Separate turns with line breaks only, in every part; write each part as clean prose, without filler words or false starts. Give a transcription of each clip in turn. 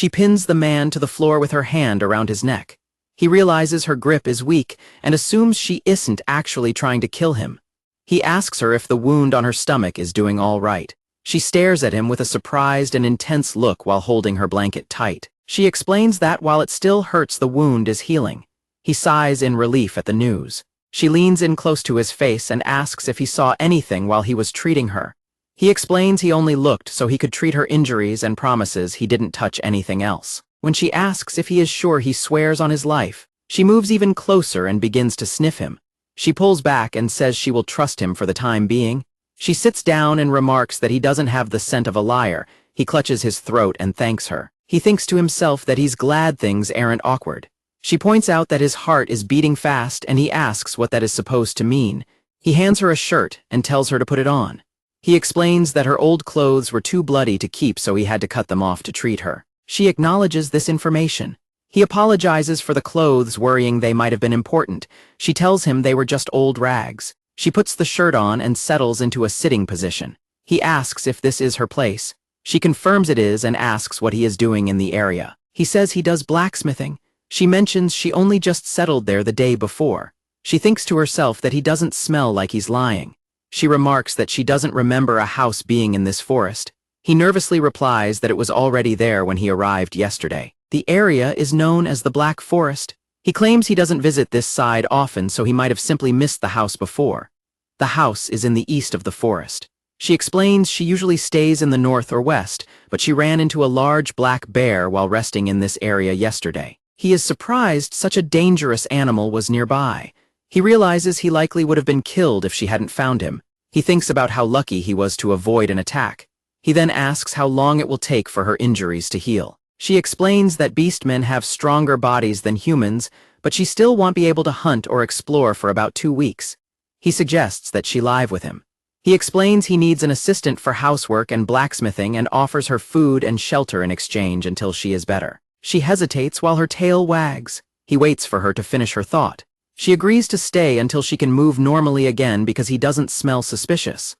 She pins the man to the floor with her hand around his neck. He realizes her grip is weak and assumes she isn't actually trying to kill him. He asks her if the wound on her stomach is doing all right. She stares at him with a surprised and intense look while holding her blanket tight. She explains that while it still hurts, the wound is healing. He sighs in relief at the news. She leans in close to his face and asks if he saw anything while he was treating her. He explains he only looked so he could treat her injuries and promises he didn't touch anything else. When she asks if he is sure, he swears on his life. She moves even closer and begins to sniff him. She pulls back and says she will trust him for the time being. She sits down and remarks that he doesn't have the scent of a liar. He clutches his throat and thanks her. He thinks to himself that he's glad things aren't awkward. She points out that his heart is beating fast and he asks what that is supposed to mean. He hands her a shirt and tells her to put it on. He explains that her old clothes were too bloody to keep, so he had to cut them off to treat her. She acknowledges this information. He apologizes for the clothes, worrying they might have been important. She tells him they were just old rags. She puts the shirt on and settles into a sitting position. He asks if this is her place. She confirms it is and asks what he is doing in the area. He says he does blacksmithing. She mentions she only just settled there the day before. She thinks to herself that he doesn't smell like he's lying. She remarks that she doesn't remember a house being in this forest. He nervously replies that it was already there when he arrived yesterday. The area is known as the Black Forest. He claims he doesn't visit this side often, so he might have simply missed the house before. The house is in the east of the forest. She explains she usually stays in the north or west, but she ran into a large black bear while resting in this area yesterday. He is surprised such a dangerous animal was nearby. He realizes he likely would have been killed if she hadn't found him. He thinks about how lucky he was to avoid an attack. He then asks how long it will take for her injuries to heal. She explains that beastmen have stronger bodies than humans, but she still won't be able to hunt or explore for about 2 weeks. He suggests that she live with him. He explains he needs an assistant for housework and blacksmithing and offers her food and shelter in exchange until she is better. She hesitates while her tail wags. He waits for her to finish her thought. She agrees to stay until she can move normally again because he doesn't smell suspicious.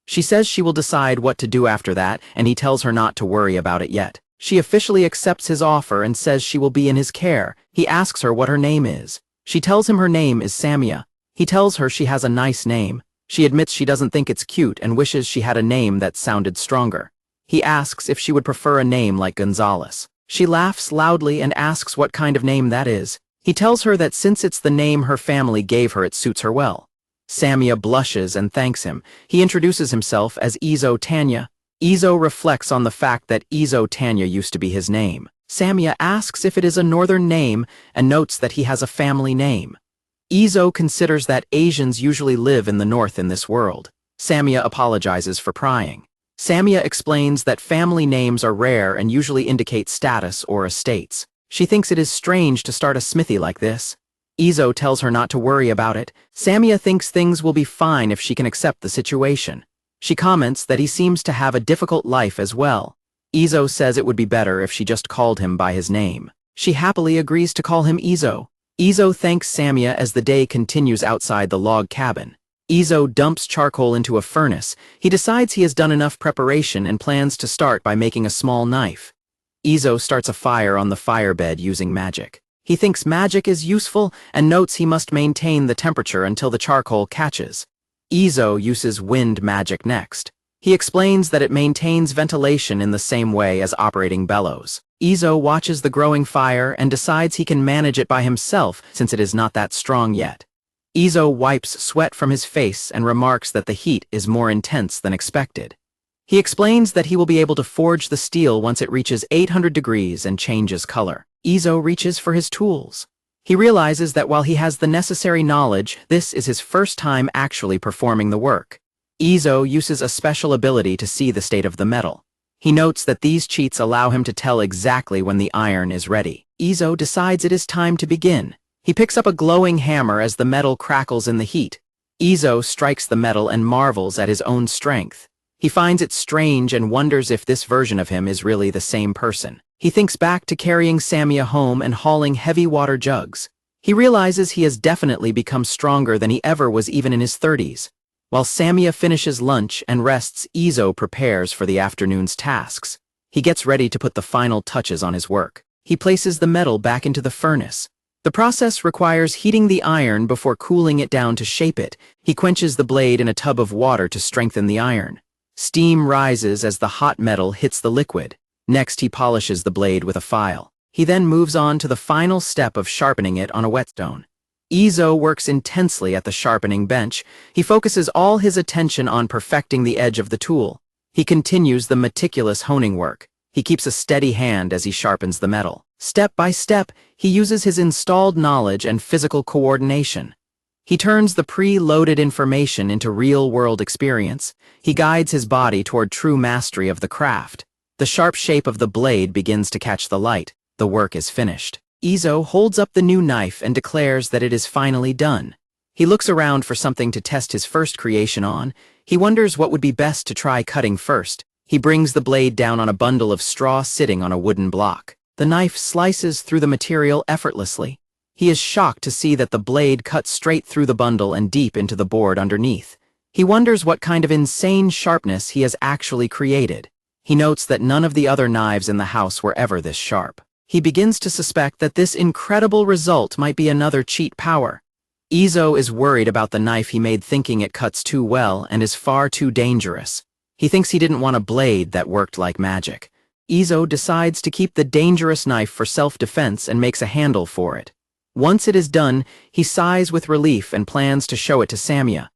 She says she will decide what to do after that, and he tells her not to worry about it yet. She officially accepts his offer and says she will be in his care. He asks her what her name is. She tells him her name is Samia. He tells her she has a nice name. She admits she doesn't think it's cute and wishes she had a name that sounded stronger. He asks if she would prefer a name like Gonzalez. She laughs loudly and asks what kind of name that is. He tells her that since it's the name her family gave her, it suits her well. Samia blushes and thanks him. He introduces himself as Izo Tanya. Izo reflects on the fact that Izo Tanya used to be his name. Samia asks if it is a northern name and notes that he has a family name. Izo considers that Asians usually live in the north in this world. Samia apologizes for prying. Samia explains that family names are rare and usually indicate status or estates. She thinks it is strange to start a smithy like this. Izo tells her not to worry about it. Samia thinks things will be fine if she can accept the situation. She comments that he seems to have a difficult life as well. Izo says it would be better if she just called him by his name. She happily agrees to call him Izo. Izo thanks Samia as the day continues outside the log cabin. Izo dumps charcoal into a furnace. He decides he has done enough preparation and plans to start by making a small knife. Izo starts a fire on the firebed using magic. He thinks magic is useful and notes he must maintain the temperature until the charcoal catches. Izo uses wind magic next. He explains that it maintains ventilation in the same way as operating bellows. Izo watches the growing fire and decides he can manage it by himself since it is not that strong yet. Izo wipes sweat from his face and remarks that the heat is more intense than expected. He explains that he will be able to forge the steel once it reaches 800 degrees and changes color. Izo reaches for his tools. He realizes that while he has the necessary knowledge, this is his first time actually performing the work. Izo uses a special ability to see the state of the metal. He notes that these cheats allow him to tell exactly when the iron is ready. Izo decides it is time to begin. He picks up a glowing hammer as the metal crackles in the heat. Izo strikes the metal and marvels at his own strength. He finds it strange and wonders if this version of him is really the same person. He thinks back to carrying Samia home and hauling heavy water jugs. He realizes he has definitely become stronger than he ever was even in his 30s. While Samia finishes lunch and rests, Izo prepares for the afternoon's tasks. He gets ready to put the final touches on his work. He places the metal back into the furnace. The process requires heating the iron before cooling it down to shape it. He quenches the blade in a tub of water to strengthen the iron. Steam rises as the hot metal hits the liquid. Next, he polishes the blade with a file. He then moves on to the final step of sharpening it on a whetstone. Izo works intensely at the sharpening bench. He focuses all his attention on perfecting the edge of the tool. He continues the meticulous honing work. He keeps a steady hand as he sharpens the metal. Step by step, he uses his installed knowledge and physical coordination. He turns the pre-loaded information into real-world experience. He guides his body toward true mastery of the craft. The sharp shape of the blade begins to catch the light. The work is finished. Izo holds up the new knife and declares that it is finally done. He looks around for something to test his first creation on. He wonders what would be best to try cutting first. He brings the blade down on a bundle of straw sitting on a wooden block. The knife slices through the material effortlessly. He is shocked to see that the blade cuts straight through the bundle and deep into the board underneath. He wonders what kind of insane sharpness he has actually created. He notes that none of the other knives in the house were ever this sharp. He begins to suspect that this incredible result might be another cheat power. Izo is worried about the knife he made, thinking it cuts too well and is far too dangerous. He thinks he didn't want a blade that worked like magic. Izo decides to keep the dangerous knife for self-defense and makes a handle for it. Once it is done, he sighs with relief and plans to show it to Samia.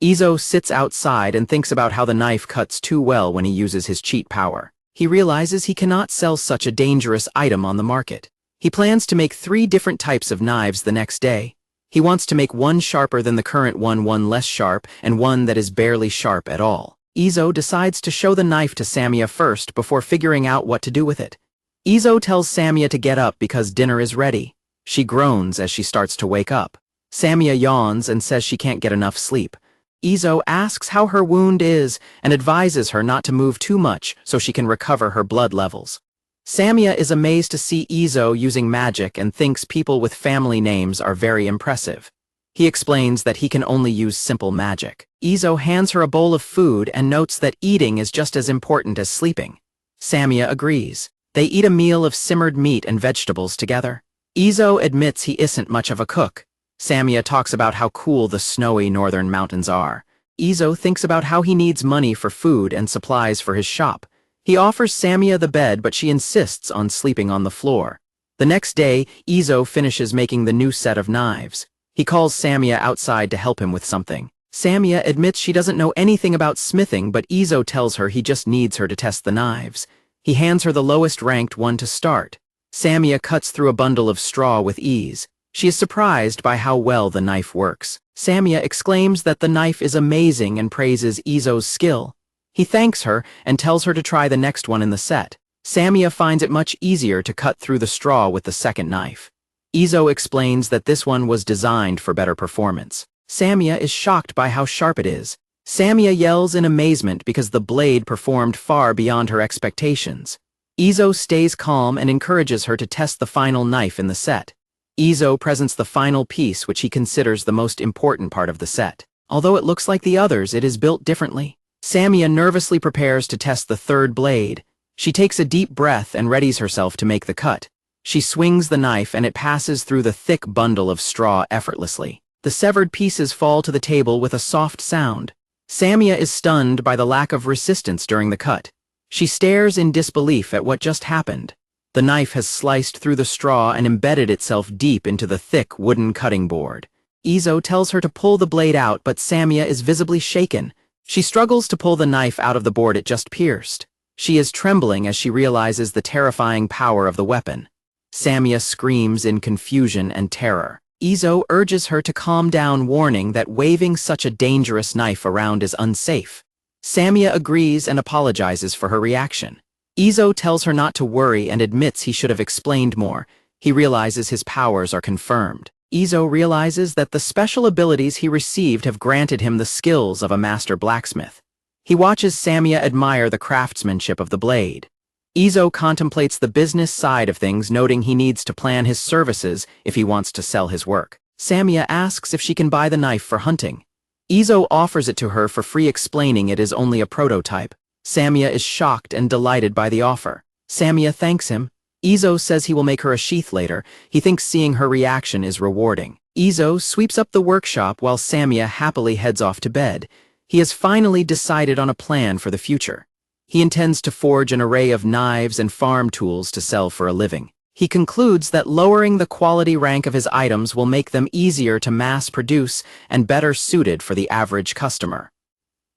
Izo sits outside and thinks about how the knife cuts too well when he uses his cheat power. He realizes he cannot sell such a dangerous item on the market. He plans to make 3 different types of knives the next day. He wants to make one sharper than the current one less sharp, and one that is barely sharp at all. Izo decides to show the knife to Samia first before figuring out what to do with it. Izo tells Samia to get up because dinner is ready. She groans as she starts to wake up. Samia yawns and says she can't get enough sleep. Izo asks how her wound is and advises her not to move too much so she can recover her blood levels. Samia is amazed to see Izo using magic and thinks people with family names are very impressive. He explains that he can only use simple magic. Izo hands her a bowl of food and notes that eating is just as important as sleeping. Samia agrees. They eat a meal of simmered meat and vegetables together. Izo admits he isn't much of a cook. Samia talks about how cool the snowy northern mountains are. Izo thinks about how he needs money for food and supplies for his shop. He offers Samia the bed, but she insists on sleeping on the floor. The next day, Izo finishes making the new set of knives. He calls Samia outside to help him with something. Samia admits she doesn't know anything about smithing, but Izo tells her he just needs her to test the knives. He hands her the lowest ranked one to start. Samia cuts through a bundle of straw with ease. She is surprised by how well the knife works. Samia exclaims that the knife is amazing and praises Izo's skill. He thanks her and tells her to try the next one in the set. Samia finds it much easier to cut through the straw with the second knife. Izo explains that this one was designed for better performance. Samia is shocked by how sharp it is. Samia yells in amazement because the blade performed far beyond her expectations. Izo stays calm and encourages her to test the final knife in the set. Izo presents the final piece, which he considers the most important part of the set. Although it looks like the others, it is built differently. Samia nervously prepares to test the third blade. She takes a deep breath and readies herself to make the cut. She swings the knife and it passes through the thick bundle of straw effortlessly. The severed pieces fall to the table with a soft sound. Samia is stunned by the lack of resistance during the cut. She stares in disbelief at what just happened. The knife has sliced through the straw and embedded itself deep into the thick wooden cutting board. Izo tells her to pull the blade out, but Samia is visibly shaken. She struggles to pull the knife out of the board it just pierced. She is trembling as she realizes the terrifying power of the weapon. Samia screams in confusion and terror. Izo urges her to calm down, warning that waving such a dangerous knife around is unsafe. Samia agrees and apologizes for her reaction. Izo tells her not to worry and admits he should have explained more. He realizes his powers are confirmed. Izo realizes that the special abilities he received have granted him the skills of a master blacksmith. He watches Samia admire the craftsmanship of the blade. Izo contemplates the business side of things, noting he needs to plan his services if he wants to sell his work. Samia asks if she can buy the knife for hunting. Izo offers it to her for free, explaining it is only a prototype. Samia is shocked and delighted by the offer. Samia thanks him. Izo says he will make her a sheath later. He thinks seeing her reaction is rewarding. Izo sweeps up the workshop while Samia happily heads off to bed. He has finally decided on a plan for the future. He intends to forge an array of knives and farm tools to sell for a living. He concludes that lowering the quality rank of his items will make them easier to mass produce and better suited for the average customer.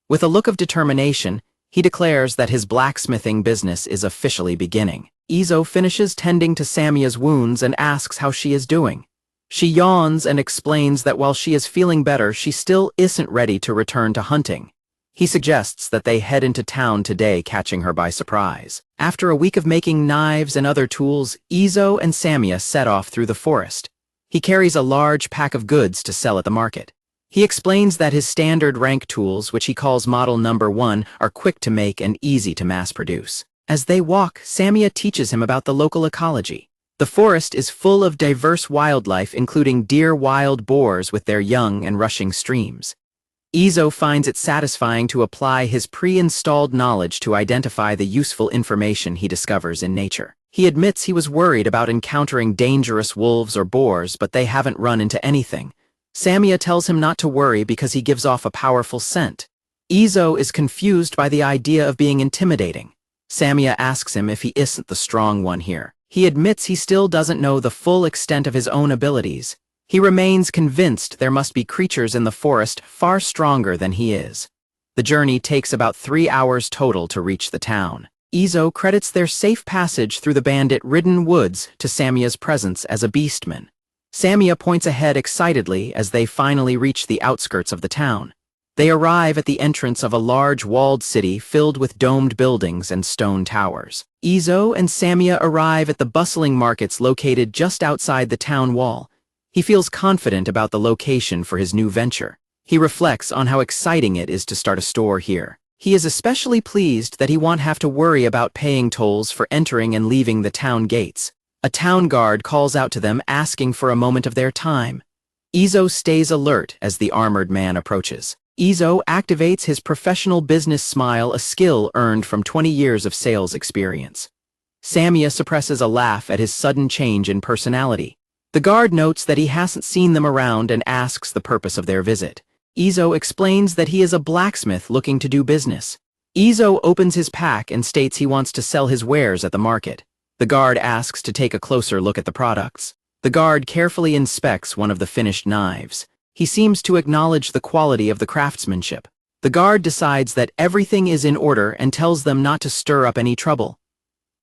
With a look of determination, he declares that his blacksmithing business is officially beginning. Izo finishes tending to Samia's wounds and asks how she is doing. She yawns and explains that while she is feeling better, she still isn't ready to return to hunting. He suggests that they head into town today, catching her by surprise. After a week of making knives and other tools, Izo and Samia set off through the forest. He carries a large pack of goods to sell at the market. He explains that his standard rank tools, which he calls Model Number 1, are quick to make and easy to mass produce. As they walk, Samia teaches him about the local ecology. The forest is full of diverse wildlife, including deer, wild boars with their young and rushing streams. Izo finds it satisfying to apply his pre-installed knowledge to identify the useful information he discovers in nature. He admits he was worried about encountering dangerous wolves or boars, but they haven't run into anything. Samia tells him not to worry because he gives off a powerful scent. Izo is confused by the idea of being intimidating. Samia asks him if he isn't the strong one here. He admits he still doesn't know the full extent of his own abilities. He remains convinced there must be creatures in the forest far stronger than he is. The journey takes about 3 hours total to reach the town. Izo credits their safe passage through the bandit-ridden woods to Samia's presence as a beastman. Samia points ahead excitedly as they finally reach the outskirts of the town. They arrive at the entrance of a large walled city filled with domed buildings and stone towers. Izo and Samia arrive at the bustling markets located just outside the town wall. He feels confident about the location for his new venture. He reflects on how exciting it is to start a store here. He is especially pleased that he won't have to worry about paying tolls for entering and leaving the town gates. A town guard calls out to them, asking for a moment of their time. Izo stays alert as the armored man approaches. Izo activates his professional business smile, a skill earned from 20 years of sales experience. Samia suppresses a laugh at his sudden change in personality. The guard notes that he hasn't seen them around and asks the purpose of their visit. Izo explains that he is a blacksmith looking to do business. Izo opens his pack and states he wants to sell his wares at the market. The guard asks to take a closer look at the products. The guard carefully inspects one of the finished knives. He seems to acknowledge the quality of the craftsmanship. The guard decides that everything is in order and tells them not to stir up any trouble.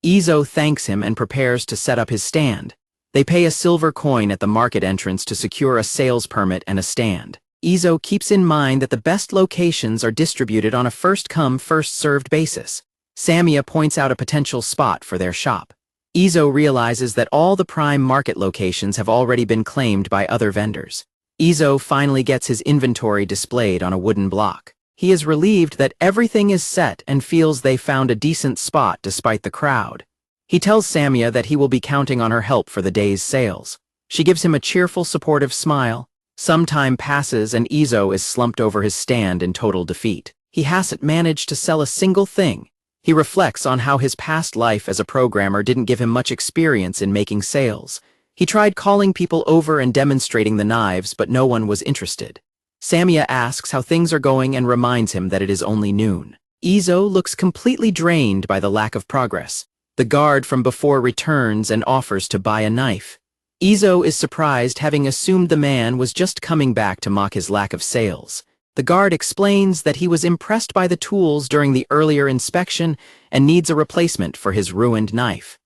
Izo thanks him and prepares to set up his stand. They pay a silver coin at the market entrance to secure a sales permit and a stand. Izo keeps in mind that the best locations are distributed on a first-come, first-served basis. Samia points out a potential spot for their shop. Izo realizes that all the prime market locations have already been claimed by other vendors. Izo finally gets his inventory displayed on a wooden block. He is relieved that everything is set and feels they found a decent spot despite the crowd. He tells Samia that he will be counting on her help for the day's sales. She gives him a cheerful, supportive smile. Some time passes and Izo is slumped over his stand in total defeat. He hasn't managed to sell a single thing. He reflects on how his past life as a programmer didn't give him much experience in making sales. He tried calling people over and demonstrating the knives, but no one was interested. Samia asks how things are going and reminds him that it is only noon. Izo looks completely drained by the lack of progress. The guard from before returns and offers to buy a knife. Izo is surprised, having assumed the man was just coming back to mock his lack of sales. The guard explains that he was impressed by the tools during the earlier inspection and needs a replacement for his ruined knife.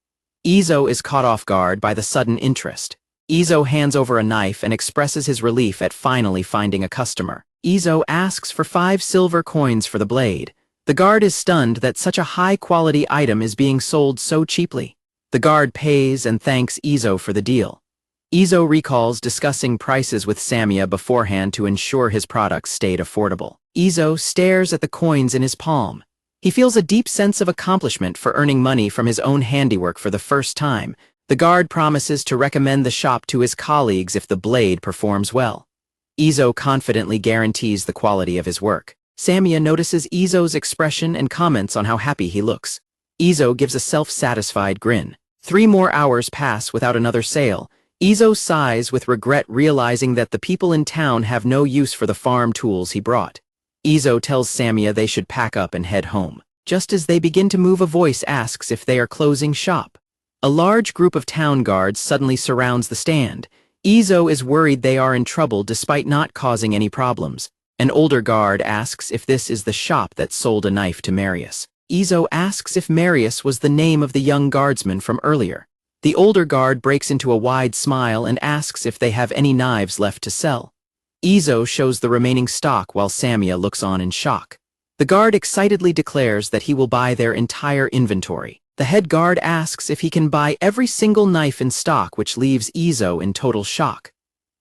Izo is caught off guard by the sudden interest. Izo hands over a knife and expresses his relief at finally finding a customer. Izo asks for 5 silver coins for the blade. The guard is stunned that such a high-quality item is being sold so cheaply. The guard pays and thanks Izo for the deal. Izo recalls discussing prices with Samia beforehand to ensure his products stayed affordable. Izo stares at the coins in his palm. He feels a deep sense of accomplishment for earning money from his own handiwork for the first time. The guard promises to recommend the shop to his colleagues if the blade performs well. Izo confidently guarantees the quality of his work. Samia notices Izo's expression and comments on how happy he looks. Izo gives a self-satisfied grin. 3 more hours pass without another sale. Izo sighs with regret, realizing that the people in town have no use for the farm tools he brought. Izo tells Samia they should pack up and head home. Just as they begin to move, a voice asks if they are closing shop. A large group of town guards suddenly surrounds the stand. Izo is worried they are in trouble despite not causing any problems. An older guard asks if this is the shop that sold a knife to Marius. Izo asks if Marius was the name of the young guardsman from earlier. The older guard breaks into a wide smile and asks if they have any knives left to sell. Izo shows the remaining stock while Samia looks on in shock. The guard excitedly declares that he will buy their entire inventory. The head guard asks if he can buy every single knife in stock, which leaves Izo in total shock.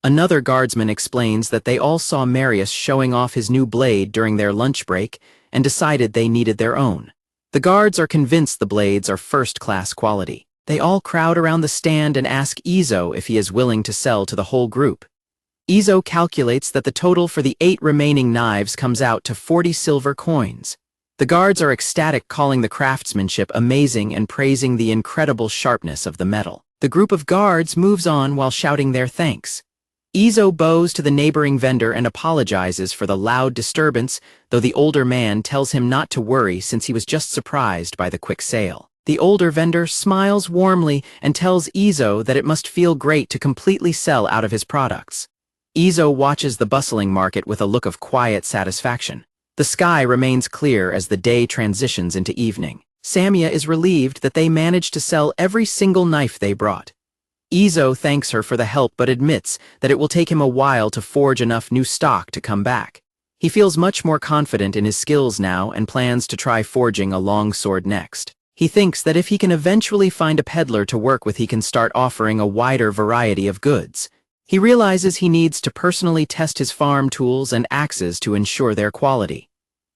Another guardsman explains that they all saw Marius showing off his new blade during their lunch break and decided they needed their own. The guards are convinced the blades are first-class quality. They all crowd around the stand and ask Izo if he is willing to sell to the whole group. Izo calculates that the total for the 8 remaining knives comes out to 40 silver coins. The guards are ecstatic, calling the craftsmanship amazing and praising the incredible sharpness of the metal. The group of guards moves on while shouting their thanks. Izo bows to the neighboring vendor and apologizes for the loud disturbance, though the older man tells him not to worry since he was just surprised by the quick sale. The older vendor smiles warmly and tells Izo that it must feel great to completely sell out of his products. Izo watches the bustling market with a look of quiet satisfaction. The sky remains clear as the day transitions into evening. Samia is relieved that they managed to sell every single knife they brought. Izo thanks her for the help but admits that it will take him a while to forge enough new stock to come back. He feels much more confident in his skills now and plans to try forging a long sword next. He thinks that if he can eventually find a peddler to work with, he can start offering a wider variety of goods. He realizes he needs to personally test his farm tools and axes to ensure their quality.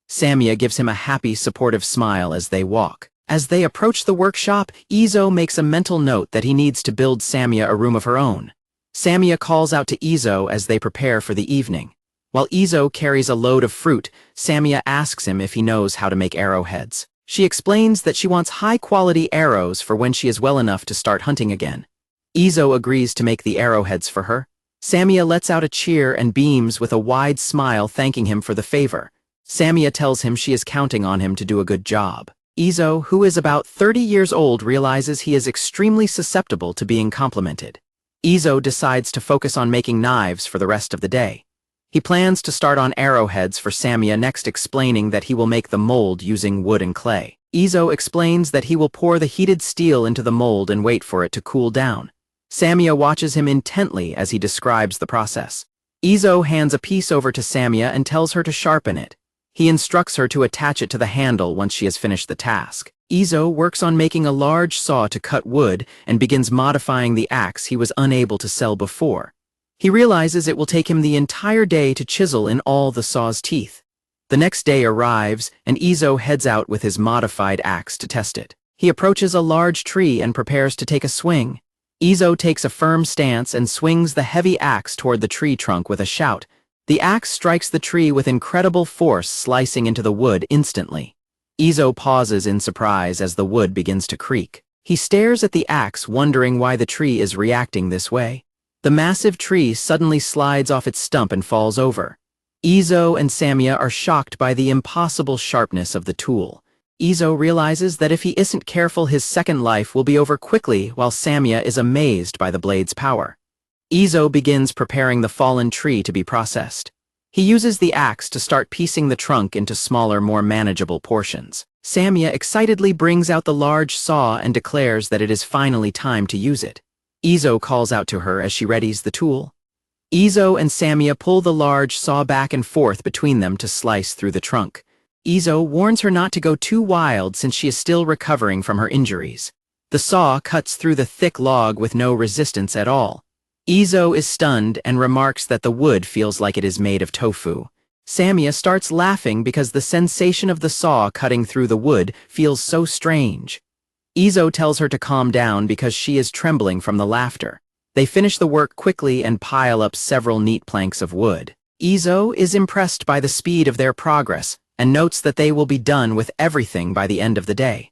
Samia gives him a happy, supportive smile as they walk. As they approach the workshop, Izo makes a mental note that he needs to build Samia a room of her own. Samia calls out to Izo as they prepare for the evening. While Izo carries a load of fruit, Samia asks him if he knows how to make arrowheads. She explains that she wants high-quality arrows for when she is well enough to start hunting again. Izo agrees to make the arrowheads for her. Samia lets out a cheer and beams with a wide smile, thanking him for the favor. Samia tells him she is counting on him to do a good job. Izo, who is about 30 years old, realizes he is extremely susceptible to being complimented. Izo decides to focus on making knives for the rest of the day. He plans to start on arrowheads for Samia next, explaining that he will make the mold using wood and clay. Izo explains that he will pour the heated steel into the mold and wait for it to cool down. Samia watches him intently as he describes the process. Izo hands a piece over to Samia and tells her to sharpen it. He instructs her to attach it to the handle once she has finished the task. Izo works on making a large saw to cut wood and begins modifying the axe he was unable to sell before. He realizes it will take him the entire day to chisel in all the saw's teeth. The next day arrives, and Izo heads out with his modified axe to test it. He approaches a large tree and prepares to take a swing. Izo takes a firm stance and swings the heavy axe toward the tree trunk with a shout. The axe strikes the tree with incredible force, slicing into the wood instantly. Izo pauses in surprise as the wood begins to creak. He stares at the axe, wondering why the tree is reacting this way. The massive tree suddenly slides off its stump and falls over. Izo and Samia are shocked by the impossible sharpness of the tool. Izo realizes that if he isn't careful, his second life will be over quickly, while Samia is amazed by the blade's power. Izo begins preparing the fallen tree to be processed. He uses the axe to start piecing the trunk into smaller, more manageable portions. Samia excitedly brings out the large saw and declares that it is finally time to use it. Izo calls out to her as she readies the tool. Izo and Samia pull the large saw back and forth between them to slice through the trunk. Izo warns her not to go too wild since she is still recovering from her injuries. The saw cuts through the thick log with no resistance at all. Izo is stunned and remarks that the wood feels like it is made of tofu. Samia starts laughing because the sensation of the saw cutting through the wood feels so strange. Izo tells her to calm down because she is trembling from the laughter. They finish the work quickly and pile up several neat planks of wood. Izo is impressed by the speed of their progress and notes that they will be done with everything by the end of the day.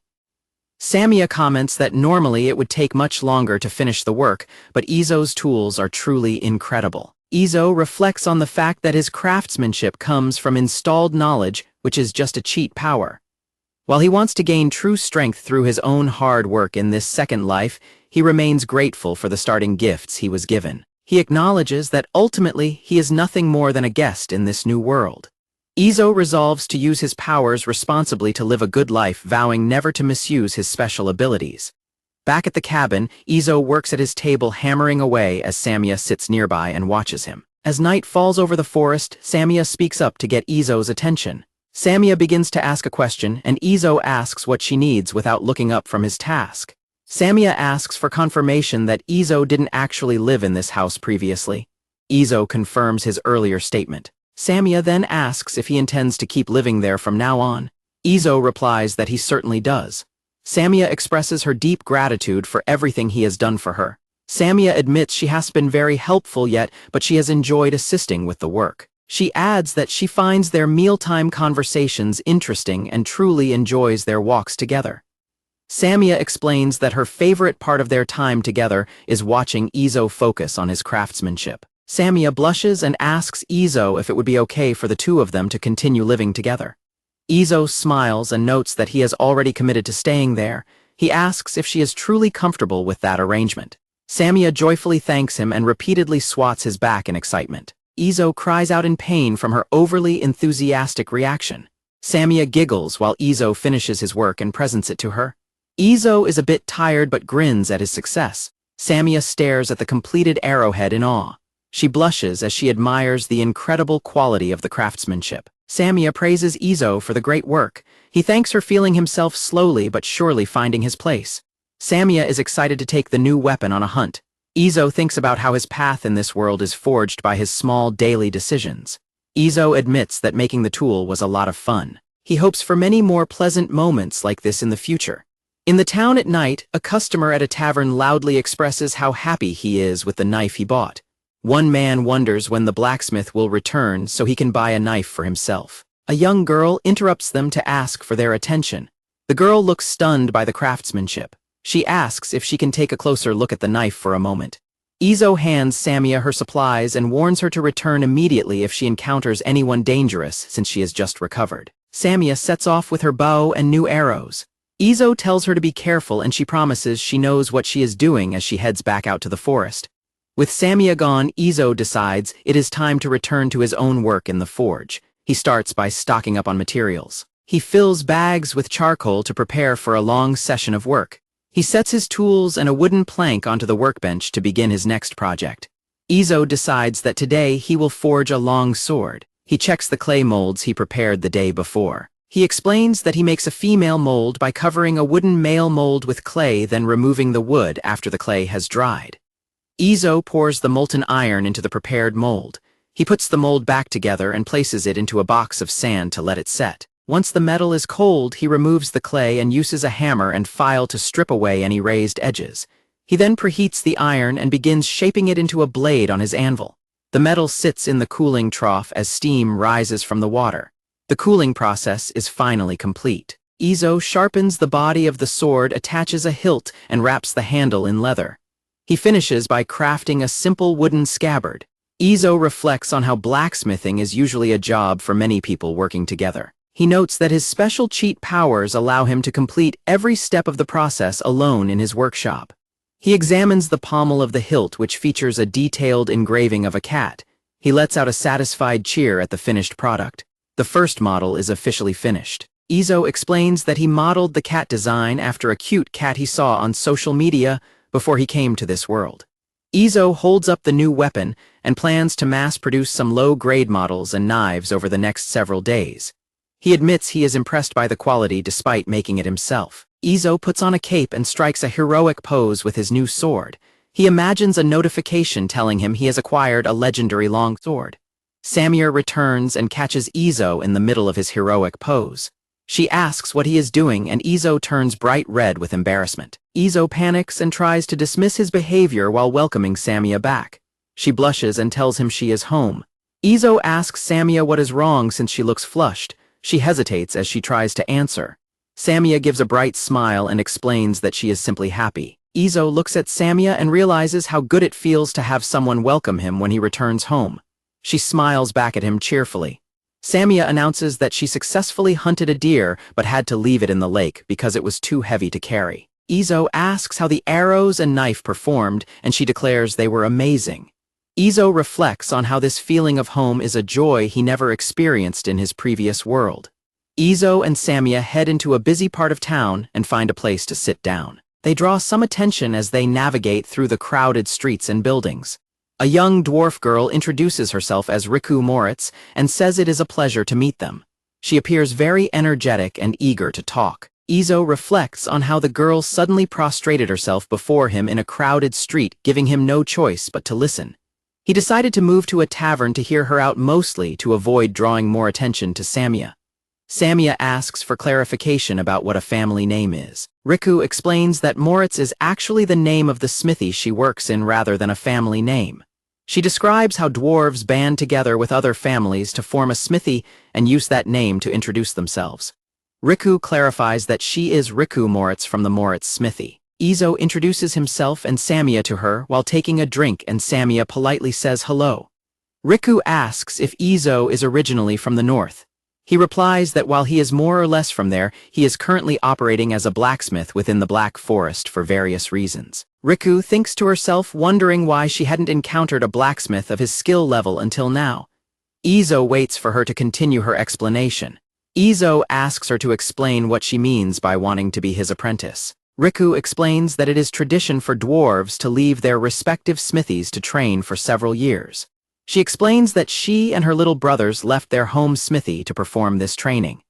Samia comments that normally it would take much longer to finish the work, but Izo's tools are truly incredible. Izo reflects on the fact that his craftsmanship comes from installed knowledge, which is just a cheat power. While he wants to gain true strength through his own hard work in this second life, he remains grateful for the starting gifts he was given. He acknowledges that ultimately he is nothing more than a guest in this new world. Izo resolves to use his powers responsibly to live a good life, vowing never to misuse his special abilities. Back at the cabin, Izo works at his table hammering away as Samia sits nearby and watches him. As night falls over the forest, Samia speaks up to get Izo's attention. Samia begins to ask a question, and Izo asks what she needs without looking up from his task. Samia asks for confirmation that Izo didn't actually live in this house previously. Izo confirms his earlier statement. Samia then asks if he intends to keep living there from now on. Izo replies that he certainly does. Samia expresses her deep gratitude for everything he has done for her. Samia admits she hasn't been very helpful yet, but she has enjoyed assisting with the work. She adds that she finds their mealtime conversations interesting and truly enjoys their walks together. Samia explains that her favorite part of their time together is watching Izo focus on his craftsmanship. Samia blushes and asks Izo if it would be okay for the two of them to continue living together. Izo smiles and notes that he has already committed to staying there. He asks if she is truly comfortable with that arrangement. Samia joyfully thanks him and repeatedly swats his back in excitement. Izo cries out in pain from her overly enthusiastic reaction. Samia giggles while Izo finishes his work and presents it to her. Izo is a bit tired but grins at his success. Samia stares at the completed arrowhead in awe. She blushes as she admires the incredible quality of the craftsmanship. Samia praises Izo for the great work. He thanks her, feeling himself slowly but surely finding his place. Samia is excited to take the new weapon on a hunt. Izo thinks about how his path in this world is forged by his small daily decisions. Izo admits that making the tool was a lot of fun. He hopes for many more pleasant moments like this in the future. In the town at night, a customer at a tavern loudly expresses how happy he is with the knife he bought. One man wonders when the blacksmith will return so he can buy a knife for himself. A young girl interrupts them to ask for their attention. The girl looks stunned by the craftsmanship. She asks if she can take a closer look at the knife for a moment. Izo hands Samia her supplies and warns her to return immediately if she encounters anyone dangerous, since she has just recovered. Samia sets off with her bow and new arrows. Izo tells her to be careful, and she promises she knows what she is doing as she heads back out to the forest. With Samia gone, Izo decides it is time to return to his own work in the forge. He starts by stocking up on materials. He fills bags with charcoal to prepare for a long session of work. He sets his tools and a wooden plank onto the workbench to begin his next project. Izo decides that today he will forge a long sword. He checks the clay molds he prepared the day before. He explains that he makes a female mold by covering a wooden male mold with clay, then removing the wood after the clay has dried. Izo pours the molten iron into the prepared mold. He puts the mold back together and places it into a box of sand to let it set. Once the metal is cold, he removes the clay and uses a hammer and file to strip away any raised edges. He then preheats the iron and begins shaping it into a blade on his anvil. The metal sits in the cooling trough as steam rises from the water. The cooling process is finally complete. Izo sharpens the body of the sword, attaches a hilt, and wraps the handle in leather. He finishes by crafting a simple wooden scabbard. Izo reflects on how blacksmithing is usually a job for many people working together. He notes that his special cheat powers allow him to complete every step of the process alone in his workshop. He examines the pommel of the hilt, which features a detailed engraving of a cat. He lets out a satisfied cheer at the finished product. The first model is officially finished. Izo explains that he modeled the cat design after a cute cat he saw on social media before he came to this world. Izo holds up the new weapon and plans to mass-produce some low-grade models and knives over the next several days. He admits he is impressed by the quality despite making it himself. Izo puts on a cape and strikes a heroic pose with his new sword. He imagines a notification telling him he has acquired a legendary long sword. Samia returns and catches Izo in the middle of his heroic pose. She asks what he is doing, and Izo turns bright red with embarrassment. Izo panics and tries to dismiss his behavior while welcoming Samia back. She blushes and tells him she is home. Izo asks Samia what is wrong since she looks flushed. She hesitates as she tries to answer. Samia gives a bright smile and explains that she is simply happy. Izo looks at Samia and realizes how good it feels to have someone welcome him when he returns home. She smiles back at him cheerfully. Samia announces that she successfully hunted a deer but had to leave it in the lake because it was too heavy to carry. Izo asks how the arrows and knife performed, and she declares they were amazing. Izo reflects on how this feeling of home is a joy he never experienced in his previous world. Izo and Samia head into a busy part of town and find a place to sit down. They draw some attention as they navigate through the crowded streets and buildings. A young dwarf girl introduces herself as Riku Moritz and says it is a pleasure to meet them. She appears very energetic and eager to talk. Izo reflects on how the girl suddenly prostrated herself before him in a crowded street, giving him no choice but to listen. He decided to move to a tavern to hear her out, mostly to avoid drawing more attention to Samia. Samia asks for clarification about what a family name is. Riku explains that Moritz is actually the name of the smithy she works in rather than a family name. She describes how dwarves band together with other families to form a smithy and use that name to introduce themselves. Riku clarifies that she is Riku Moritz from the Moritz smithy. Izo introduces himself and Samia to her while taking a drink, and Samia politely says hello. Riku asks if Izo is originally from the north. He replies that while he is more or less from there, he is currently operating as a blacksmith within the Black Forest for various reasons. Riku thinks to herself, wondering why she hadn't encountered a blacksmith of his skill level until now. Izo waits for her to continue her explanation. Izo asks her to explain what she means by wanting to be his apprentice. Riku explains that it is tradition for dwarves to leave their respective smithies to train for several years. She explains that she and her little brothers left their home smithy to perform this training.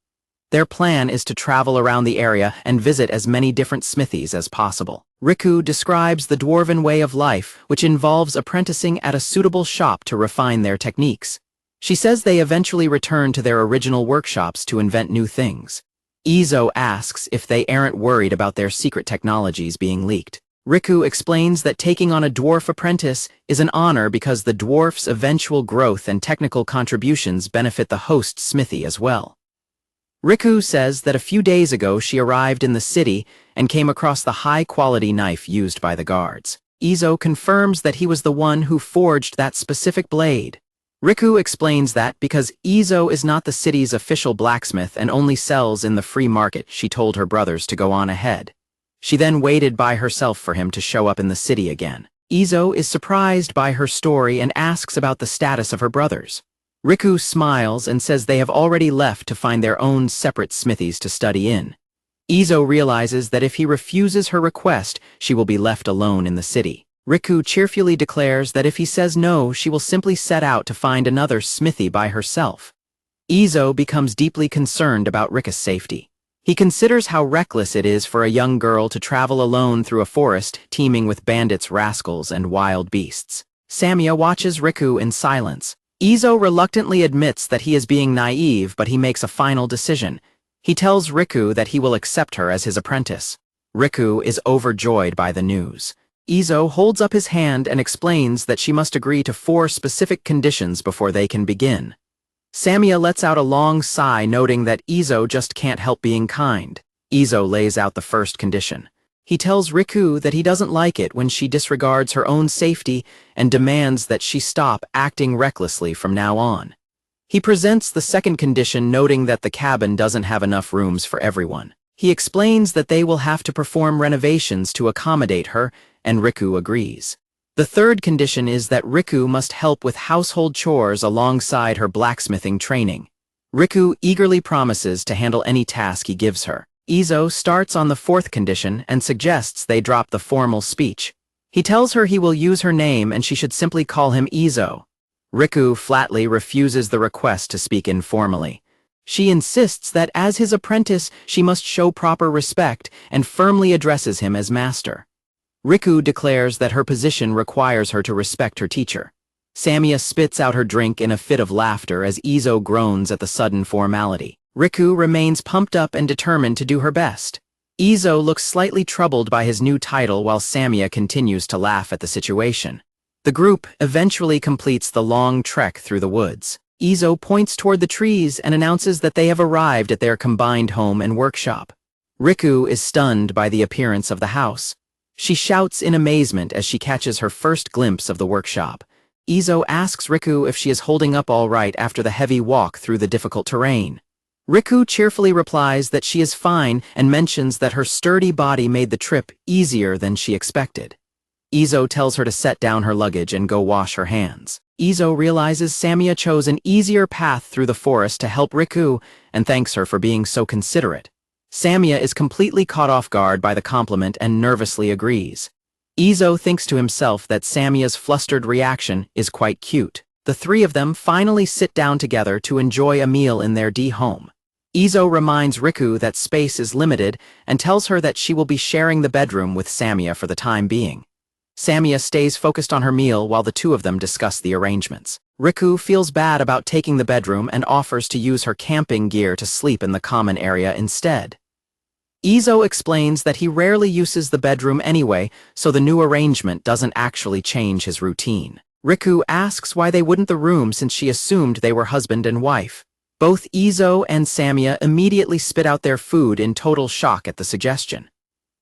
Their plan is to travel around the area and visit as many different smithies as possible. Riku describes the dwarven way of life, which involves apprenticing at a suitable shop to refine their techniques. She says they eventually return to their original workshops to invent new things. Izo asks if they aren't worried about their secret technologies being leaked. Riku explains that taking on a dwarf apprentice is an honor because the dwarf's eventual growth and technical contributions benefit the host smithy as well. Riku says that a few days ago she arrived in the city and came across the high-quality knife used by the guards. Izo confirms that he was the one who forged that specific blade. Riku explains that because Izo is not the city's official blacksmith and only sells in the free market, she told her brothers to go on ahead. She then waited by herself for him to show up in the city again. Izo is surprised by her story and asks about the status of her brothers. Riku smiles and says they have already left to find their own separate smithies to study in. Izo realizes that if he refuses her request, she will be left alone in the city. Riku cheerfully declares that if he says no, she will simply set out to find another smithy by herself. Izo becomes deeply concerned about Riku's safety. He considers how reckless it is for a young girl to travel alone through a forest teeming with bandits, rascals, and wild beasts. Samia watches Riku in silence. Izo reluctantly admits that he is being naive, but he makes a final decision. He tells Riku that he will accept her as his apprentice. Riku is overjoyed by the news. Izo holds up his hand and explains that she must agree to 4 specific conditions before they can begin. Samia lets out a long sigh, noting that Izo just can't help being kind. Izo lays out the first condition. He tells Riku that he doesn't like it when she disregards her own safety and demands that she stop acting recklessly from now on. He presents the second condition, noting that the cabin doesn't have enough rooms for everyone. He explains that they will have to perform renovations to accommodate her, and Riku agrees. The third condition is that Riku must help with household chores alongside her blacksmithing training. Riku eagerly promises to handle any task he gives her. Izo starts on the fourth condition and suggests they drop the formal speech. He tells her he will use her name and she should simply call him Izo. Riku flatly refuses the request to speak informally. She insists that as his apprentice, she must show proper respect and firmly addresses him as master. Riku declares that her position requires her to respect her teacher. Samia spits out her drink in a fit of laughter as Izo groans at the sudden formality. Riku remains pumped up and determined to do her best. Izo looks slightly troubled by his new title while Samia continues to laugh at the situation. The The group eventually completes the long trek through the woods. Izo points toward the trees and announces that they have arrived at their combined home and workshop. Riku is stunned by the appearance of the house. She shouts in amazement as she catches her first glimpse of the workshop. Izo asks Riku if she is holding up all right after the heavy walk through the difficult terrain. Riku cheerfully replies that she is fine and mentions that her sturdy body made the trip easier than she expected. Izo tells her to set down her luggage and go wash her hands. Izo realizes Samia chose an easier path through the forest to help Riku and thanks her for being so considerate. Samia is completely caught off guard by the compliment and nervously agrees. Izo thinks to himself that Samia's flustered reaction is quite cute. The three of them finally sit down together to enjoy a meal in their home. Izo reminds Riku that space is limited and tells her that she will be sharing the bedroom with Samia for the time being. Samia stays focused on her meal while the two of them discuss the arrangements. Riku feels bad about taking the bedroom and offers to use her camping gear to sleep in the common area instead. Izo explains that he rarely uses the bedroom anyway, so the new arrangement doesn't actually change his routine. Riku asks why they wouldn't the room since she assumed they were husband and wife. Both Izo and Samia immediately spit out their food in total shock at the suggestion.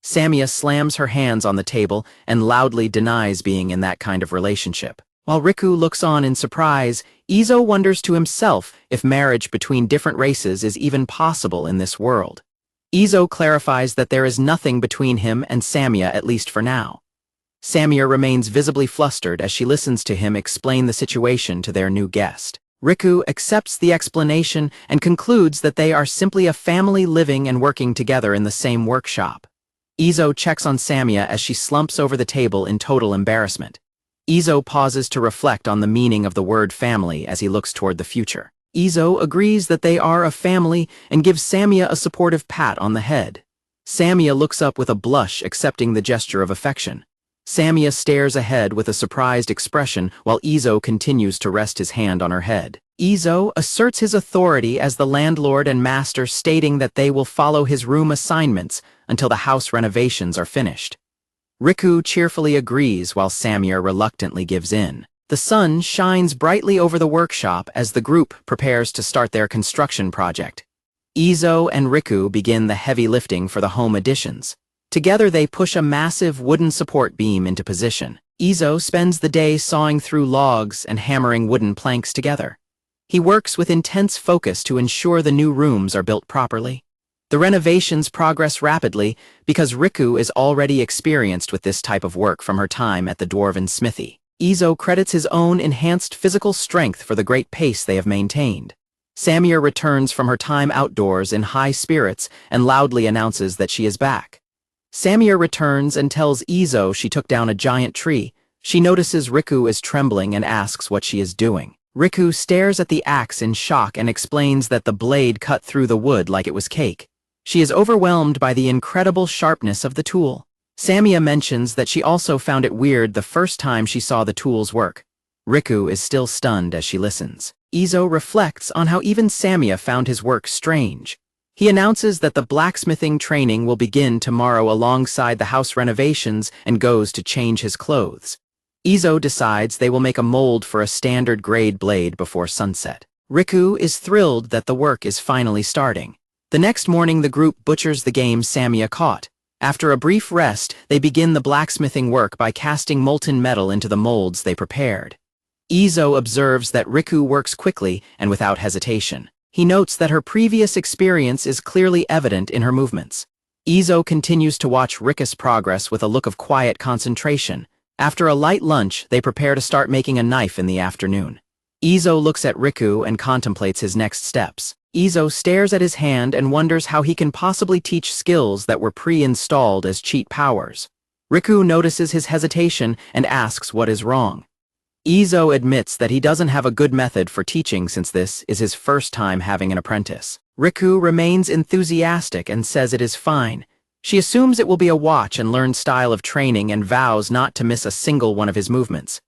Samia slams her hands on the table and loudly denies being in that kind of relationship. While Riku looks on in surprise, Izo wonders to himself if marriage between different races is even possible in this world. Izo clarifies that there is nothing between him and Samia, at least for now. Samia remains visibly flustered as she listens to him explain the situation to their new guest. Riku accepts the explanation and concludes that they are simply a family living and working together in the same workshop. Izo checks on Samia as she slumps over the table in total embarrassment. Izo pauses to reflect on the meaning of the word family as he looks toward the future. Izo agrees that they are a family and gives Samia a supportive pat on the head. Samia looks up with a blush, accepting the gesture of affection. Samia stares ahead with a surprised expression while Izo continues to rest his hand on her head. Izo asserts his authority as the landlord and master, stating that they will follow his room assignments until the house renovations are finished. Riku cheerfully agrees while Samia reluctantly gives in. The sun shines brightly over the workshop as the group prepares to start their construction project. Izo and Riku begin the heavy lifting for the home additions. Together they push a massive wooden support beam into position. Izo spends the day sawing through logs and hammering wooden planks together. He works with intense focus to ensure the new rooms are built properly. The renovations progress rapidly because Riku is already experienced with this type of work from her time at the dwarven smithy. Izo credits his own enhanced physical strength for the great pace they have maintained. Samia returns from her time outdoors in high spirits and loudly announces that she is back. Samia returns and tells Izo she took down a giant tree. She notices Riku is trembling and asks what she is doing. Riku stares at the axe in shock and explains that the blade cut through the wood like it was cake. She is overwhelmed by the incredible sharpness of the tool. Samia mentions that she also found it weird the first time she saw the tool's work. Riku is still stunned as she listens. Izo reflects on how even Samia found his work strange. He announces that the blacksmithing training will begin tomorrow alongside the house renovations and goes to change his clothes. Izo decides they will make a mold for a standard grade blade before sunset. Riku is thrilled that the work is finally starting. The next morning the group butchers the game Samia caught. After a brief rest, they begin the blacksmithing work by casting molten metal into the molds they prepared. Izo observes that Riku works quickly and without hesitation. He notes that her previous experience is clearly evident in her movements. Izo continues to watch Riku's progress with a look of quiet concentration. After a light lunch, they prepare to start making a knife in the afternoon. Izo looks at Riku and contemplates his next steps. Izo stares at his hand and wonders how he can possibly teach skills that were pre-installed as cheat powers. Riku notices his hesitation and asks what is wrong. Izo admits that he doesn't have a good method for teaching since this is his first time having an apprentice. Riku remains enthusiastic and says it is fine. She assumes it will be a watch and learn style of training and vows not to miss a single one of his movements.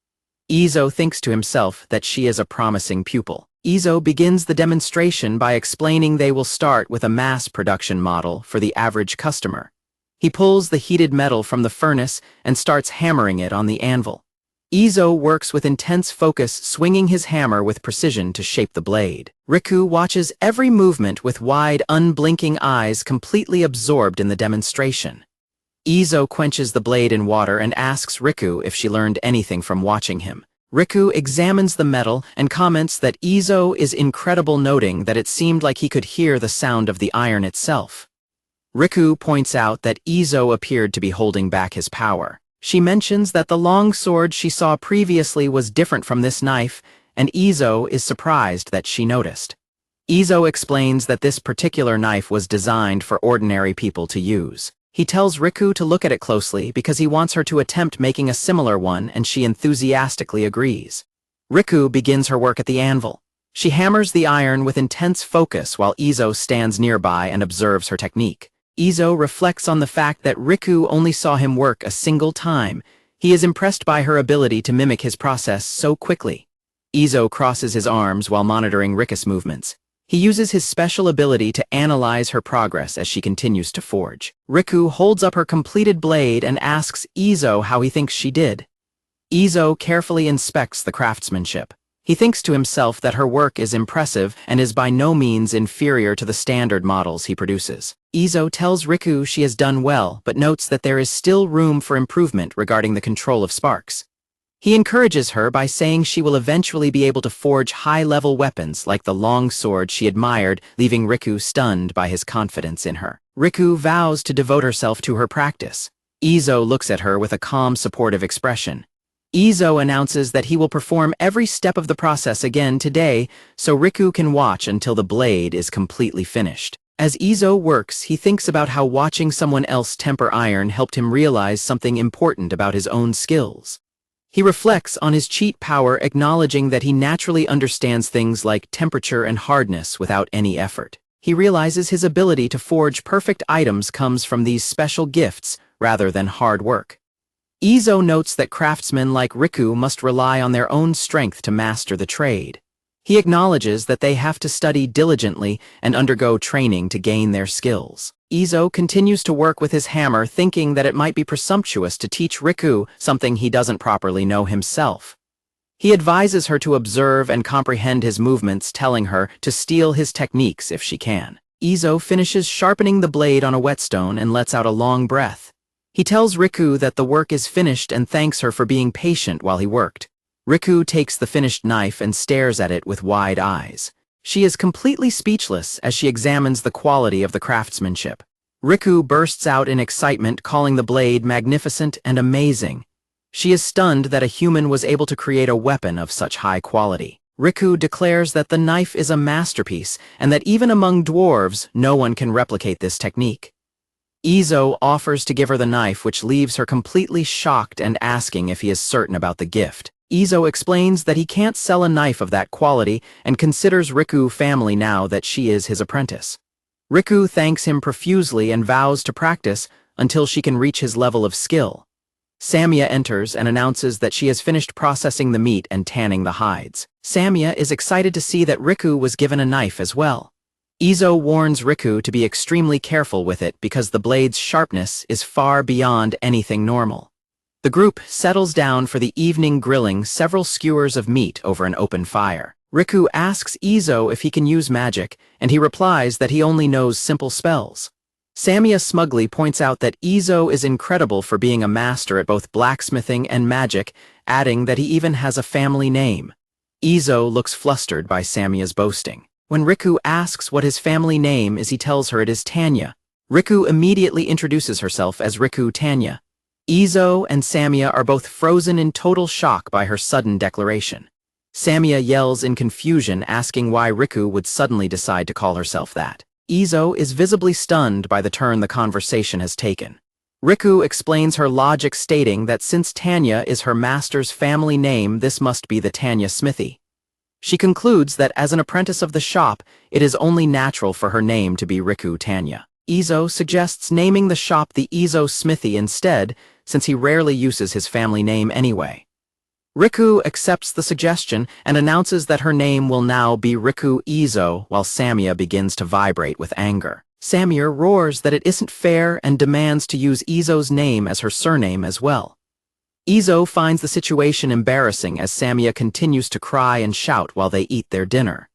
Izo thinks to himself that she is a promising pupil. Izo begins the demonstration by explaining they will start with a mass production model for the average customer. He pulls the heated metal from the furnace and starts hammering it on the anvil. Izo works with intense focus, swinging his hammer with precision to shape the blade. Riku watches every movement with wide, unblinking eyes, completely absorbed in the demonstration. Izo quenches the blade in water and asks Riku if she learned anything from watching him. Riku examines the metal and comments that Izo is incredible, noting that it seemed like he could hear the sound of the iron itself. Riku points out that Izo appeared to be holding back his power. She mentions that the long sword she saw previously was different from this knife, and Izo is surprised that she noticed. Izo explains that this particular knife was designed for ordinary people to use. He tells Riku to look at it closely because he wants her to attempt making a similar one, and she enthusiastically agrees. Riku begins her work at the anvil. She hammers the iron with intense focus while Izo stands nearby and observes her technique. Izo reflects on the fact that Riku only saw him work a single time. He is impressed by her ability to mimic his process so quickly. Izo crosses his arms while monitoring Riku's movements. He uses his special ability to analyze her progress as she continues to forge. Riku holds up her completed blade and asks Izo how he thinks she did. Izo carefully inspects the craftsmanship. He thinks to himself that her work is impressive and is by no means inferior to the standard models he produces. Izo tells Riku she has done well, but notes that there is still room for improvement regarding the control of sparks. He encourages her by saying she will eventually be able to forge high-level weapons like the long sword she admired, leaving Riku stunned by his confidence in her. Riku vows to devote herself to her practice. Izo looks at her with a calm, supportive expression. Izo announces that he will perform every step of the process again today, so Riku can watch until the blade is completely finished. As Izo works, he thinks about how watching someone else temper iron helped him realize something important about his own skills. He reflects on his cheat power, acknowledging that he naturally understands things like temperature and hardness without any effort. He realizes his ability to forge perfect items comes from these special gifts rather than hard work. Izo notes that craftsmen like Riku must rely on their own strength to master the trade. He acknowledges that they have to study diligently and undergo training to gain their skills. Izo continues to work with his hammer, thinking that it might be presumptuous to teach Riku something he doesn't properly know himself. He advises her to observe and comprehend his movements, telling her to steal his techniques if she can. Izo finishes sharpening the blade on a whetstone and lets out a long breath. He tells Riku that the work is finished and thanks her for being patient while he worked. Riku takes the finished knife and stares at it with wide eyes. She is completely speechless as she examines the quality of the craftsmanship. Riku bursts out in excitement, calling the blade magnificent and amazing. She is stunned that a human was able to create a weapon of such high quality. Riku declares that the knife is a masterpiece and that even among dwarves, no one can replicate this technique. Izo offers to give her the knife, which leaves her completely shocked and asking if he is certain about the gift. Izo explains that he can't sell a knife of that quality and considers Riku family now that she is his apprentice. Riku thanks him profusely and vows to practice until she can reach his level of skill. Samia enters and announces that she has finished processing the meat and tanning the hides. Samia is excited to see that Riku was given a knife as well. Izo warns Riku to be extremely careful with it because the blade's sharpness is far beyond anything normal. The group settles down for the evening, grilling several skewers of meat over an open fire. Riku asks Izo if he can use magic, and he replies that he only knows simple spells. Samia smugly points out that Izo is incredible for being a master at both blacksmithing and magic, adding that he even has a family name. Izo looks flustered by Samia's boasting. When Riku asks what his family name is, he tells her it is Tanya. Riku immediately introduces herself as Riku Tanya. Izo and Samia are both frozen in total shock by her sudden declaration. Samia yells in confusion, asking why Riku would suddenly decide to call herself that. Izo is visibly stunned by the turn the conversation has taken. Riku explains her logic, stating that since Tanya is her master's family name, this must be the Tanya Smithy. She concludes that as an apprentice of the shop, it is only natural for her name to be Riku Tanya. Izo suggests naming the shop the Izo Smithy instead, since he rarely uses his family name anyway. Riku accepts the suggestion and announces that her name will now be Riku Izo, while Samia begins to vibrate with anger. Samia roars that it isn't fair and demands to use Izo's name as her surname as well. Izo finds the situation embarrassing as Samia continues to cry and shout while they eat their dinner.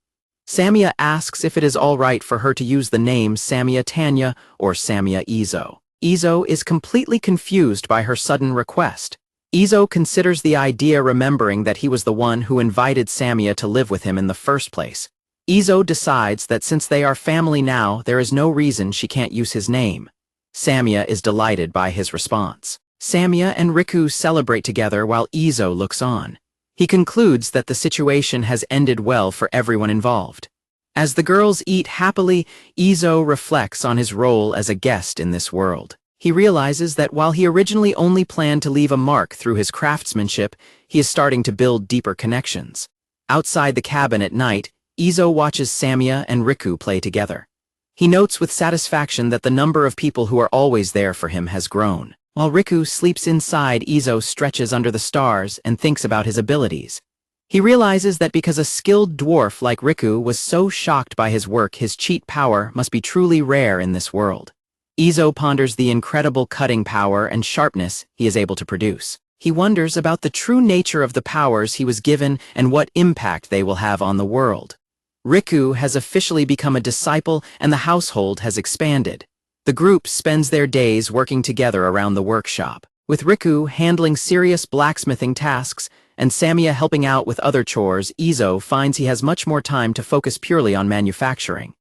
Samia asks if it is all right for her to use the names Samia Tanya or Samia Izo. Izo is completely confused by her sudden request. Izo considers the idea, remembering that he was the one who invited Samia to live with him in the first place. Izo decides that since they are family now, there is no reason she can't use his name. Samia is delighted by his response. Samia and Riku celebrate together while Izo looks on. He concludes that the situation has ended well for everyone involved. As the girls eat happily, Izo reflects on his role as a guest in this world. He realizes that while he originally only planned to leave a mark through his craftsmanship, he is starting to build deeper connections. Outside the cabin at night, Izo watches Samia and Riku play together. He notes with satisfaction that the number of people who are always there for him has grown. While Riku sleeps inside, Izo stretches under the stars and thinks about his abilities. He realizes that because a skilled dwarf like Riku was so shocked by his work, his cheat power must be truly rare in this world. Izo ponders the incredible cutting power and sharpness he is able to produce. He wonders about the true nature of the powers he was given and what impact they will have on the world. Riku has officially become a disciple and the household has expanded. The group spends their days working together around the workshop, with Riku handling serious blacksmithing tasks and Samia helping out with other chores. Izo finds he has much more time to focus purely on manufacturing.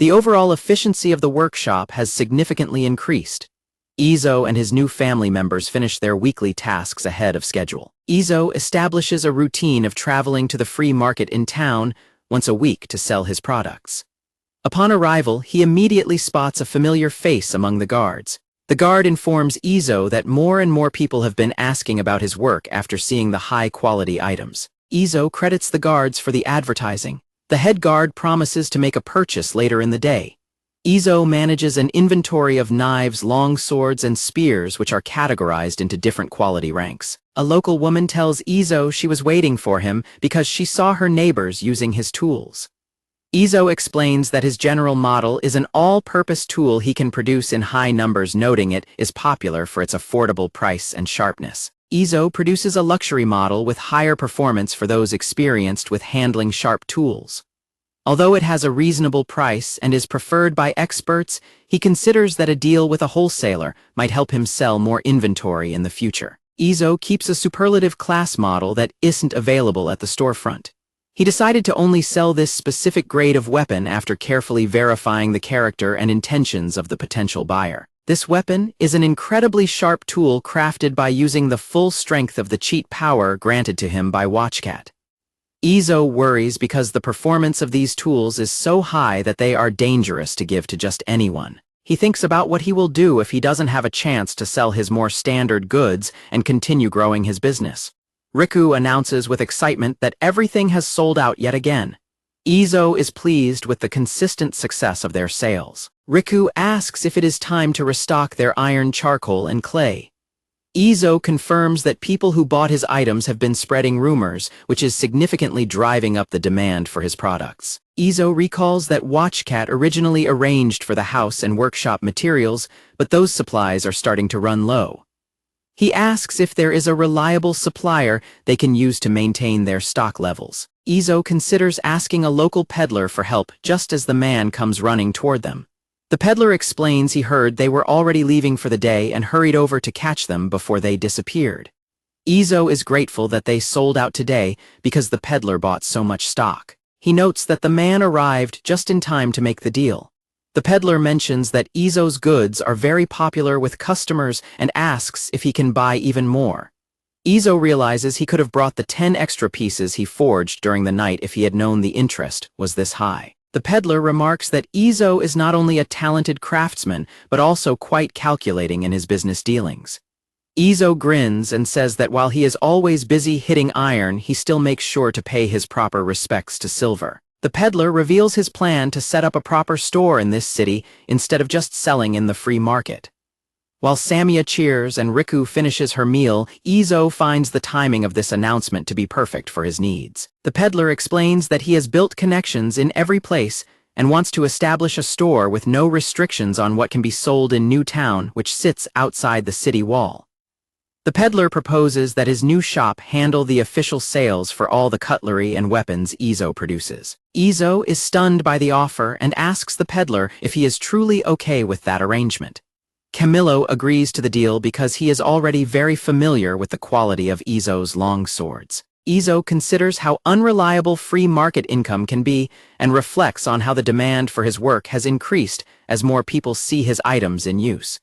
The overall efficiency of the workshop has significantly increased. Izo and his new family members finish their weekly tasks ahead of schedule. Izo establishes a routine of traveling to the free market in town once a week to sell his products. Upon arrival, he immediately spots a familiar face among the guards. The guard informs Izo that more and more people have been asking about his work after seeing the high-quality items. Izo credits the guards for the advertising. The head guard promises to make a purchase later in the day. Izo manages an inventory of knives, long swords, and spears which are categorized into different quality ranks. A local woman tells Izo she was waiting for him because she saw her neighbors using his tools. Izo explains that his general model is an all-purpose tool he can produce in high numbers, noting it is popular for its affordable price and sharpness. Izo produces a luxury model with higher performance for those experienced with handling sharp tools. Although it has a reasonable price and is preferred by experts, he considers that a deal with a wholesaler might help him sell more inventory in the future. Izo keeps a superlative class model that isn't available at the storefront. He decided to only sell this specific grade of weapon after carefully verifying the character and intentions of the potential buyer. This weapon is an incredibly sharp tool crafted by using the full strength of the cheat power granted to him by Watchcat. Izo worries because the performance of these tools is so high that they are dangerous to give to just anyone. He thinks about what he will do if he doesn't have a chance to sell his more standard goods and continue growing his business. Riku announces with excitement that everything has sold out yet again. Izo is pleased with the consistent success of their sales. Riku asks if it is time to restock their iron, charcoal, and clay. Izo confirms that people who bought his items have been spreading rumors, which is significantly driving up the demand for his products. Izo recalls that Watchcat originally arranged for the house and workshop materials, but those supplies are starting to run low. He asks if there is a reliable supplier they can use to maintain their stock levels. Izo considers asking a local peddler for help just as the man comes running toward them. The peddler explains he heard they were already leaving for the day and hurried over to catch them before they disappeared. Izo is grateful that they sold out today because the peddler bought so much stock. He notes that the man arrived just in time to make the deal. The peddler mentions that Izo's goods are very popular with customers and asks if he can buy even more. Izo realizes he could have brought the 10 extra pieces he forged during the night if he had known the interest was this high. The peddler remarks that Izo is not only a talented craftsman, but also quite calculating in his business dealings. Izo grins and says that while he is always busy hitting iron, he still makes sure to pay his proper respects to silver. The peddler reveals his plan to set up a proper store in this city instead of just selling in the free market. While Samia cheers and Riku finishes her meal, Izo finds the timing of this announcement to be perfect for his needs. The peddler explains that he has built connections in every place and wants to establish a store with no restrictions on what can be sold in New Town, which sits outside the city wall. The peddler proposes that his new shop handle the official sales for all the cutlery and weapons Izo produces. Izo is stunned by the offer and asks the peddler if he is truly okay with that arrangement. Camillo agrees to the deal because he is already very familiar with the quality of Izo's long swords. Izo considers how unreliable free market income can be and reflects on how the demand for his work has increased as more people see his items in use.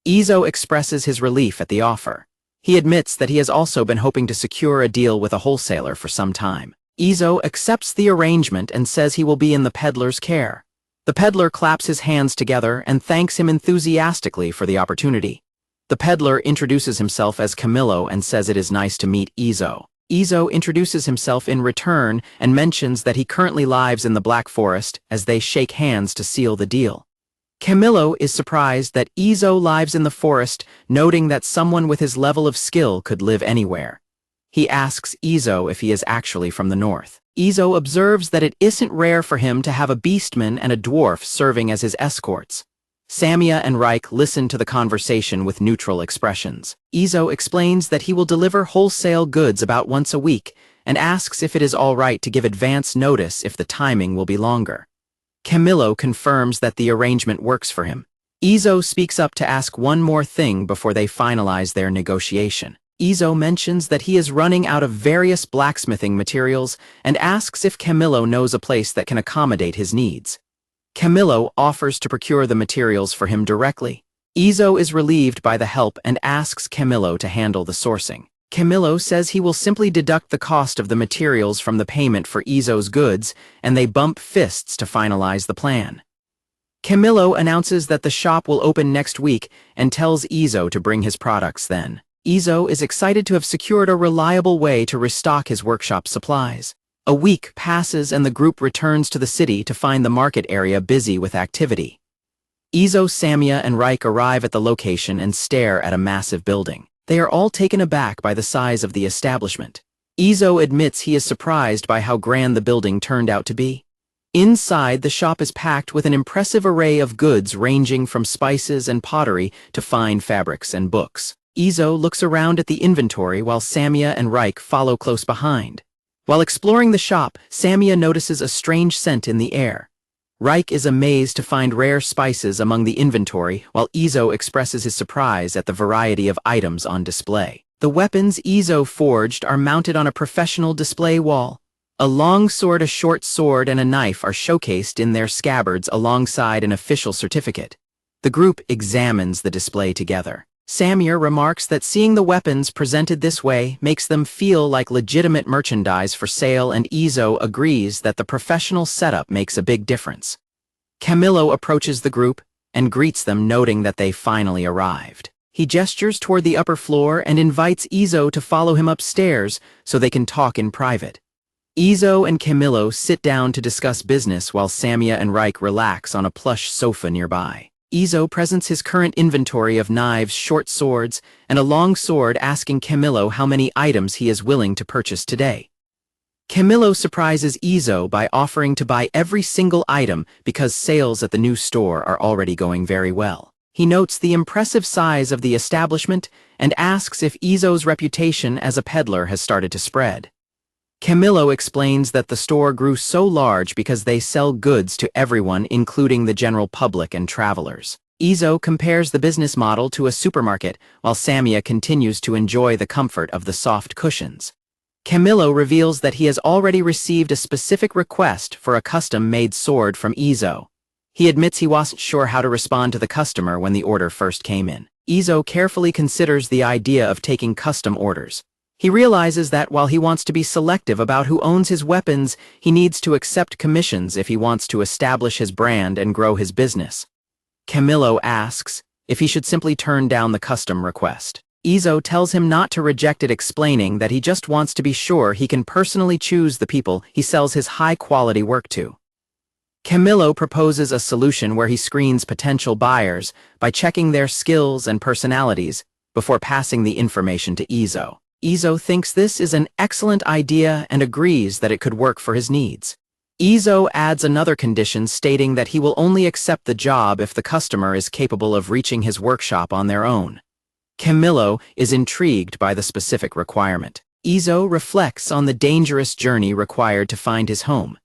Izo expresses his relief at the offer. He admits that he has also been hoping to secure a deal with a wholesaler for some time. Izo accepts the arrangement and says he will be in the peddler's care. The peddler claps his hands together and thanks him enthusiastically for the opportunity. The peddler introduces himself as Camillo and says it is nice to meet Izo. Izo introduces himself in return and mentions that he currently lives in the Black Forest as they shake hands to seal the deal. Camillo is surprised that Izo lives in the forest, noting that someone with his level of skill could live anywhere. He asks Izo if he is actually from the north. Izo observes that it isn't rare for him to have a beastman and a dwarf serving as his escorts. Samia and Reich listen to the conversation with neutral expressions. Izo explains that he will deliver wholesale goods about once a week and asks if it is all right to give advance notice if the timing will be longer. Camillo confirms that the arrangement works for him. Izo speaks up to ask one more thing before they finalize their negotiation. Izo mentions that he is running out of various blacksmithing materials and asks if Camillo knows a place that can accommodate his needs. Camillo offers to procure the materials for him directly. Izo is relieved by the help and asks Camillo to handle the sourcing. Camillo says he will simply deduct the cost of the materials from the payment for Izo's goods, and they bump fists to finalize the plan. Camillo announces that the shop will open next week and tells Izo to bring his products then. Izo is excited to have secured a reliable way to restock his workshop supplies. A week passes and the group returns to the city to find the market area busy with activity. Izo, Samia, and Reich arrive at the location and stare at a massive building. They are all taken aback by the size of the establishment. Izo admits he is surprised by how grand the building turned out to be. Inside, the shop is packed with an impressive array of goods ranging from spices and pottery to fine fabrics and books. Izo looks around at the inventory while Samia and Reich follow close behind. While exploring the shop, Samia notices a strange scent in the air. Reich is amazed to find rare spices among the inventory, while Izo expresses his surprise at the variety of items on display. The weapons Izo forged are mounted on a professional display wall. A long sword, a short sword, and a knife are showcased in their scabbards alongside an official certificate. The group examines the display together. Samir remarks that seeing the weapons presented this way makes them feel like legitimate merchandise for sale, and Izo agrees that the professional setup makes a big difference. Camillo approaches the group and greets them, noting that they finally arrived. He gestures toward the upper floor and invites Izo to follow him upstairs so they can talk in private. Izo and Camillo sit down to discuss business while Samia and Reich relax on a plush sofa nearby. Izo presents his current inventory of knives, short swords, and a long sword, asking Camillo how many items he is willing to purchase today. Camillo surprises Izo by offering to buy every single item because sales at the new store are already going very well. He notes the impressive size of the establishment and asks if Izo's reputation as a peddler has started to spread. Camillo explains that the store grew so large because they sell goods to everyone, including the general public and travelers. Izo compares the business model to a supermarket, while Samia continues to enjoy the comfort of the soft cushions. Camillo reveals that he has already received a specific request for a custom-made sword from Izo. He admits he wasn't sure how to respond to the customer when the order first came in. Izo carefully considers the idea of taking custom orders. He realizes that while he wants to be selective about who owns his weapons, he needs to accept commissions if he wants to establish his brand and grow his business. Camillo asks if he should simply turn down the custom request. Izo tells him not to reject it, explaining that he just wants to be sure he can personally choose the people he sells his high-quality work to. Camillo proposes a solution where he screens potential buyers by checking their skills and personalities before passing the information to Izo. Izo thinks this is an excellent idea and agrees that it could work for his needs. Izo adds another condition, stating that he will only accept the job if the customer is capable of reaching his workshop on their own. Camillo is intrigued by the specific requirement. Izo reflects on the dangerous journey required to find his home.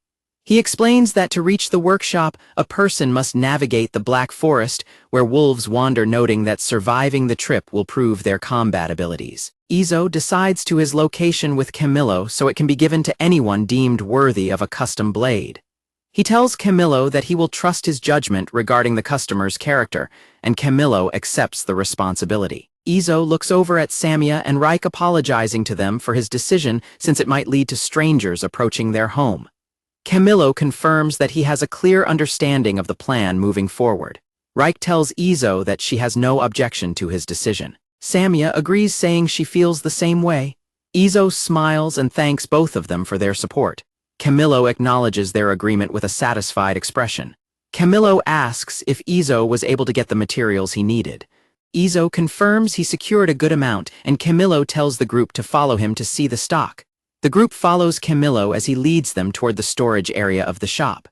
He explains that to reach the workshop, a person must navigate the Black Forest, where wolves wander, noting that surviving the trip will prove their combat abilities. Izo decides to his location with Camillo so it can be given to anyone deemed worthy of a custom blade. He tells Camillo that he will trust his judgment regarding the customer's character, and Camillo accepts the responsibility. Izo looks over at Samia and Reich, apologizing to them for his decision since it might lead to strangers approaching their home. Camillo confirms that he has a clear understanding of the plan moving forward. Reich tells Izo that she has no objection to his decision. Samia agrees, saying she feels the same way. Izo smiles and thanks both of them for their support. Camillo acknowledges their agreement with a satisfied expression. Camillo asks if Izo was able to get the materials he needed. Izo confirms he secured a good amount, and Camillo tells the group to follow him to see the stock. The group follows Camillo as he leads them toward the storage area of the shop.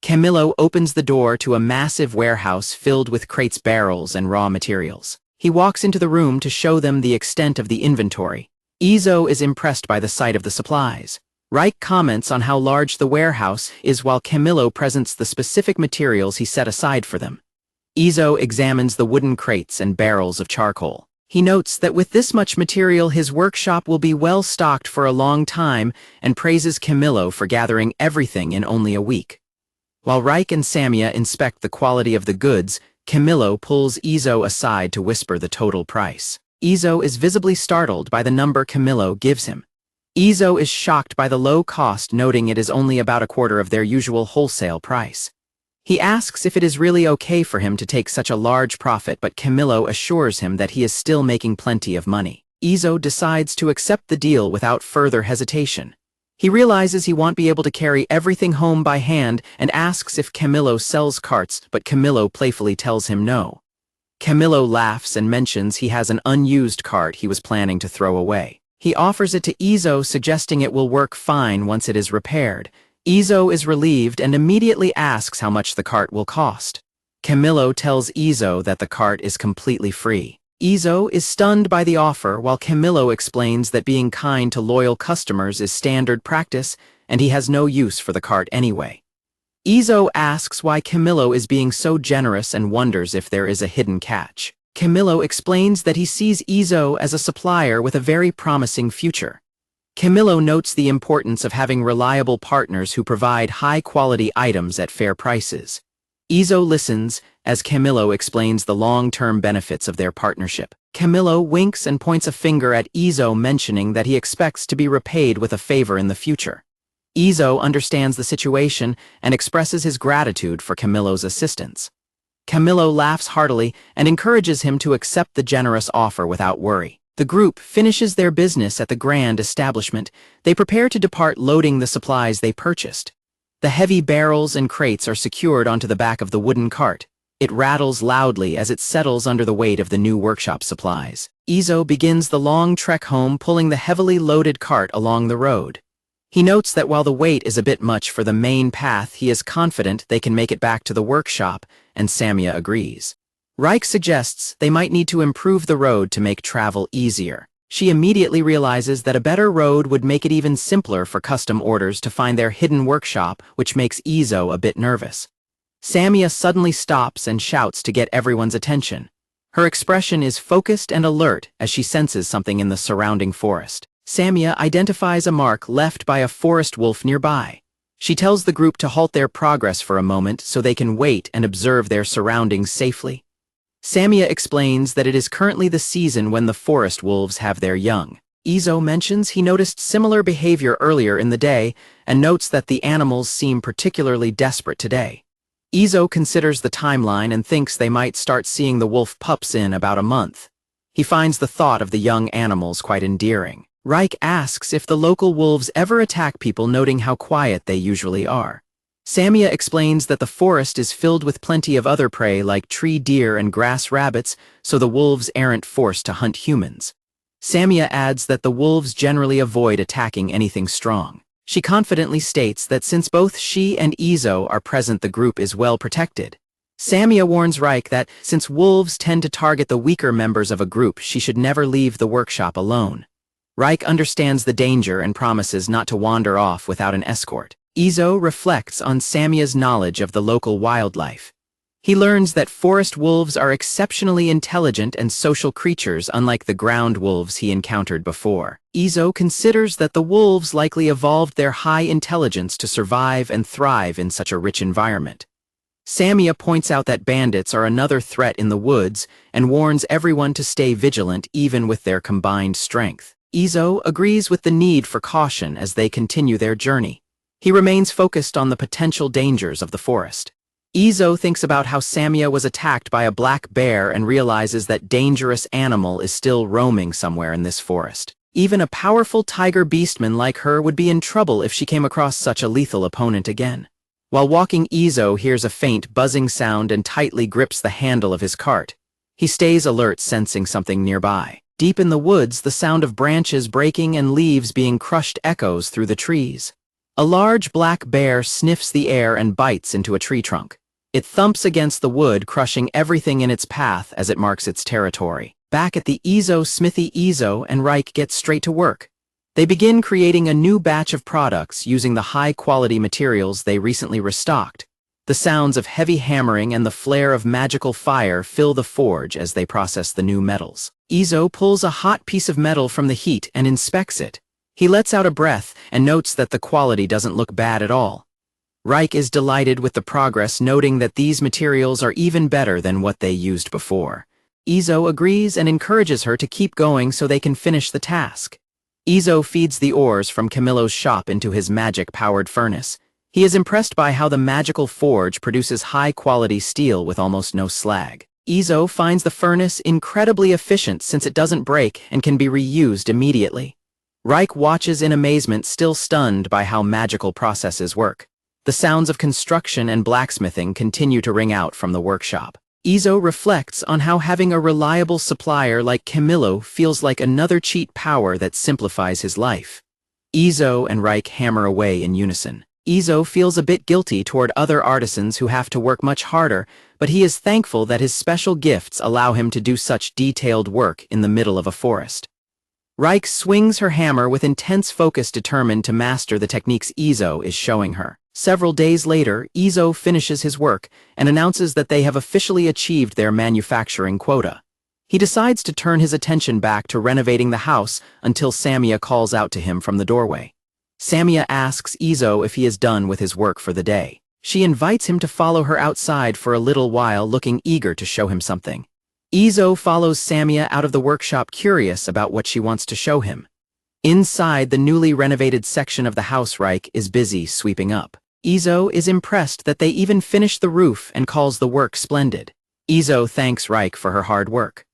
Camillo opens the door to a massive warehouse filled with crates, barrels, and raw materials. He walks into the room to show them the extent of the inventory. Izo is impressed by the sight of the supplies. Reich comments on how large the warehouse is while Camillo presents the specific materials he set aside for them. Izo examines the wooden crates and barrels of charcoal. He notes that with this much material his workshop will be well stocked for a long time, and praises Camillo for gathering everything in only a week. While Reich and Samia inspect the quality of the goods, Camillo pulls Izo aside to whisper the total price. Izo is visibly startled by the number Camillo gives him. Izo is shocked by the low cost, noting it is only about a quarter of their usual wholesale price. He asks if it is really okay for him to take such a large profit, but Camillo assures him that he is still making plenty of money. Izo decides to accept the deal without further hesitation. He realizes he won't be able to carry everything home by hand and asks if Camillo sells carts, but Camillo playfully tells him no. Camillo laughs and mentions he has an unused cart he was planning to throw away. He offers it to Izo, suggesting it will work fine once it is repaired. Izo is relieved and immediately asks how much the cart will cost. Camillo tells Izo that the cart is completely free. Izo is stunned by the offer, while Camillo explains that being kind to loyal customers is standard practice and he has no use for the cart anyway. Izo asks why Camillo is being so generous and wonders if there is a hidden catch. Camillo explains that he sees Izo as a supplier with a very promising future. Camillo notes the importance of having reliable partners who provide high-quality items at fair prices. Izo listens as Camillo explains the long-term benefits of their partnership. Camillo winks and points a finger at Izo, mentioning that he expects to be repaid with a favor in the future. Izo understands the situation and expresses his gratitude for Camillo's assistance. Camillo laughs heartily and encourages him to accept the generous offer without worry. The group finishes their business at the grand establishment. They prepare to depart, loading the supplies they purchased. The heavy barrels and crates are secured onto the back of the wooden cart. It rattles loudly as it settles under the weight of the new workshop supplies. Izo begins the long trek home, pulling the heavily loaded cart along the road. He notes that while the weight is a bit much for the main path, he is confident they can make it back to the workshop, and Samia agrees. Reich suggests they might need to improve the road to make travel easier. She immediately realizes that a better road would make it even simpler for custom orders to find their hidden workshop, which makes Izo a bit nervous. Samia suddenly stops and shouts to get everyone's attention. Her expression is focused and alert as she senses something in the surrounding forest. Samia identifies a mark left by a forest wolf nearby. She tells the group to halt their progress for a moment so they can wait and observe their surroundings safely. Samia explains that it is currently the season when the forest wolves have their young. Izo mentions he noticed similar behavior earlier in the day and notes that the animals seem particularly desperate today. Izo considers the timeline and thinks they might start seeing the wolf pups in about a month. He finds the thought of the young animals quite endearing. Reich asks if the local wolves ever attack people, noting how quiet they usually are. Samia explains that the forest is filled with plenty of other prey like tree deer and grass rabbits, so the wolves aren't forced to hunt humans. Samia adds that the wolves generally avoid attacking anything strong. She confidently states that since both she and Izo are present, the group is well protected. Samia warns Reich that, since wolves tend to target the weaker members of a group, she should never leave the workshop alone. Reich understands the danger and promises not to wander off without an escort. Izo reflects on Samia's knowledge of the local wildlife. He learns that forest wolves are exceptionally intelligent and social creatures, unlike the ground wolves he encountered before. Izo considers that the wolves likely evolved their high intelligence to survive and thrive in such a rich environment. Samia points out that bandits are another threat in the woods and warns everyone to stay vigilant even with their combined strength. Izo agrees with the need for caution as they continue their journey. He remains focused on the potential dangers of the forest. Izo thinks about how Samia was attacked by a black bear and realizes that dangerous animal is still roaming somewhere in this forest. Even a powerful tiger beastman like her would be in trouble if she came across such a lethal opponent again. While walking, Izo hears a faint buzzing sound and tightly grips the handle of his cart. He stays alert, sensing something nearby. Deep in the woods, the sound of branches breaking and leaves being crushed echoes through the trees. A large black bear sniffs the air and bites into a tree trunk. It thumps against the wood, crushing everything in its path as it marks its territory. Back at the Izo smithy, Izo and Reich get straight to work. They begin creating a new batch of products using the high-quality materials they recently restocked. The sounds of heavy hammering and the flare of magical fire fill the forge as they process the new metals. Izo pulls a hot piece of metal from the heat and inspects it. He lets out a breath and notes that the quality doesn't look bad at all. Reich is delighted with the progress, noting that these materials are even better than what they used before. Izo agrees and encourages her to keep going so they can finish the task. Izo feeds the ores from Camillo's shop into his magic-powered furnace. He is impressed by how the magical forge produces high-quality steel with almost no slag. Izo finds the furnace incredibly efficient since it doesn't break and can be reused immediately. Reich watches in amazement, still stunned by how magical processes work. The sounds of construction and blacksmithing continue to ring out from the workshop. Izo reflects on how having a reliable supplier like Camillo feels like another cheat power that simplifies his life. Izo and Reich hammer away in unison. Izo feels a bit guilty toward other artisans who have to work much harder, but he is thankful that his special gifts allow him to do such detailed work in the middle of a forest. Reich swings her hammer with intense focus, determined to master the techniques Izo is showing her. Several days later, Izo finishes his work and announces that they have officially achieved their manufacturing quota. He decides to turn his attention back to renovating the house until Samia calls out to him from the doorway. Samia asks Izo if he is done with his work for the day. She invites him to follow her outside for a little while, looking eager to show him something. Izo follows Samia out of the workshop, curious about what she wants to show him. Inside the newly renovated section of the house, Reich is busy sweeping up. Izo is impressed that they even finished the roof and calls the work splendid. Izo thanks Reich for her hard work.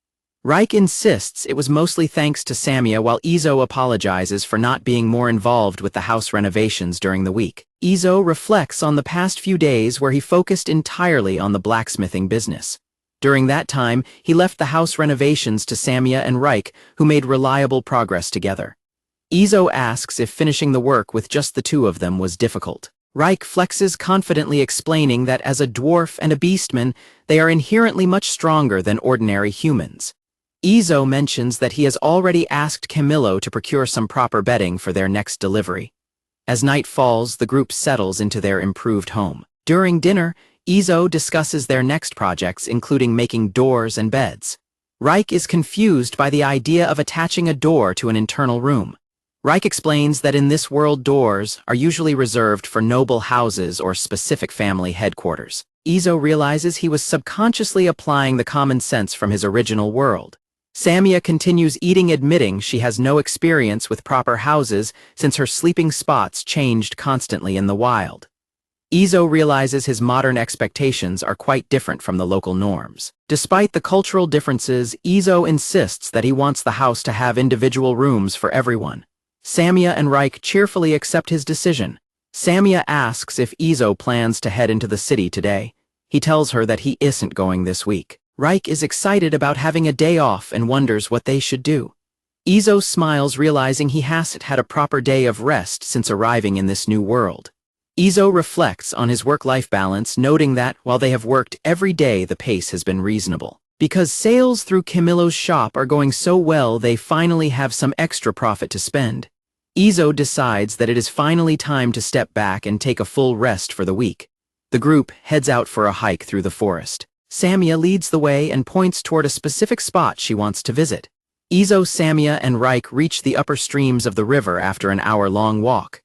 Reich insists it was mostly thanks to Samia, while Izo apologizes for not being more involved with the house renovations during the week. Izo reflects on the past few days where he focused entirely on the blacksmithing business. During that time, he left the house renovations to Samia and Reich, who made reliable progress together. Izo asks if finishing the work with just the two of them was difficult. Reich flexes confidently, explaining that as a dwarf and a beastman, they are inherently much stronger than ordinary humans. Izo mentions that he has already asked Camillo to procure some proper bedding for their next delivery. As night falls, the group settles into their improved home. During dinner, Izo discusses their next projects, including making doors and beds. Reich is confused by the idea of attaching a door to an internal room. Reich explains that in this world, doors are usually reserved for noble houses or specific family headquarters. Izo realizes he was subconsciously applying the common sense from his original world. Samia continues eating, admitting she has no experience with proper houses since her sleeping spots changed constantly in the wild. Izo realizes his modern expectations are quite different from the local norms. Despite the cultural differences, Izo insists that he wants the house to have individual rooms for everyone. Samia and Reich cheerfully accept his decision. Samia asks if Izo plans to head into the city today. He tells her that he isn't going this week. Reich is excited about having a day off and wonders what they should do. Izo smiles, realizing he hasn't had a proper day of rest since arriving in this new world. Izo reflects on his work-life balance, noting that, while they have worked every day, the pace has been reasonable. Because sales through Camilo's shop are going so well, they finally have some extra profit to spend. Izo decides that it is finally time to step back and take a full rest for the week. The group heads out for a hike through the forest. Samia leads the way and points toward a specific spot she wants to visit. Izo, Samia, and Reich reach the upper streams of the river after an hour-long walk.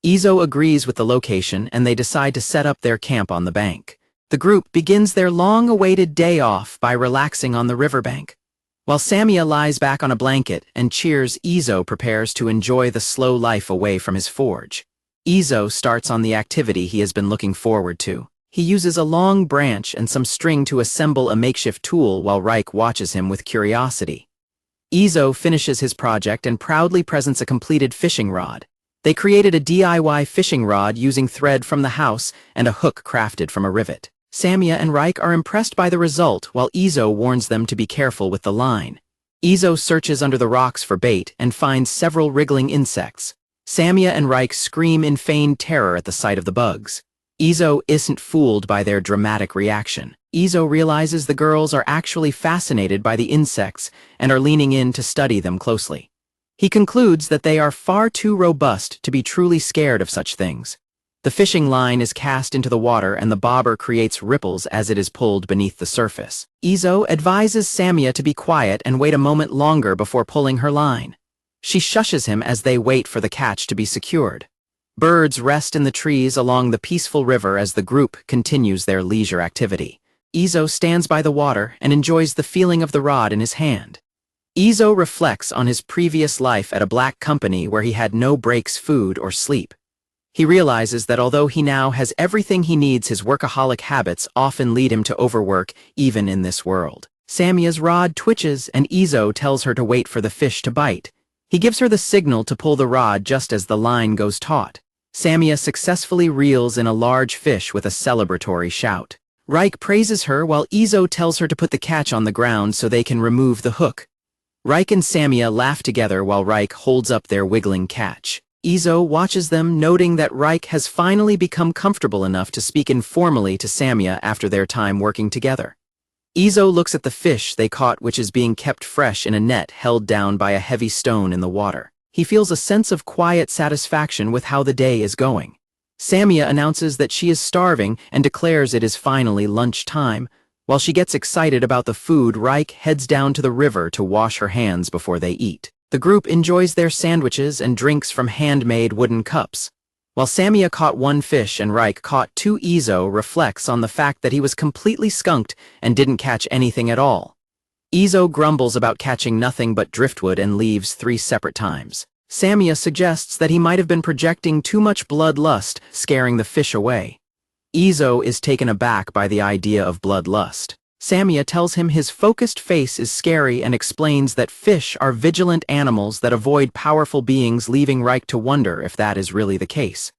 Izo agrees with the location and they decide to set up their camp on the bank. The group begins their long-awaited day off by relaxing on the riverbank. While Samia lies back on a blanket and cheers, Izo prepares to enjoy the slow life away from his forge. Izo starts on the activity he has been looking forward to. He uses a long branch and some string to assemble a makeshift tool while Reich watches him with curiosity. Izo finishes his project and proudly presents a completed fishing rod. They created a DIY fishing rod using thread from the house and a hook crafted from a rivet. Samia and Reich are impressed by the result, while Izo warns them to be careful with the line. Izo searches under the rocks for bait and finds several wriggling insects. Samia and Reich scream in feigned terror at the sight of the bugs. Izo isn't fooled by their dramatic reaction. Izo realizes the girls are actually fascinated by the insects and are leaning in to study them closely. He concludes that they are far too robust to be truly scared of such things. The fishing line is cast into the water and the bobber creates ripples as it is pulled beneath the surface. Izo advises Samia to be quiet and wait a moment longer before pulling her line. She shushes him as they wait for the catch to be secured. Birds rest in the trees along the peaceful river as the group continues their leisure activity. Izo stands by the water and enjoys the feeling of the rod in his hand. Izo reflects on his previous life at a black company where he had no breaks, food, or sleep. He realizes that although he now has everything he needs, his workaholic habits often lead him to overwork even in this world. Samia's rod twitches and Izo tells her to wait for the fish to bite. He gives her the signal to pull the rod just as the line goes taut. Samia successfully reels in a large fish with a celebratory shout. Reich praises her while Izo tells her to put the catch on the ground so they can remove the hook. Reich and Samia laugh together while Reich holds up their wiggling catch. Izo watches them, noting that Reich has finally become comfortable enough to speak informally to Samia after their time working together. Izo looks at the fish they caught, which is being kept fresh in a net held down by a heavy stone in the water. He feels a sense of quiet satisfaction with how the day is going. Samia announces that she is starving and declares it is finally lunch time. While she gets excited about the food, Reich heads down to the river to wash her hands before they eat. The group enjoys their sandwiches and drinks from handmade wooden cups. While Samia caught one fish and Reich caught two, Izo reflects on the fact that he was completely skunked and didn't catch anything at all. Izo grumbles about catching nothing but driftwood and leaves 3 separate times. Samia suggests that he might have been projecting too much bloodlust, scaring the fish away. Izo is taken aback by the idea of bloodlust. Samia tells him his focused face is scary and explains that fish are vigilant animals that avoid powerful beings, leaving Reich to wonder if that is really the case.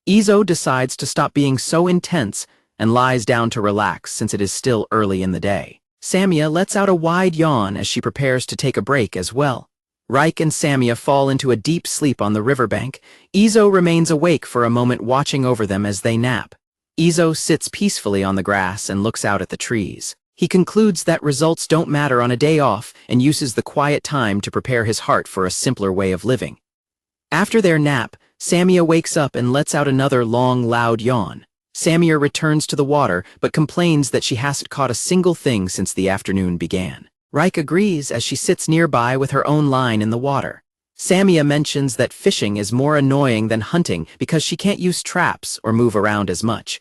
Izo decides to stop being so intense and lies down to relax since it is still early in the day. Samia lets out a wide yawn as she prepares to take a break as well. Reich and Samia fall into a deep sleep on the riverbank. Izo remains awake for a moment, watching over them as they nap. Izo sits peacefully on the grass and looks out at the trees. He concludes that results don't matter on a day off and uses the quiet time to prepare his heart for a simpler way of living. After their nap, Samia wakes up and lets out another long, loud yawn. Samia returns to the water but complains that she hasn't caught a single thing since the afternoon began. Reich agrees as she sits nearby with her own line in the water. Samia mentions that fishing is more annoying than hunting because she can't use traps or move around as much.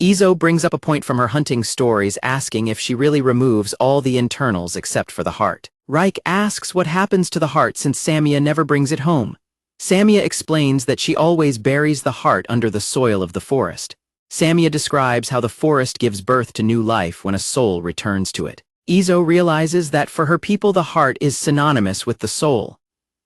Izo brings up a point from her hunting stories, asking if she really removes all the internals except for the heart. Reich asks what happens to the heart since Samia never brings it home. Samia explains that she always buries the heart under the soil of the forest. Samia describes how the forest gives birth to new life when a soul returns to it. Izo realizes that for her people the heart is synonymous with the soul.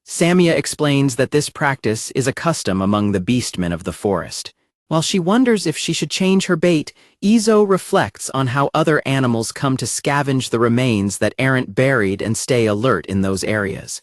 Samia explains that this practice is a custom among the beastmen of the forest. While she wonders if she should change her bait, Izo reflects on how other animals come to scavenge the remains that aren't buried and stay alert in those areas.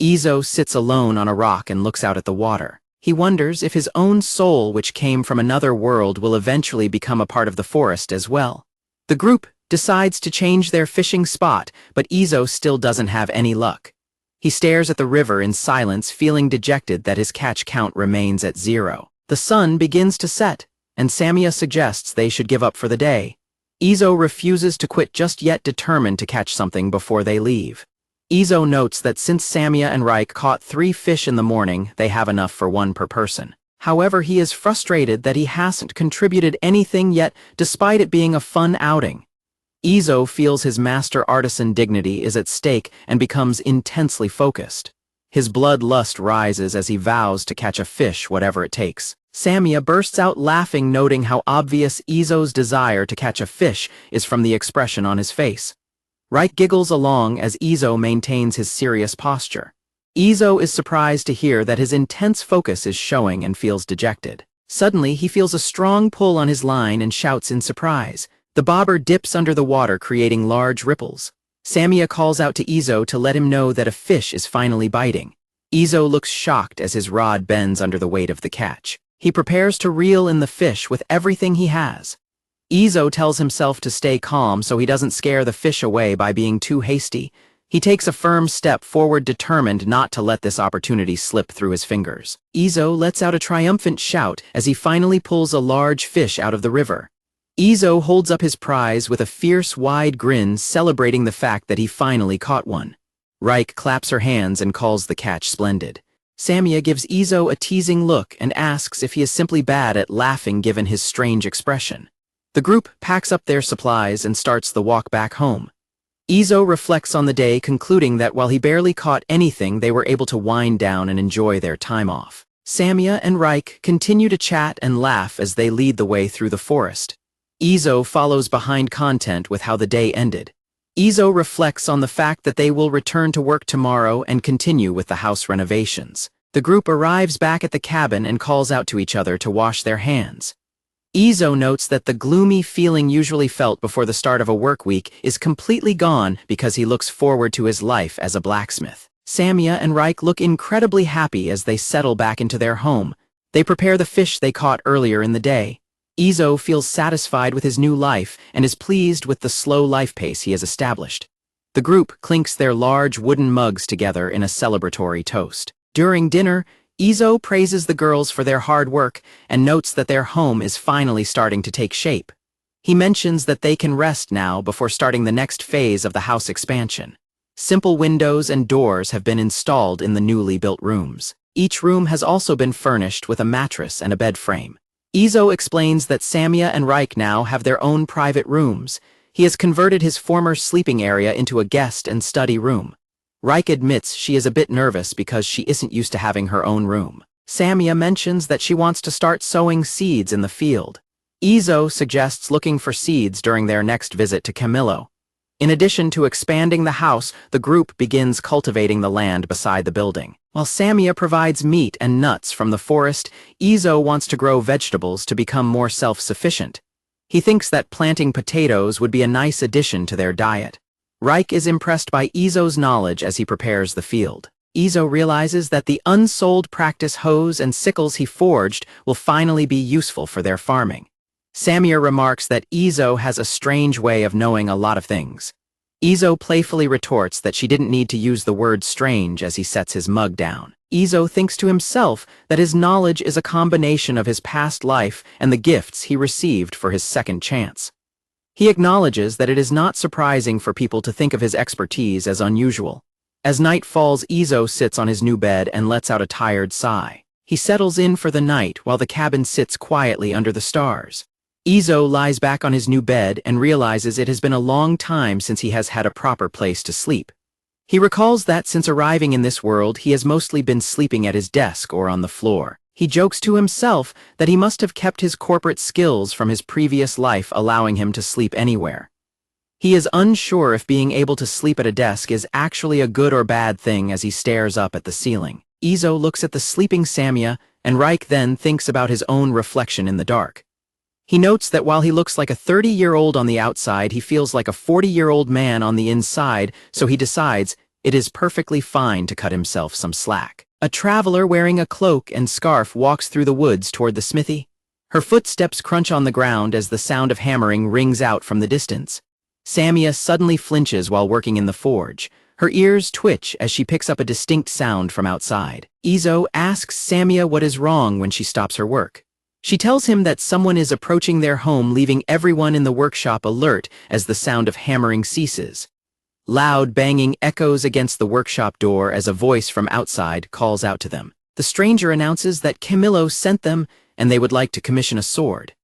Izo sits alone on a rock and looks out at the water. He wonders if his own soul, which came from another world, will eventually become a part of the forest as well. The group decides to change their fishing spot, but Izo still doesn't have any luck. He stares at the river in silence, feeling dejected that his catch count remains at 0. The sun begins to set, and Samia suggests they should give up for the day. Izo refuses to quit just yet, determined to catch something before they leave. Izo notes that since Samia and Reich caught 3 fish in the morning, they have enough for 1 per person. However, he is frustrated that he hasn't contributed anything yet, despite it being a fun outing. Izo feels his master artisan dignity is at stake and becomes intensely focused. His bloodlust rises as he vows to catch a fish, whatever it takes. Samia bursts out laughing, noting how obvious Izo's desire to catch a fish is from the expression on his face. Reich giggles along as Izo maintains his serious posture. Izo is surprised to hear that his intense focus is showing and feels dejected. Suddenly, he feels a strong pull on his line and shouts in surprise. The bobber dips under the water, creating large ripples. Samia calls out to Izo to let him know that a fish is finally biting. Izo looks shocked as his rod bends under the weight of the catch. He prepares to reel in the fish with everything he has. Izo tells himself to stay calm so he doesn't scare the fish away by being too hasty. He takes a firm step forward, determined not to let this opportunity slip through his fingers. Izo lets out a triumphant shout as he finally pulls a large fish out of the river. Izo holds up his prize with a fierce, wide grin, celebrating the fact that he finally caught one. Reich claps her hands and calls the catch splendid. Samia gives Izo a teasing look and asks if he is simply bad at laughing given his strange expression. The group packs up their supplies and starts the walk back home. Izo reflects on the day, concluding that while he barely caught anything, they were able to wind down and enjoy their time off. Samia and Reich continue to chat and laugh as they lead the way through the forest. Izo follows behind content with how the day ended. Izo reflects on the fact that they will return to work tomorrow and continue with the house renovations. The group arrives back at the cabin and calls out to each other to wash their hands. Izo notes that the gloomy feeling usually felt before the start of a work week is completely gone because he looks forward to his life as a blacksmith. Samia and Reich look incredibly happy as they settle back into their home. They prepare the fish they caught earlier in the day. Izo feels satisfied with his new life and is pleased with the slow life pace he has established. The group clinks their large wooden mugs together in a celebratory toast. During dinner, Izo praises the girls for their hard work and notes that their home is finally starting to take shape. He mentions that they can rest now before starting the next phase of the house expansion. Simple windows and doors have been installed in the newly built rooms. Each room has also been furnished with a mattress and a bed frame. Izo explains that Samia and Reich now have their own private rooms. He has converted his former sleeping area into a guest and study room. Reich admits she is a bit nervous because she isn't used to having her own room. Samia mentions that she wants to start sowing seeds in the field. Izo suggests looking for seeds during their next visit to Camillo. In addition to expanding the house, the group begins cultivating the land beside the building. While Samia provides meat and nuts from the forest, Izo wants to grow vegetables to become more self-sufficient. He thinks that planting potatoes would be a nice addition to their diet. Reich is impressed by Izo's knowledge as he prepares the field. Izo realizes that the unsold practice hoes and sickles he forged will finally be useful for their farming. Samia remarks that Izo has a strange way of knowing a lot of things. Izo playfully retorts that she didn't need to use the word strange as he sets his mug down. Izo thinks to himself that his knowledge is a combination of his past life and the gifts he received for his second chance. He acknowledges that it is not surprising for people to think of his expertise as unusual. As night falls, Izo sits on his new bed and lets out a tired sigh. He settles in for the night while the cabin sits quietly under the stars. Izo lies back on his new bed and realizes it has been a long time since he has had a proper place to sleep. He recalls that since arriving in this world, he has mostly been sleeping at his desk or on the floor. He jokes to himself that he must have kept his corporate skills from his previous life, allowing him to sleep anywhere. He is unsure if being able to sleep at a desk is actually a good or bad thing as he stares up at the ceiling. Izo looks at the sleeping Samia, and Reich then thinks about his own reflection in the dark. He notes that while he looks like a 30-year-old on the outside, he feels like a 40-year-old man on the inside, so he decides it is perfectly fine to cut himself some slack. A traveler wearing a cloak and scarf walks through the woods toward the smithy. Her footsteps crunch on the ground as the sound of hammering rings out from the distance. Samia suddenly flinches while working in the forge. Her ears twitch as she picks up a distinct sound from outside. Izo asks Samia what is wrong when she stops her work. She tells him that someone is approaching their home, leaving everyone in the workshop alert as the sound of hammering ceases. Loud banging echoes against the workshop door as a voice from outside calls out to them. The stranger announces that Camillo sent them and they would like to commission a sword.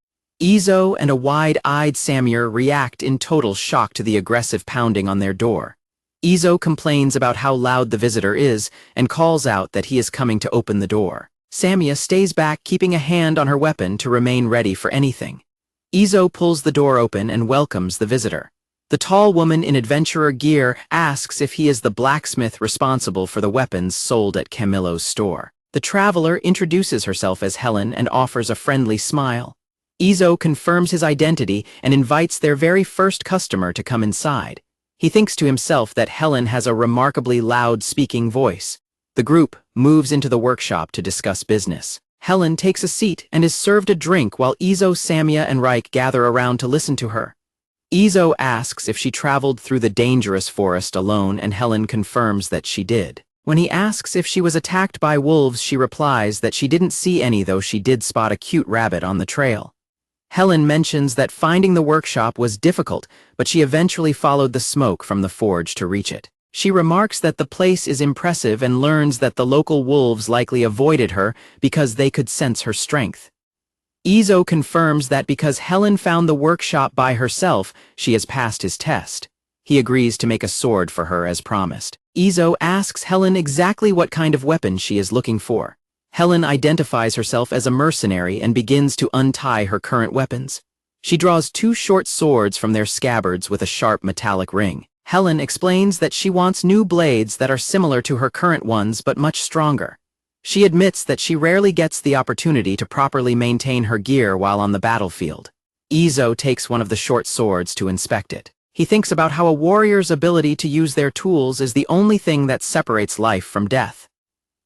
Izo and a wide-eyed Samir react in total shock to the aggressive pounding on their door. Izo complains about how loud the visitor is and calls out that he is coming to open the door. Samia stays back, keeping a hand on her weapon to remain ready for anything. Izo pulls the door open and welcomes the visitor. The tall woman in adventurer gear asks if he is the blacksmith responsible for the weapons sold at Camillo's store. The traveler introduces herself as Helen and offers a friendly smile. Izo confirms his identity and invites their very first customer to come inside. He thinks to himself that Helen has a remarkably loud speaking voice. The group moves into the workshop to discuss business. Helen takes a seat and is served a drink while Izo, Samia, and Reich gather around to listen to her. Izo asks if she traveled through the dangerous forest alone, and Helen confirms that she did. When he asks if she was attacked by wolves, she replies that she didn't see any, though she did spot a cute rabbit on the trail. Helen mentions that finding the workshop was difficult, but she eventually followed the smoke from the forge to reach it. She remarks that the place is impressive and learns that the local wolves likely avoided her because they could sense her strength. Izo confirms that because Helen found the workshop by herself, she has passed his test. He agrees to make a sword for her as promised. Izo asks Helen exactly what kind of weapon she is looking for. Helen identifies herself as a mercenary and begins to untie her current weapons. She draws two short swords from their scabbards with a sharp metallic ring. Helen explains that she wants new blades that are similar to her current ones but much stronger. She admits that she rarely gets the opportunity to properly maintain her gear while on the battlefield. Izo takes one of the short swords to inspect it. He thinks about how a warrior's ability to use their tools is the only thing that separates life from death.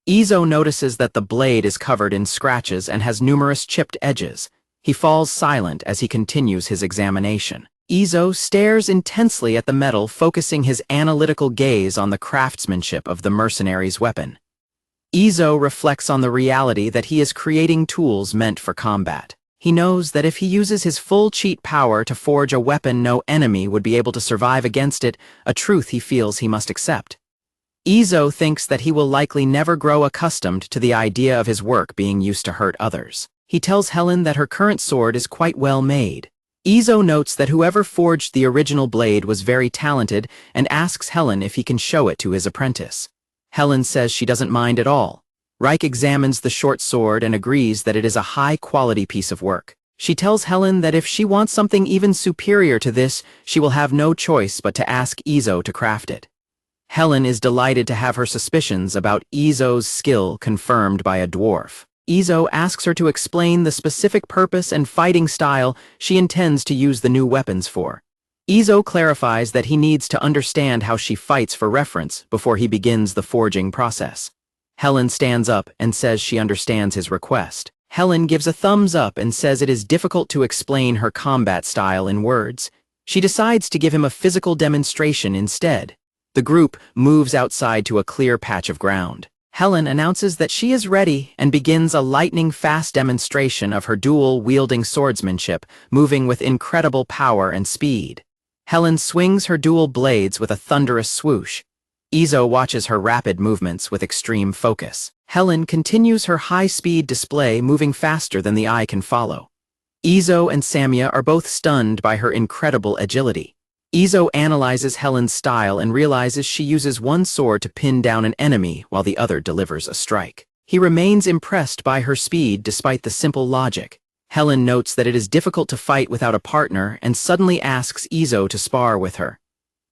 Izo notices that the blade is covered in scratches and has numerous chipped edges. He falls silent as he continues his examination. Izo stares intensely at the metal, focusing his analytical gaze on the craftsmanship of the mercenary's weapon. Izo reflects on the reality that he is creating tools meant for combat. He knows that if he uses his full cheat power to forge a weapon, no enemy would be able to survive against it, a truth he feels he must accept. Izo thinks that he will likely never grow accustomed to the idea of his work being used to hurt others. He tells Helen that her current sword is quite well made. Izo notes that whoever forged the original blade was very talented and asks Helen if he can show it to his apprentice. Helen says she doesn't mind at all. Reich examines the short sword and agrees that it is a high-quality piece of work. She tells Helen that if she wants something even superior to this, she will have no choice but to ask Izo to craft it. Helen is delighted to have her suspicions about Izo's skill confirmed by a dwarf. Izo asks her to explain the specific purpose and fighting style she intends to use the new weapons for. Izo clarifies that he needs to understand how she fights for reference before he begins the forging process. Helen stands up and says she understands his request. Helen gives a thumbs up and says it is difficult to explain her combat style in words. She decides to give him a physical demonstration instead. The group moves outside to a clear patch of ground. Helen announces that she is ready and begins a lightning-fast demonstration of her dual-wielding swordsmanship, moving with incredible power and speed. Helen swings her dual blades with a thunderous swoosh. Izo watches her rapid movements with extreme focus. Helen continues her high-speed display, moving faster than the eye can follow. Izo and Samia are both stunned by her incredible agility. Izo analyzes Helen's style and realizes she uses one sword to pin down an enemy while the other delivers a strike. He remains impressed by her speed despite the simple logic. Helen notes that it is difficult to fight without a partner and suddenly asks Izo to spar with her.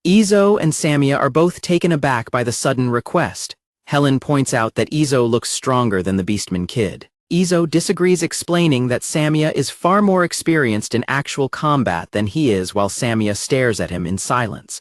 Izo and Samia are both taken aback by the sudden request. Helen points out that Izo looks stronger than the Beastman kid. Izo disagrees, explaining that Samia is far more experienced in actual combat than he is, while Samia stares at him in silence.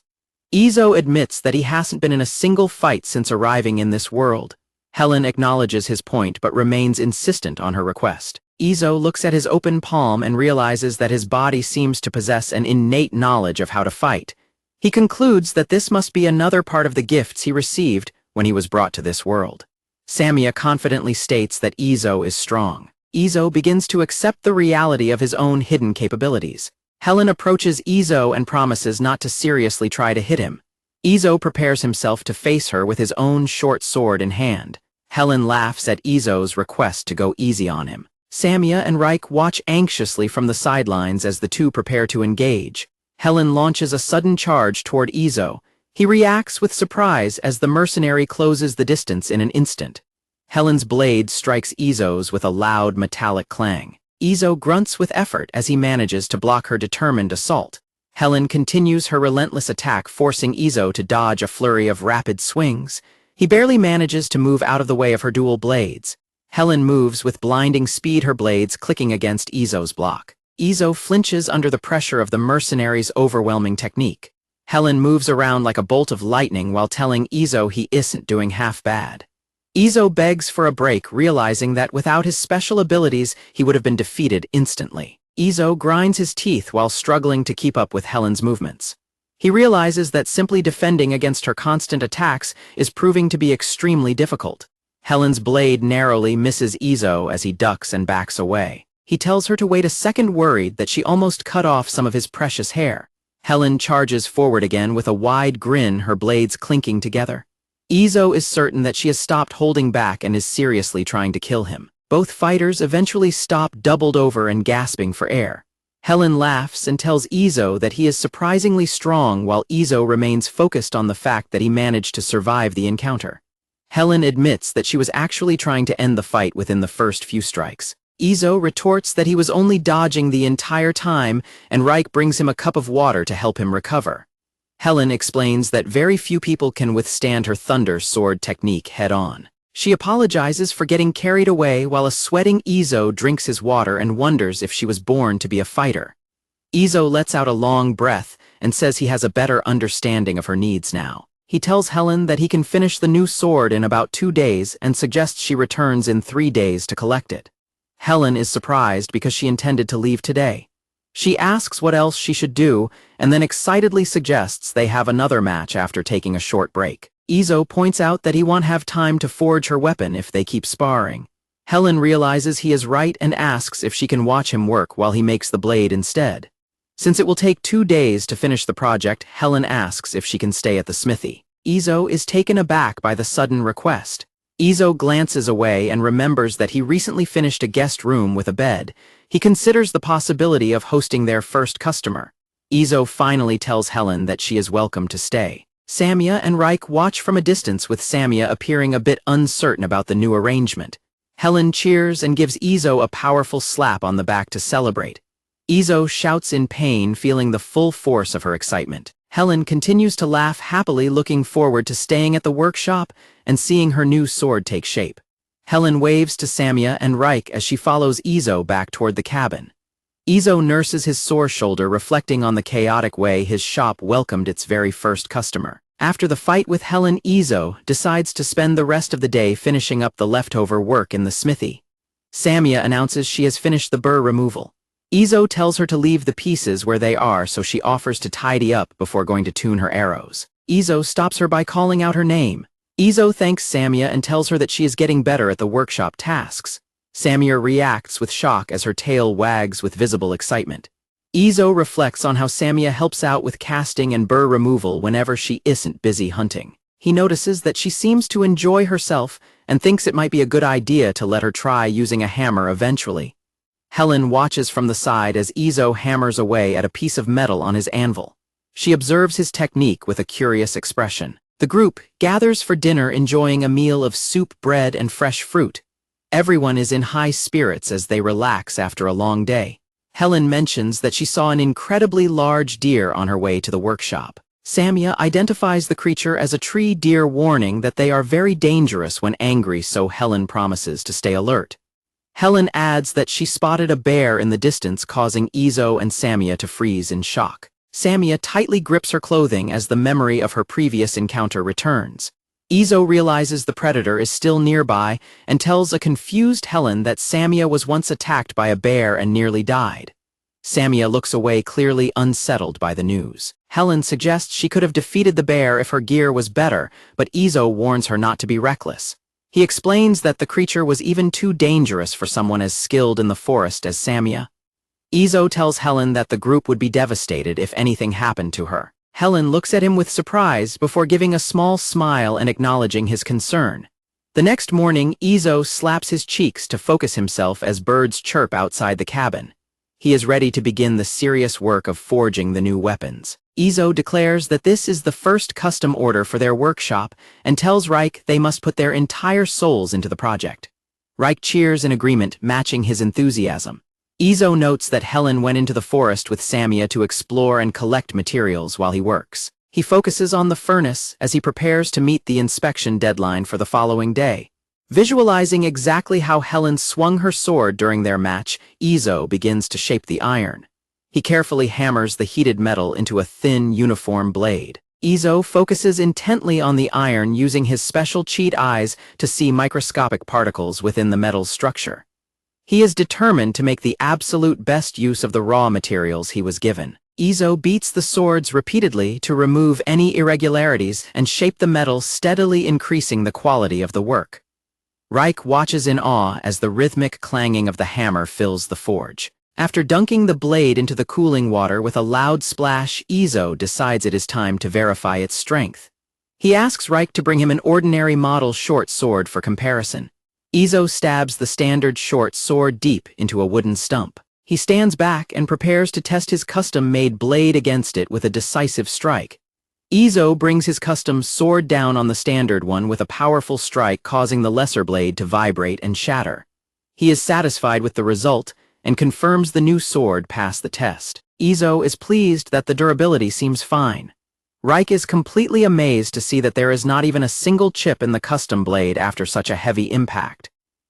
Izo admits that he hasn't been in a single fight since arriving in this world. Helen acknowledges his point but remains insistent on her request. Izo looks at his open palm and realizes that his body seems to possess an innate knowledge of how to fight. He concludes that this must be another part of the gifts he received when he was brought to this world. Samia confidently states that Izo is strong. Izo begins to accept the reality of his own hidden capabilities. Helen approaches Izo and promises not to seriously try to hit him. Izo prepares himself to face her with his own short sword in hand. Helen laughs at Izo's request to go easy on him. Samia and Reich watch anxiously from the sidelines as the two prepare to engage. Helen launches a sudden charge toward Izo. He reacts with surprise as the mercenary closes the distance in an instant. Helen's blade strikes Izo's with a loud metallic clang. Izo grunts with effort as he manages to block her determined assault. Helen continues her relentless attack, forcing Izo to dodge a flurry of rapid swings. He barely manages to move out of the way of her dual blades. Helen moves with blinding speed, her blades clicking against Izo's block. Izo flinches under the pressure of the mercenary's overwhelming technique. Helen moves around like a bolt of lightning while telling Izo he isn't doing half bad. Izo begs for a break, realizing that without his special abilities, he would have been defeated instantly. Izo grinds his teeth while struggling to keep up with Helen's movements. He realizes that simply defending against her constant attacks is proving to be extremely difficult. Helen's blade narrowly misses Izo as he ducks and backs away. He tells her to wait a second, worried that she almost cut off some of his precious hair. Helen charges forward again with a wide grin, her blades clinking together. Izo is certain that she has stopped holding back and is seriously trying to kill him. Both fighters eventually stop, doubled over and gasping for air. Helen laughs and tells Izo that he is surprisingly strong, while Izo remains focused on the fact that he managed to survive the encounter. Helen admits that she was actually trying to end the fight within the first few strikes. Izo retorts that he was only dodging the entire time, and Reich brings him a cup of water to help him recover. Helen explains that very few people can withstand her thunder sword technique head-on. She apologizes for getting carried away while a sweating Izo drinks his water and wonders if she was born to be a fighter. Izo lets out a long breath and says he has a better understanding of her needs now. He tells Helen that he can finish the new sword in about 2 days and suggests she returns in 3 days to collect it. Helen is surprised because she intended to leave today. She asks what else she should do and then excitedly suggests they have another match after taking a short break. Izo points out that he won't have time to forge her weapon if they keep sparring. Helen realizes he is right and asks if she can watch him work while he makes the blade instead. Since it will take 2 days to finish the project, Helen asks if she can stay at the smithy. Izo is taken aback by the sudden request. Izo glances away and remembers that he recently finished a guest room with a bed. He considers the possibility of hosting their first customer. Izo finally tells Helen that she is welcome to stay. Samia and Reich watch from a distance, with Samia appearing a bit uncertain about the new arrangement. Helen cheers and gives Izo a powerful slap on the back to celebrate. Izo shouts in pain, feeling the full force of her excitement. Helen continues to laugh happily, looking forward to staying at the workshop and seeing her new sword take shape. Helen waves to Samia and Reich as she follows Izo back toward the cabin. Izo nurses his sore shoulder, reflecting on the chaotic way his shop welcomed its very first customer. After the fight with Helen, Izo decides to spend the rest of the day finishing up the leftover work in the smithy. Samia announces she has finished the burr removal. Izo tells her to leave the pieces where they are, so she offers to tidy up before going to tune her arrows. Izo stops her by calling out her name. Izo thanks Samia and tells her that she is getting better at the workshop tasks. Samia reacts with shock as her tail wags with visible excitement. Izo reflects on how Samia helps out with casting and burr removal whenever she isn't busy hunting. He notices that she seems to enjoy herself and thinks it might be a good idea to let her try using a hammer eventually. Helen watches from the side as Izo hammers away at a piece of metal on his anvil. She observes his technique with a curious expression. The group gathers for dinner, enjoying a meal of soup, bread, and fresh fruit. Everyone is in high spirits as they relax after a long day. Helen mentions that she saw an incredibly large deer on her way to the workshop. Samia identifies the creature as a tree deer, warning that they are very dangerous when angry, so Helen promises to stay alert. Helen adds that she spotted a bear in the distance, causing Izo and Samia to freeze in shock. Samia tightly grips her clothing as the memory of her previous encounter returns. Izo realizes the predator is still nearby and tells a confused Helen that Samia was once attacked by a bear and nearly died. Samia looks away, clearly unsettled by the news. Helen suggests she could have defeated the bear if her gear was better, but Izo warns her not to be reckless. He explains that the creature was even too dangerous for someone as skilled in the forest as Samia. Izo tells Helen that the group would be devastated if anything happened to her. Helen looks at him with surprise before giving a small smile and acknowledging his concern. The next morning, Izo slaps his cheeks to focus himself as birds chirp outside the cabin. He is ready to begin the serious work of forging the new weapons. Izo declares that this is the first custom order for their workshop and tells Reich they must put their entire souls into the project. Reich cheers in agreement, matching his enthusiasm. Izo notes that Helen went into the forest with Samia to explore and collect materials while he works. He focuses on the furnace as he prepares to meet the inspection deadline for the following day. Visualizing exactly how Helen swung her sword during their match, Izo begins to shape the iron. He carefully hammers the heated metal into a thin, uniform blade. Izo focuses intently on the iron using his special cheat eyes to see microscopic particles within the metal's structure. He is determined to make the absolute best use of the raw materials he was given. Izo beats the swords repeatedly to remove any irregularities and shape the metal, steadily increasing the quality of the work. Reich watches in awe as the rhythmic clanging of the hammer fills the forge. After dunking the blade into the cooling water with a loud splash, Izo decides it is time to verify its strength. He asks Reich to bring him an ordinary model short sword for comparison. Izo stabs the standard short sword deep into a wooden stump. He stands back and prepares to test his custom-made blade against it with a decisive strike. Izo brings his custom sword down on the standard one with a powerful strike, causing the lesser blade to vibrate and shatter. He is satisfied with the result and confirms the new sword passed the test. Izo is pleased that the durability seems fine. Reich is completely amazed to see that there is not even a single chip in the custom blade after such a heavy impact.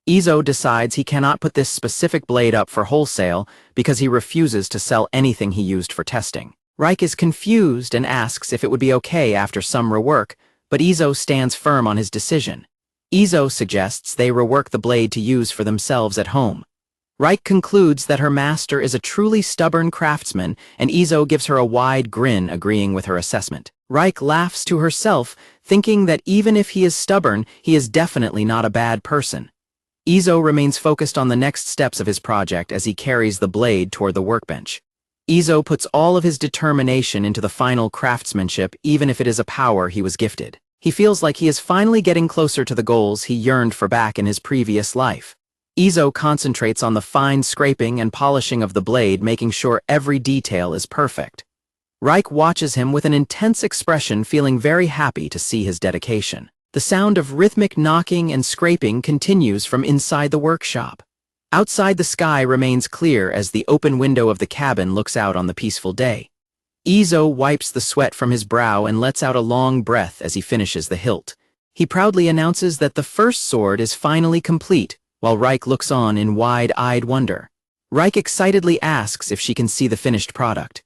Izo decides he cannot put this specific blade up for wholesale because he refuses to sell anything he used for testing. Reich is confused and asks if it would be okay after some rework, but Izo stands firm on his decision. Izo suggests they rework the blade to use for themselves at home. Reich concludes that her master is a truly stubborn craftsman, and Izo gives her a wide grin, agreeing with her assessment. Reich laughs to herself, thinking that even if he is stubborn, he is definitely not a bad person. Izo remains focused on the next steps of his project as he carries the blade toward the workbench. Izo puts all of his determination into the final craftsmanship, even if it is a power he was gifted. He feels like he is finally getting closer to the goals he yearned for back in his previous life. Izo concentrates on the fine scraping and polishing of the blade, making sure every detail is perfect. Reich watches him with an intense expression, feeling very happy to see his dedication. The sound of rhythmic knocking and scraping continues from inside the workshop. Outside, the sky remains clear as the open window of the cabin looks out on the peaceful day. Izo wipes the sweat from his brow and lets out a long breath as he finishes the hilt. He proudly announces that the first sword is finally complete, while Reich looks on in wide-eyed wonder. Reich excitedly asks if she can see the finished product.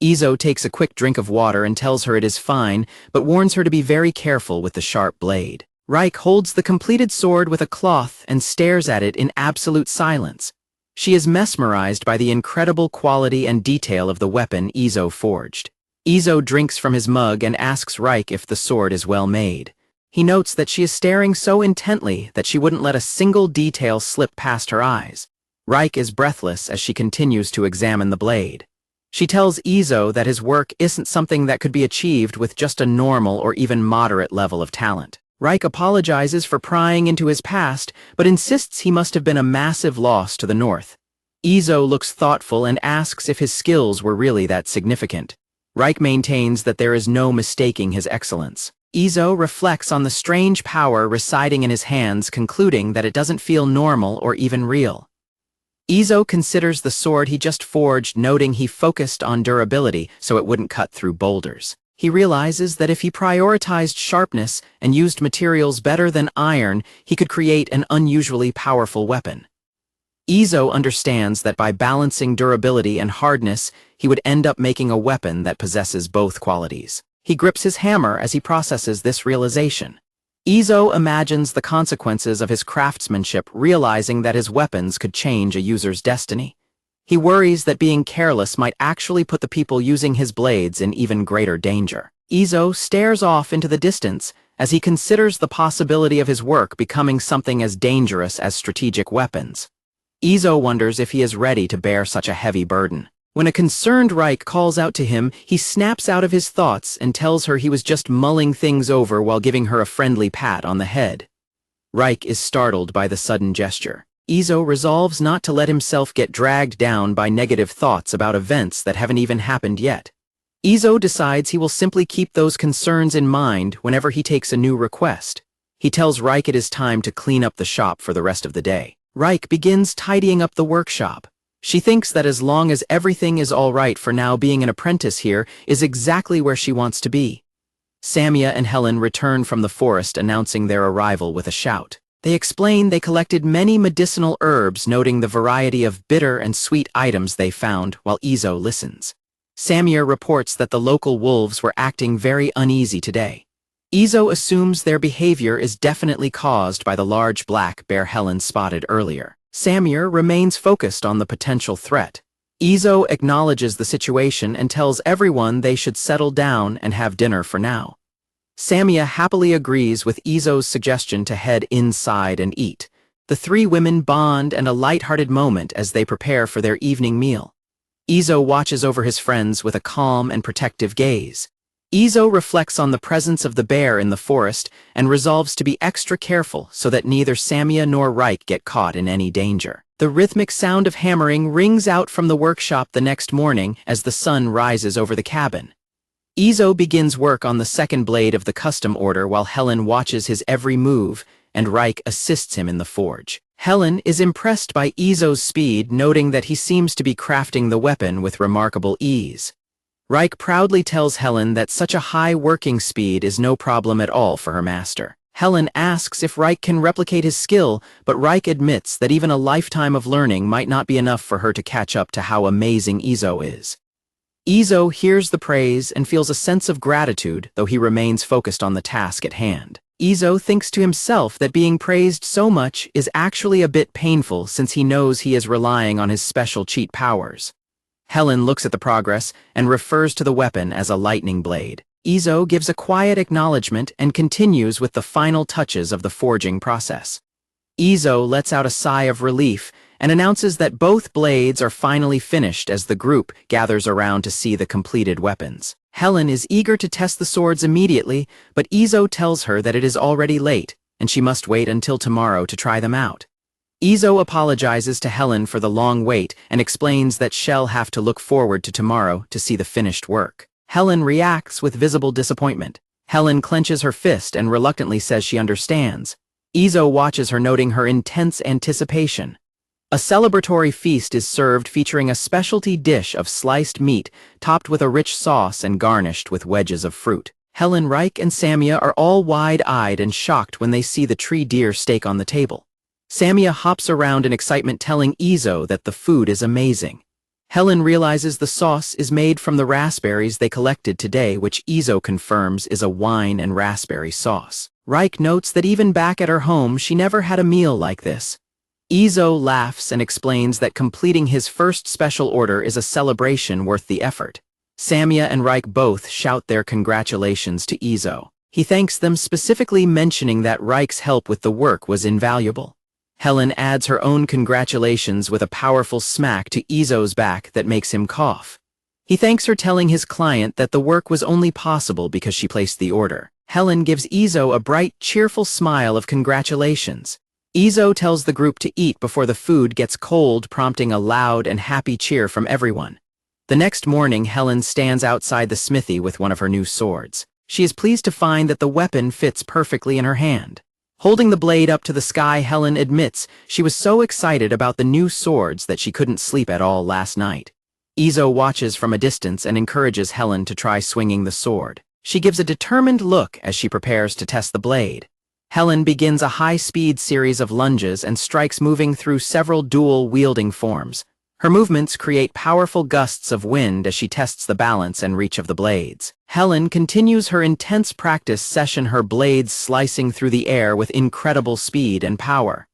Izo takes a quick drink of water and tells her it is fine, but warns her to be very careful with the sharp blade. Reich holds the completed sword with a cloth and stares at it in absolute silence. She is mesmerized by the incredible quality and detail of the weapon Izo forged. Izo drinks from his mug and asks Reich if the sword is well made. He notes that she is staring so intently that she wouldn't let a single detail slip past her eyes. Reich is breathless as she continues to examine the blade. She tells Izo that his work isn't something that could be achieved with just a normal or even moderate level of talent. Reich apologizes for prying into his past, but insists he must have been a massive loss to the North. Izo looks thoughtful and asks if his skills were really that significant. Reich maintains that there is no mistaking his excellence. Izo reflects on the strange power residing in his hands, concluding that it doesn't feel normal or even real. Izo considers the sword he just forged, noting he focused on durability so it wouldn't cut through boulders. He realizes that if he prioritized sharpness and used materials better than iron, he could create an unusually powerful weapon. Izo understands that by balancing durability and hardness, he would end up making a weapon that possesses both qualities. He grips his hammer as he processes this realization. Izo imagines the consequences of his craftsmanship, realizing that his weapons could change a user's destiny. He worries that being careless might actually put the people using his blades in even greater danger. Izo stares off into the distance as he considers the possibility of his work becoming something as dangerous as strategic weapons. Izo wonders if he is ready to bear such a heavy burden. When a concerned Reich calls out to him, he snaps out of his thoughts and tells her he was just mulling things over while giving her a friendly pat on the head. Reich is startled by the sudden gesture. Izo resolves not to let himself get dragged down by negative thoughts about events that haven't even happened yet. Izo decides he will simply keep those concerns in mind whenever he takes a new request. He tells Reich it is time to clean up the shop for the rest of the day. Reich begins tidying up the workshop. She thinks that as long as everything is all right for now, being an apprentice here is exactly where she wants to be. Samia and Helen return from the forest, announcing their arrival with a shout. They explain they collected many medicinal herbs, noting the variety of bitter and sweet items they found, while Izo listens. Samia reports that the local wolves were acting very uneasy today. Izo assumes their behavior is definitely caused by the large black bear Helen spotted earlier. Samir remains focused on the potential threat. Izo acknowledges the situation and tells everyone they should settle down and have dinner for now. Samia happily agrees with Izo's suggestion to head inside and eat. The three women bond and a light-hearted moment as they prepare for their evening meal. Izo watches over his friends with a calm and protective gaze. Izo reflects on the presence of the bear in the forest and resolves to be extra careful so that neither Samia nor Reich get caught in any danger. The rhythmic sound of hammering rings out from the workshop the next morning as the sun rises over the cabin. Izo begins work on the second blade of the custom order while Helen watches his every move and Reich assists him in the forge. Helen is impressed by Izo's speed, noting that he seems to be crafting the weapon with remarkable ease. Reich proudly tells Helen that such a high working speed is no problem at all for her master. Helen asks if Reich can replicate his skill, but Reich admits that even a lifetime of learning might not be enough for her to catch up to how amazing Izo is. Izo hears the praise and feels a sense of gratitude, though he remains focused on the task at hand. Izo thinks to himself that being praised so much is actually a bit painful since he knows he is relying on his special cheat powers. Helen looks at the progress and refers to the weapon as a lightning blade. Izo gives a quiet acknowledgement and continues with the final touches of the forging process. Izo lets out a sigh of relief and announces that both blades are finally finished as the group gathers around to see the completed weapons. Helen is eager to test the swords immediately, but Izo tells her that it is already late and she must wait until tomorrow to try them out. Izo apologizes to Helen for the long wait and explains that she'll have to look forward to tomorrow to see the finished work. Helen reacts with visible disappointment. Helen clenches her fist and reluctantly says she understands. Izo watches her, noting her intense anticipation. A celebratory feast is served, featuring a specialty dish of sliced meat topped with a rich sauce and garnished with wedges of fruit. Helen, Reich, and Samia are all wide-eyed and shocked when they see the tree deer steak on the table. Samia hops around in excitement, telling Izo that the food is amazing. Helen realizes the sauce is made from the raspberries they collected today, which Izo confirms is a wine and raspberry sauce. Reich notes that even back at her home, she never had a meal like this. Izo laughs and explains that completing his first special order is a celebration worth the effort. Samia and Reich both shout their congratulations to Izo. He thanks them, specifically mentioning that Reich's help with the work was invaluable. Helen adds her own congratulations with a powerful smack to Izo's back that makes him cough. He thanks her, telling his client that the work was only possible because she placed the order. Helen gives Izo a bright, cheerful smile of congratulations. Izo tells the group to eat before the food gets cold, prompting a loud and happy cheer from everyone. The next morning, Helen stands outside the smithy with one of her new swords. She is pleased to find that the weapon fits perfectly in her hand. Holding the blade up to the sky, Helen admits she was so excited about the new swords that she couldn't sleep at all last night. Izo watches from a distance and encourages Helen to try swinging the sword. She gives a determined look as she prepares to test the blade. Helen begins a high-speed series of lunges and strikes, moving through several dual-wielding forms. Her movements create powerful gusts of wind as she tests the balance and reach of the blades. Helen continues her intense practice session, her blades slicing through the air with incredible speed and power.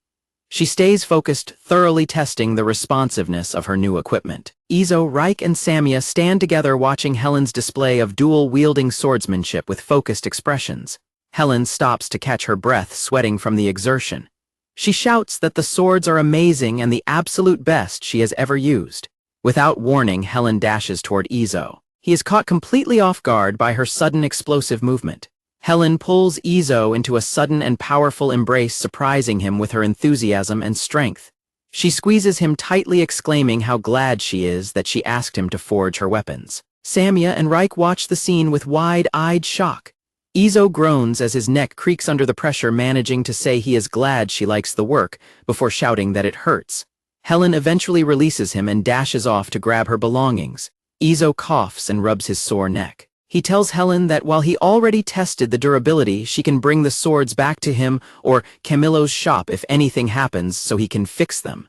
She stays focused, thoroughly testing the responsiveness of her new equipment. Izo, Reich, and Samia stand together watching Helen's display of dual-wielding swordsmanship with focused expressions. Helen stops to catch her breath, sweating from the exertion. She shouts that the swords are amazing and the absolute best she has ever used. Without warning, Helen dashes toward Izo. He is caught completely off guard by her sudden explosive movement. Helen pulls Izo into a sudden and powerful embrace, surprising him with her enthusiasm and strength. She squeezes him tightly, exclaiming how glad she is that she asked him to forge her weapons. Samia and Reich watch the scene with wide-eyed shock. Izo groans as his neck creaks under the pressure, managing to say he is glad she likes the work, before shouting that it hurts. Helen eventually releases him and dashes off to grab her belongings. Izo coughs and rubs his sore neck. He tells Helen that while he already tested the durability, she can bring the swords back to him or Camillo's shop if anything happens, so he can fix them.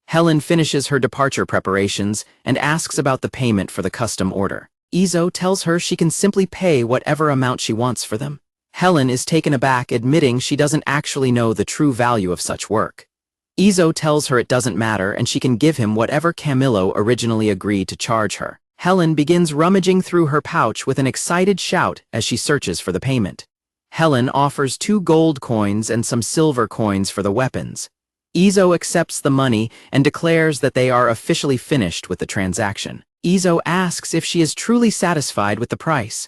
Helen finishes her departure preparations and asks about the payment for the custom order. Izo tells her she can simply pay whatever amount she wants for them. Helen is taken aback, admitting she doesn't actually know the true value of such work. Izo tells her it doesn't matter and she can give him whatever Camillo originally agreed to charge her. Helen begins rummaging through her pouch with an excited shout as she searches for the payment. Helen offers 2 gold coins and some silver coins for the weapons. Izo accepts the money and declares that they are officially finished with the transaction. Izo asks if she is truly satisfied with the price.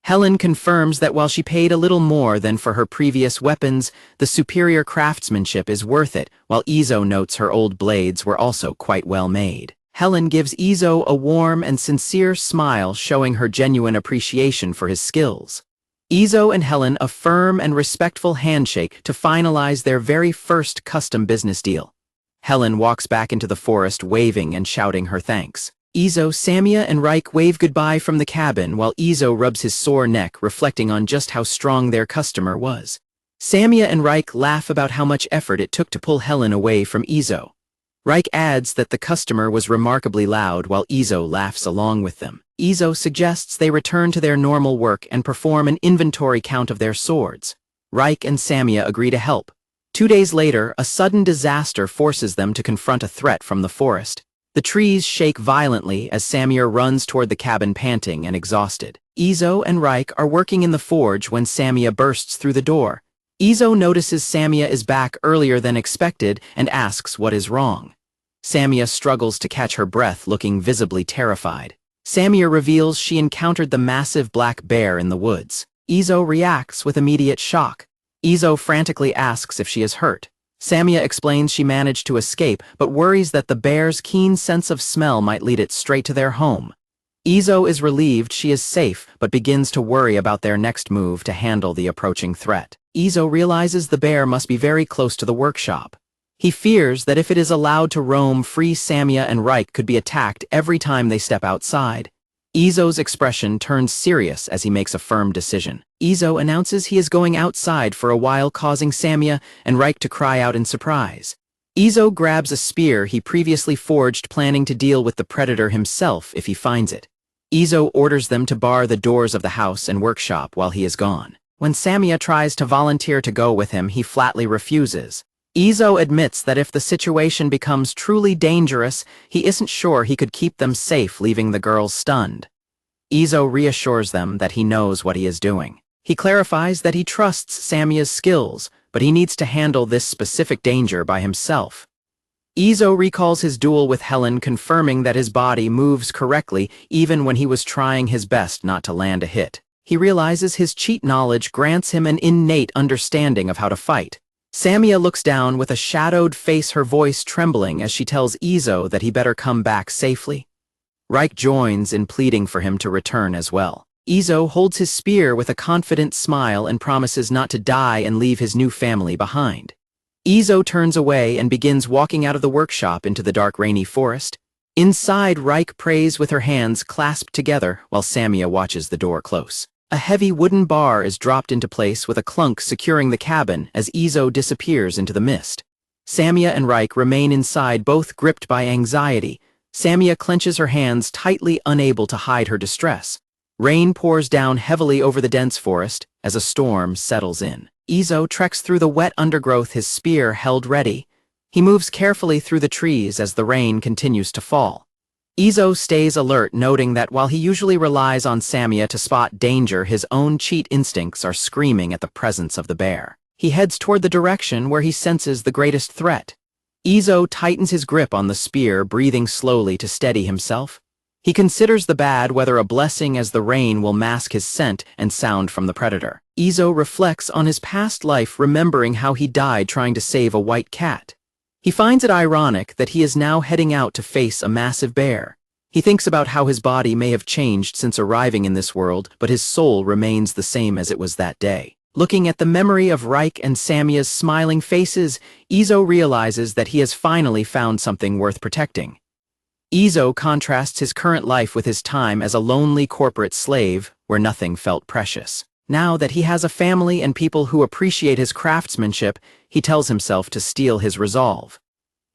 Helen confirms that while she paid a little more than for her previous weapons, the superior craftsmanship is worth it, while Izo notes her old blades were also quite well made. Helen gives Izo a warm and sincere smile, showing her genuine appreciation for his skills. Izo and Helen a firm and respectful handshake to finalize their very first custom business deal. Helen walks back into the forest, waving and shouting her thanks. Izo, Samia, and Reich wave goodbye from the cabin while Izo rubs his sore neck, reflecting on just how strong their customer was. Samia and Reich laugh about how much effort it took to pull Helen away from Izo. Reich adds that the customer was remarkably loud, while Izo laughs along with them. Izo suggests they return to their normal work and perform an inventory count of their swords. Reich and Samia agree to help. 2 days later, a sudden disaster forces them to confront a threat from the forest. The trees shake violently as Samia runs toward the cabin, panting and exhausted. Izo and Reich are working in the forge when Samia bursts through the door. Izo notices Samia is back earlier than expected and asks what is wrong. Samia struggles to catch her breath, looking visibly terrified. Samia reveals she encountered the massive black bear in the woods. Izo reacts with immediate shock. Izo frantically asks if she is hurt. Samia explains she managed to escape, but worries that the bear's keen sense of smell might lead it straight to their home. Izo is relieved she is safe, but begins to worry about their next move to handle the approaching threat. Izo realizes the bear must be very close to the workshop. He fears that if it is allowed to roam free, Samia and Reich could be attacked every time they step outside. Izo's expression turns serious as he makes a firm decision. Izo announces he is going outside for a while, causing Samia and Reich to cry out in surprise. Izo grabs a spear he previously forged, planning to deal with the predator himself if he finds it. Izo orders them to bar the doors of the house and workshop while he is gone. When Samia tries to volunteer to go with him, he flatly refuses. Izo admits that if the situation becomes truly dangerous, he isn't sure he could keep them safe, leaving the girls stunned. Izo reassures them that he knows what he is doing. He clarifies that he trusts Samia's skills, but he needs to handle this specific danger by himself. Izo recalls his duel with Helen, confirming that his body moves correctly even when he was trying his best not to land a hit. He realizes his cheat knowledge grants him an innate understanding of how to fight. Samia looks down with a shadowed face, her voice trembling as she tells Izo that he better come back safely. Reich joins in pleading for him to return as well. Izo holds his spear with a confident smile and promises not to die and leave his new family behind. Izo turns away and begins walking out of the workshop into the dark, rainy forest. Inside, Reich prays with her hands clasped together while Samia watches the door close. A heavy wooden bar is dropped into place with a clunk securing the cabin as Izo disappears into the mist. Samia and Reich remain inside, both gripped by anxiety. Samia clenches her hands tightly, unable to hide her distress. Rain pours down heavily over the dense forest as a storm settles in. Izo treks through the wet undergrowth, his spear held ready. He moves carefully through the trees as the rain continues to fall. Izo stays alert, noting that while he usually relies on Samia to spot danger, his own cheat instincts are screaming at the presence of the bear. He heads toward the direction where he senses the greatest threat. Izo tightens his grip on the spear, breathing slowly to steady himself. He considers the bad, whether a blessing, as the rain will mask his scent and sound from the predator. Izo reflects on his past life, remembering how he died trying to save a white cat. He finds it ironic that he is now heading out to face a massive bear. He thinks about how his body may have changed since arriving in this world, but his soul remains the same as it was that day. Looking at the memory of Reich and Samia's smiling faces, Izo realizes that he has finally found something worth protecting. Izo contrasts his current life with his time as a lonely corporate slave, where nothing felt precious. Now that he has a family and people who appreciate his craftsmanship, he tells himself to steel his resolve.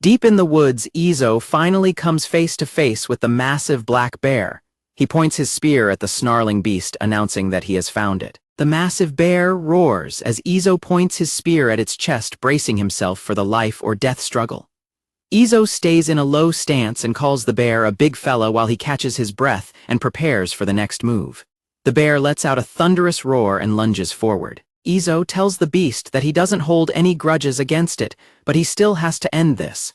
Deep in the woods, Izo finally comes face to face with the massive black bear. He points his spear at the snarling beast, announcing that he has found it. The massive bear roars as Izo points his spear at its chest, bracing himself for the life or death struggle. Izo stays in a low stance and calls the bear a big fella while he catches his breath and prepares for the next move. The bear lets out a thunderous roar and lunges forward. Izo tells the beast that he doesn't hold any grudges against it, but he still has to end this.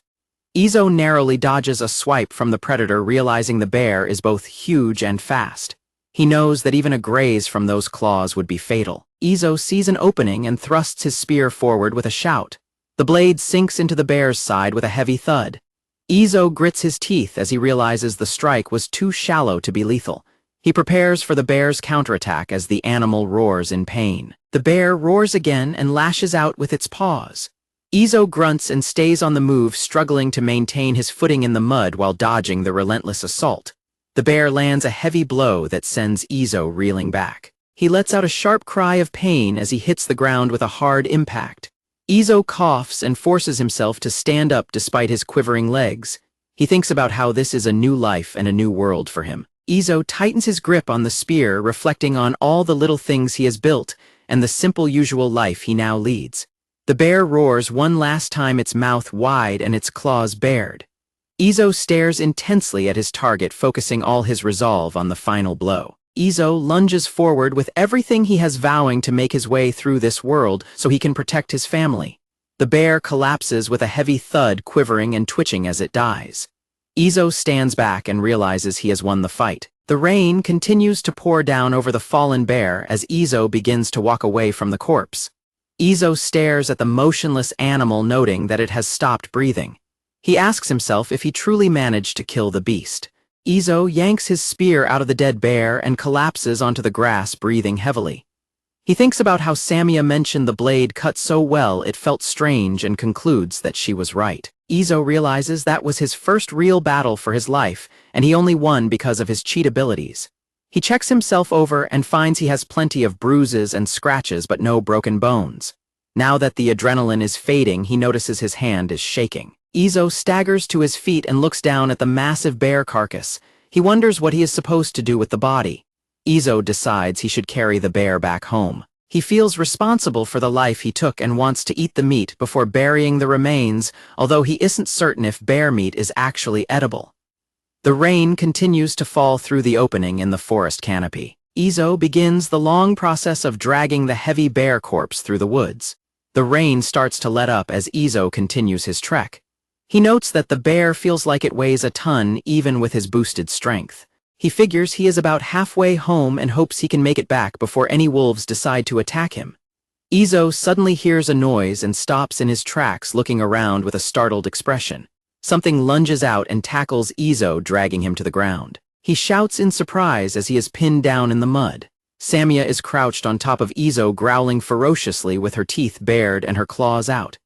Izo narrowly dodges a swipe from the predator, realizing the bear is both huge and fast. He knows that even a graze from those claws would be fatal. Izo sees an opening and thrusts his spear forward with a shout. The blade sinks into the bear's side with a heavy thud. Izo grits his teeth as he realizes the strike was too shallow to be lethal. He prepares for the bear's counterattack as the animal roars in pain. The bear roars again and lashes out with its paws. Izo grunts and stays on the move, struggling to maintain his footing in the mud while dodging the relentless assault. The bear lands a heavy blow that sends Izo reeling back. He lets out a sharp cry of pain as he hits the ground with a hard impact. Izo coughs and forces himself to stand up despite his quivering legs. He thinks about how this is a new life and a new world for him. Izo tightens his grip on the spear, reflecting on all the little things he has built and the simple usual life he now leads. The bear roars one last time, its mouth wide and its claws bared. Izo stares intensely at his target, focusing all his resolve on the final blow. Izo lunges forward with everything he has, vowing to make his way through this world so he can protect his family. The bear collapses with a heavy thud, quivering and twitching as it dies. Izo stands back and realizes he has won the fight. The rain continues to pour down over the fallen bear as Izo begins to walk away from the corpse. Izo stares at the motionless animal, noting that it has stopped breathing. He asks himself if he truly managed to kill the beast. Izo yanks his spear out of the dead bear and collapses onto the grass, breathing heavily. He thinks about how Samia mentioned the blade cut so well it felt strange, and concludes that she was right. Izo realizes that was his first real battle for his life, and he only won because of his cheat abilities. He checks himself over and finds he has plenty of bruises and scratches but no broken bones. Now that the adrenaline is fading, he notices his hand is shaking. Izo staggers to his feet and looks down at the massive bear carcass. He wonders what he is supposed to do with the body. Izo decides he should carry the bear back home. He feels responsible for the life he took and wants to eat the meat before burying the remains, although he isn't certain if bear meat is actually edible. The rain continues to fall through the opening in the forest canopy. Izo begins the long process of dragging the heavy bear corpse through the woods. The rain starts to let up as Izo continues his trek. He notes that the bear feels like it weighs a ton even with his boosted strength. He figures he is about halfway home and hopes he can make it back before any wolves decide to attack him. Izo suddenly hears a noise and stops in his tracks, looking around with a startled expression. Something lunges out and tackles Izo, dragging him to the ground. He shouts in surprise as he is pinned down in the mud. Samia is crouched on top of Izo, growling ferociously with her teeth bared and her claws out.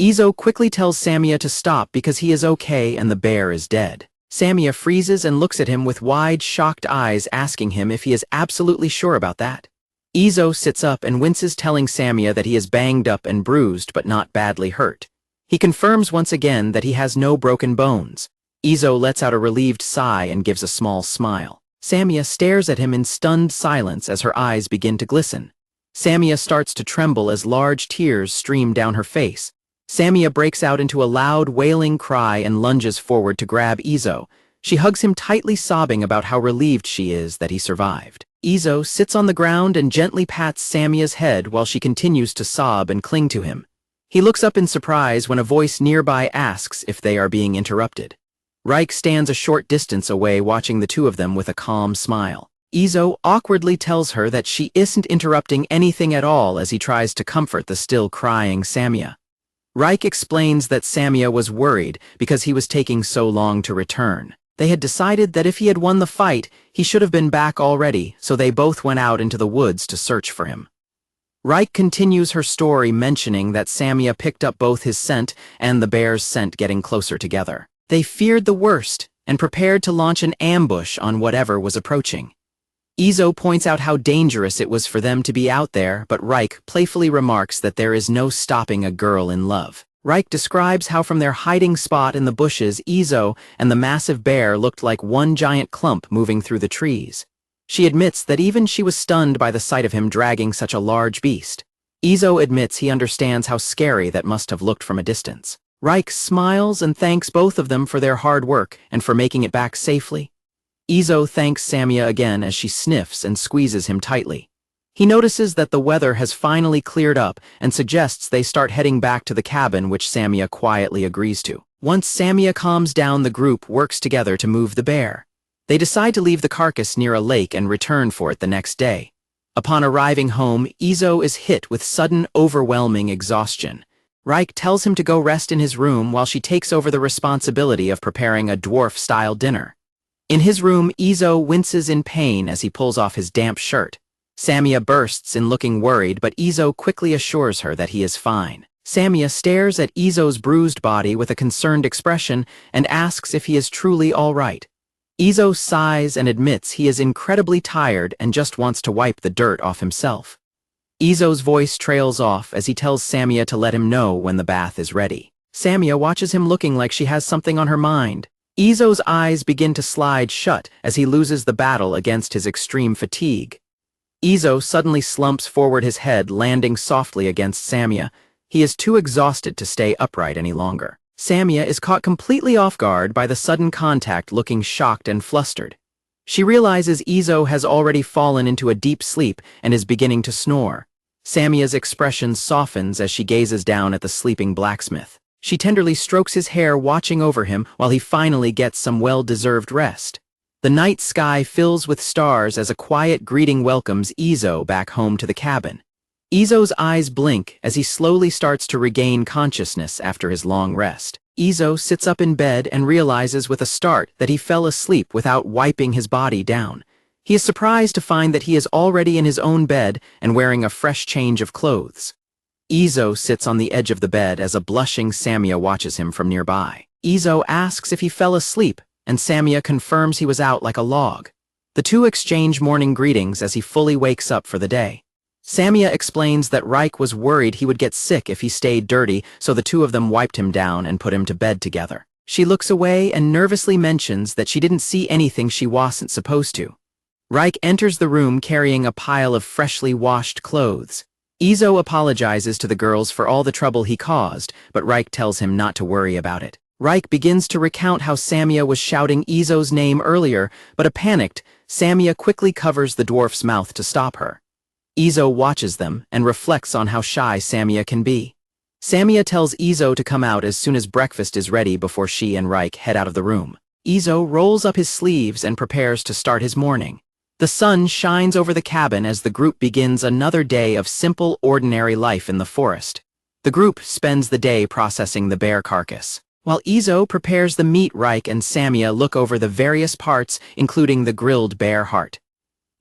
Izo quickly tells Samia to stop because he is okay and the bear is dead. Samia freezes and looks at him with wide, shocked eyes, asking him if he is absolutely sure about that. Izo sits up and winces, telling Samia that he is banged up and bruised but not badly hurt. He confirms once again that he has no broken bones. Izo lets out a relieved sigh and gives a small smile. Samia stares at him in stunned silence as her eyes begin to glisten. Samia starts to tremble as large tears stream down her face. Samia breaks out into a loud, wailing cry and lunges forward to grab Izo. She hugs him tightly, sobbing about how relieved she is that he survived. Izo sits on the ground and gently pats Samia's head while she continues to sob and cling to him. He looks up in surprise when a voice nearby asks if they are being interrupted. Reich stands a short distance away watching the two of them with a calm smile. Izo awkwardly tells her that she isn't interrupting anything at all as he tries to comfort the still crying Samia. Reich explains that Samia was worried because he was taking so long to return. They had decided that if he had won the fight, he should have been back already, so they both went out into the woods to search for him. Reich continues her story mentioning that Samia picked up both his scent and the bear's scent getting closer together. They feared the worst and prepared to launch an ambush on whatever was approaching. Izo points out how dangerous it was for them to be out there, but Reich playfully remarks that there is no stopping a girl in love. Reich describes how from their hiding spot in the bushes, Izo and the massive bear looked like one giant clump moving through the trees. She admits that even she was stunned by the sight of him dragging such a large beast. Izo admits he understands how scary that must have looked from a distance. Reich smiles and thanks both of them for their hard work and for making it back safely. Izo thanks Samia again as she sniffs and squeezes him tightly. He notices that the weather has finally cleared up and suggests they start heading back to the cabin, which Samia quietly agrees to. Once Samia calms down, the group works together to move the bear. They decide to leave the carcass near a lake and return for it the next day. Upon arriving home, Izo is hit with sudden, overwhelming exhaustion. Reich tells him to go rest in his room while she takes over the responsibility of preparing a dwarf-style dinner. In his room, Izo winces in pain as he pulls off his damp shirt. Samia bursts in looking worried, but Izo quickly assures her that he is fine. Samia stares at Izo's bruised body with a concerned expression and asks if he is truly all right. Izo sighs and admits he is incredibly tired and just wants to wipe the dirt off himself. Izo's voice trails off as he tells Samia to let him know when the bath is ready. Samia watches him looking like she has something on her mind. Izo's eyes begin to slide shut as he loses the battle against his extreme fatigue. Izo suddenly slumps forward, his head landing softly against Samia. He is too exhausted to stay upright any longer. Samia is caught completely off guard by the sudden contact, looking shocked and flustered. She realizes Izo has already fallen into a deep sleep and is beginning to snore. Samia's expression softens as she gazes down at the sleeping blacksmith. She tenderly strokes his hair, watching over him while he finally gets some well-deserved rest. The night sky fills with stars as a quiet greeting welcomes Izo back home to the cabin. Izo's eyes blink as he slowly starts to regain consciousness after his long rest. Izo sits up in bed and realizes with a start that he fell asleep without wiping his body down. He is surprised to find that he is already in his own bed and wearing a fresh change of clothes. Izo sits on the edge of the bed as a blushing Samia watches him from nearby. Izo asks if he fell asleep, and Samia confirms he was out like a log. The two exchange morning greetings as he fully wakes up for the day. Samia explains that Reich was worried he would get sick if he stayed dirty, so the two of them wiped him down and put him to bed together. She looks away and nervously mentions that she didn't see anything she wasn't supposed to. Reich enters the room carrying a pile of freshly washed clothes. Izo apologizes to the girls for all the trouble he caused, but Reich tells him not to worry about it. Reich begins to recount how Samia was shouting Izo's name earlier, but panicked, Samia quickly covers the dwarf's mouth to stop her. Izo watches them and reflects on how shy Samia can be. Samia tells Izo to come out as soon as breakfast is ready before she and Reich head out of the room. Izo rolls up his sleeves and prepares to start his morning. The sun shines over the cabin as the group begins another day of simple, ordinary life in the forest. The group spends the day processing the bear carcass. While Izo prepares the meat, Reich and Samia look over the various parts, including the grilled bear heart.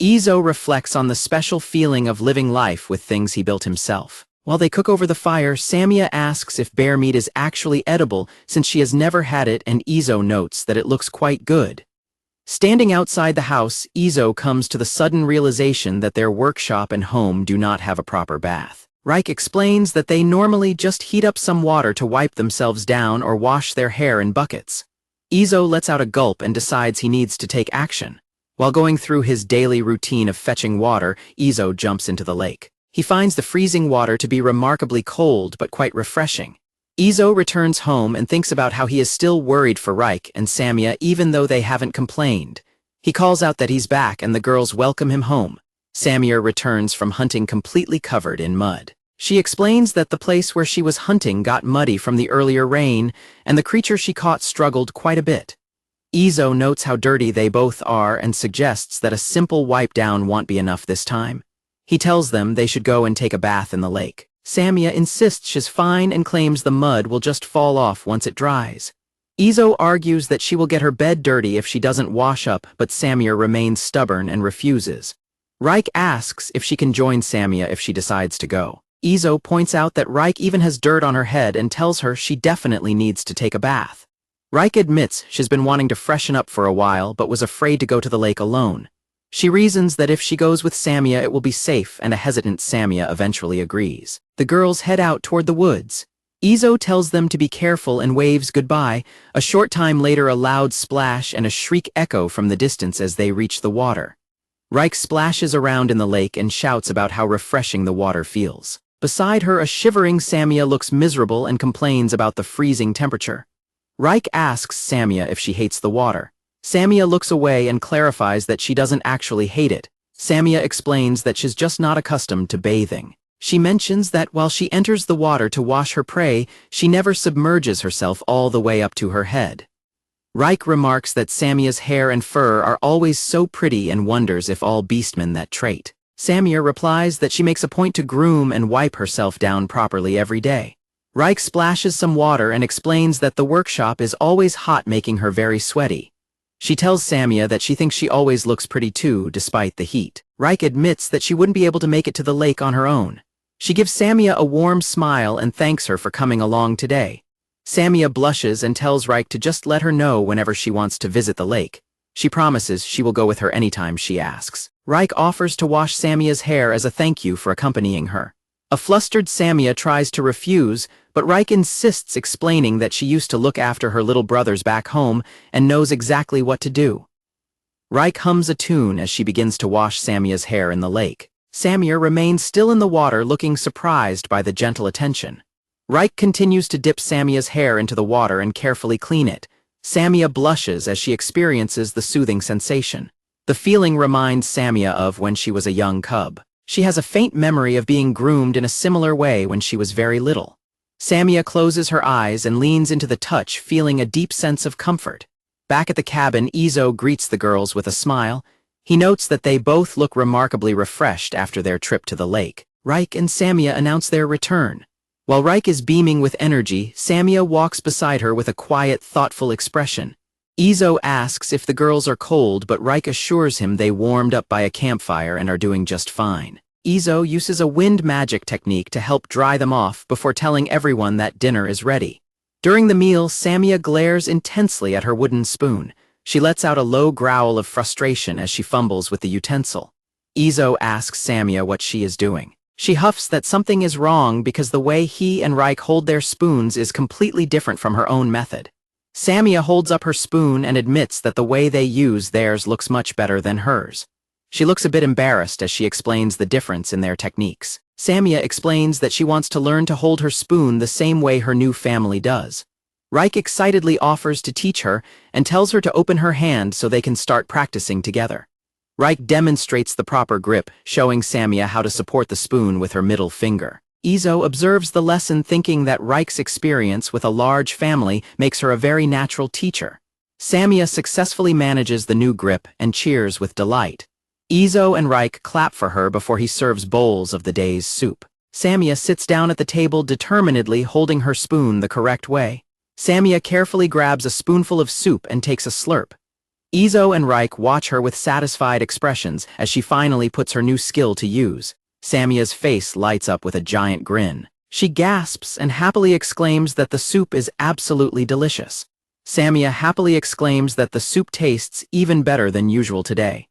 Izo reflects on the special feeling of living life with things he built himself. While they cook over the fire, Samia asks if bear meat is actually edible since she has never had it, and Izo notes that it looks quite good. Standing outside the house, Izo comes to the sudden realization that their workshop and home do not have a proper bath. Reich explains that they normally just heat up some water to wipe themselves down or wash their hair in buckets. Izo lets out a gulp and decides he needs to take action. While going through his daily routine of fetching water, Izo jumps into the lake. He finds the freezing water to be remarkably cold but quite refreshing. Izo returns home and thinks about how he is still worried for Reich and Samia even though they haven't complained. He calls out that he's back and the girls welcome him home. Samia returns from hunting completely covered in mud. She explains that the place where she was hunting got muddy from the earlier rain, and the creature she caught struggled quite a bit. Izo notes how dirty they both are and suggests that a simple wipe down won't be enough this time. He tells them they should go and take a bath in the lake. Samia insists she's fine and claims the mud will just fall off once it dries. Izo argues that she will get her bed dirty if she doesn't wash up, but Samia remains stubborn and refuses. Reich asks if she can join Samia if she decides to go. Izo points out that Reich even has dirt on her head and tells her she definitely needs to take a bath. Reich admits she's been wanting to freshen up for a while but was afraid to go to the lake alone. She reasons that if she goes with Samia it will be safe, and a hesitant Samia eventually agrees. The girls head out toward the woods. Izo tells them to be careful and waves goodbye. A short time later a loud splash and a shriek echo from the distance as they reach the water. Reich splashes around in the lake and shouts about how refreshing the water feels. Beside her a shivering Samia looks miserable and complains about the freezing temperature. Reich asks Samia if she hates the water. Samia looks away and clarifies that she doesn't actually hate it. Samia explains that she's just not accustomed to bathing. She mentions that while she enters the water to wash her prey, she never submerges herself all the way up to her head. Reich remarks that Samia's hair and fur are always so pretty and wonders if all beastmen that trait. Samia replies that she makes a point to groom and wipe herself down properly every day. Reich splashes some water and explains that the workshop is always hot, making her very sweaty. She tells Samia that she thinks she always looks pretty too, despite the heat. Reich admits that she wouldn't be able to make it to the lake on her own. She gives Samia a warm smile and thanks her for coming along today. Samia blushes and tells Reich to just let her know whenever she wants to visit the lake. She promises she will go with her anytime she asks. Reich offers to wash Samia's hair as a thank you for accompanying her. A flustered Samia tries to refuse, but Reich insists, explaining that she used to look after her little brothers back home and knows exactly what to do. Reich hums a tune as she begins to wash Samia's hair in the lake. Samia remains still in the water, looking surprised by the gentle attention. Reich continues to dip Samia's hair into the water and carefully clean it. Samia blushes as she experiences the soothing sensation. The feeling reminds Samia of when she was a young cub. She has a faint memory of being groomed in a similar way when she was very little. Samia closes her eyes and leans into the touch, feeling a deep sense of comfort. Back at the cabin, Izo greets the girls with a smile. He notes that they both look remarkably refreshed after their trip to the lake. Reich and Samia announce their return. While Reich is beaming with energy, Samia walks beside her with a quiet, thoughtful expression. Izo asks if the girls are cold, but Reich assures him they warmed up by a campfire and are doing just fine. Izo uses a wind magic technique to help dry them off before telling everyone that dinner is ready. During the meal, Samia glares intensely at her wooden spoon. She lets out a low growl of frustration as she fumbles with the utensil. Izo asks Samia what she is doing. She huffs that something is wrong because the way he and Reich hold their spoons is completely different from her own method. Samia holds up her spoon and admits that the way they use theirs looks much better than hers. She looks a bit embarrassed as she explains the difference in their techniques. Samia explains that she wants to learn to hold her spoon the same way her new family does. Reich excitedly offers to teach her and tells her to open her hand so they can start practicing together. Reich demonstrates the proper grip, showing Samia how to support the spoon with her middle finger. Izo observes the lesson, thinking that Reich's experience with a large family makes her a very natural teacher. Samia successfully manages the new grip and cheers with delight. Izo and Reich clap for her before he serves bowls of the day's soup. Samia sits down at the table determinedly, holding her spoon the correct way. Samia carefully grabs a spoonful of soup and takes a slurp. Izo and Reich watch her with satisfied expressions as she finally puts her new skill to use. Samia's face lights up with a giant grin. She gasps and happily exclaims that the soup is absolutely delicious. Samia happily exclaims that the soup tastes even better than usual today.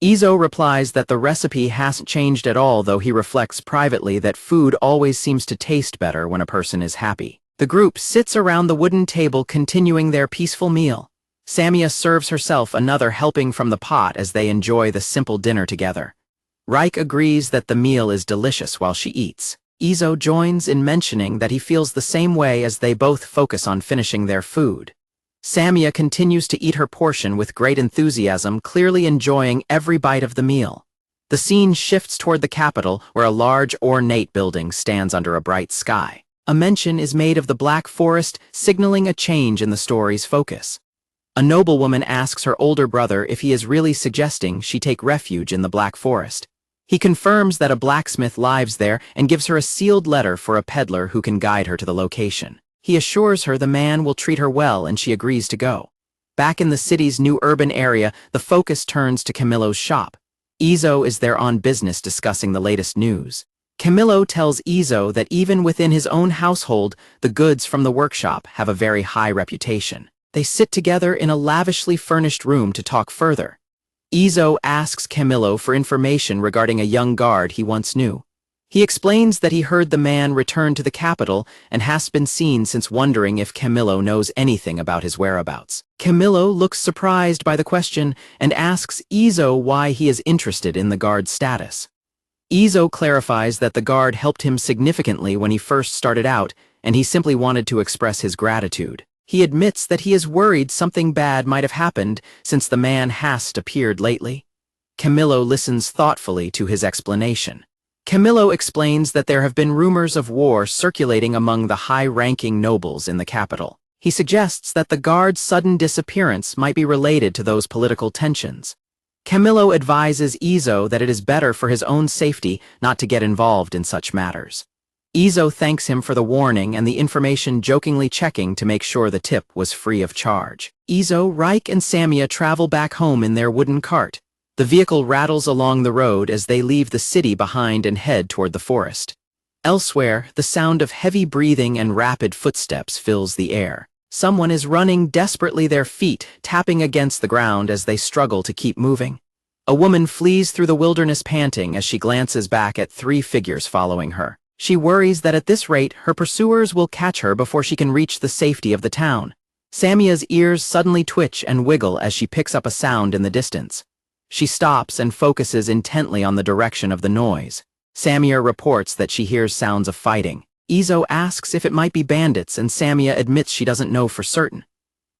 Izo replies that the recipe hasn't changed at all, though he reflects privately that food always seems to taste better when a person is happy. The group sits around the wooden table continuing their peaceful meal. Samia serves herself another helping from the pot as they enjoy the simple dinner together. Reich agrees that the meal is delicious while she eats. Izo joins in mentioning that he feels the same way as they both focus on finishing their food. Samia continues to eat her portion with great enthusiasm, clearly enjoying every bite of the meal. The scene shifts toward the capital, where a large, ornate building stands under a bright sky. A mention is made of the Black Forest, signaling a change in the story's focus. A noblewoman asks her older brother if he is really suggesting she take refuge in the Black Forest. He confirms that a blacksmith lives there and gives her a sealed letter for a peddler who can guide her to the location. He assures her the man will treat her well and she agrees to go. Back in the city's new urban area, the focus turns to Camillo's shop. Izo is there on business discussing the latest news. Camillo tells Izo that even within his own household, the goods from the workshop have a very high reputation. They sit together in a lavishly furnished room to talk further. Izo asks Camillo for information regarding a young guard he once knew. He explains that he heard the man return to the capital and has been seen since, wondering if Camillo knows anything about his whereabouts. Camillo looks surprised by the question and asks Izo why he is interested in the guard's status. Izo clarifies that the guard helped him significantly when he first started out, and he simply wanted to express his gratitude. He admits that he is worried something bad might have happened since the man hasn't appeared lately. Camillo listens thoughtfully to his explanation. Camillo explains that there have been rumors of war circulating among the high-ranking nobles in the capital. He suggests that the guard's sudden disappearance might be related to those political tensions. Camillo advises Izo that it is better for his own safety not to get involved in such matters. Izo thanks him for the warning and the information, jokingly checking to make sure the tip was free of charge. Izo, Reich, and Samia travel back home in their wooden cart. The vehicle rattles along the road as they leave the city behind and head toward the forest. Elsewhere, the sound of heavy breathing and rapid footsteps fills the air. Someone is running desperately, their feet tapping against the ground as they struggle to keep moving. A woman flees through the wilderness panting as she glances back at 3 figures following her. She worries that at this rate, her pursuers will catch her before she can reach the safety of the town. Samia's ears suddenly twitch and wiggle as she picks up a sound in the distance. She stops and focuses intently on the direction of the noise. Samia reports that she hears sounds of fighting. Izo asks if it might be bandits, and Samia admits she doesn't know for certain.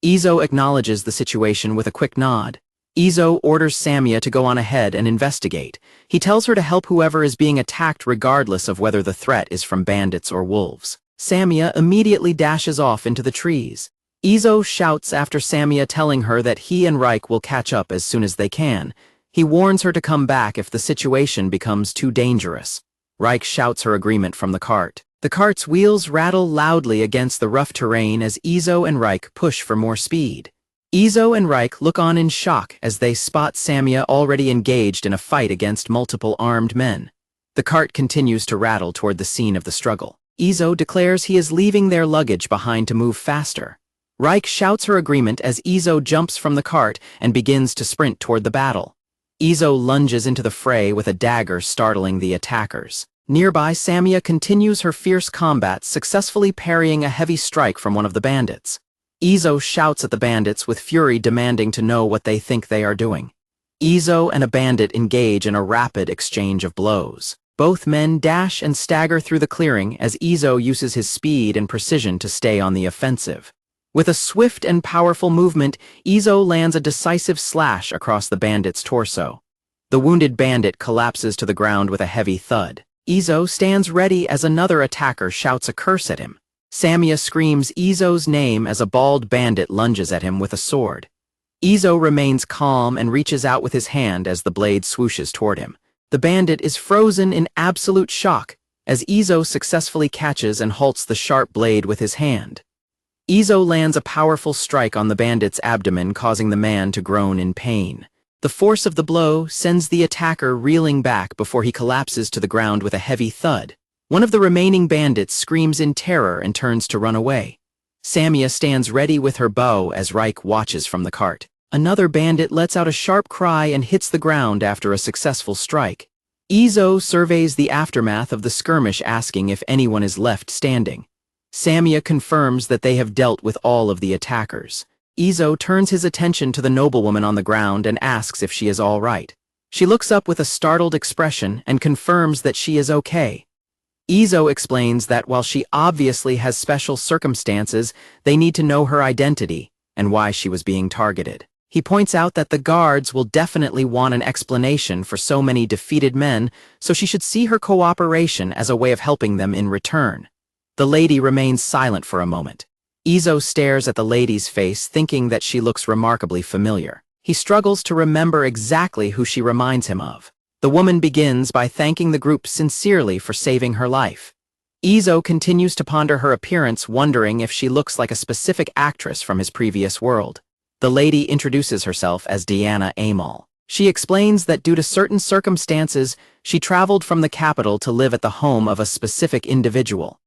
Izo acknowledges the situation with a quick nod. Izo orders Samia to go on ahead and investigate. He tells her to help whoever is being attacked regardless of whether the threat is from bandits or wolves. Samia immediately dashes off into the trees. Izo shouts after Samia, telling her that he and Reich will catch up as soon as they can. He warns her to come back if the situation becomes too dangerous. Reich shouts her agreement from the cart. The cart's wheels rattle loudly against the rough terrain as Izo and Reich push for more speed. Izo and Reich look on in shock as they spot Samia already engaged in a fight against multiple armed men. The cart continues to rattle toward the scene of the struggle. Izo declares he is leaving their luggage behind to move faster. Reich shouts her agreement as Izo jumps from the cart and begins to sprint toward the battle. Izo lunges into the fray with a dagger, startling the attackers. Nearby, Samia continues her fierce combat, successfully parrying a heavy strike from one of the bandits. Izo shouts at the bandits with fury, demanding to know what they think they are doing. Izo and a bandit engage in a rapid exchange of blows. Both men dash and stagger through the clearing as Izo uses his speed and precision to stay on the offensive. With a swift and powerful movement, Izo lands a decisive slash across the bandit's torso. The wounded bandit collapses to the ground with a heavy thud. Izo stands ready as another attacker shouts a curse at him. Samia screams Izo's name as a bald bandit lunges at him with a sword. Izo remains calm and reaches out with his hand as the blade swooshes toward him. The bandit is frozen in absolute shock as Izo successfully catches and halts the sharp blade with his hand. Izo lands a powerful strike on the bandit's abdomen, causing the man to groan in pain. The force of the blow sends the attacker reeling back before he collapses to the ground with a heavy thud. One of the remaining bandits screams in terror and turns to run away. Samia stands ready with her bow as Reich watches from the cart. Another bandit lets out a sharp cry and hits the ground after a successful strike. Izo surveys the aftermath of the skirmish, asking if anyone is left standing. Samia confirms that they have dealt with all of the attackers. Izo turns his attention to the noblewoman on the ground and asks if she is all right. She looks up with a startled expression and confirms that she is okay. Izo explains that while she obviously has special circumstances, they need to know her identity and why she was being targeted. He points out that the guards will definitely want an explanation for so many defeated men, so she should see her cooperation as a way of helping them in return. The lady remains silent for a moment. Izo stares at the lady's face, thinking that she looks remarkably familiar. He struggles to remember exactly who she reminds him of. The woman begins by thanking the group sincerely for saving her life. Izo continues to ponder her appearance, wondering if she looks like a specific actress from his previous world. The lady introduces herself as Diana Amal. She explains that due to certain circumstances, she traveled from the capital to live at the home of a specific individual.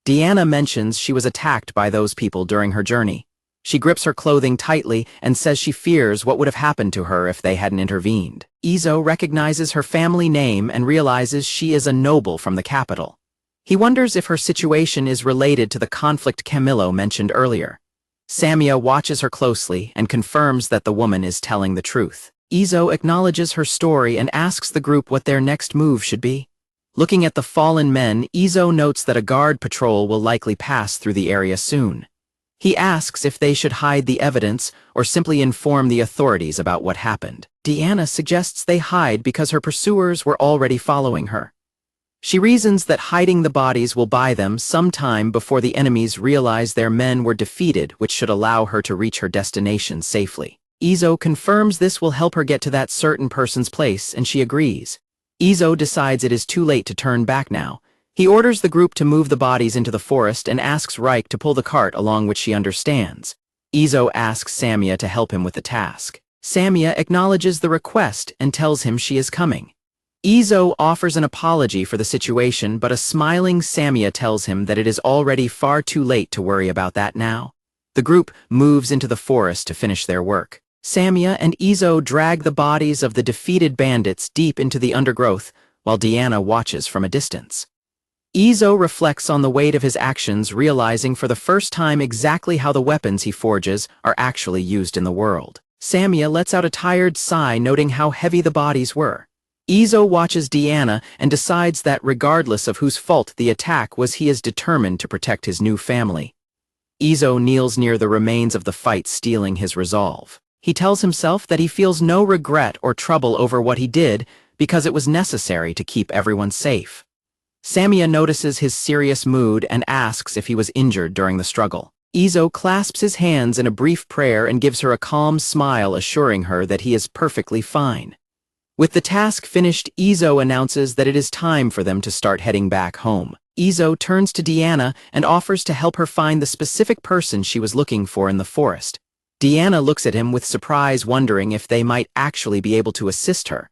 Diana mentions she was attacked by those people during her journey. She grips her clothing tightly and says she fears what would have happened to her if they hadn't intervened. Izo recognizes her family name and realizes she is a noble from the capital. He wonders if her situation is related to the conflict Camillo mentioned earlier. Samia watches her closely and confirms that the woman is telling the truth. Izo acknowledges her story and asks the group what their next move should be. Looking at the fallen men, Izo notes that a guard patrol will likely pass through the area soon. He asks if they should hide the evidence or simply inform the authorities about what happened. Diana suggests they hide because her pursuers were already following her. She reasons that hiding the bodies will buy them some time before the enemies realize their men were defeated, which should allow her to reach her destination safely. Izo confirms this will help her get to that certain person's place, and she agrees. Izo decides it is too late to turn back now. He orders the group to move the bodies into the forest and asks Reich to pull the cart, along which she understands. Izo asks Samia to help him with the task. Samia acknowledges the request and tells him she is coming. Izo offers an apology for the situation, but a smiling Samia tells him that it is already far too late to worry about that now. The group moves into the forest to finish their work. Samia and Izo drag the bodies of the defeated bandits deep into the undergrowth, while Diana watches from a distance. Izo reflects on the weight of his actions, realizing for the first time exactly how the weapons he forges are actually used in the world. Samia lets out a tired sigh, noting how heavy the bodies were. Izo watches Diana and decides that regardless of whose fault the attack was, he is determined to protect his new family. Izo kneels near the remains of the fight, steeling his resolve. He tells himself that he feels no regret or trouble over what he did because it was necessary to keep everyone safe. Samia notices his serious mood and asks if he was injured during the struggle. Izo clasps his hands in a brief prayer and gives her a calm smile, assuring her that he is perfectly fine. With the task finished, Izo announces that it is time for them to start heading back home. Izo turns to Diana and offers to help her find the specific person she was looking for in the forest. Diana looks at him with surprise, wondering if they might actually be able to assist her.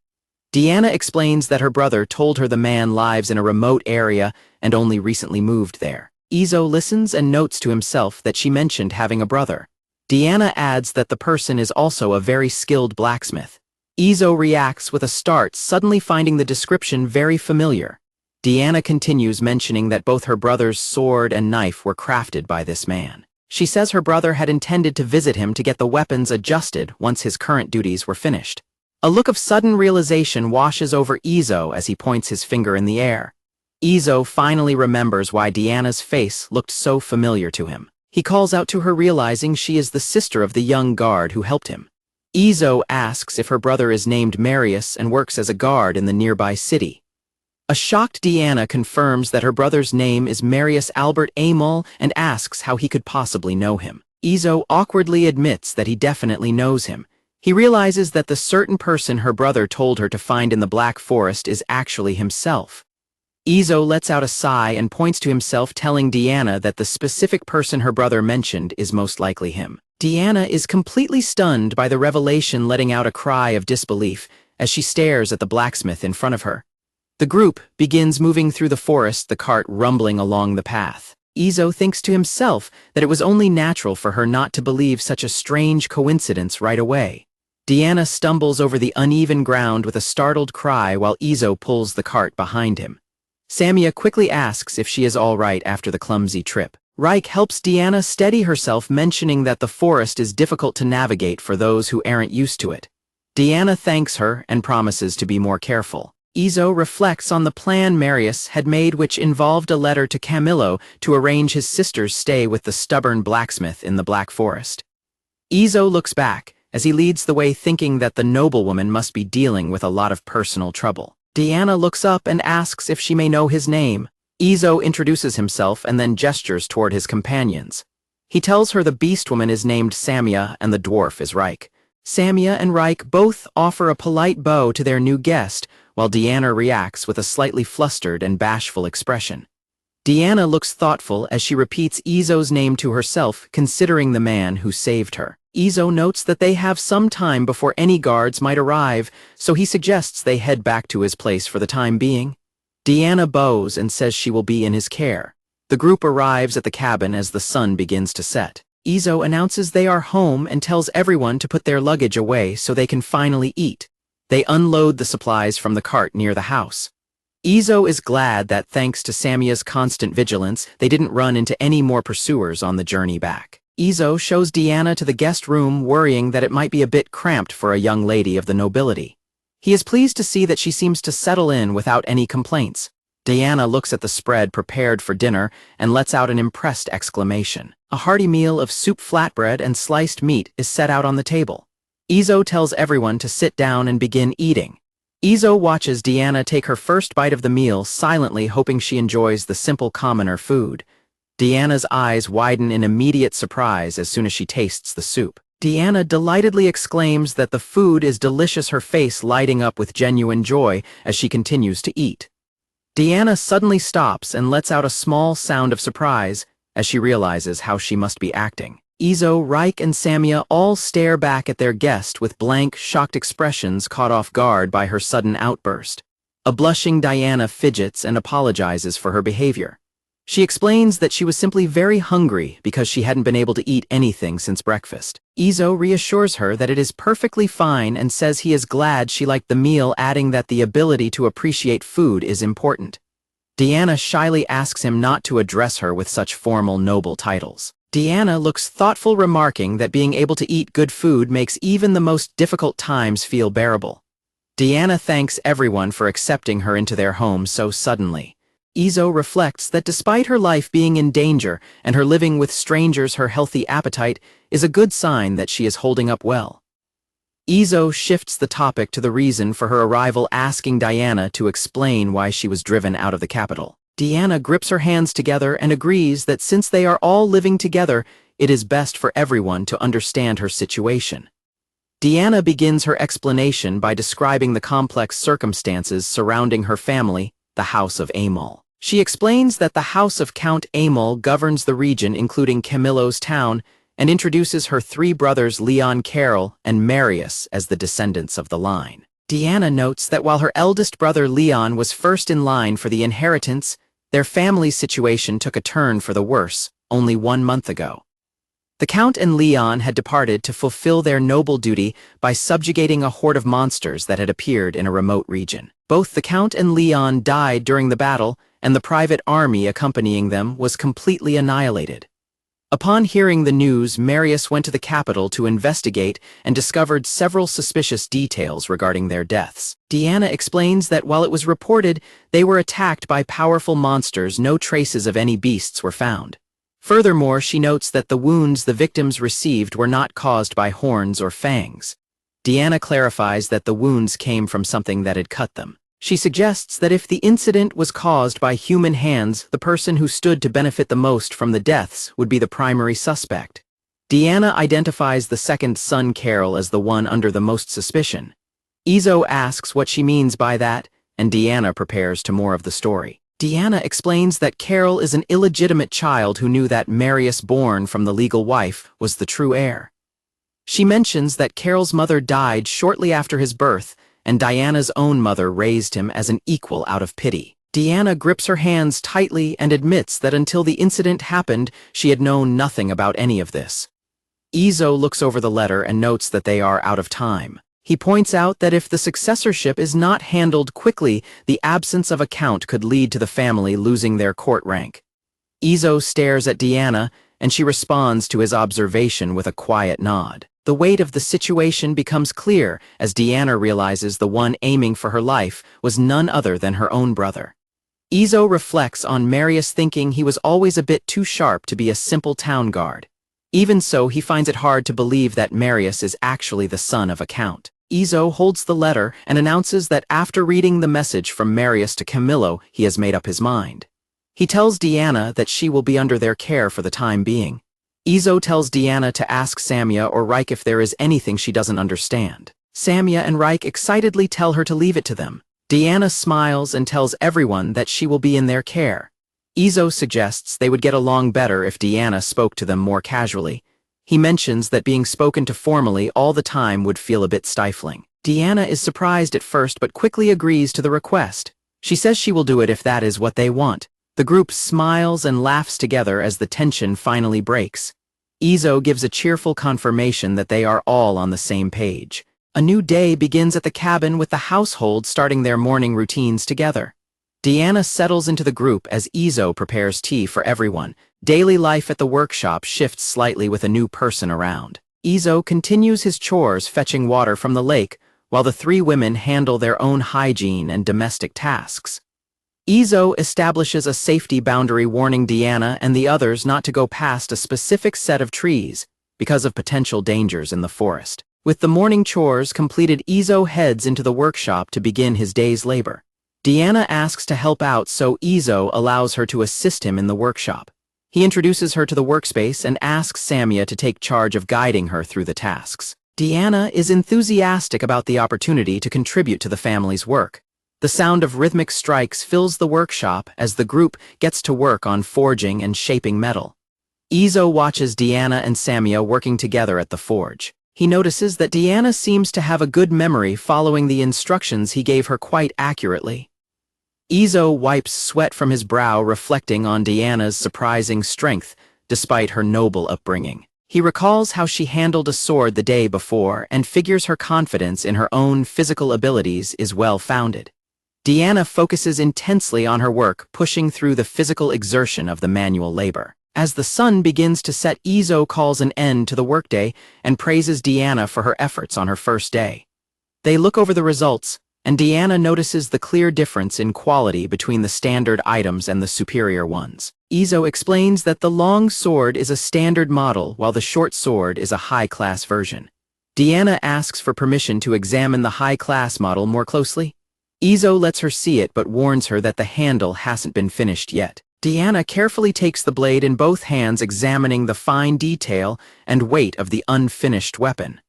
Diana explains that her brother told her the man lives in a remote area and only recently moved there. Izo listens and notes to himself that she mentioned having a brother. Diana adds that the person is also a very skilled blacksmith. Izo reacts with a start, suddenly finding the description very familiar. Diana continues, mentioning that both her brother's sword and knife were crafted by this man. She says her brother had intended to visit him to get the weapons adjusted once his current duties were finished. A look of sudden realization washes over Izo as he points his finger in the air. Izo finally remembers why Diana's face looked so familiar to him. He calls out to her, realizing she is the sister of the young guard who helped him. Izo asks if her brother is named Marius and works as a guard in the nearby city. A shocked Diana confirms that her brother's name is Marius Albert Amol and asks how he could possibly know him. Izo awkwardly admits that he definitely knows him. He realizes that the certain person her brother told her to find in the Black Forest is actually himself. Izo lets out a sigh and points to himself, telling Diana that the specific person her brother mentioned is most likely him. Diana is completely stunned by the revelation, letting out a cry of disbelief as she stares at the blacksmith in front of her. The group begins moving through the forest, the cart rumbling along the path. Izo thinks to himself that it was only natural for her not to believe such a strange coincidence right away. Deanna stumbles over the uneven ground with a startled cry while Izo pulls the cart behind him. Samia quickly asks if she is all right after the clumsy trip. Reich helps Deanna steady herself, mentioning that the forest is difficult to navigate for those who aren't used to it. Deanna thanks her and promises to be more careful. Izo reflects on the plan Marius had made, which involved a letter to Camillo to arrange his sister's stay with the stubborn blacksmith in the Black Forest. Izo looks back as he leads the way, thinking that the noblewoman must be dealing with a lot of personal trouble. Deanna looks up and asks if she may know his name. Izo introduces himself and then gestures toward his companions. He tells her the beastwoman is named Samia and the dwarf is Reich. Samia and Reich both offer a polite bow to their new guest, while Deanna reacts with a slightly flustered and bashful expression. Deanna looks thoughtful as she repeats Izo's name to herself, considering the man who saved her. Izo notes that they have some time before any guards might arrive, so he suggests they head back to his place for the time being. Deanna bows and says she will be in his care. The group arrives at the cabin as the sun begins to set. Izo announces they are home and tells everyone to put their luggage away so they can finally eat. They unload the supplies from the cart near the house. Izo is glad that thanks to Samia's constant vigilance, they didn't run into any more pursuers on the journey back. Izo shows Deanna to the guest room, worrying that it might be a bit cramped for a young lady of the nobility. He is pleased to see that she seems to settle in without any complaints. Deanna looks at the spread prepared for dinner and lets out an impressed exclamation. A hearty meal of soup, flatbread, and sliced meat is set out on the table. Izo tells everyone to sit down and begin eating. Izo watches Deanna take her first bite of the meal, silently hoping she enjoys the simple commoner food. Deanna's eyes widen in immediate surprise as soon as she tastes the soup. Deanna delightedly exclaims that the food is delicious, her face lighting up with genuine joy as she continues to eat. Deanna suddenly stops and lets out a small sound of surprise as she realizes how she must be acting. Izo, Reich, and Samia all stare back at their guest with blank, shocked expressions, caught off guard by her sudden outburst. A blushing Diana fidgets and apologizes for her behavior. She explains that she was simply very hungry because she hadn't been able to eat anything since breakfast. Izo reassures her that it is perfectly fine and says he is glad she liked the meal, adding that the ability to appreciate food is important. Deanna shyly asks him not to address her with such formal, noble titles. Deanna looks thoughtful, remarking that being able to eat good food makes even the most difficult times feel bearable. Deanna thanks everyone for accepting her into their home so suddenly. Izo reflects that despite her life being in danger and her living with strangers, her healthy appetite is a good sign that she is holding up well. Izo shifts the topic to the reason for her arrival, asking Diana to explain why she was driven out of the capital. Deanna grips her hands together and agrees that since they are all living together, it is best for everyone to understand her situation. Deanna begins her explanation by describing the complex circumstances surrounding her family, the House of Amol. She explains that the House of Count Amol governs the region, including Camillo's town, and introduces her three brothers Leon, Carol, and Marius as the descendants of the line. Deanna notes that while her eldest brother Leon was first in line for the inheritance, their family's situation took a turn for the worse only 1 month ago. The Count and Leon had departed to fulfill their noble duty by subjugating a horde of monsters that had appeared in a remote region. Both the Count and Leon died during the battle, and the private army accompanying them was completely annihilated. Upon hearing the news, Marius went to the capital to investigate and discovered several suspicious details regarding their deaths. Deanna explains that while it was reported they were attacked by powerful monsters, no traces of any beasts were found. Furthermore, she notes that the wounds the victims received were not caused by horns or fangs. Deanna clarifies that the wounds came from something that had cut them. She suggests that if the incident was caused by human hands, the person who stood to benefit the most from the deaths would be the primary suspect. Deanna identifies the second son, Carol, as the one under the most suspicion. Izo asks what she means by that, and Deanna prepares to more of the story. Deanna explains that Carol is an illegitimate child who knew that Marius, born from the legal wife, was the true heir. She mentions that Carol's mother died shortly after his birth, and Diana's own mother raised him as an equal out of pity. Deanna grips her hands tightly and admits that until the incident happened, she had known nothing about any of this. Izo looks over the letter and notes that they are out of time. He points out that if the successorship is not handled quickly, the absence of a count could lead to the family losing their court rank. Izo stares at Deanna, and she responds to his observation with a quiet nod. The weight of the situation becomes clear as Deanna realizes the one aiming for her life was none other than her own brother. Izo reflects on Marius thinking he was always a bit too sharp to be a simple town guard. Even so, he finds it hard to believe that Marius is actually the son of a count. Izo holds the letter and announces that after reading the message from Marius to Camillo, he has made up his mind. He tells Deanna that she will be under their care for the time being. Izo tells Deanna to ask Samya or Reich if there is anything she doesn't understand. Samya and Reich excitedly tell her to leave it to them. Deanna smiles and tells everyone that she will be in their care. Izo suggests they would get along better if Deanna spoke to them more casually. He mentions that being spoken to formally all the time would feel a bit stifling. Deanna is surprised at first but quickly agrees to the request. She says she will do it if that is what they want. The group smiles and laughs together as the tension finally breaks. Izo gives a cheerful confirmation that they are all on the same page. A new day begins at the cabin with the household starting their morning routines together. Deanna settles into the group as Izo prepares tea for everyone. Daily life at the workshop shifts slightly with a new person around. Izo continues his chores fetching water from the lake, while the three women handle their own hygiene and domestic tasks. Izo establishes a safety boundary warning Deanna and the others not to go past a specific set of trees because of potential dangers in the forest. With the morning chores completed, Izo heads into the workshop to begin his day's labor. Deanna asks to help out, so Izo allows her to assist him in the workshop. He introduces her to the workspace and asks Samya to take charge of guiding her through the tasks. Deanna is enthusiastic about the opportunity to contribute to the family's work. The sound of rhythmic strikes fills the workshop as the group gets to work on forging and shaping metal. Izo watches Deanna and Samya working together at the forge. He notices that Deanna seems to have a good memory, following the instructions he gave her quite accurately. Izo wipes sweat from his brow, reflecting on Deanna's surprising strength despite her noble upbringing. He recalls how she handled a sword the day before and figures her confidence in her own physical abilities is well-founded. Deanna focuses intensely on her work, pushing through the physical exertion of the manual labor. As the sun begins to set, Izo calls an end to the workday and praises Deanna for her efforts on her first day. They look over the results, and Deanna notices the clear difference in quality between the standard items and the superior ones. Izo explains that the long sword is a standard model while the short sword is a high-class version. Deanna asks for permission to examine the high-class model more closely. Izo lets her see it but warns her that the handle hasn't been finished yet. Deanna carefully takes the blade in both hands, examining the fine detail and weight of the unfinished weapon.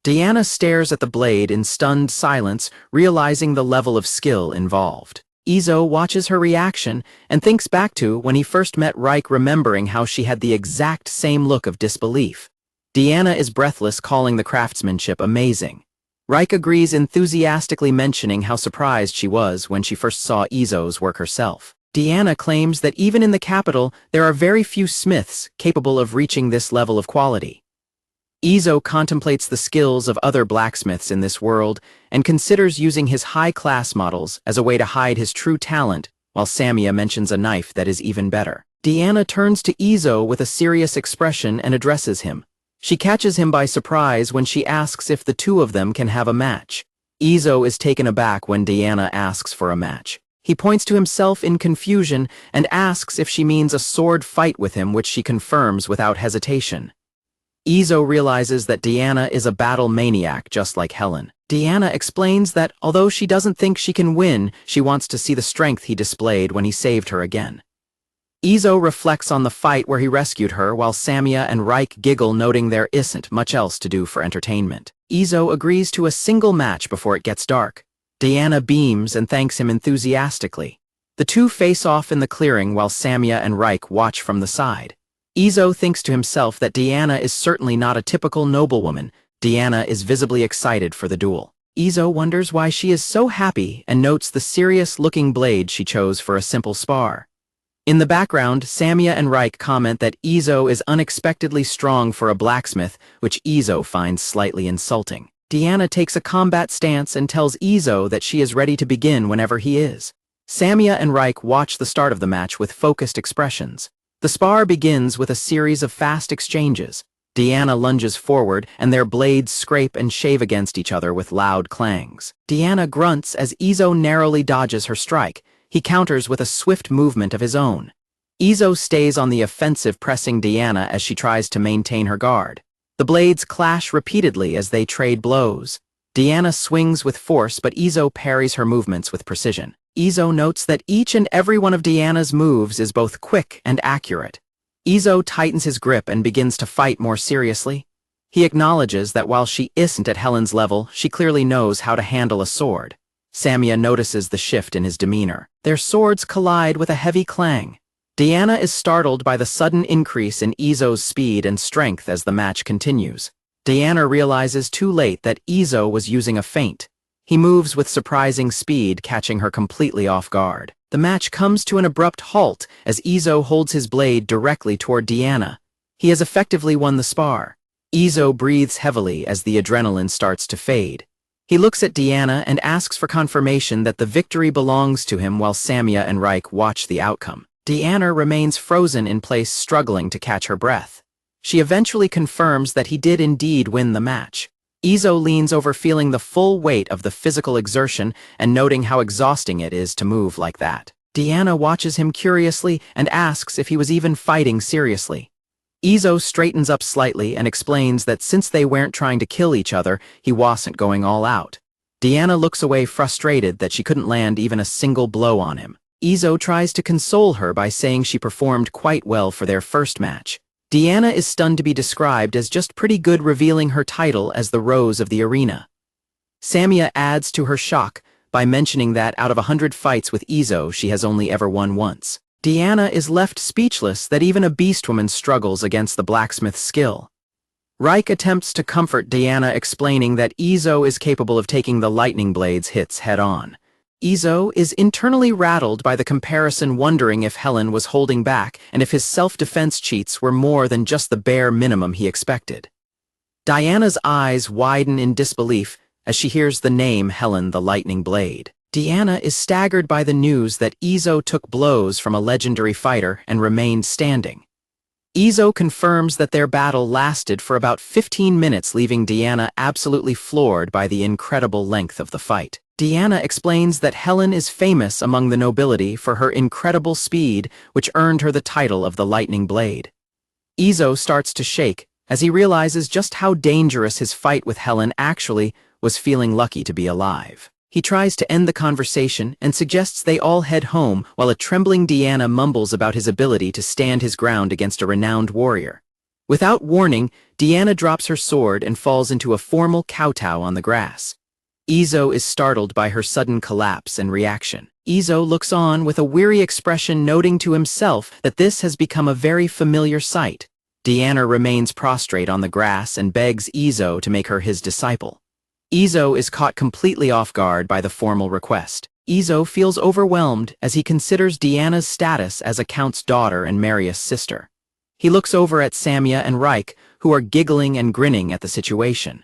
Deanna stares at the blade in stunned silence, realizing the level of skill involved. Izo watches her reaction and thinks back to when he first met Reich, remembering how she had the exact same look of disbelief. Deanna is breathless, calling the craftsmanship amazing. Reich agrees, enthusiastically mentioning how surprised she was when she first saw Izo's work herself. Deanna claims that even in the capital, there are very few smiths capable of reaching this level of quality. Izo contemplates the skills of other blacksmiths in this world and considers using his high-class models as a way to hide his true talent, while Samya mentions a knife that is even better. Deanna turns to Izo with a serious expression and addresses him. She catches him by surprise when she asks if the two of them can have a match. Izo is taken aback when Deanna asks for a match. He points to himself in confusion and asks if she means a sword fight with him, which she confirms without hesitation. Izo realizes that Deanna is a battle maniac just like Helen. Deanna explains that although she doesn't think she can win, she wants to see the strength he displayed when he saved her again. Izo reflects on the fight where he rescued her, while Samya and Reich giggle, noting there isn't much else to do for entertainment. Izo agrees to a single match before it gets dark. Deanna beams and thanks him enthusiastically. The two face off in the clearing while Samya and Reich watch from the side. Izo thinks to himself that Deanna is certainly not a typical noblewoman. Deanna is visibly excited for the duel. Izo wonders why she is so happy and notes the serious-looking blade she chose for a simple spar. In the background, Samia and Reich comment that Izo is unexpectedly strong for a blacksmith, which Izo finds slightly insulting. Deanna takes a combat stance and tells Izo that she is ready to begin whenever he is. Samia and Reich watch the start of the match with focused expressions. The spar begins with a series of fast exchanges. Deanna lunges forward, and their blades scrape and shave against each other with loud clangs. Deanna grunts as Izo narrowly dodges her strike. He counters with a swift movement of his own. Izo stays on the offensive, pressing Deanna as she tries to maintain her guard. The blades clash repeatedly as they trade blows. Deanna swings with force, but Izo parries her movements with precision. Izo notes that each and every one of Deanna's moves is both quick and accurate. Izo tightens his grip and begins to fight more seriously. He acknowledges that while she isn't at Helen's level, she clearly knows how to handle a sword. Samia notices the shift in his demeanor. Their swords collide with a heavy clang. Deanna is startled by the sudden increase in Izo's speed and strength as the match continues. Deanna realizes too late that Izo was using a feint. He moves with surprising speed, catching her completely off guard. The match comes to an abrupt halt as Izo holds his blade directly toward Deanna. He has effectively won the spar. Izo breathes heavily as the adrenaline starts to fade. He looks at Deanna and asks for confirmation that the victory belongs to him while Samia and Reich watch the outcome. Deanna remains frozen in place, struggling to catch her breath. She eventually confirms that he did indeed win the match. Izo leans over, feeling the full weight of the physical exertion and noting how exhausting it is to move like that. Deanna watches him curiously and asks if he was even fighting seriously. Izo straightens up slightly and explains that since they weren't trying to kill each other, he wasn't going all out. Deanna looks away, frustrated that she couldn't land even a single blow on him. Izo tries to console her by saying she performed quite well for their first match. Deanna is stunned to be described as just pretty good, revealing her title as the Rose of the Arena. Samia adds to her shock by mentioning that out of 100 fights with Izo, she has only ever won once. Deanna is left speechless that even a beastwoman struggles against the blacksmith's skill. Reich attempts to comfort Deanna, explaining that Izo is capable of taking the lightning blade's hits head-on. Izo is internally rattled by the comparison, wondering if Helen was holding back and if his self-defense cheats were more than just the bare minimum he expected. Diana's eyes widen in disbelief as she hears the name Helen the Lightning Blade. Deanna is staggered by the news that Izo took blows from a legendary fighter and remained standing. Izo confirms that their battle lasted for about 15 minutes, leaving Deanna absolutely floored by the incredible length of the fight. Deanna explains that Helen is famous among the nobility for her incredible speed, which earned her the title of the Lightning Blade. Izo starts to shake as he realizes just how dangerous his fight with Helen actually was, feeling lucky to be alive. He tries to end the conversation and suggests they all head home, while a trembling Deanna mumbles about his ability to stand his ground against a renowned warrior. Without warning, Deanna drops her sword and falls into a formal kowtow on the grass. Izo is startled by her sudden collapse and reaction. Izo looks on with a weary expression, noting to himself that this has become a very familiar sight. Deanna remains prostrate on the grass and begs Izo to make her his disciple. Izo is caught completely off guard by the formal request. Izo feels overwhelmed as he considers Deanna's status as a count's daughter and Marius' sister. He looks over at Samia and Reich, who are giggling and grinning at the situation.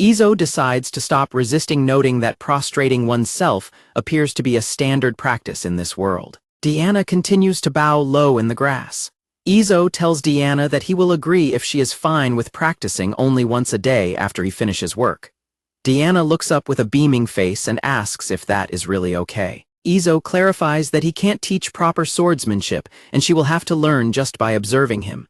Izo decides to stop resisting, noting that prostrating oneself appears to be a standard practice in this world. Deanna continues to bow low in the grass. Izo tells Deanna that he will agree if she is fine with practicing only once a day after he finishes work. Deanna looks up with a beaming face and asks if that is really okay. Izo clarifies that he can't teach proper swordsmanship and she will have to learn just by observing him.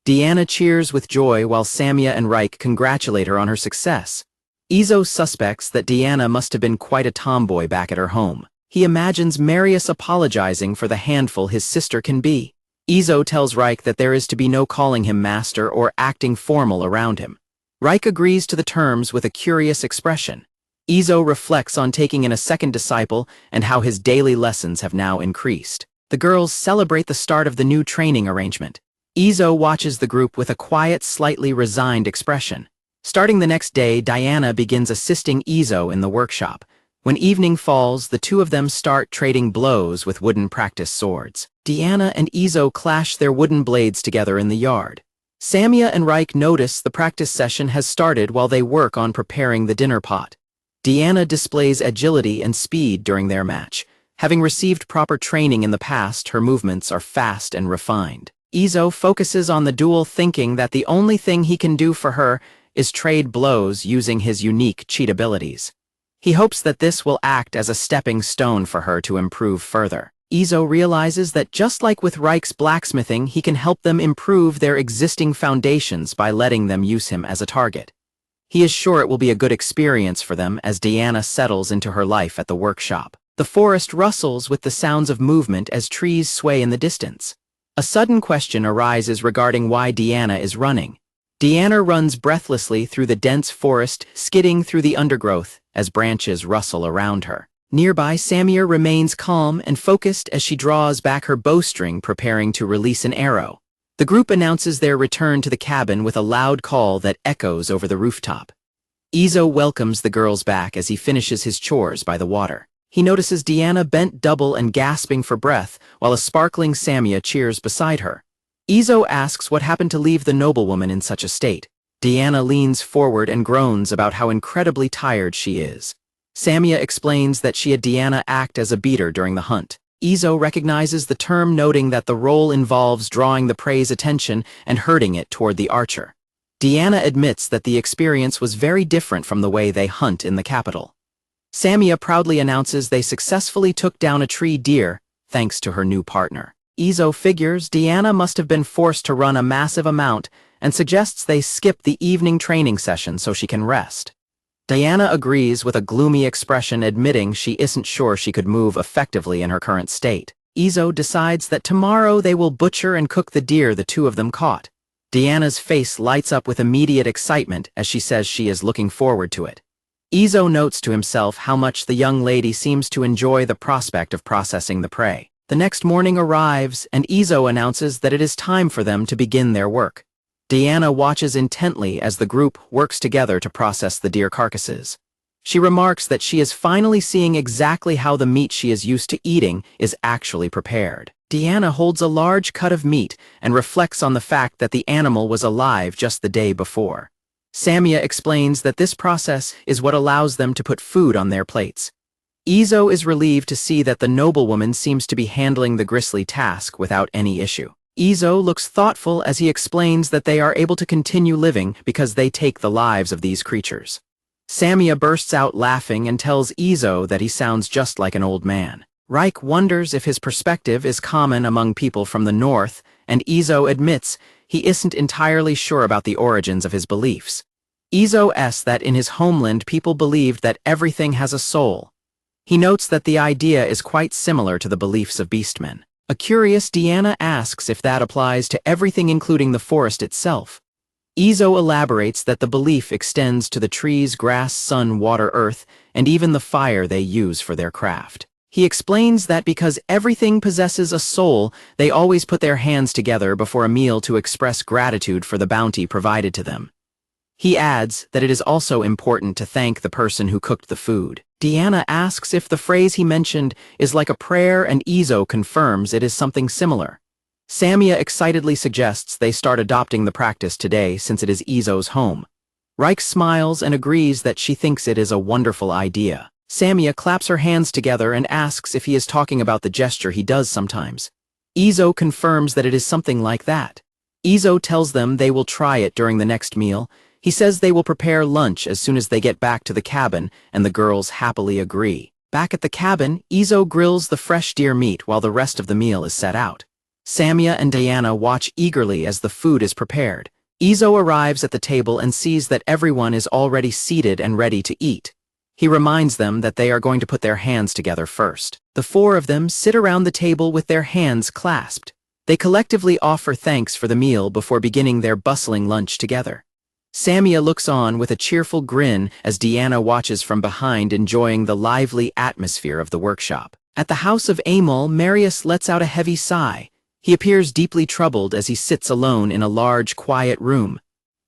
Deanna cheers with joy while Samia and Reich congratulate her on her success. Izo suspects that Deanna must have been quite a tomboy back at her home. He imagines Marius apologizing for the handful his sister can be. Izo tells Reich that there is to be no calling him master or acting formal around him. Reich agrees to the terms with a curious expression. Izo reflects on taking in a second disciple and how his daily lessons have now increased. The girls celebrate the start of the new training arrangement. Izo watches the group with a quiet, slightly resigned expression. Starting the next day, Diana begins assisting Izo in the workshop. When evening falls, the two of them start trading blows with wooden practice swords. Diana and Izo clash their wooden blades together in the yard. Samia and Reich notice the practice session has started while they work on preparing the dinner pot. Diana displays agility and speed during their match. Having received proper training in the past, her movements are fast and refined. Izo focuses on the duel, thinking that the only thing he can do for her is trade blows using his unique cheat abilities. He hopes that this will act as a stepping stone for her to improve further. Izo realizes that just like with Reich's blacksmithing, he can help them improve their existing foundations by letting them use him as a target. He is sure it will be a good experience for them as Diana settles into her life at the workshop. The forest rustles with the sounds of movement as trees sway in the distance. A sudden question arises regarding why Diana is running. Diana runs breathlessly through the dense forest, skidding through the undergrowth as branches rustle around her. Nearby, Samia remains calm and focused as she draws back her bowstring, preparing to release an arrow. The group announces their return to the cabin with a loud call that echoes over the rooftop. Izo welcomes the girls back as he finishes his chores by the water. He notices Diana bent double and gasping for breath, while a sparkling Samia cheers beside her. Izo asks what happened to leave the noblewoman in such a state. Diana leans forward and groans about how incredibly tired she is. Samia explains that she had Diana act as a beater during the hunt. Izo recognizes the term, noting that the role involves drawing the prey's attention and herding it toward the archer. Diana admits that the experience was very different from the way they hunt in the capital. Samia proudly announces they successfully took down a tree deer, thanks to her new partner. Izo figures Diana must have been forced to run a massive amount and suggests they skip the evening training session so she can rest. Diana agrees with a gloomy expression, admitting she isn't sure she could move effectively in her current state. Izo decides that tomorrow they will butcher and cook the deer the two of them caught. Diana's face lights up with immediate excitement as she says she is looking forward to it. Izo notes to himself how much the young lady seems to enjoy the prospect of processing the prey. The next morning arrives, and Izo announces that it is time for them to begin their work. Diana watches intently as the group works together to process the deer carcasses. She remarks that she is finally seeing exactly how the meat she is used to eating is actually prepared. Diana holds a large cut of meat and reflects on the fact that the animal was alive just the day before. Samia explains that this process is what allows them to put food on their plates. Izo is relieved to see that the noblewoman seems to be handling the grisly task without any issue. Izo looks thoughtful as he explains that they are able to continue living because they take the lives of these creatures. Samia bursts out laughing and tells Izo that he sounds just like an old man. Reich wonders if his perspective is common among people from the north, and Izo admits he isn't entirely sure about the origins of his beliefs. Izo says that in his homeland people believed that everything has a soul. He notes that the idea is quite similar to the beliefs of beastmen. A curious Diana asks if that applies to everything, including the forest itself. Izo elaborates that the belief extends to the trees, grass, sun, water, earth, and even the fire they use for their craft. He explains that because everything possesses a soul, they always put their hands together before a meal to express gratitude for the bounty provided to them. He adds that it is also important to thank the person who cooked the food. Diana asks if the phrase he mentioned is like a prayer, and Izo confirms it is something similar. Samia excitedly suggests they start adopting the practice today since it is Izo's home. Reich smiles and agrees that she thinks it is a wonderful idea. Samia claps her hands together and asks if he is talking about the gesture he does sometimes. Izo confirms that it is something like that. Izo tells them they will try it during the next meal. He says they will prepare lunch as soon as they get back to the cabin, and the girls happily agree. Back at the cabin, Izo grills the fresh deer meat while the rest of the meal is set out. Samia and Diana watch eagerly as the food is prepared. Izo arrives at the table and sees that everyone is already seated and ready to eat. He reminds them that they are going to put their hands together first. The four of them sit around the table with their hands clasped. They collectively offer thanks for the meal before beginning their bustling lunch together. Samia looks on with a cheerful grin as Diana watches from behind, enjoying the lively atmosphere of the workshop. At the house of Amol, Marius lets out a heavy sigh. He appears deeply troubled as he sits alone in a large, quiet room.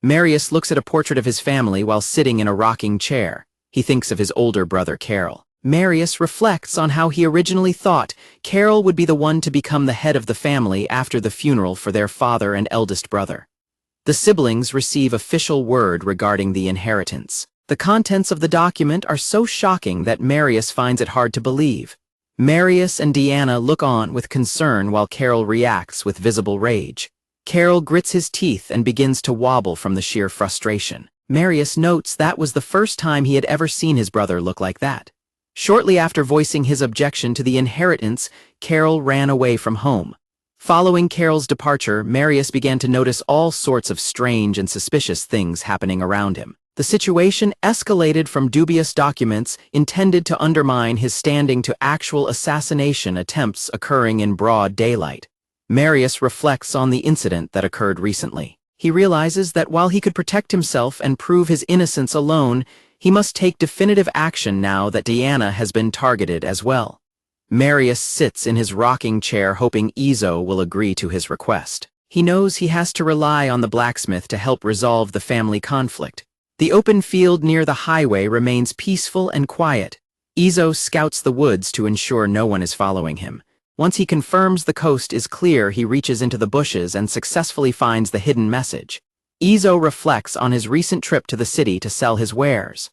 Marius looks at a portrait of his family while sitting in a rocking chair. He thinks of his older brother Carol. Marius reflects on how he originally thought Carol would be the one to become the head of the family after the funeral for their father and eldest brother. The siblings receive official word regarding the inheritance. The contents of the document are so shocking that Marius finds it hard to believe. Marius and Deanna look on with concern while Carol reacts with visible rage. Carol grits his teeth and begins to wobble from the sheer frustration. Marius notes that was the first time he had ever seen his brother look like that. Shortly after voicing his objection to the inheritance, Carol ran away from home. Following Carol's departure, Marius began to notice all sorts of strange and suspicious things happening around him. The situation escalated from dubious documents intended to undermine his standing to actual assassination attempts occurring in broad daylight. Marius reflects on the incident that occurred recently. He realizes that while he could protect himself and prove his innocence alone, he must take definitive action now that Deanna has been targeted as well. Marius sits in his rocking chair hoping Izo will agree to his request. He knows he has to rely on the blacksmith to help resolve the family conflict. The open field near the highway remains peaceful and quiet. Izo scouts the woods to ensure no one is following him. Once he confirms the coast is clear, he reaches into the bushes and successfully finds the hidden message. Izo reflects on his recent trip to the city to sell his wares.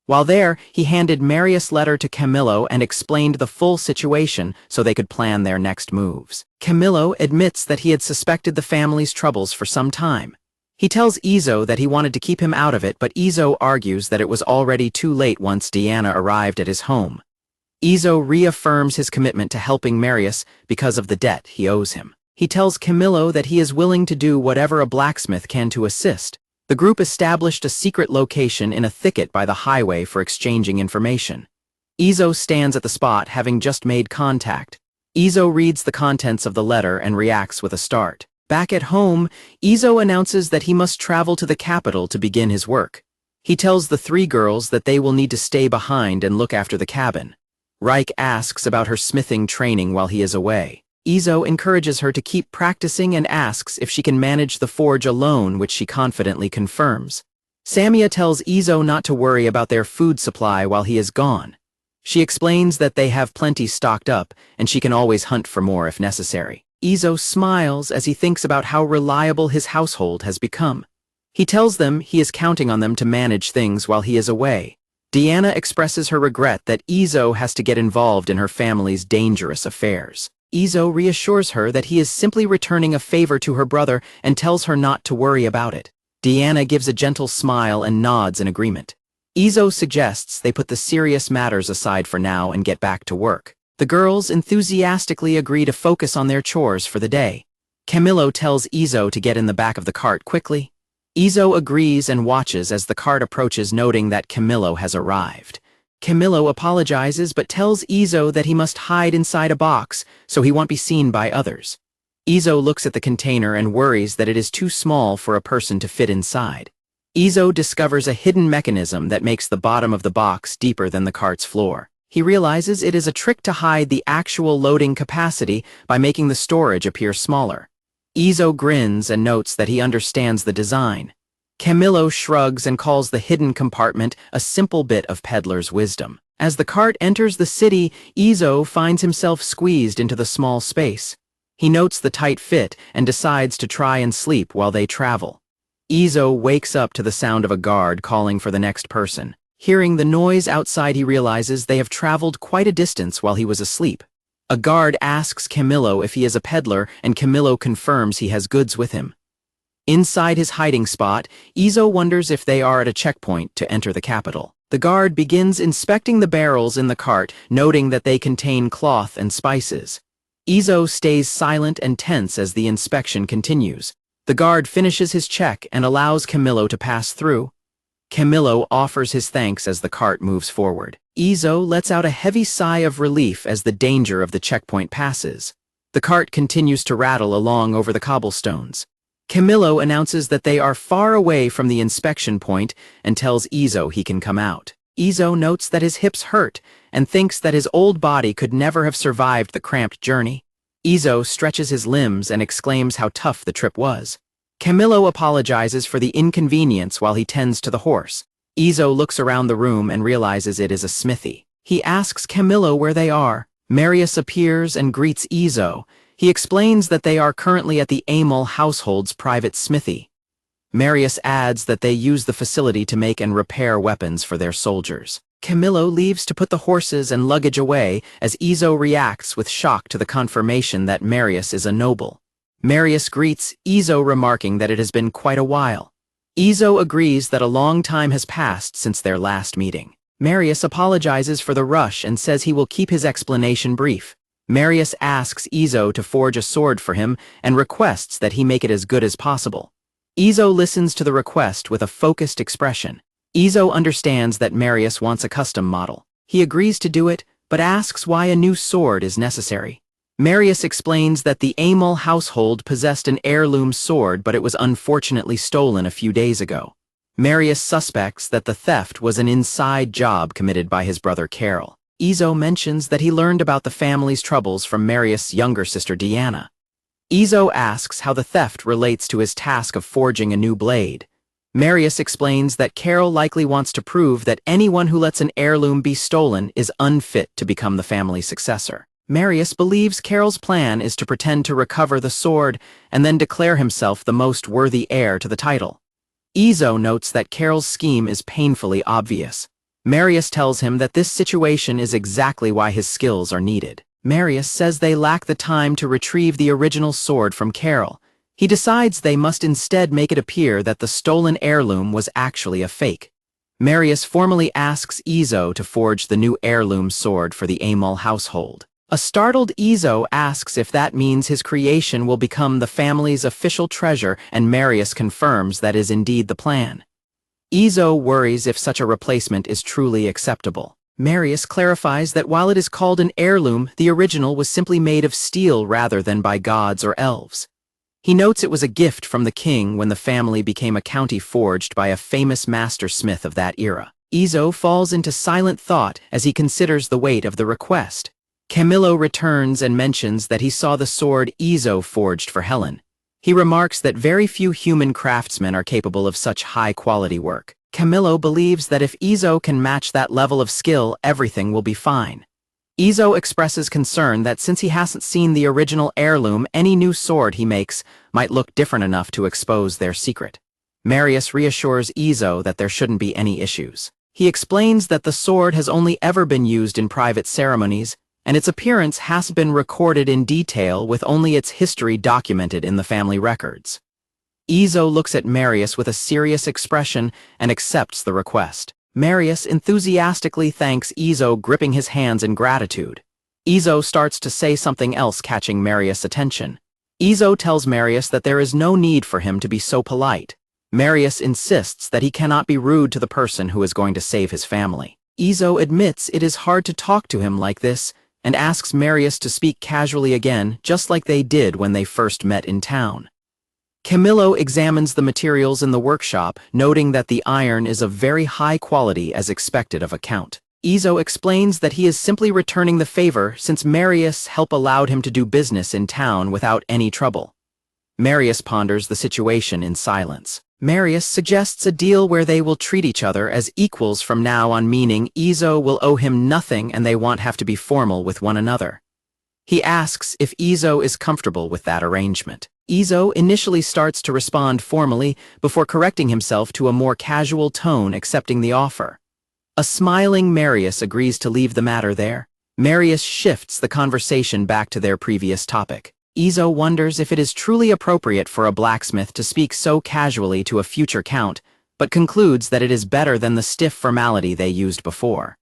While there, he handed Marius' letter to Camillo and explained the full situation so they could plan their next moves. Camillo admits that he had suspected the family's troubles for some time. He tells Izo that he wanted to keep him out of it, but Izo argues that it was already too late once Deanna arrived at his home. Izo reaffirms his commitment to helping Marius because of the debt he owes him. He tells Camillo that he is willing to do whatever a blacksmith can to assist. The group established a secret location in a thicket by the highway for exchanging information. Izo stands at the spot, having just made contact. Izo reads the contents of the letter and reacts with a start. Back at home, Izo announces that he must travel to the capital to begin his work. He tells the three girls that they will need to stay behind and look after the cabin. Reich asks about her smithing training while he is away. Izo encourages her to keep practicing and asks if she can manage the forge alone, which she confidently confirms. Samia tells Izo not to worry about their food supply while he is gone. She explains that they have plenty stocked up and she can always hunt for more if necessary. Izo smiles as he thinks about how reliable his household has become. He tells them he is counting on them to manage things while he is away. Deanna expresses her regret that Izo has to get involved in her family's dangerous affairs. Izo reassures her that he is simply returning a favor to her brother and tells her not to worry about it. Deanna gives a gentle smile and nods in agreement. Izo suggests they put the serious matters aside for now and get back to work. The girls enthusiastically agree to focus on their chores for the day. Camillo tells Izo to get in the back of the cart quickly. Izo agrees and watches as the cart approaches, noting that Camillo has arrived. Camillo apologizes but tells Izo that he must hide inside a box so he won't be seen by others. Izo looks at the container and worries that it is too small for a person to fit inside. Izo discovers a hidden mechanism that makes the bottom of the box deeper than the cart's floor. He realizes it is a trick to hide the actual loading capacity by making the storage appear smaller. Izo grins and notes that he understands the design. Camillo shrugs and calls the hidden compartment a simple bit of peddler's wisdom. As the cart enters the city, Izo finds himself squeezed into the small space. He notes the tight fit and decides to try and sleep while they travel. Izo wakes up to the sound of a guard calling for the next person. Hearing the noise outside, he realizes they have traveled quite a distance while he was asleep. A guard asks Camillo if he is a peddler, and Camillo confirms he has goods with him. Inside his hiding spot, Izo wonders if they are at a checkpoint to enter the capital. The guard begins inspecting the barrels in the cart, noting that they contain cloth and spices. Izo stays silent and tense as the inspection continues. The guard finishes his check and allows Camillo to pass through. Camillo offers his thanks as the cart moves forward. Izo lets out a heavy sigh of relief as the danger of the checkpoint passes. The cart continues to rattle along over the cobblestones. Camillo announces that they are far away from the inspection point and tells Izo he can come out. Izo notes that his hips hurt and thinks that his old body could never have survived the cramped journey. Izo stretches his limbs and exclaims how tough the trip was. Camillo apologizes for the inconvenience while he tends to the horse. Izo looks around the room and realizes it is a smithy. He asks Camillo where they are. Marius appears and greets Izo. He explains that they are currently at the Amel household's private smithy. Marius adds that they use the facility to make and repair weapons for their soldiers. Camillo leaves to put the horses and luggage away as Izo reacts with shock to the confirmation that Marius is a noble. Marius greets Izo, remarking that it has been quite a while. Izo agrees that a long time has passed since their last meeting. Marius apologizes for the rush and says he will keep his explanation brief. Marius asks Izo to forge a sword for him and requests that he make it as good as possible. Izo listens to the request with a focused expression. Izo understands that Marius wants a custom model. He agrees to do it, but asks why a new sword is necessary. Marius explains that the Amel household possessed an heirloom sword, but it was unfortunately stolen a few days ago. Marius suspects that the theft was an inside job committed by his brother Carol. Izo mentions that he learned about the family's troubles from Marius' younger sister Deanna. Izo asks how the theft relates to his task of forging a new blade. Marius explains that Carol likely wants to prove that anyone who lets an heirloom be stolen is unfit to become the family's successor. Marius believes Carol's plan is to pretend to recover the sword and then declare himself the most worthy heir to the title. Izo notes that Carol's scheme is painfully obvious. Marius tells him that this situation is exactly why his skills are needed. Marius says they lack the time to retrieve the original sword from Carol. He decides they must instead make it appear that the stolen heirloom was actually a fake. Marius formally asks Izo to forge the new heirloom sword for the Amel household. A startled Izo asks if that means his creation will become the family's official treasure, and Marius confirms that is indeed the plan. Izo worries if such a replacement is truly acceptable. Marius clarifies that while it is called an heirloom, the original was simply made of steel rather than by gods or elves. He notes it was a gift from the king when the family became a county forged by a famous master smith of that era. Izo falls into silent thought as he considers the weight of the request. Camillo returns and mentions that he saw the sword Izo forged for Helen. He remarks that very few human craftsmen are capable of such high-quality work. Camillo believes that if Izo can match that level of skill, everything will be fine. Izo expresses concern that since he hasn't seen the original heirloom, any new sword he makes might look different enough to expose their secret. Marius reassures Izo that there shouldn't be any issues. He explains that the sword has only ever been used in private ceremonies, and its appearance has been recorded in detail with only its history documented in the family records. Izo looks at Marius with a serious expression and accepts the request. Marius enthusiastically thanks Izo, gripping his hands in gratitude. Izo starts to say something else, catching Marius' attention. Izo tells Marius that there is no need for him to be so polite. Marius insists that he cannot be rude to the person who is going to save his family. Izo admits it is hard to talk to him like this and asks Marius to speak casually again, just like they did when they first met in town. Camillo examines the materials in the workshop, noting that the iron is of very high quality as expected of a count. Izo explains that he is simply returning the favor since Marius' help allowed him to do business in town without any trouble. Marius ponders the situation in silence. Marius suggests a deal where they will treat each other as equals from now on, meaning Izo will owe him nothing and they won't have to be formal with one another. He asks if Izo is comfortable with that arrangement. Izo initially starts to respond formally before correcting himself to a more casual tone, accepting the offer. A smiling Marius agrees to leave the matter there. Marius shifts the conversation back to their previous topic. Izo wonders if it is truly appropriate for a blacksmith to speak so casually to a future count, but concludes that it is better than the stiff formality they used before.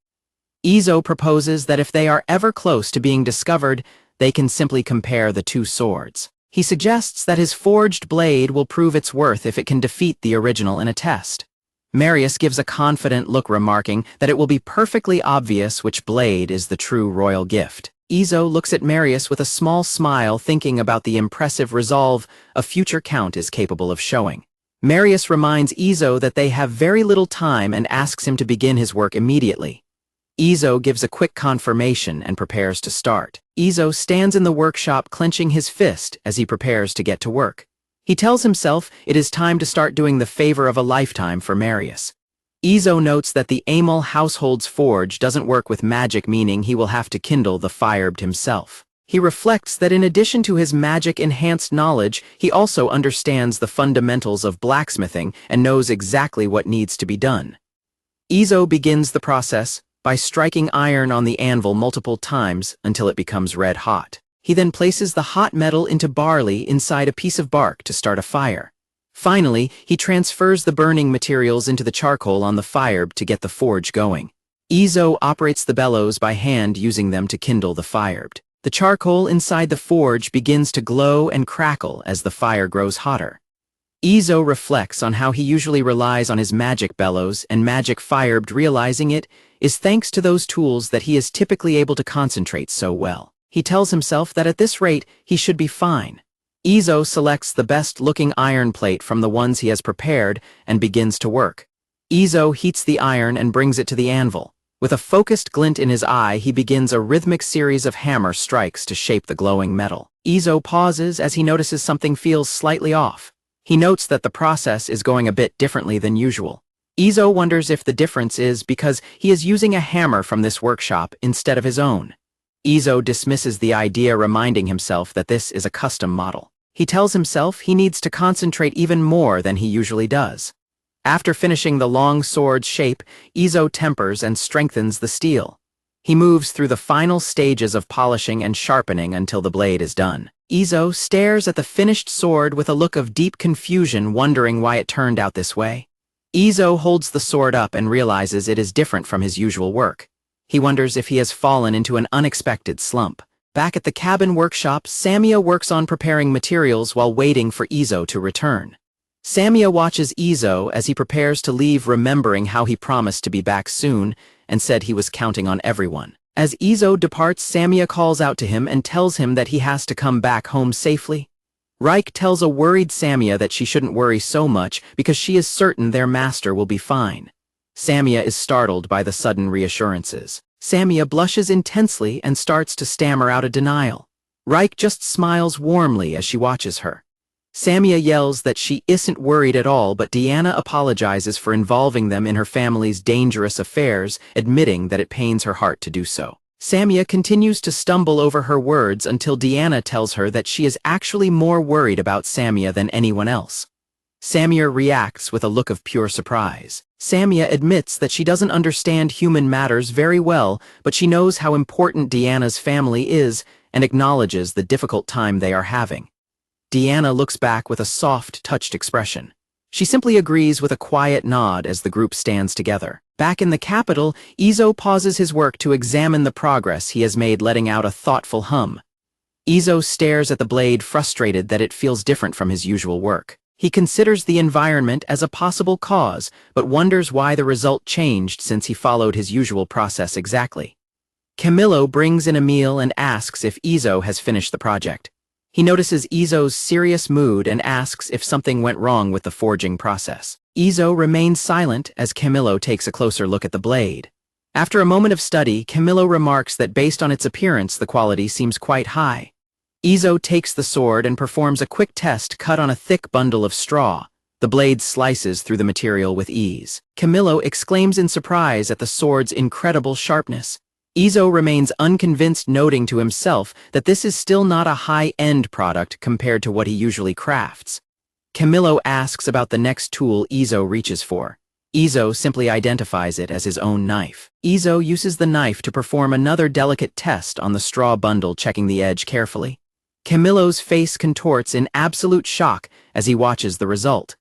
Izo proposes that if they are ever close to being discovered, they can simply compare the two swords. He suggests that his forged blade will prove its worth if it can defeat the original in a test. Marius gives a confident look, remarking that it will be perfectly obvious which blade is the true royal gift. Izo looks at Marius with a small smile, thinking about the impressive resolve a future count is capable of showing. Marius reminds Izo that they have very little time and asks him to begin his work immediately. Izo gives a quick confirmation and prepares to start. Izo stands in the workshop clenching his fist as he prepares to get to work. He tells himself it is time to start doing the favor of a lifetime for Marius. Izo notes that the Amel household's forge doesn't work with magic, meaning he will have to kindle the firebed himself. He reflects that in addition to his magic-enhanced knowledge, he also understands the fundamentals of blacksmithing and knows exactly what needs to be done. Izo begins the process by striking iron on the anvil multiple times until it becomes red hot. He then places the hot metal into barley inside a piece of bark to start a fire. Finally, he transfers the burning materials into the charcoal on the fire to get the forge going. Izo operates the bellows by hand, using them to kindle the fire. The charcoal inside the forge begins to glow and crackle as the fire grows hotter. Izo reflects on how he usually relies on his magic bellows and magic fire, realizing it is thanks to those tools that he is typically able to concentrate so well. He tells himself that at this rate, he should be fine. Izo selects the best-looking iron plate from the ones he has prepared and begins to work. Izo heats the iron and brings it to the anvil. With a focused glint in his eye, he begins a rhythmic series of hammer strikes to shape the glowing metal. Izo pauses as he notices something feels slightly off. He notes that the process is going a bit differently than usual. Izo wonders if the difference is because he is using a hammer from this workshop instead of his own. Izo dismisses the idea, reminding himself that this is a custom model. He tells himself he needs to concentrate even more than he usually does. After finishing the long sword's shape, Izo tempers and strengthens the steel. He moves through the final stages of polishing and sharpening until the blade is done. Izo stares at the finished sword with a look of deep confusion, wondering why it turned out this way. Izo holds the sword up and realizes it is different from his usual work. He wonders if he has fallen into an unexpected slump. Back at the cabin workshop, Samia works on preparing materials while waiting for Izo to return. Samia watches Izo as he prepares to leave, remembering how he promised to be back soon and said he was counting on everyone. As Izo departs, Samia calls out to him and tells him that he has to come back home safely. Reich tells a worried Samia that she shouldn't worry so much because she is certain their master will be fine. Samia is startled by the sudden reassurances. Samia blushes intensely and starts to stammer out a denial. Reich just smiles warmly as she watches her. Samia yells that she isn't worried at all, but Deanna apologizes for involving them in her family's dangerous affairs, admitting that it pains her heart to do so. Samia continues to stumble over her words until Deanna tells her that she is actually more worried about Samia than anyone else. Samia reacts with a look of pure surprise. Samia admits that she doesn't understand human matters very well, but she knows how important Deanna's family is and acknowledges the difficult time they are having. Deanna looks back with a soft, touched expression. She simply agrees with a quiet nod as the group stands together. Back in the capital, Izo pauses his work to examine the progress he has made, letting out a thoughtful hum. Izo stares at the blade, frustrated that it feels different from his usual work. He considers the environment as a possible cause, but wonders why the result changed since he followed his usual process exactly. Camillo brings in a meal and asks if Izo has finished the project. He notices Izo's serious mood and asks if something went wrong with the forging process. Izo remains silent as Camillo takes a closer look at the blade. After a moment of study, Camillo remarks that based on its appearance, the quality seems quite high. Izo takes the sword and performs a quick test cut on a thick bundle of straw. The blade slices through the material with ease. Camillo exclaims in surprise at the sword's incredible sharpness. Izo remains unconvinced, noting to himself that this is still not a high-end product compared to what he usually crafts. Camillo asks about the next tool Izo reaches for. Izo simply identifies it as his own knife. Izo uses the knife to perform another delicate test on the straw bundle, checking the edge carefully. Camillo's face contorts in absolute shock as he watches the result.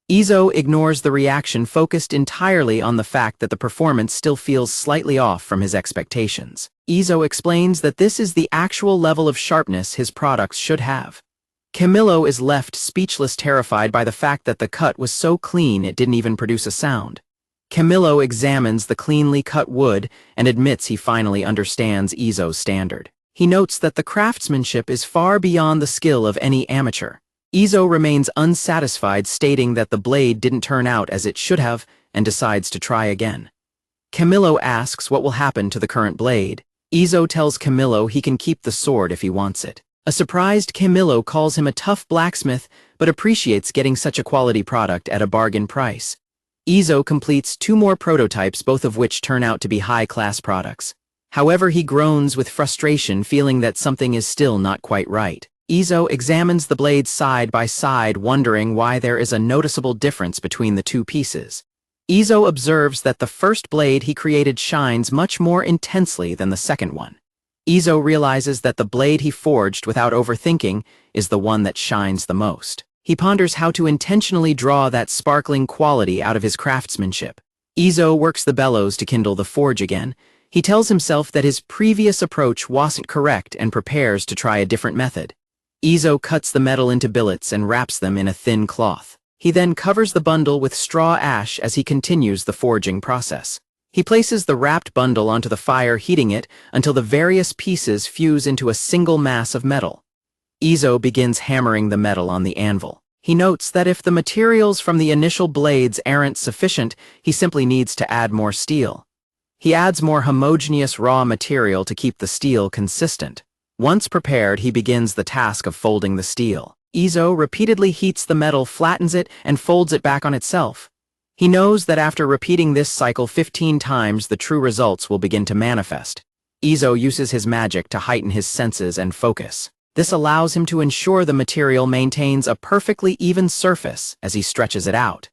Izo ignores the reaction, focused entirely on the fact that the performance still feels slightly off from his expectations. Izo explains that this is the actual level of sharpness his products should have. Camillo is left speechless, terrified by the fact that the cut was so clean it didn't even produce a sound. Camillo examines the cleanly cut wood and admits he finally understands Izo's standard. He notes that the craftsmanship is far beyond the skill of any amateur. Izo remains unsatisfied, stating that the blade didn't turn out as it should have, and decides to try again. Camillo asks what will happen to the current blade. Izo tells Camillo he can keep the sword if he wants it. A surprised Camillo calls him a tough blacksmith, but appreciates getting such a quality product at a bargain price. Izo completes 2 more prototypes, both of which turn out to be high-class products. However, he groans with frustration, feeling that something is still not quite right. Izo examines the blades side by side, wondering why there is a noticeable difference between the 2 pieces. Izo observes that the first blade he created shines much more intensely than the second one. Izo realizes that the blade he forged without overthinking is the one that shines the most. He ponders how to intentionally draw that sparkling quality out of his craftsmanship. Izo works the bellows to kindle the forge again. He tells himself that his previous approach wasn't correct and prepares to try a different method. Izo cuts the metal into billets and wraps them in a thin cloth. He then covers the bundle with straw ash as he continues the forging process. He places the wrapped bundle onto the fire, heating it until the various pieces fuse into a single mass of metal. Izo begins hammering the metal on the anvil. He notes that if the materials from the initial blades aren't sufficient, he simply needs to add more steel. He adds more homogeneous raw material to keep the steel consistent. Once prepared, he begins the task of folding the steel. Izo repeatedly heats the metal, flattens it, and folds it back on itself. He knows that after repeating this cycle 15 times, the true results will begin to manifest. Izo uses his magic to heighten his senses and focus. This allows him to ensure the material maintains a perfectly even surface as he stretches it out.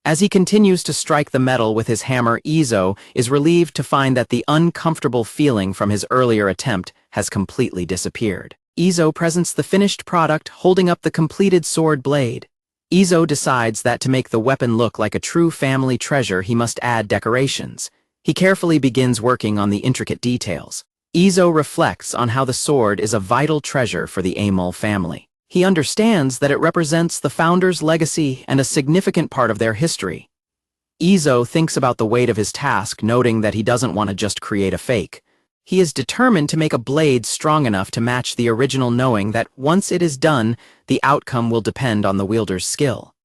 As he continues to strike the metal with his hammer, Izo is relieved to find that the uncomfortable feeling from his earlier attempt has completely disappeared. Izo presents the finished product, holding up the completed sword blade. Izo decides that to make the weapon look like a true family treasure, he must add decorations. He carefully begins working on the intricate details. Izo reflects on how the sword is a vital treasure for the Amol family. He understands that it represents the founder's legacy and a significant part of their history. Izo thinks about the weight of his task, noting that he doesn't want to just create a fake. He is determined to make a blade strong enough to match the original, knowing that once it is done, the outcome will depend on the wielder's skill.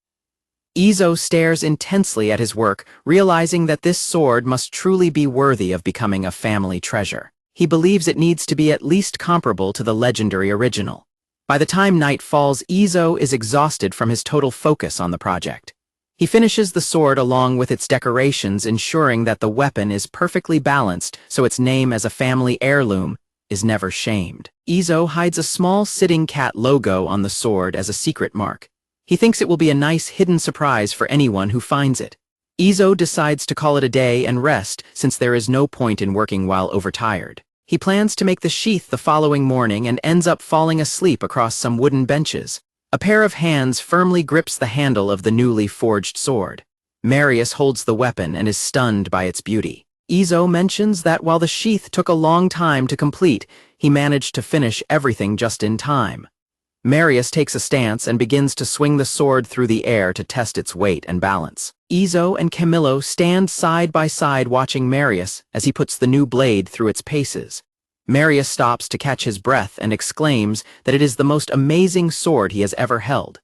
Izo stares intensely at his work, realizing that this sword must truly be worthy of becoming a family treasure. He believes it needs to be at least comparable to the legendary original. By the time night falls, Izo is exhausted from his total focus on the project. He finishes the sword along with its decorations, ensuring that the weapon is perfectly balanced so its name as a family heirloom is never shamed. Izo hides a small sitting cat logo on the sword as a secret mark. He thinks it will be a nice hidden surprise for anyone who finds it. Izo decides to call it a day and rest, since there is no point in working while overtired. He plans to make the sheath the following morning and ends up falling asleep across some wooden benches. A pair of hands firmly grips the handle of the newly forged sword. Marius holds the weapon and is stunned by its beauty. Izo mentions that while the sheath took a long time to complete, he managed to finish everything just in time. Marius takes a stance and begins to swing the sword through the air to test its weight and balance. Izo and Camillo stand side by side watching Marius as he puts the new blade through its paces. Marius stops to catch his breath and exclaims that it is the most amazing sword he has ever held.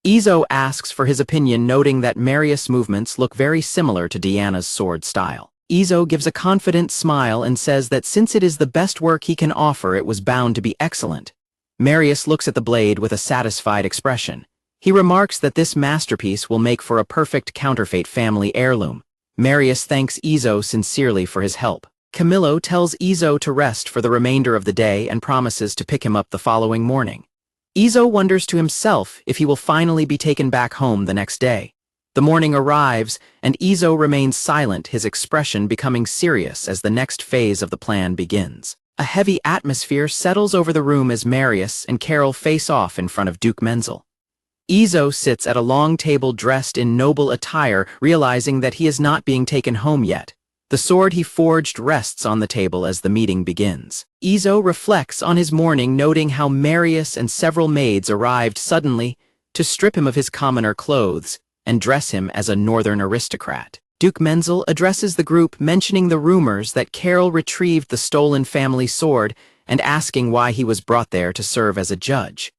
Izo asks for his opinion, noting that Marius' movements look very similar to Diana's sword style. Izo gives a confident smile and says that since it is the best work he can offer, it was bound to be excellent. Marius looks at the blade with a satisfied expression. He remarks that this masterpiece will make for a perfect counterfeit family heirloom. Marius thanks Izo sincerely for his help. Camillo tells Izo to rest for the remainder of the day and promises to pick him up the following morning. Izo wonders to himself if he will finally be taken back home the next day. The morning arrives, and Izo remains silent, his expression becoming serious as the next phase of the plan begins. A heavy atmosphere settles over the room as Marius and Carol face off in front of Duke Menzel. Izo sits at a long table dressed in noble attire, realizing that he is not being taken home yet. The sword he forged rests on the table as the meeting begins. Izo reflects on his morning, noting how Marius and several maids arrived suddenly to strip him of his commoner clothes and dress him as a northern aristocrat. Duke Menzel addresses the group, mentioning the rumors that Carol retrieved the stolen family sword and asking why he was brought there to serve as a judge.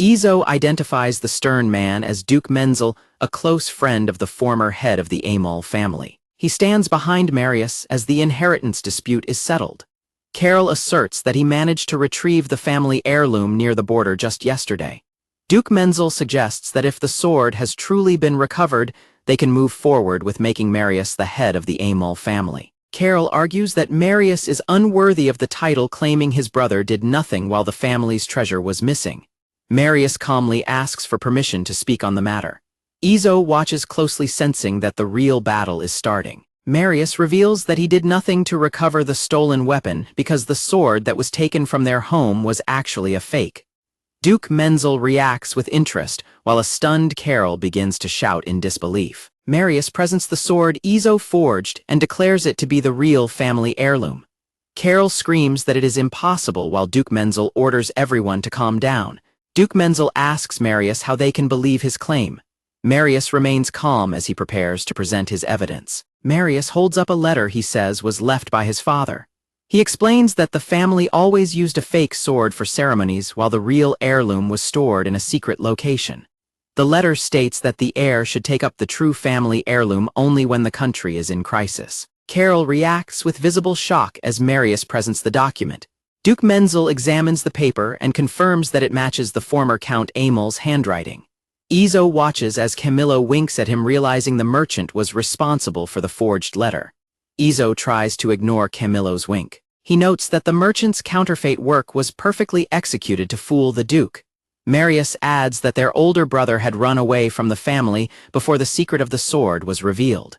Izo identifies the stern man as Duke Menzel, a close friend of the former head of the Amol family. He stands behind Marius as the inheritance dispute is settled. Carol asserts that he managed to retrieve the family heirloom near the border just yesterday. Duke Menzel suggests that if the sword has truly been recovered, they can move forward with making Marius the head of the Amol family. Carol argues that Marius is unworthy of the title, claiming his brother did nothing while the family's treasure was missing. Marius calmly asks for permission to speak on the matter. Izo watches closely, sensing that the real battle is starting. Marius reveals that he did nothing to recover the stolen weapon because the sword that was taken from their home was actually a fake. Duke Menzel reacts with interest, while a stunned Carol begins to shout in disbelief. Marius presents the sword Izo forged and declares it to be the real family heirloom. Carol screams that it is impossible, while Duke Menzel orders everyone to calm down. Duke Menzel asks Marius how they can believe his claim. Marius remains calm as he prepares to present his evidence. Marius holds up a letter he says was left by his father. He explains that the family always used a fake sword for ceremonies while the real heirloom was stored in a secret location. The letter states that the heir should take up the true family heirloom only when the country is in crisis. Carol reacts with visible shock as Marius presents the document. Duke Menzel examines the paper and confirms that it matches the former Count Amol's handwriting. Izo watches as Camillo winks at him, realizing the merchant was responsible for the forged letter. Izo tries to ignore Camillo's wink. He notes that the merchant's counterfeit work was perfectly executed to fool the Duke. Marius adds that their older brother had run away from the family before the secret of the sword was revealed.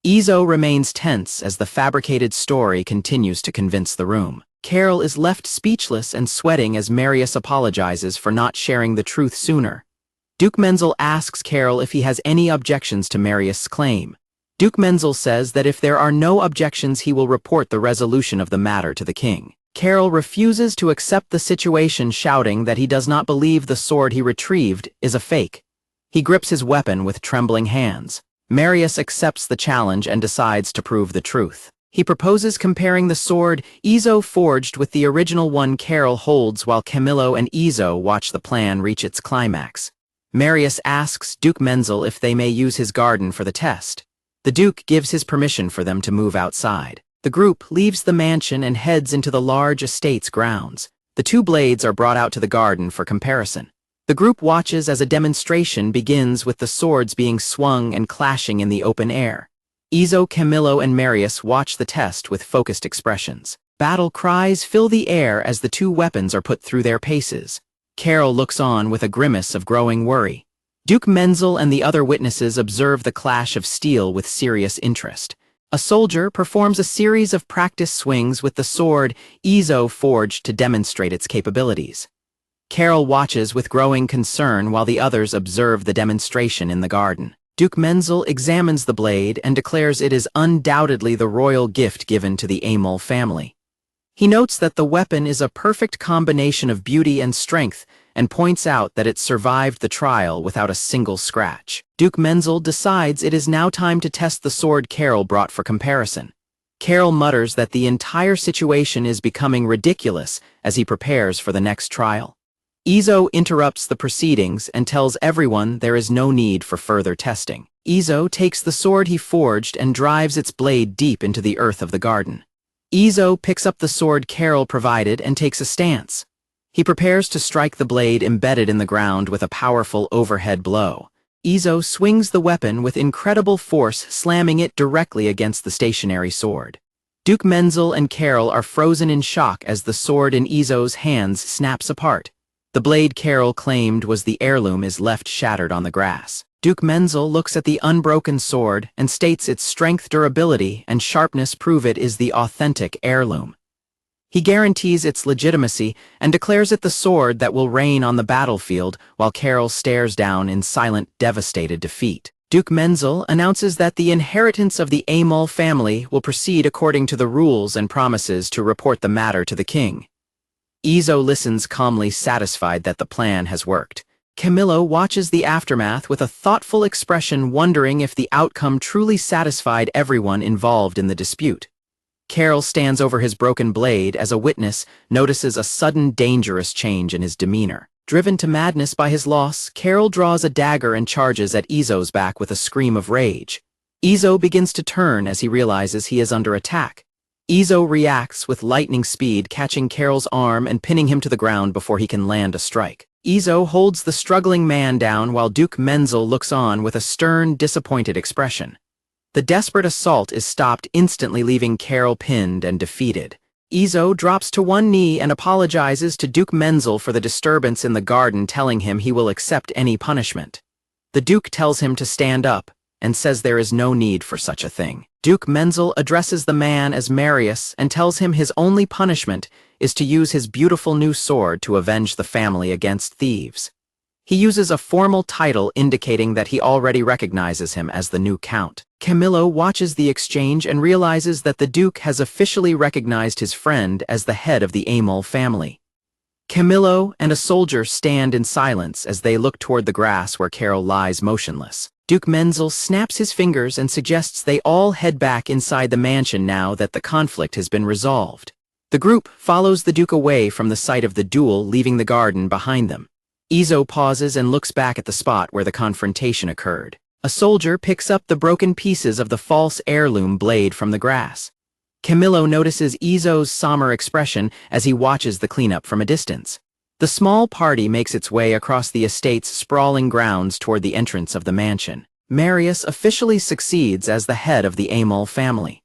Izo remains tense as the fabricated story continues to convince the room. Carol is left speechless and sweating as Marius apologizes for not sharing the truth sooner. Duke Menzel asks Carol if he has any objections to Marius' claim. Duke Menzel says that if there are no objections, he will report the resolution of the matter to the king. Carol refuses to accept the situation, shouting that he does not believe the sword he retrieved is a fake. He grips his weapon with trembling hands. Marius accepts the challenge and decides to prove the truth. He proposes comparing the sword Izo forged with the original one Carol holds, while Camillo and Izo watch the plan reach its climax. Marius asks Duke Menzel if they may use his garden for the test. The Duke gives his permission for them to move outside. The group leaves the mansion and heads into the large estate's grounds. The two blades are brought out to the garden for comparison. The group watches as a demonstration begins, with the swords being swung and clashing in the open air. Izo, Camillo, and Marius watch the test with focused expressions. Battle cries fill the air as the two weapons are put through their paces. Carol looks on with a grimace of growing worry. Duke Menzel and the other witnesses observe the clash of steel with serious interest. A soldier performs a series of practice swings with the sword Izo forged to demonstrate its capabilities. Carol watches with growing concern while the others observe the demonstration in the garden. Duke Menzel examines the blade and declares it is undoubtedly the royal gift given to the Amol family. He notes that the weapon is a perfect combination of beauty and strength and points out that it survived the trial without a single scratch. Duke Menzel decides it is now time to test the sword Carol brought for comparison. Carol mutters that the entire situation is becoming ridiculous as he prepares for the next trial. Izo interrupts the proceedings and tells everyone there is no need for further testing. Izo takes the sword he forged and drives its blade deep into the earth of the garden. Izo picks up the sword Carol provided and takes a stance. He prepares to strike the blade embedded in the ground with a powerful overhead blow. Izo swings the weapon with incredible force, slamming it directly against the stationary sword. Duke Menzel and Carol are frozen in shock as the sword in Izo's hands snaps apart. The blade Carol claimed was the heirloom is left shattered on the grass. Duke Menzel looks at the unbroken sword and states its strength, durability, and sharpness prove it is the authentic heirloom. He guarantees its legitimacy and declares it the sword that will reign on the battlefield, while Carol stares down in silent, devastated defeat. Duke Menzel announces that the inheritance of the Amol family will proceed according to the rules and promises to report the matter to the king. Izo listens calmly, satisfied that the plan has worked. Camillo watches the aftermath with a thoughtful expression, wondering if the outcome truly satisfied everyone involved in the dispute. Carol stands over his broken blade as a witness notices a sudden dangerous change in his demeanor. Driven to madness by his loss, Carol draws a dagger and charges at Izo's back with a scream of rage. Izo begins to turn as he realizes he is under attack. Izo reacts with lightning speed, catching Carol's arm and pinning him to the ground before he can land a strike. Izo holds the struggling man down while Duke Menzel looks on with a stern, disappointed expression. The desperate assault is stopped instantly, leaving Carol pinned and defeated. Izo drops to one knee and apologizes to Duke Menzel for the disturbance in the garden, telling him he will accept any punishment. The Duke tells him to stand up and says there is no need for such a thing. Duke Menzel addresses the man as Marius and tells him his only punishment is to use his beautiful new sword to avenge the family against thieves. He uses a formal title indicating that he already recognizes him as the new count. Camillo watches the exchange and realizes that the Duke has officially recognized his friend as the head of the Amol family. Camillo and a soldier stand in silence as they look toward the grass where Carol lies motionless. Duke Menzel snaps his fingers and suggests they all head back inside the mansion now that the conflict has been resolved. The group follows the Duke away from the site of the duel, leaving the garden behind them. Izo pauses and looks back at the spot where the confrontation occurred. A soldier picks up the broken pieces of the false heirloom blade from the grass. Camillo notices Izo's somber expression as he watches the cleanup from a distance. The small party makes its way across the estate's sprawling grounds toward the entrance of the mansion. Marius officially succeeds as the head of the Amol family.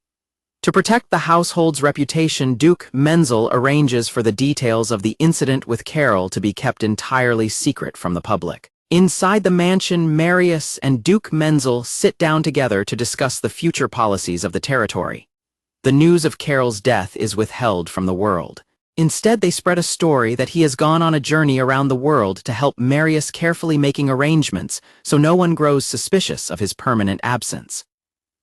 To protect the household's reputation, Duke Menzel arranges for the details of the incident with Carol to be kept entirely secret from the public. Inside the mansion, Marius and Duke Menzel sit down together to discuss the future policies of the territory. The news of Carol's death is withheld from the world. Instead, they spread a story that he has gone on a journey around the world to help Marius, carefully making arrangements so no one grows suspicious of his permanent absence.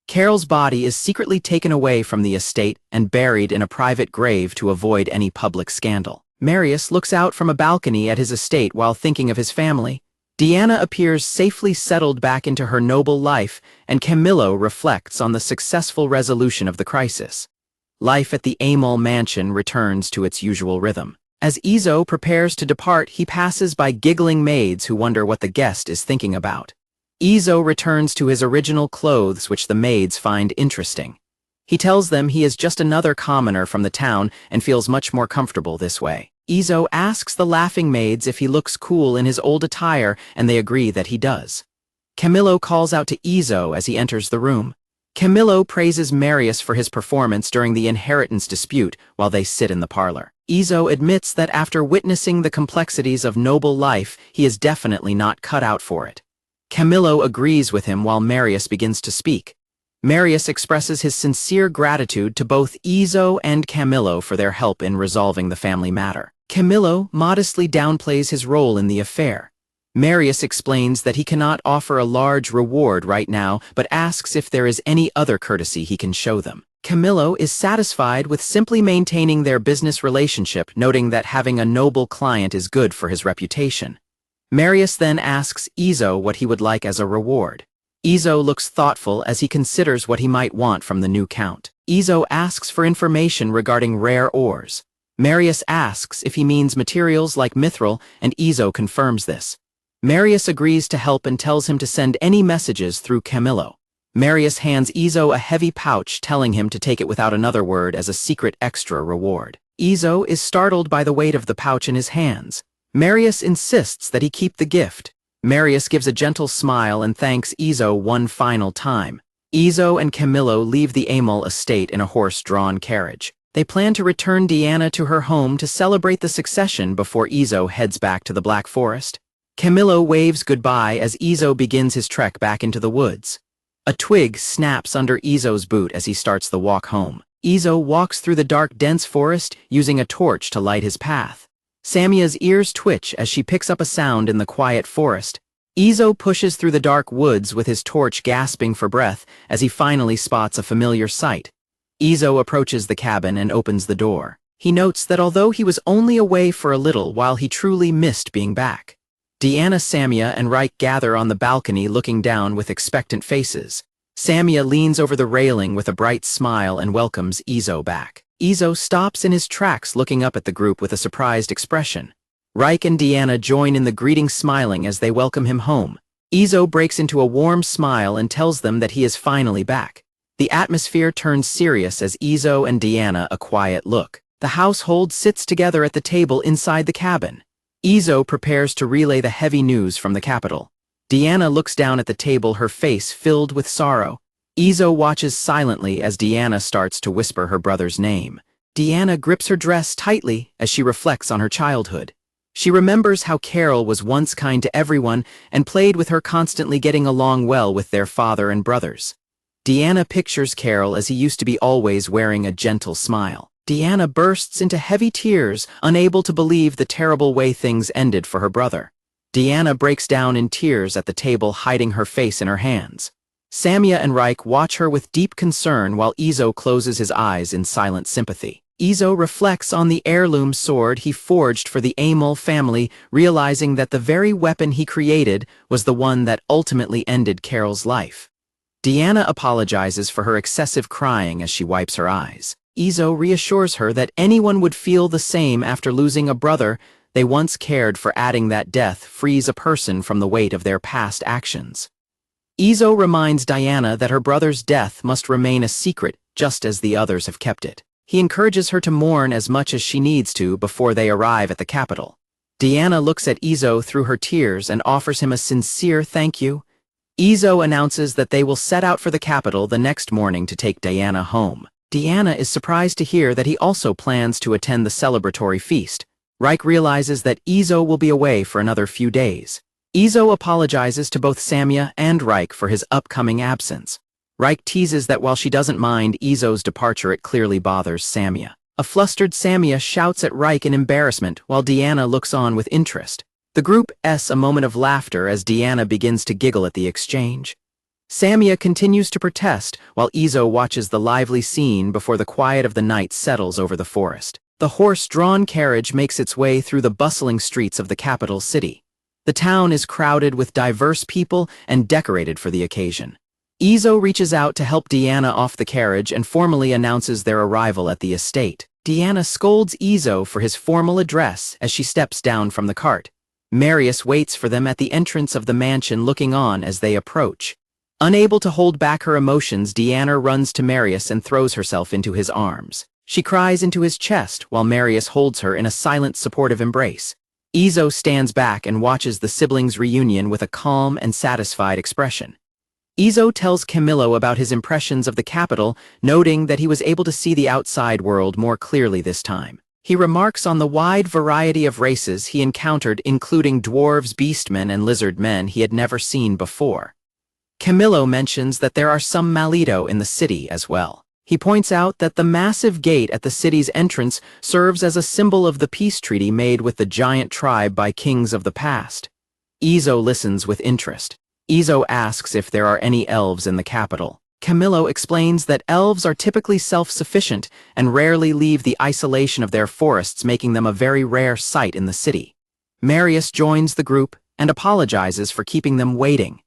Carol's body is secretly taken away from the estate and buried in a private grave to avoid any public scandal. Marius looks out from a balcony at his estate while thinking of his family. Diana appears safely settled back into her noble life, and Camillo reflects on the successful resolution of the crisis. Life at the Amol mansion returns to its usual rhythm. As Izo prepares to depart, he passes by giggling maids who wonder what the guest is thinking about. Izo returns to his original clothes, which the maids find interesting. He tells them he is just another commoner from the town and feels much more comfortable this way. Izo asks the laughing maids if he looks cool in his old attire, and they agree that he does. Camillo calls out to Izo as he enters the room. Camillo praises Marius for his performance during the inheritance dispute while they sit in the parlor. Izo admits that after witnessing the complexities of noble life, he is definitely not cut out for it. Camillo agrees with him while Marius begins to speak. Marius expresses his sincere gratitude to both Izo and Camillo for their help in resolving the family matter. Camillo modestly downplays his role in the affair. Marius explains that he cannot offer a large reward right now, but asks if there is any other courtesy he can show them. Camillo is satisfied with simply maintaining their business relationship, noting that having a noble client is good for his reputation. Marius then asks Izo what he would like as a reward. Izo looks thoughtful as he considers what he might want from the new count. Izo asks for information regarding rare ores. Marius asks if he means materials like mithril, and Izo confirms this. Marius agrees to help and tells him to send any messages through Camillo. Marius hands Izo a heavy pouch, telling him to take it without another word as a secret extra reward. Izo is startled by the weight of the pouch in his hands. Marius insists that he keep the gift. Marius gives a gentle smile and thanks Izo one final time. Izo and Camillo leave the Amol estate in a horse-drawn carriage. They plan to return Diana to her home to celebrate the succession before Izo heads back to the Black Forest. Camillo waves goodbye as Izo begins his trek back into the woods. A twig snaps under Izo's boot as he starts the walk home. Izo walks through the dark, dense forest, using a torch to light his path. Samia's ears twitch as she picks up a sound in the quiet forest. Izo pushes through the dark woods with his torch, gasping for breath as he finally spots a familiar sight. Izo approaches the cabin and opens the door. He notes that although he was only away for a little while, he truly missed being back. Diana, Samia, and Reich gather on the balcony, looking down with expectant faces. Samia leans over the railing with a bright smile and welcomes Izo back. Izo stops in his tracks, looking up at the group with a surprised expression. Reich and Diana join in the greeting, smiling as they welcome him home. Izo breaks into a warm smile and tells them that he is finally back. The atmosphere turns serious as Izo and Diana a quiet look. The household sits together at the table inside the cabin. Izo prepares to relay the heavy news from the capital. Diana looks down at the table, her face filled with sorrow. Izo watches silently as Diana starts to whisper her brother's name. Diana grips her dress tightly as she reflects on her childhood. She remembers how Carol was once kind to everyone and played with her, constantly getting along well with their father and brothers. Diana pictures Carol as he used to be, always wearing a gentle smile. Diana bursts into heavy tears, unable to believe the terrible way things ended for her brother. Diana breaks down in tears at the table, hiding her face in her hands. Samya and Reich watch her with deep concern while Izo closes his eyes in silent sympathy. Izo reflects on the heirloom sword he forged for the Amel family, realizing that the very weapon he created was the one that ultimately ended Carol's life. Diana apologizes for her excessive crying as she wipes her eyes. Izo reassures her that anyone would feel the same after losing a brother they once cared for, adding that death frees a person from the weight of their past actions. Izo reminds Diana that her brother's death must remain a secret, just as the others have kept it. He encourages her to mourn as much as she needs to before they arrive at the capital. Diana looks at Izo through her tears and offers him a sincere thank you. Izo announces that they will set out for the capital the next morning to take Diana home. Diana is surprised to hear that he also plans to attend the celebratory feast. Reich realizes that Izo will be away for another few days. Izo apologizes to both Samya and Reich for his upcoming absence. Reich teases that while she doesn't mind Izo's departure, it clearly bothers Samya. A flustered Samya shouts at Reich in embarrassment while Diana looks on with interest. The group s a moment of laughter as Diana begins to giggle at the exchange. Samya continues to protest while Izo watches the lively scene before the quiet of the night settles over the forest. The horse-drawn carriage makes its way through the bustling streets of the capital city. The town is crowded with diverse people and decorated for the occasion. Izo reaches out to help Diana off the carriage and formally announces their arrival at the estate. Diana scolds Izo for his formal address as she steps down from the cart. Marius waits for them at the entrance of the mansion, looking on as they approach. Unable to hold back her emotions, Diana runs to Marius and throws herself into his arms. She cries into his chest while Marius holds her in a silent, supportive embrace. Izo stands back and watches the siblings' reunion with a calm and satisfied expression. Izo tells Camillo about his impressions of the capital, noting that he was able to see the outside world more clearly this time. He remarks on the wide variety of races he encountered, including dwarves, beastmen, and lizard men he had never seen before. Camillo mentions that there are some Malido in the city as well. He points out that the massive gate at the city's entrance serves as a symbol of the peace treaty made with the giant tribe by kings of the past. Izo listens with interest. Izo asks if there are any elves in the capital. Camillo explains that elves are typically self-sufficient and rarely leave the isolation of their forests, making them a very rare sight in the city. Marius joins the group and apologizes for keeping them waiting.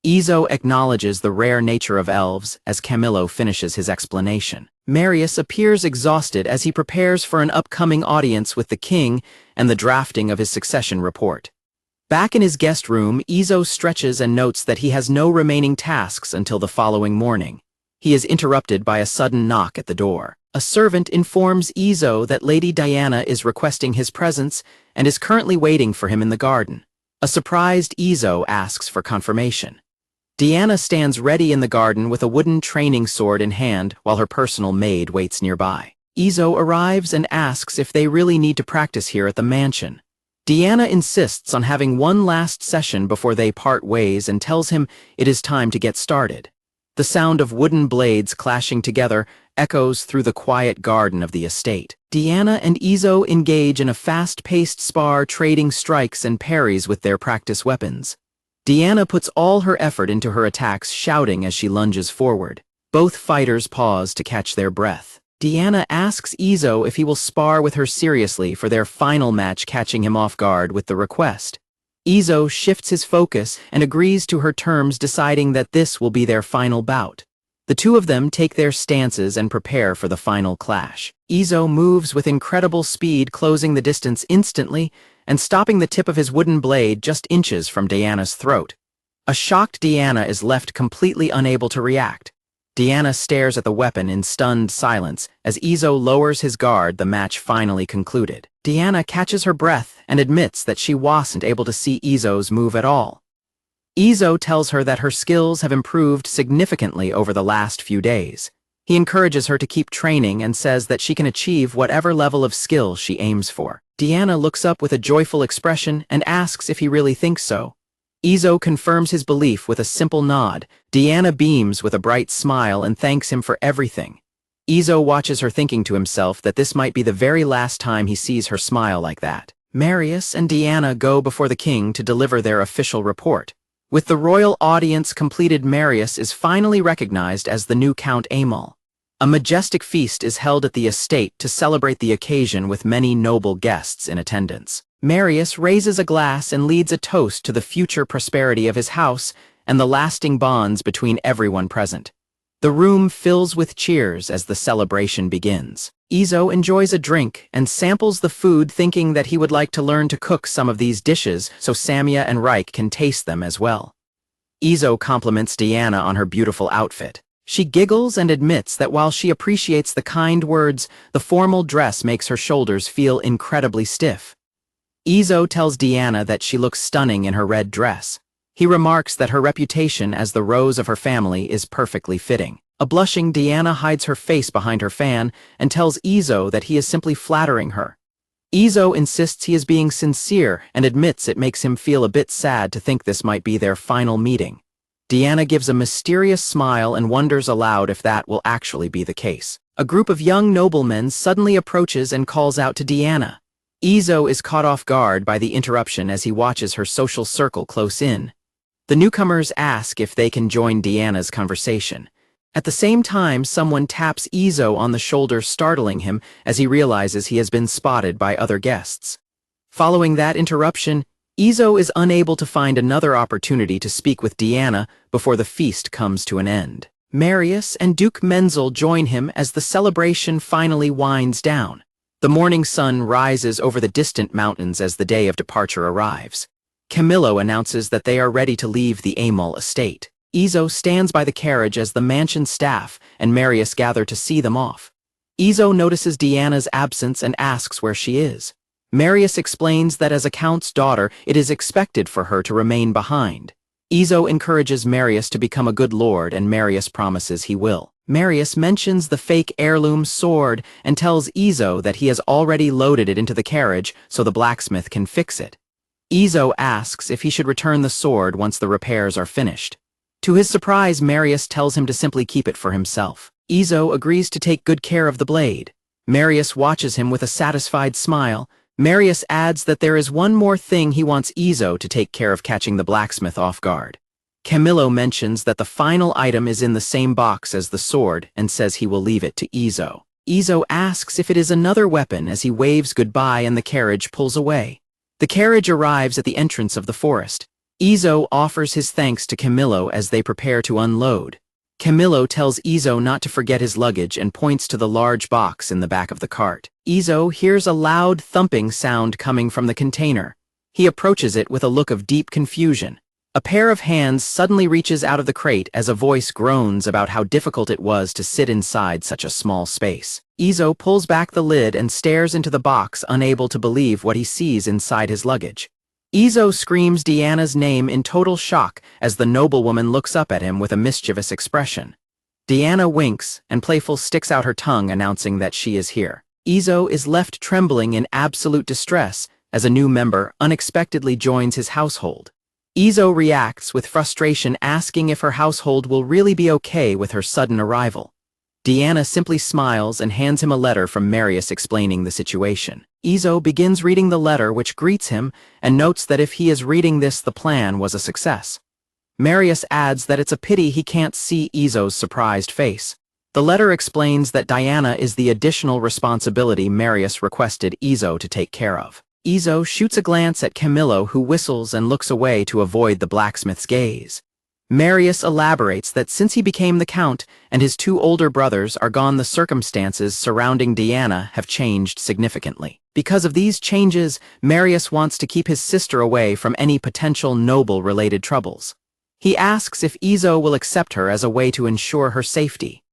Izo acknowledges the rare nature of elves as Camillo finishes his explanation. Marius appears exhausted as he prepares for an upcoming audience with the king and the drafting of his succession report. Back in his guest room, Izo stretches and notes that he has no remaining tasks until the following morning. He is interrupted by a sudden knock at the door. A servant informs Izo that Lady Diana is requesting his presence and is currently waiting for him in the garden. A surprised Izo asks for confirmation. Diana stands ready in the garden with a wooden training sword in hand while her personal maid waits nearby. Izo arrives and asks if they really need to practice here at the mansion. Diana insists on having one last session before they part ways and tells him it is time to get started. The sound of wooden blades clashing together echoes through the quiet garden of the estate. Diana and Izo engage in a fast-paced spar, trading strikes and parries with their practice weapons. Diana puts all her effort into her attacks, shouting as she lunges forward. Both fighters pause to catch their breath. Diana asks Izo if he will spar with her seriously for their final match, catching him off guard with the request. Izo shifts his focus and agrees to her terms, deciding that this will be their final bout. The two of them take their stances and prepare for the final clash. Izo moves with incredible speed, closing the distance instantly and stopping the tip of his wooden blade just inches from Diana's throat. A shocked Diana is left completely unable to react. Diana stares at the weapon in stunned silence. As Izo lowers his guard, the match finally concluded. Diana catches her breath and admits that she wasn't able to see Izo's move at all. Izo tells her that her skills have improved significantly over the last few days. He encourages her to keep training and says that she can achieve whatever level of skill she aims for. Diana looks up with a joyful expression and asks if he really thinks so. Izo confirms his belief with a simple nod. Diana beams with a bright smile and thanks him for everything. Izo watches her, thinking to himself that this might be the very last time he sees her smile like that. Marius and Diana go before the king to deliver their official report. With the royal audience completed, Marius is finally recognized as the new Count Amal. A majestic feast is held at the estate to celebrate the occasion, with many noble guests in attendance. Marius raises a glass and leads a toast to the future prosperity of his house and the lasting bonds between everyone present. The room fills with cheers as the celebration begins. Izo enjoys a drink and samples the food, thinking that he would like to learn to cook some of these dishes so Samia and Reich can taste them as well. Izo compliments Diana on her beautiful outfit. She giggles and admits that while she appreciates the kind words, the formal dress makes her shoulders feel incredibly stiff. Izo tells Diana that she looks stunning in her red dress. He remarks that her reputation as the rose of her family is perfectly fitting. A blushing Diana hides her face behind her fan and tells Izo that he is simply flattering her. Izo insists he is being sincere and admits it makes him feel a bit sad to think this might be their final meeting. Diana gives a mysterious smile and wonders aloud if that will actually be the case. A group of young noblemen suddenly approaches and calls out to Diana. Izo is caught off guard by the interruption as he watches her social circle close in. The newcomers ask if they can join Diana's conversation. At the same time, someone taps Izo on the shoulder, startling him as he realizes he has been spotted by other guests. Following that interruption, Izo is unable to find another opportunity to speak with Diana before the feast comes to an end. Marius and Duke Menzel join him as the celebration finally winds down. The morning sun rises over the distant mountains as the day of departure arrives. Camillo announces that they are ready to leave the Amal estate. Izo stands by the carriage as the mansion staff and Marius gather to see them off. Izo notices Diana's absence and asks where she is. Marius explains that as a count's daughter, it is expected for her to remain behind. Izo encourages Marius to become a good lord, and Marius promises he will. Marius mentions the fake heirloom sword and tells Izo that he has already loaded it into the carriage so the blacksmith can fix it. Izo asks if he should return the sword once the repairs are finished. To his surprise, Marius tells him to simply keep it for himself. Izo agrees to take good care of the blade. Marius watches him with a satisfied smile. Marius adds that there is one more thing he wants Izo to take care of, catching the blacksmith off guard. Camillo mentions that the final item is in the same box as the sword and says he will leave it to Izo. Izo asks if it is another weapon as he waves goodbye and the carriage pulls away. The carriage arrives at the entrance of the forest. Izo offers his thanks to Camillo as they prepare to unload. Camillo tells Izo not to forget his luggage and points to the large box in the back of the cart. Izo hears a loud thumping sound coming from the container. He approaches it with a look of deep confusion. A pair of hands suddenly reaches out of the crate as a voice groans about how difficult it was to sit inside such a small space. Izo pulls back the lid and stares into the box, unable to believe what he sees inside his luggage. Izo screams Diana's name in total shock as the noblewoman looks up at him with a mischievous expression. Diana winks and playful sticks out her tongue, announcing that she is here. Izo is left trembling in absolute distress as a new member unexpectedly joins his household. Izo reacts with frustration, asking if her household will really be okay with her sudden arrival. Diana simply smiles and hands him a letter from Marius explaining the situation. Izo begins reading the letter, which greets him, and notes that if he is reading this, the plan was a success. Marius adds that it's a pity he can't see Izo's surprised face. The letter explains that Diana is the additional responsibility Marius requested Izo to take care of. Izo shoots a glance at Camillo, who whistles and looks away to avoid the blacksmith's gaze. Marius elaborates that since he became the count and his two older brothers are gone, the circumstances surrounding Diana have changed significantly. Because of these changes, Marius wants to keep his sister away from any potential noble-related troubles. He asks if Izo will accept her as a way to ensure her safety.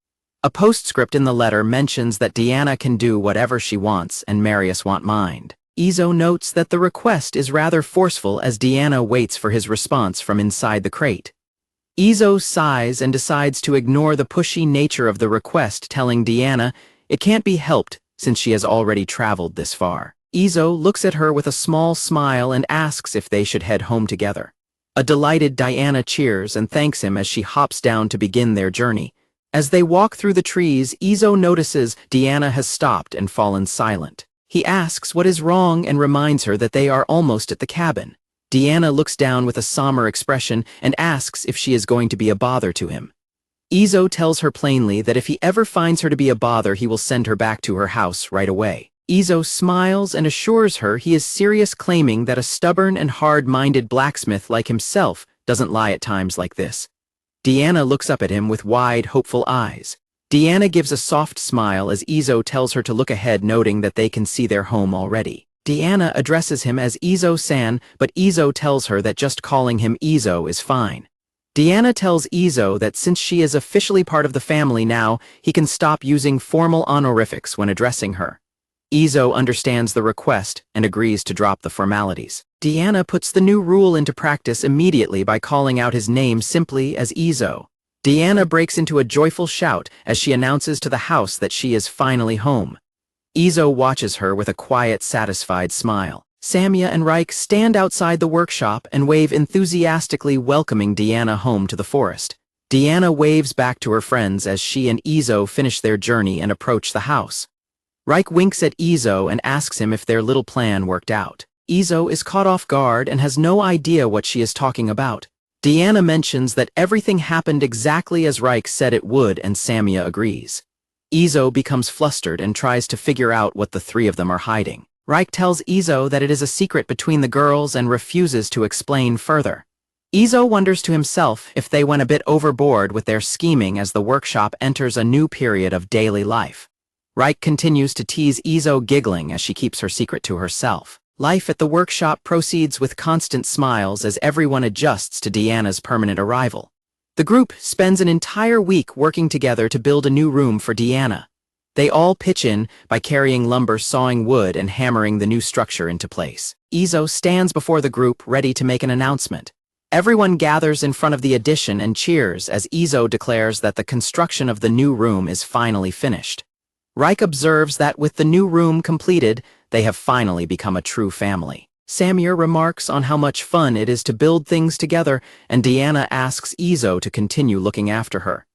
A postscript in the letter mentions that Diana can do whatever she wants and Marius won't mind. Izo notes that the request is rather forceful as Diana waits for his response from inside the crate. Izo sighs and decides to ignore the pushy nature of the request, telling Diana it can't be helped since she has already traveled this far. Izo looks at her with a small smile and asks if they should head home together. A delighted Diana cheers and thanks him as she hops down to begin their journey. As they walk through the trees, Izo notices Diana has stopped and fallen silent. He asks what is wrong and reminds her that they are almost at the cabin. Diana looks down with a somber expression and asks if she is going to be a bother to him. Izo tells her plainly that if he ever finds her to be a bother, he will send her back to her house right away. Izo smiles and assures her he is serious, claiming that a stubborn and hard-minded blacksmith like himself doesn't lie at times like this. Diana looks up at him with wide, hopeful eyes. Diana gives a soft smile as Izo tells her to look ahead, noting that they can see their home already. Diana addresses him as Izo-san, but Izo tells her that just calling him Izo is fine. Diana tells Izo that since she is officially part of the family now, he can stop using formal honorifics when addressing her. Izo understands the request and agrees to drop the formalities. Diana puts the new rule into practice immediately by calling out his name simply as Izo. Diana breaks into a joyful shout as she announces to the house that she is finally home. Izo watches her with a quiet, satisfied smile. Samya and Reich stand outside the workshop and wave enthusiastically, welcoming Diana home to the forest. Diana waves back to her friends as she and Izo finish their journey and approach the house. Reich winks at Izo and asks him if their little plan worked out. Izo is caught off guard and has no idea what she is talking about. Diana mentions that everything happened exactly as Reich said it would, and Samya agrees. Izo becomes flustered and tries to figure out what the three of them are hiding. Reich tells Izo that it is a secret between the girls and refuses to explain further. Izo wonders to himself if they went a bit overboard with their scheming as the workshop enters a new period of daily life. Reich continues to tease Izo, giggling as she keeps her secret to herself. Life at the workshop proceeds with constant smiles as everyone adjusts to Diana's permanent arrival. The group spends an entire week working together to build a new room for Diana. They all pitch in by carrying lumber, sawing wood, and hammering the new structure into place. Izo stands before the group, ready to make an announcement. Everyone gathers in front of the addition and cheers as Izo declares that the construction of the new room is finally finished. Reich observes that with the new room completed, they have finally become a true family. Samir remarks on how much fun it is to build things together, and Diana asks Izo to continue looking after her.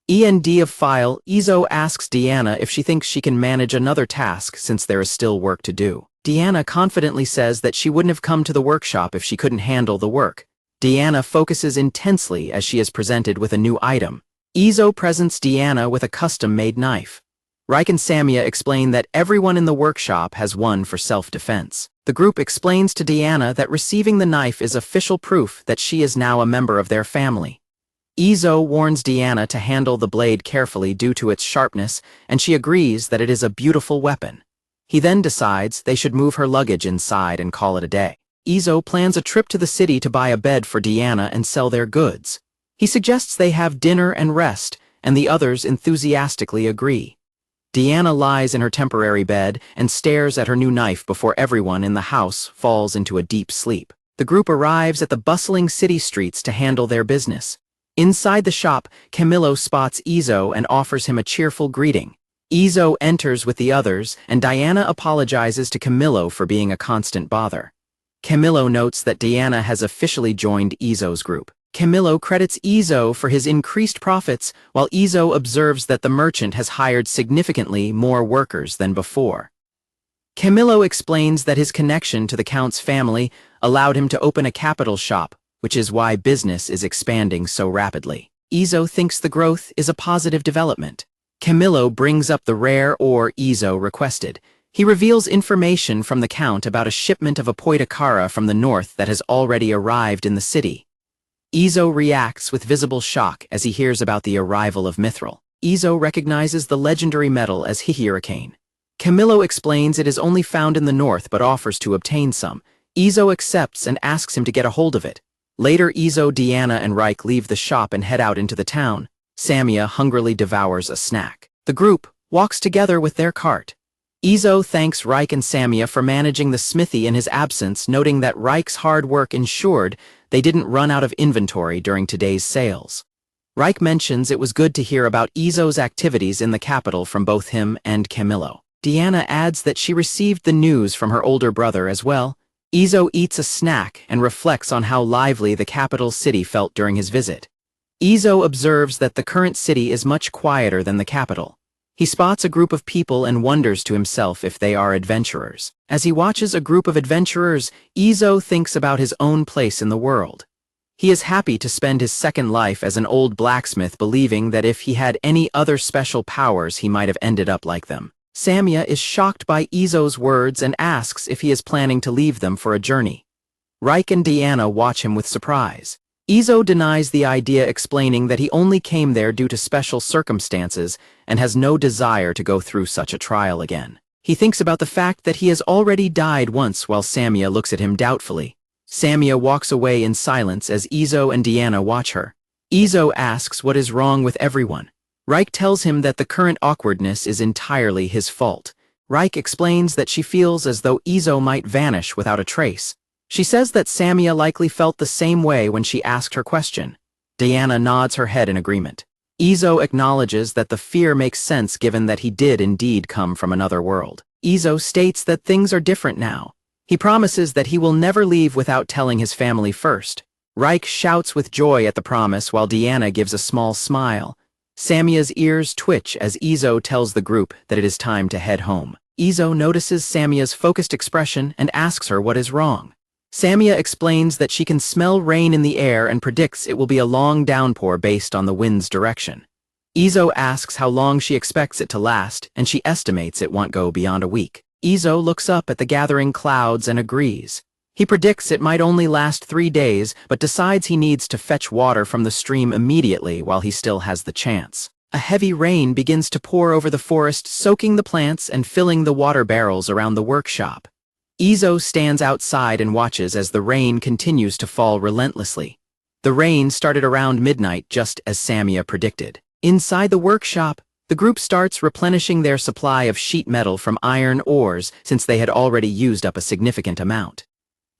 END of file, Izo asks Diana if she thinks she can manage another task since there is still work to do. Diana confidently says that she wouldn't have come to the workshop if she couldn't handle the work. Diana focuses intensely as she is presented with a new item. Izo presents Diana with a custom-made knife. Reich and Samya explain that everyone in the workshop has one for self-defense. The group explains to Diana that receiving the knife is official proof that she is now a member of their family. Izo warns Diana to handle the blade carefully due to its sharpness, and she agrees that it is a beautiful weapon. He then decides they should move her luggage inside and call it a day. Izo plans a trip to the city to buy a bed for Diana and sell their goods. He suggests they have dinner and rest, and the others enthusiastically agree. Diana lies in her temporary bed and stares at her new knife before everyone in the house falls into a deep sleep. The group arrives at the bustling city streets to handle their business. Inside the shop, Camillo spots Izo and offers him a cheerful greeting. Izo enters with the others, and Diana apologizes to Camillo for being a constant bother. Camillo notes that Diana has officially joined Izo's group. Camillo credits Izo for his increased profits, while Izo observes that the merchant has hired significantly more workers than before. Camillo explains that his connection to the Count's family allowed him to open a capital shop, which is why business is expanding so rapidly. Izo thinks the growth is a positive development. Camillo brings up the rare ore Izo requested. He reveals information from the Count about a shipment of apoitakara from the north that has already arrived in the city. Izo reacts with visible shock as he hears about the arrival of mithril. Izo recognizes the legendary metal as hihiricane. Camillo explains it is only found in the north but offers to obtain some. Izo accepts and asks him to get a hold of it. Later, Izo, Deanna, and Reich leave the shop and head out into the town. Samia hungrily devours a snack. The group walks together with their cart. Izo thanks Reich and Samia for managing the smithy in his absence, noting that Reich's hard work ensured they didn't run out of inventory during today's sales. Reich mentions it was good to hear about Izo's activities in the capital from both him and Camillo. Deanna adds that she received the news from her older brother as well. Izo eats a snack and reflects on how lively the capital city felt during his visit. Izo observes that the current city is much quieter than the capital. He spots a group of people and wonders to himself if they are adventurers. As he watches a group of adventurers, Izo thinks about his own place in the world. He is happy to spend his second life as an old blacksmith, believing that if he had any other special powers he might have ended up like them. Samia is shocked by Izo's words and asks if he is planning to leave them for a journey. Reich and Deanna watch him with surprise. Izo denies the idea, explaining that he only came there due to special circumstances and has no desire to go through such a trial again. He thinks about the fact that he has already died once, while Samia looks at him doubtfully. Samia walks away in silence as Izo and Deanna watch her. Izo asks what is wrong with everyone. Reich tells him that the current awkwardness is entirely his fault. Reich explains that she feels as though Izo might vanish without a trace. She says that Samia likely felt the same way when she asked her question. Deanna nods her head in agreement. Izo acknowledges that the fear makes sense given that he did indeed come from another world. Izo states that things are different now. He promises that he will never leave without telling his family first. Reich shouts with joy at the promise while Deanna gives a small smile. Samia's ears twitch as Izo tells the group that it is time to head home. Izo notices Samia's focused expression and asks her what is wrong. Samia explains that she can smell rain in the air and predicts it will be a long downpour based on the wind's direction. Izo asks how long she expects it to last, and she estimates it won't go beyond a week. Izo looks up at the gathering clouds and agrees. He predicts it might only last 3 days, but decides he needs to fetch water from the stream immediately while he still has the chance. A heavy rain begins to pour over the forest, soaking the plants and filling the water barrels around the workshop. Izo stands outside and watches as the rain continues to fall relentlessly. The rain started around midnight, just as Samia predicted. Inside the workshop, the group starts replenishing their supply of sheet metal from iron ores since they had already used up a significant amount.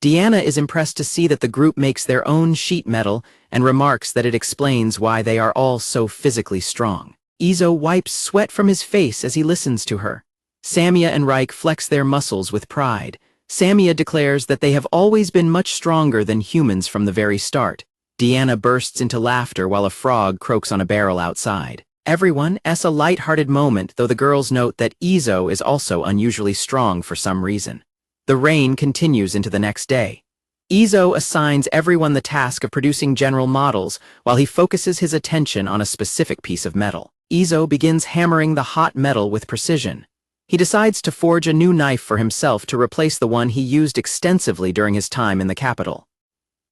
Deanna is impressed to see that the group makes their own sheet metal and remarks that it explains why they are all so physically strong. Izo wipes sweat from his face as he listens to her. Samia and Reich flex their muscles with pride. Samia declares that they have always been much stronger than humans from the very start. Deanna bursts into laughter while a frog croaks on a barrel outside. Everyone has a light-hearted moment, though the girls note that Izo is also unusually strong for some reason. The rain continues into the next day. Izo assigns everyone the task of producing general models while he focuses his attention on a specific piece of metal. Izo begins hammering the hot metal with precision. He decides to forge a new knife for himself to replace the one he used extensively during his time in the capital.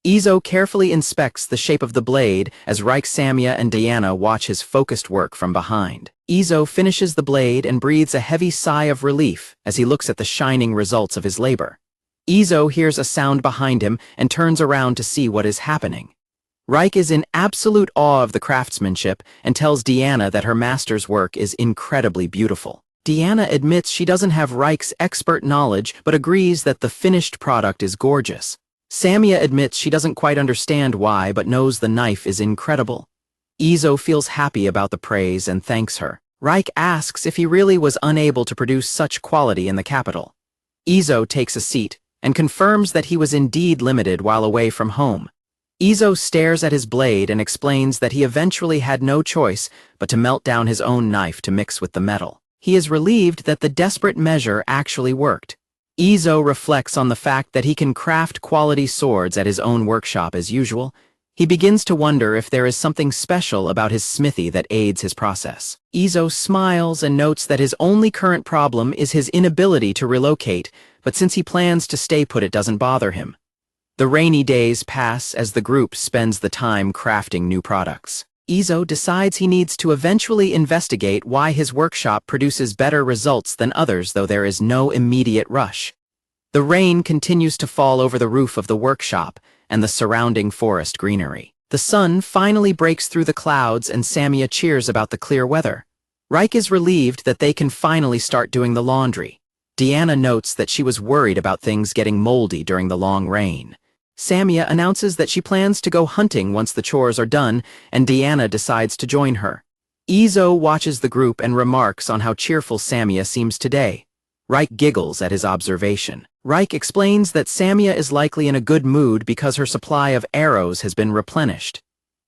Izo carefully inspects the shape of the blade as Reich, Samia, and Deanna watch his focused work from behind. Izo finishes the blade and breathes a heavy sigh of relief as he looks at the shining results of his labor. Izo hears a sound behind him and turns around to see what is happening. Reich is in absolute awe of the craftsmanship and tells Deanna that her master's work is incredibly beautiful. Deanna admits she doesn't have Reich's expert knowledge but agrees that the finished product is gorgeous. Samia admits she doesn't quite understand why but knows the knife is incredible. Izo feels happy about the praise and thanks her. Reich asks if he really was unable to produce such quality in the capital. Izo takes a seat and confirms that he was indeed limited while away from home. Izo stares at his blade and explains that he eventually had no choice but to melt down his own knife to mix with the metal. He is relieved that the desperate measure actually worked. Izo reflects on the fact that he can craft quality swords at his own workshop as usual. He begins to wonder if there is something special about his smithy that aids his process. Izo smiles and notes that his only current problem is his inability to relocate, but since he plans to stay put, it doesn't bother him. The rainy days pass as the group spends the time crafting new products. Izo decides he needs to eventually investigate why his workshop produces better results than others, though there is no immediate rush. The rain continues to fall over the roof of the workshop, and the surrounding forest greenery. The sun finally breaks through the clouds and Samia cheers about the clear weather. Reich is relieved that they can finally start doing the laundry. Deanna notes that she was worried about things getting moldy during the long rain. Samia announces that she plans to go hunting once the chores are done, and Deanna decides to join her. Izo watches the group and remarks on how cheerful Samia seems today. Reich giggles at his observation. Reich explains that Samia is likely in a good mood because her supply of arrows has been replenished.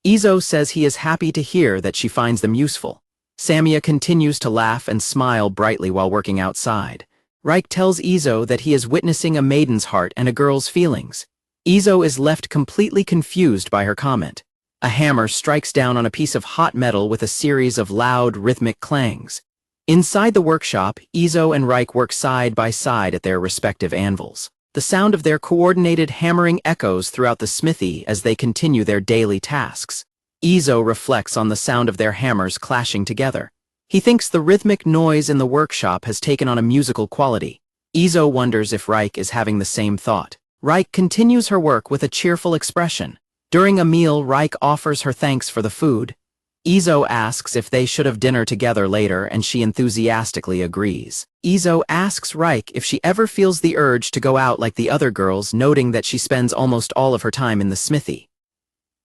Izo says he is happy to hear that she finds them useful. Samia continues to laugh and smile brightly while working outside. Reich tells Izo that he is witnessing a maiden's heart and a girl's feelings. Izo is left completely confused by her comment. A hammer strikes down on a piece of hot metal with a series of loud, rhythmic clangs. Inside the workshop, Izo and Reich work side by side at their respective anvils. The sound of their coordinated hammering echoes throughout the smithy as they continue their daily tasks. Izo reflects on the sound of their hammers clashing together. He thinks the rhythmic noise in the workshop has taken on a musical quality. Izo wonders if Reich is having the same thought. Reich continues her work with a cheerful expression. During a meal, Reich offers her thanks for the food. Izo asks if they should have dinner together later, and she enthusiastically agrees. Izo asks Reich if she ever feels the urge to go out like the other girls, noting that she spends almost all of her time in the smithy.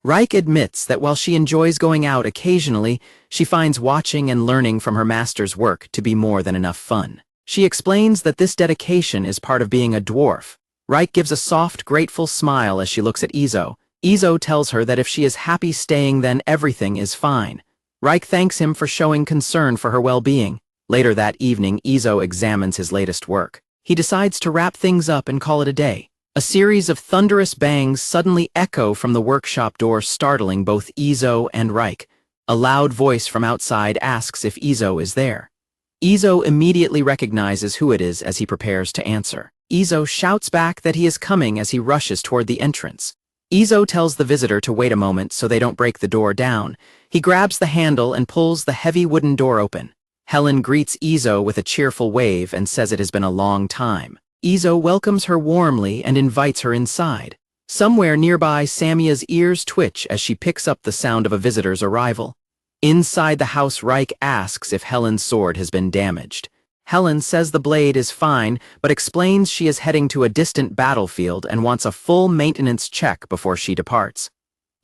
Reich admits that while she enjoys going out occasionally, she finds watching and learning from her master's work to be more than enough fun. She explains that this dedication is part of being a dwarf. Reich gives a soft, grateful smile as she looks at Izo. Izo tells her that if she is happy staying, then everything is fine. Reich thanks him for showing concern for her well-being. Later that evening, Izo examines his latest work. He decides to wrap things up and call it a day. A series of thunderous bangs suddenly echo from the workshop door, startling both Izo and Reich. A loud voice from outside asks if Izo is there. Izo immediately recognizes who it is as he prepares to answer. Izo shouts back that he is coming as he rushes toward the entrance. Izo tells the visitor to wait a moment so they don't break the door down. He grabs the handle and pulls the heavy wooden door open. Helen greets Izo with a cheerful wave and says it has been a long time. Izo welcomes her warmly and invites her inside. Somewhere nearby, Samia's ears twitch as she picks up the sound of a visitor's arrival. Inside the house, Reich asks if Helen's sword has been damaged. Helen says the blade is fine, but explains she is heading to a distant battlefield and wants a full maintenance check before she departs.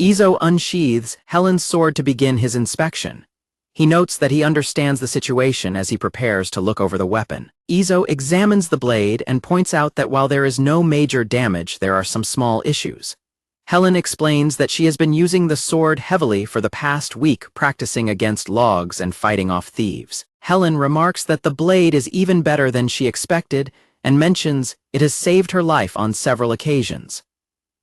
Izo unsheathes Helen's sword to begin his inspection. He notes that he understands the situation as he prepares to look over the weapon. Izo examines the blade and points out that while there is no major damage, there are some small issues. Helen explains that she has been using the sword heavily for the past week, practicing against logs and fighting off thieves. Helen remarks that the blade is even better than she expected and mentions it has saved her life on several occasions.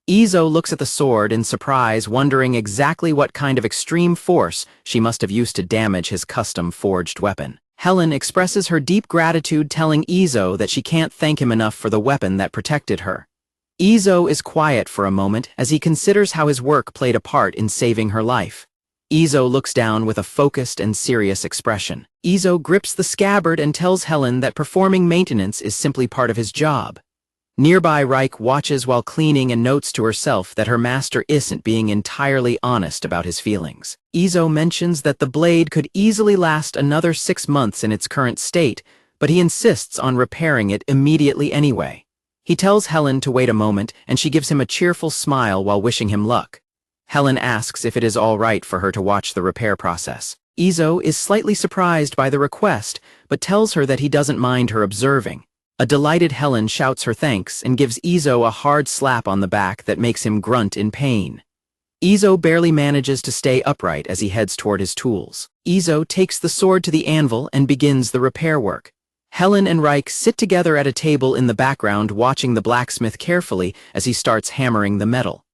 Izo looks at the sword in surprise, wondering exactly what kind of extreme force she must have used to damage his custom-forged weapon. Helen expresses her deep gratitude, telling Izo that she can't thank him enough for the weapon that protected her. Izo is quiet for a moment as he considers how his work played a part in saving her life. Izo looks down with a focused and serious expression. Izo grips the scabbard and tells Helen that performing maintenance is simply part of his job. Nearby, Reich watches while cleaning and notes to herself that her master isn't being entirely honest about his feelings. Izo mentions that the blade could easily last another 6 months in its current state, but he insists on repairing it immediately anyway. He tells Helen to wait a moment, and she gives him a cheerful smile while wishing him luck. Helen asks if it is all right for her to watch the repair process. Izo is slightly surprised by the request, but tells her that he doesn't mind her observing. A delighted Helen shouts her thanks and gives Izo a hard slap on the back that makes him grunt in pain. Izo barely manages to stay upright as he heads toward his tools. Izo takes the sword to the anvil and begins the repair work. Helen and Reich sit together at a table in the background, watching the blacksmith carefully as he starts hammering the metal.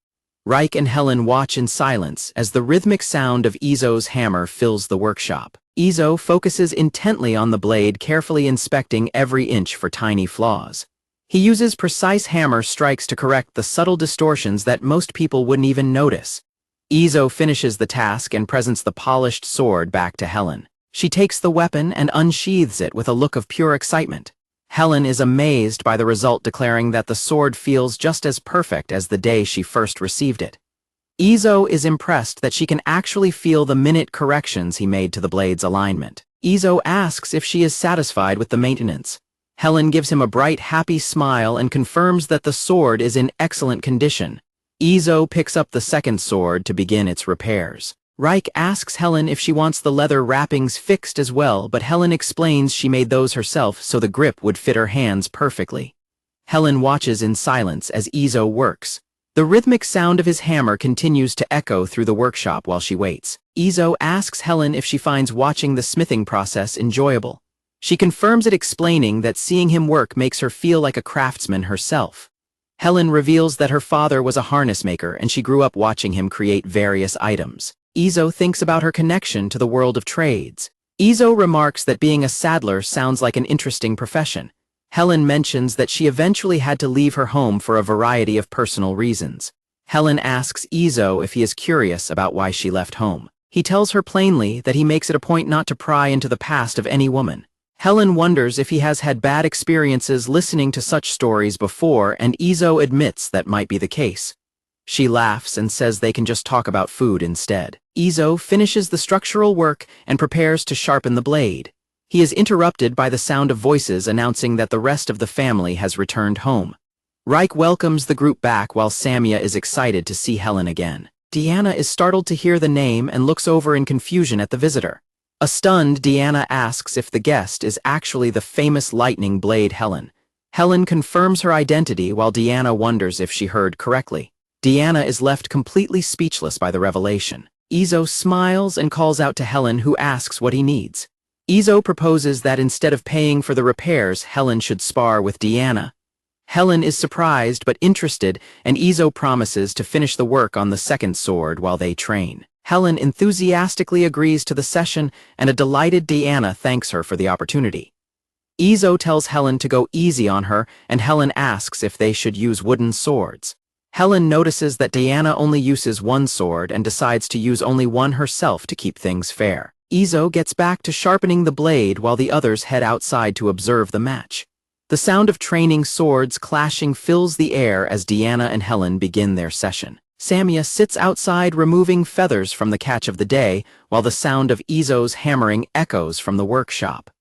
Reich and Helen watch in silence as the rhythmic sound of Izo's hammer fills the workshop. Izo focuses intently on the blade, carefully inspecting every inch for tiny flaws. He uses precise hammer strikes to correct the subtle distortions that most people wouldn't even notice. Izo finishes the task and presents the polished sword back to Helen. She takes the weapon and unsheathes it with a look of pure excitement. Helen is amazed by the result, declaring that the sword feels just as perfect as the day she first received it. Izo is impressed that she can actually feel the minute corrections he made to the blade's alignment. Izo asks if she is satisfied with the maintenance. Helen gives him a bright, happy smile and confirms that the sword is in excellent condition. Izo picks up the second sword to begin its repairs. Reich asks Helen if she wants the leather wrappings fixed as well, but Helen explains she made those herself so the grip would fit her hands perfectly. Helen watches in silence as Izo works. The rhythmic sound of his hammer continues to echo through the workshop while she waits. Izo asks Helen if she finds watching the smithing process enjoyable. She confirms it, explaining that seeing him work makes her feel like a craftsman herself. Helen reveals that her father was a harness maker and she grew up watching him create various items. Izo thinks about her connection to the world of trades. Izo remarks that being a saddler sounds like an interesting profession. Helen mentions that she eventually had to leave her home for a variety of personal reasons. Helen asks Izo if he is curious about why she left home. He tells her plainly that he makes it a point not to pry into the past of any woman. Helen wonders if he has had bad experiences listening to such stories before, and Izo admits that might be the case. She laughs and says they can just talk about food instead. Izo finishes the structural work and prepares to sharpen the blade. He is interrupted by the sound of voices announcing that the rest of the family has returned home. Reich welcomes the group back while Samia is excited to see Helen again. Deanna is startled to hear the name and looks over in confusion at the visitor. A stunned Deanna asks if the guest is actually the famous lightning blade Helen. Helen confirms her identity while Deanna wonders if she heard correctly. Deanna is left completely speechless by the revelation. Izo smiles and calls out to Helen, who asks what he needs. Izo proposes that instead of paying for the repairs, Helen should spar with Deanna. Helen is surprised but interested, and Izo promises to finish the work on the second sword while they train. Helen enthusiastically agrees to the session, and a delighted Deanna thanks her for the opportunity. Izo tells Helen to go easy on her, and Helen asks if they should use wooden swords. Helen notices that Deanna only uses one sword and decides to use only one herself to keep things fair. Izo gets back to sharpening the blade while the others head outside to observe the match. The sound of training swords clashing fills the air as Deanna and Helen begin their session. Samia sits outside removing feathers from the catch of the day while the sound of Izo's hammering echoes from the workshop.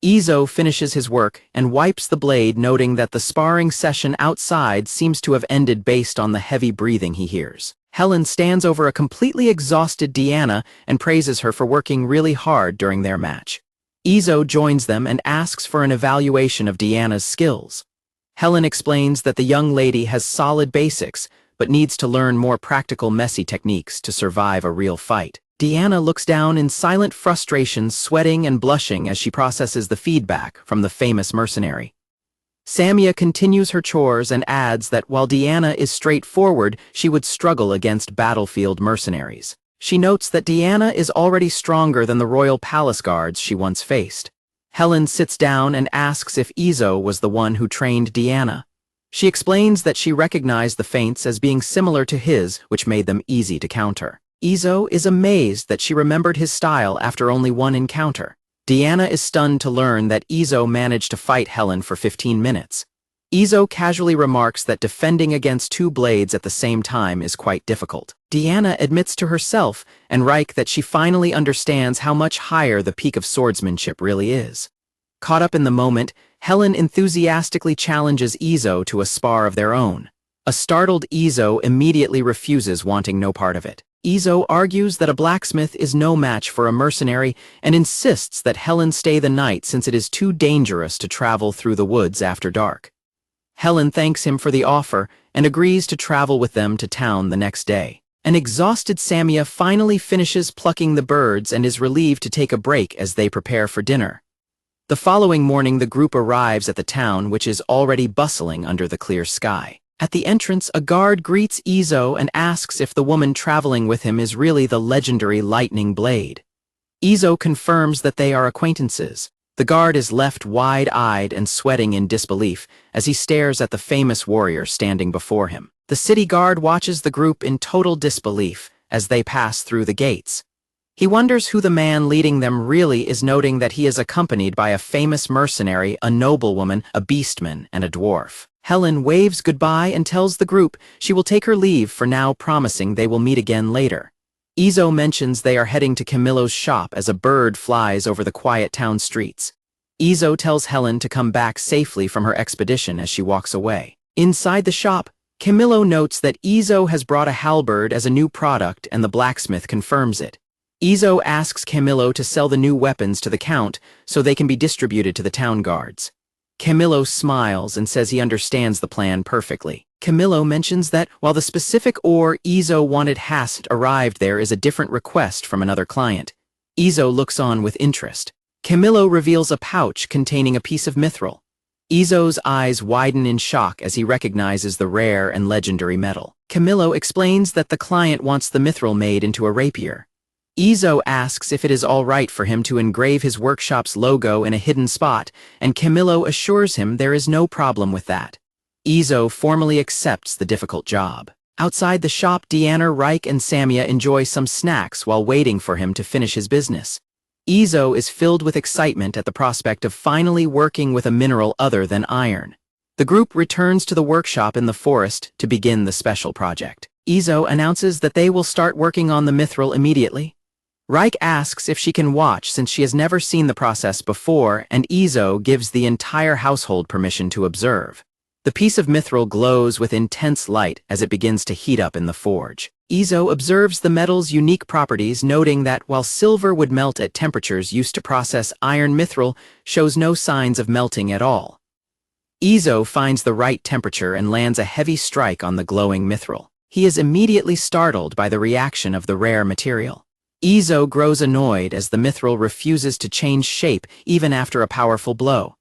Izo finishes his work and wipes the blade, noting that the sparring session outside seems to have ended based on the heavy breathing he hears. Helen stands over a completely exhausted Deanna and praises her for working really hard during their match. Izo joins them and asks for an evaluation of Deanna's skills. Helen explains that the young lady has solid basics, but needs to learn more practical, messy techniques to survive a real fight. Deanna looks down in silent frustration, sweating and blushing as she processes the feedback from the famous mercenary. Samia continues her chores and adds that while Deanna is straightforward, she would struggle against battlefield mercenaries. She notes that Deanna is already stronger than the royal palace guards she once faced. Helen sits down and asks if Izo was the one who trained Deanna. She explains that she recognized the feints as being similar to his, which made them easy to counter. Izo is amazed that she remembered his style after only one encounter. Deanna is stunned to learn that Izo managed to fight Helen for 15 minutes. Izo casually remarks that defending against two blades at the same time is quite difficult. Deanna admits to herself and Reich that she finally understands how much higher the peak of swordsmanship really is. Caught up in the moment, Helen enthusiastically challenges Izo to a spar of their own. A startled Izo immediately refuses, wanting no part of it. Izo argues that a blacksmith is no match for a mercenary and insists that Helen stay the night since it is too dangerous to travel through the woods after dark. Helen thanks him for the offer and agrees to travel with them to town the next day. An exhausted Samia finally finishes plucking the birds and is relieved to take a break as they prepare for dinner. The following morning, the group arrives at the town, which is already bustling under the clear sky. At the entrance, a guard greets Izo and asks if the woman traveling with him is really the legendary Lightning Blade. Izo confirms that they are acquaintances. The guard is left wide-eyed and sweating in disbelief as he stares at the famous warrior standing before him. The city guard watches the group in total disbelief as they pass through the gates. He wonders who the man leading them really is, noting that he is accompanied by a famous mercenary, a noblewoman, a beastman, and a dwarf. Helen waves goodbye and tells the group she will take her leave for now, promising they will meet again later. Izo mentions they are heading to Camillo's shop as a bird flies over the quiet town streets. Izo tells Helen to come back safely from her expedition as she walks away. Inside the shop, Camillo notes that Izo has brought a halberd as a new product, and the blacksmith confirms it. Izo asks Camillo to sell the new weapons to the Count so they can be distributed to the town guards. Camillo smiles and says he understands the plan perfectly. Camillo mentions that while the specific ore Izo wanted hasn't arrived, there is a different request from another client. Izo looks on with interest. Camillo reveals a pouch containing a piece of mithril. Izo's eyes widen in shock as he recognizes the rare and legendary metal. Camillo explains that the client wants the mithril made into a rapier. Izo asks if it is all right for him to engrave his workshop's logo in a hidden spot, and Camillo assures him there is no problem with that. Izo formally accepts the difficult job. Outside the shop, Deanna, Reich, and Samia enjoy some snacks while waiting for him to finish his business. Izo is filled with excitement at the prospect of finally working with a mineral other than iron. The group returns to the workshop in the forest to begin the special project. Izo announces that they will start working on the mithril immediately. Reich asks if she can watch since she has never seen the process before, and Izo gives the entire household permission to observe. The piece of mithril glows with intense light as it begins to heat up in the forge. Izo observes the metal's unique properties, noting that while silver would melt at temperatures used to process iron, mithril shows no signs of melting at all. Izo finds the right temperature and lands a heavy strike on the glowing mithril. He is immediately startled by the reaction of the rare material. Izo grows annoyed as the mithril refuses to change shape even after a powerful blow.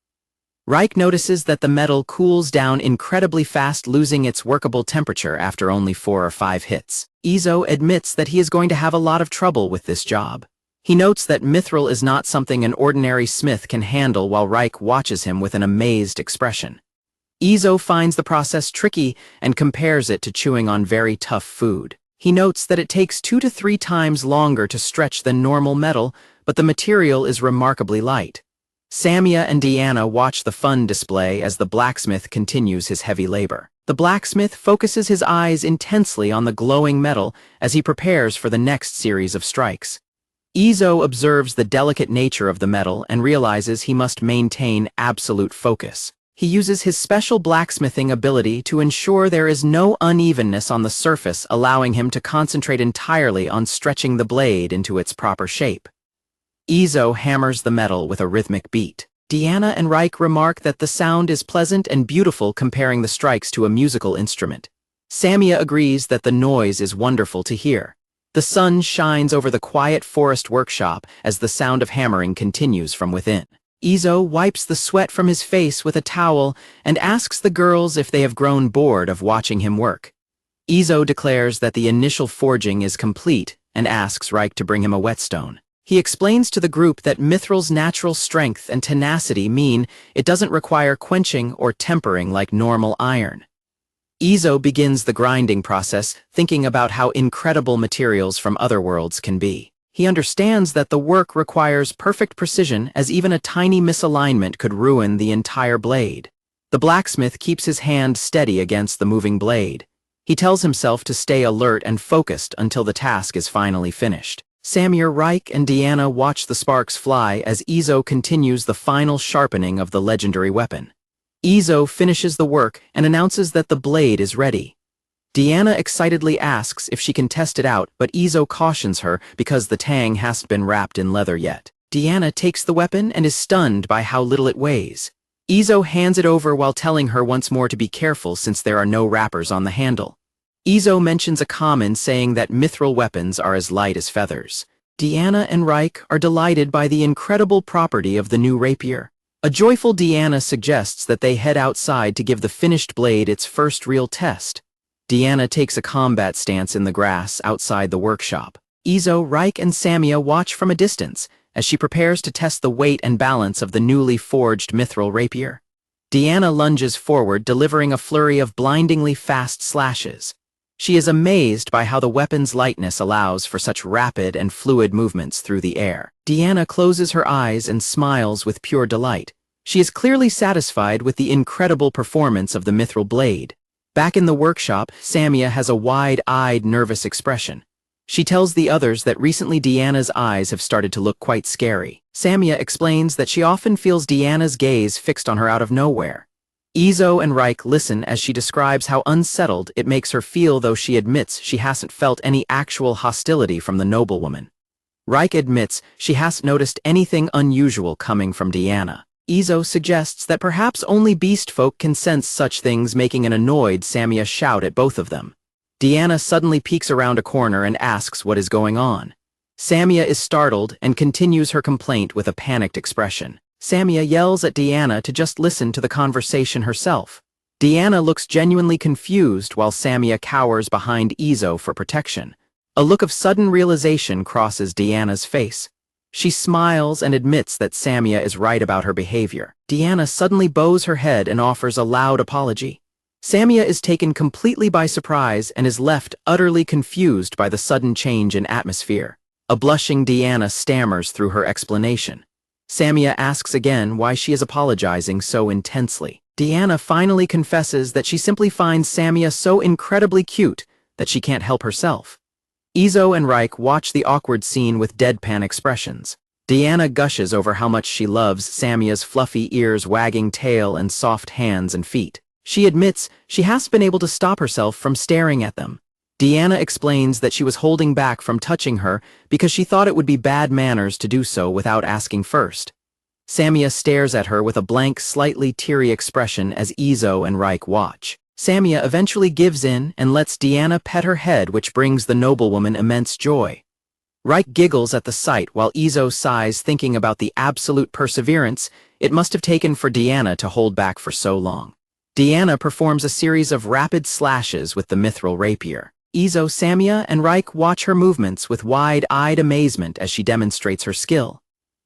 Reich notices that the metal cools down incredibly fast, losing its workable temperature after only 4 or 5 hits. Izo admits that he is going to have a lot of trouble with this job. He notes that mithril is not something an ordinary smith can handle, while Reich watches him with an amazed expression. Izo finds the process tricky and compares it to chewing on very tough food. He notes that it takes 2 to 3 times longer to stretch than normal metal, but the material is remarkably light. Samia and Deanna watch the fun display as the blacksmith continues his heavy labor. The blacksmith focuses his eyes intensely on the glowing metal as he prepares for the next series of strikes. Izo observes the delicate nature of the metal and realizes he must maintain absolute focus. He uses his special blacksmithing ability to ensure there is no unevenness on the surface, allowing him to concentrate entirely on stretching the blade into its proper shape. Izo hammers the metal with a rhythmic beat. Deanna and Reich remark that the sound is pleasant and beautiful, comparing the strikes to a musical instrument. Samia agrees that the noise is wonderful to hear. The sun shines over the quiet forest workshop as the sound of hammering continues from within. Izo wipes the sweat from his face with a towel and asks the girls if they have grown bored of watching him work. Izo declares that the initial forging is complete and asks Reich to bring him a whetstone. He explains to the group that mithril's natural strength and tenacity mean it doesn't require quenching or tempering like normal iron. Izo begins the grinding process, thinking about how incredible materials from other worlds can be. He understands that the work requires perfect precision, as even a tiny misalignment could ruin the entire blade. The blacksmith keeps his hand steady against the moving blade. He tells himself to stay alert and focused until the task is finally finished. Samir, Reich, and Deanna watch the sparks fly as Izo continues the final sharpening of the legendary weapon. Izo finishes the work and announces that the blade is ready. Deanna excitedly asks if she can test it out, but Izo cautions her because the tang hasn't been wrapped in leather yet. Deanna takes the weapon and is stunned by how little it weighs. Izo hands it over while telling her once more to be careful since there are no wrappers on the handle. Izo mentions a comment saying that mithril weapons are as light as feathers. Deanna and Reich are delighted by the incredible property of the new rapier. A joyful Deanna suggests that they head outside to give the finished blade its first real test. Deanna takes a combat stance in the grass outside the workshop. Izo, Reich, and Samia watch from a distance as she prepares to test the weight and balance of the newly forged mithril rapier. Deanna lunges forward, delivering a flurry of blindingly fast slashes. She is amazed by how the weapon's lightness allows for such rapid and fluid movements through the air. Deanna closes her eyes and smiles with pure delight. She is clearly satisfied with the incredible performance of the mithril blade. Back in the workshop, Samia has a wide-eyed, nervous expression. She tells the others that recently Deanna's eyes have started to look quite scary. Samia explains that she often feels Deanna's gaze fixed on her out of nowhere. Izo and Reich listen as she describes how unsettled it makes her feel, though she admits she hasn't felt any actual hostility from the noblewoman. Reich admits she hasn't noticed anything unusual coming from Deanna. Izo suggests that perhaps only beast folk can sense such things, making an annoyed Samia shout at both of them. Deanna suddenly peeks around a corner and asks what is going on. Samia is startled and continues her complaint with a panicked expression. Samia yells at Deanna to just listen to the conversation herself. Deanna looks genuinely confused while Samia cowers behind Izo for protection. A look of sudden realization crosses Deanna's face. She smiles and admits that Samia is right about her behavior. Deanna suddenly bows her head and offers a loud apology. Samia is taken completely by surprise and is left utterly confused by the sudden change in atmosphere. A blushing Deanna stammers through her explanation. Samia asks again why she is apologizing so intensely. Deanna finally confesses that she simply finds Samia so incredibly cute that she can't help herself. Izo and Reich watch the awkward scene with deadpan expressions. Deanna gushes over how much she loves Samia's fluffy ears, wagging tail, and soft hands and feet. She admits she has been able to stop herself from staring at them. Deanna explains that she was holding back from touching her because she thought it would be bad manners to do so without asking first. Samia stares at her with a blank, slightly teary expression as Izo and Reich watch. Samia eventually gives in and lets Deanna pet her head, which brings the noblewoman immense joy. Reich giggles at the sight while Izo sighs, thinking about the absolute perseverance it must have taken for Deanna to hold back for so long. Deanna performs a series of rapid slashes with the mithril rapier. Izo, Samia, and Reich watch her movements with wide-eyed amazement as she demonstrates her skill.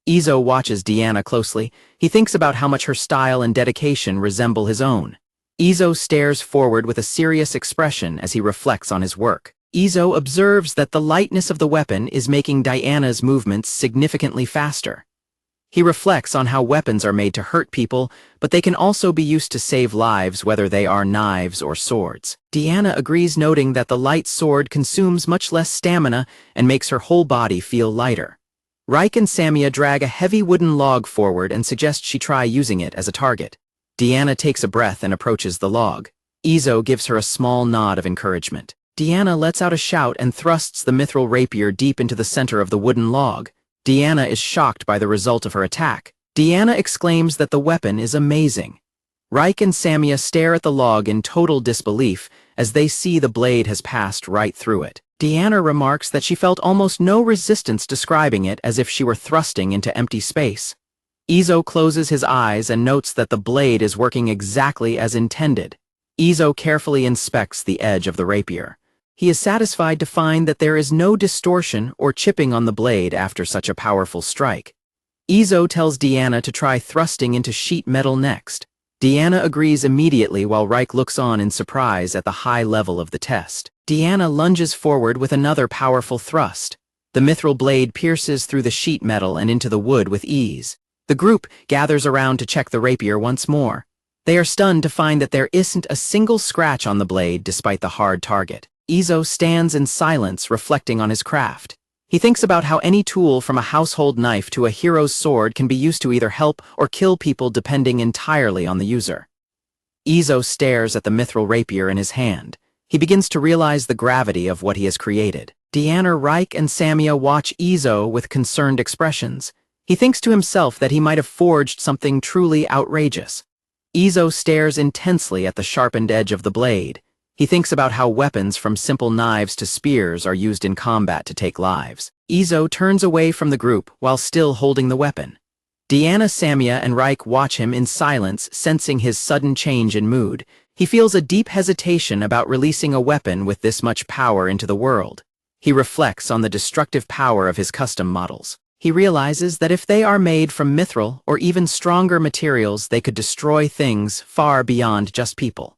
Izo watches Deanna closely. He thinks about how much her style and dedication resemble his own. Izo stares forward with a serious expression as he reflects on his work. Izo observes that the lightness of the weapon is making Diana's movements significantly faster. He reflects on how weapons are made to hurt people, but they can also be used to save lives, whether they are knives or swords. Deanna agrees, noting that the light sword consumes much less stamina and makes her whole body feel lighter. Reich and Samia drag a heavy wooden log forward and suggest she try using it as a target. Deanna takes a breath and approaches the log. Izo gives her a small nod of encouragement. Deanna lets out a shout and thrusts the mithril rapier deep into the center of the wooden log. Deanna is shocked by the result of her attack. Deanna exclaims that the weapon is amazing. Reich and Samia stare at the log in total disbelief as they see the blade has passed right through it. Deanna remarks that she felt almost no resistance, describing it as if she were thrusting into empty space. Izo closes his eyes and notes that the blade is working exactly as intended. Izo carefully inspects the edge of the rapier. He is satisfied to find that there is no distortion or chipping on the blade after such a powerful strike. Izo tells Deanna to try thrusting into sheet metal next. Deanna agrees immediately while Reich looks on in surprise at the high level of the test. Deanna lunges forward with another powerful thrust. The mithril blade pierces through the sheet metal and into the wood with ease. The group gathers around to check the rapier once more. They are stunned to find that there isn't a single scratch on the blade despite the hard target. Izo stands in silence, reflecting on his craft. He thinks about how any tool from a household knife to a hero's sword can be used to either help or kill people depending entirely on the user. Izo stares at the mithril rapier in his hand. He begins to realize the gravity of what he has created. Deanna, Reich, and Samia watch Izo with concerned expressions. He thinks to himself that he might have forged something truly outrageous. Izo stares intensely at the sharpened edge of the blade. He thinks about how weapons from simple knives to spears are used in combat to take lives. Izo turns away from the group while still holding the weapon. Deanna, Samia, and Reich watch him in silence, sensing his sudden change in mood. He feels a deep hesitation about releasing a weapon with this much power into the world. He reflects on the destructive power of his custom models. He realizes that if they are made from mithril or even stronger materials, they could destroy things far beyond just people.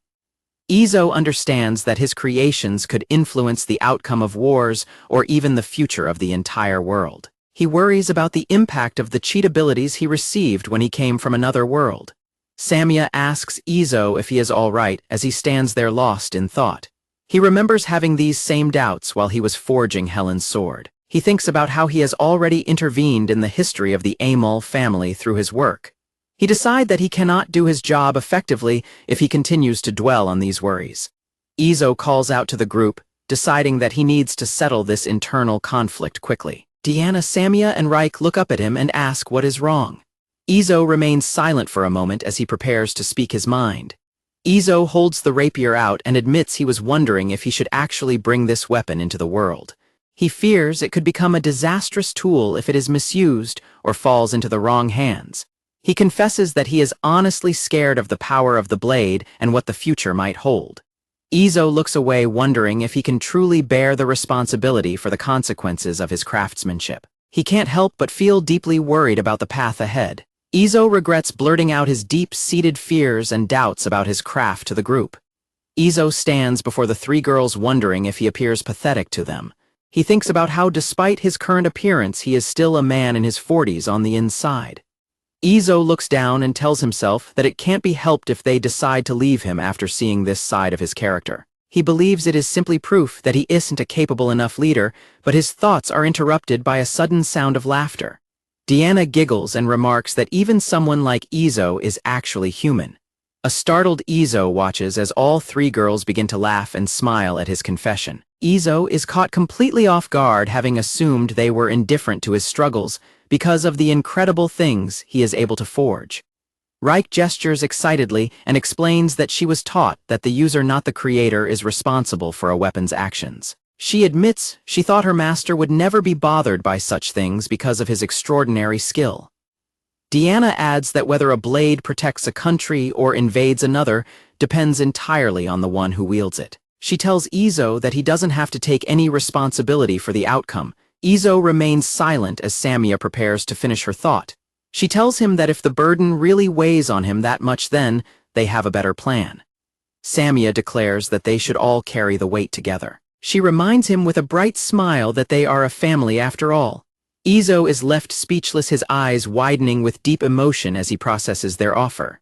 Izo understands that his creations could influence the outcome of wars or even the future of the entire world. He worries about the impact of the cheat abilities he received when he came from another world. Samia asks Izo if he is all right as he stands there lost in thought. He remembers having these same doubts while he was forging Helen's sword. He thinks about how he has already intervened in the history of the Amol family through his work. He decides that he cannot do his job effectively if he continues to dwell on these worries. Izo calls out to the group, deciding that he needs to settle this internal conflict quickly. Deanna, Samia, and Reich look up at him and ask what is wrong. Izo remains silent for a moment as he prepares to speak his mind. Izo holds the rapier out and admits he was wondering if he should actually bring this weapon into the world. He fears it could become a disastrous tool if it is misused or falls into the wrong hands. He confesses that he is honestly scared of the power of the blade and what the future might hold. Izo looks away, wondering if he can truly bear the responsibility for the consequences of his craftsmanship. He can't help but feel deeply worried about the path ahead. Izo regrets blurting out his deep-seated fears and doubts about his craft to the group. Izo stands before the three girls, wondering if he appears pathetic to them. He thinks about how, despite his current appearance, he is still a man in his 40s on the inside. Izo looks down and tells himself that it can't be helped if they decide to leave him after seeing this side of his character. He believes it is simply proof that he isn't a capable enough leader, but his thoughts are interrupted by a sudden sound of laughter. Deanna giggles and remarks that even someone like Izo is actually human. A startled Izo watches as all three girls begin to laugh and smile at his confession. Izo is caught completely off guard, having assumed they were indifferent to his struggles because of the incredible things he is able to forge. Reich gestures excitedly and explains that she was taught that the user, not the creator, is responsible for a weapon's actions. She admits she thought her master would never be bothered by such things because of his extraordinary skill. Deanna adds that whether a blade protects a country or invades another depends entirely on the one who wields it. She tells Izo that he doesn't have to take any responsibility for the outcome. Izo remains silent as Samia prepares to finish her thought. She tells him that if the burden really weighs on him that much, then they have a better plan. Samia declares that they should all carry the weight together. She reminds him with a bright smile that they are a family after all. Izo is left speechless, his eyes widening with deep emotion as he processes their offer.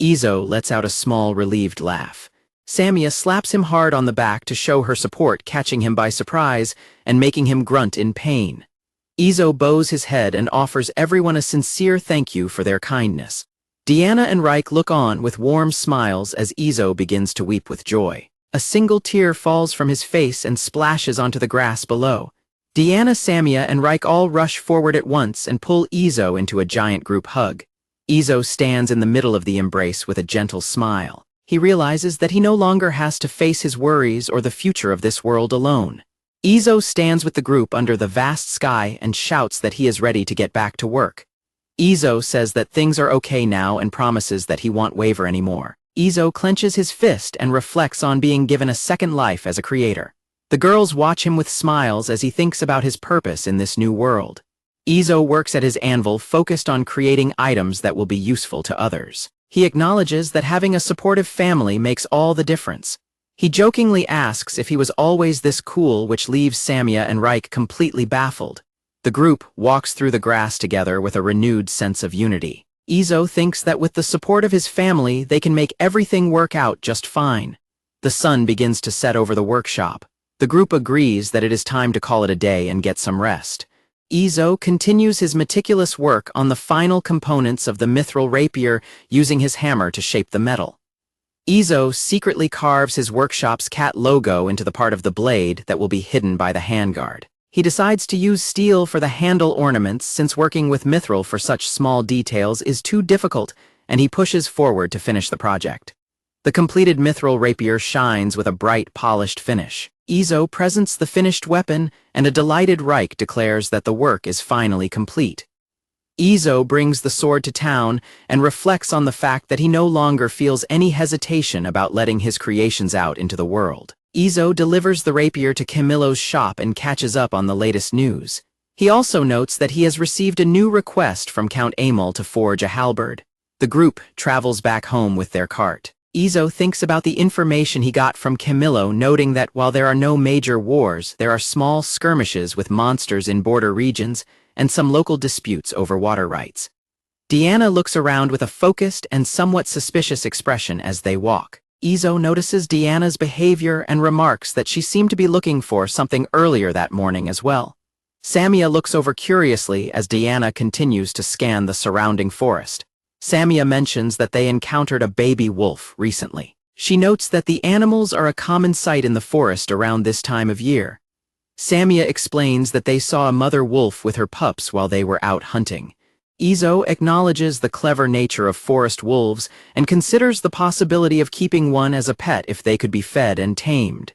Izo lets out a small, relieved laugh. Samia slaps him hard on the back to show her support, catching him by surprise and making him grunt in pain. Izo bows his head and offers everyone a sincere thank you for their kindness. Deanna and Reich look on with warm smiles as Izo begins to weep with joy. A single tear falls from his face and splashes onto the grass below. Deanna, Samia, and Reich all rush forward at once and pull Izo into a giant group hug. Izo stands in the middle of the embrace with a gentle smile. He realizes that he no longer has to face his worries or the future of this world alone. Izo stands with the group under the vast sky and shouts that he is ready to get back to work. Izo says that things are okay now and promises that he won't waver anymore. Izo clenches his fist and reflects on being given a second life as a creator. The girls watch him with smiles as he thinks about his purpose in this new world. Izo works at his anvil, focused on creating items that will be useful to others. He acknowledges that having a supportive family makes all the difference. He jokingly asks if he was always this cool, which leaves Samia and Reich completely baffled. The group walks through the grass together with a renewed sense of unity. Izo thinks that with the support of his family, they can make everything work out just fine. The sun begins to set over the workshop. The group agrees that it is time to call it a day and get some rest. Izo continues his meticulous work on the final components of the mithril rapier, using his hammer to shape the metal. Izo secretly carves his workshop's cat logo into the part of the blade that will be hidden by the handguard. He decides to use steel for the handle ornaments since working with mithril for such small details is too difficult, and he pushes forward to finish the project. The completed mithril rapier shines with a bright, polished finish. Izo presents the finished weapon, and a delighted Reich declares that the work is finally complete. Izo brings the sword to town and reflects on the fact that he no longer feels any hesitation about letting his creations out into the world. Izo delivers the rapier to Camillo's shop and catches up on the latest news. He also notes that he has received a new request from Count Amol to forge a halberd. The group travels back home with their cart. Izo thinks about the information he got from Camillo, noting that while there are no major wars, there are small skirmishes with monsters in border regions and some local disputes over water rights. Deanna looks around with a focused and somewhat suspicious expression as they walk. Izo notices Deanna's behavior and remarks that she seemed to be looking for something earlier that morning as well. Samia looks over curiously as Deanna continues to scan the surrounding forest. Samia mentions that they encountered a baby wolf recently. She notes that the animals are a common sight in the forest around this time of year. Samia explains that they saw a mother wolf with her pups while they were out hunting. Izo acknowledges the clever nature of forest wolves and considers the possibility of keeping one as a pet if they could be fed and tamed.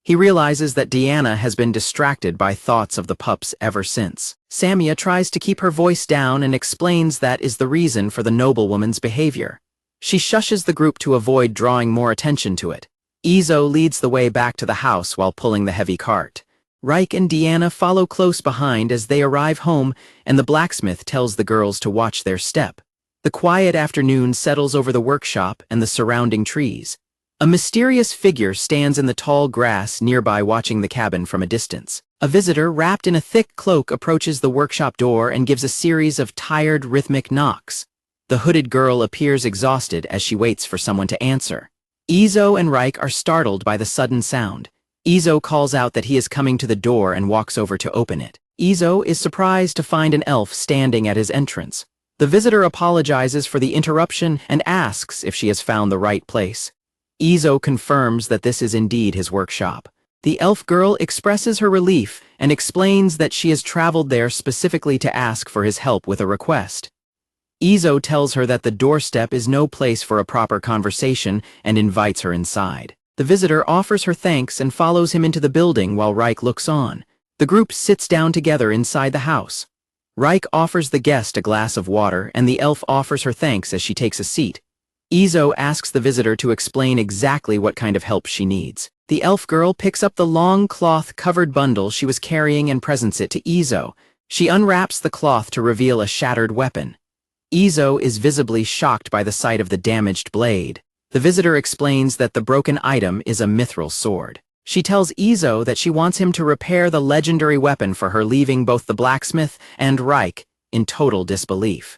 He realizes that Deanna has been distracted by thoughts of the pups ever since. Samia tries to keep her voice down and explains that is the reason for the noblewoman's behavior. She shushes the group to avoid drawing more attention to it. Izo leads the way back to the house while pulling the heavy cart. Reich and Deanna follow close behind as they arrive home, and the blacksmith tells the girls to watch their step. The quiet afternoon settles over the workshop and the surrounding trees. A mysterious figure stands in the tall grass nearby watching the cabin from a distance. A visitor wrapped in a thick cloak approaches the workshop door and gives a series of tired, rhythmic knocks. The hooded girl appears exhausted as she waits for someone to answer. Izo and Reich are startled by the sudden sound. Izo calls out that he is coming to the door and walks over to open it. Izo is surprised to find an elf standing at his entrance. The visitor apologizes for the interruption and asks if she has found the right place. Izo confirms that this is indeed his workshop. The elf girl expresses her relief and explains that she has traveled there specifically to ask for his help with a request. Izo tells her that the doorstep is no place for a proper conversation and invites her inside. The visitor offers her thanks and follows him into the building while Reich looks on. The group sits down together inside the house. Reich offers the guest a glass of water and the elf offers her thanks as she takes a seat. Izo asks the visitor to explain exactly what kind of help she needs. The elf girl picks up the long cloth-covered bundle she was carrying and presents it to Izo. She unwraps the cloth to reveal a shattered weapon. Izo is visibly shocked by the sight of the damaged blade. The visitor explains that the broken item is a mithril sword. She tells Izo that she wants him to repair the legendary weapon for her, leaving both the blacksmith and Reich in total disbelief.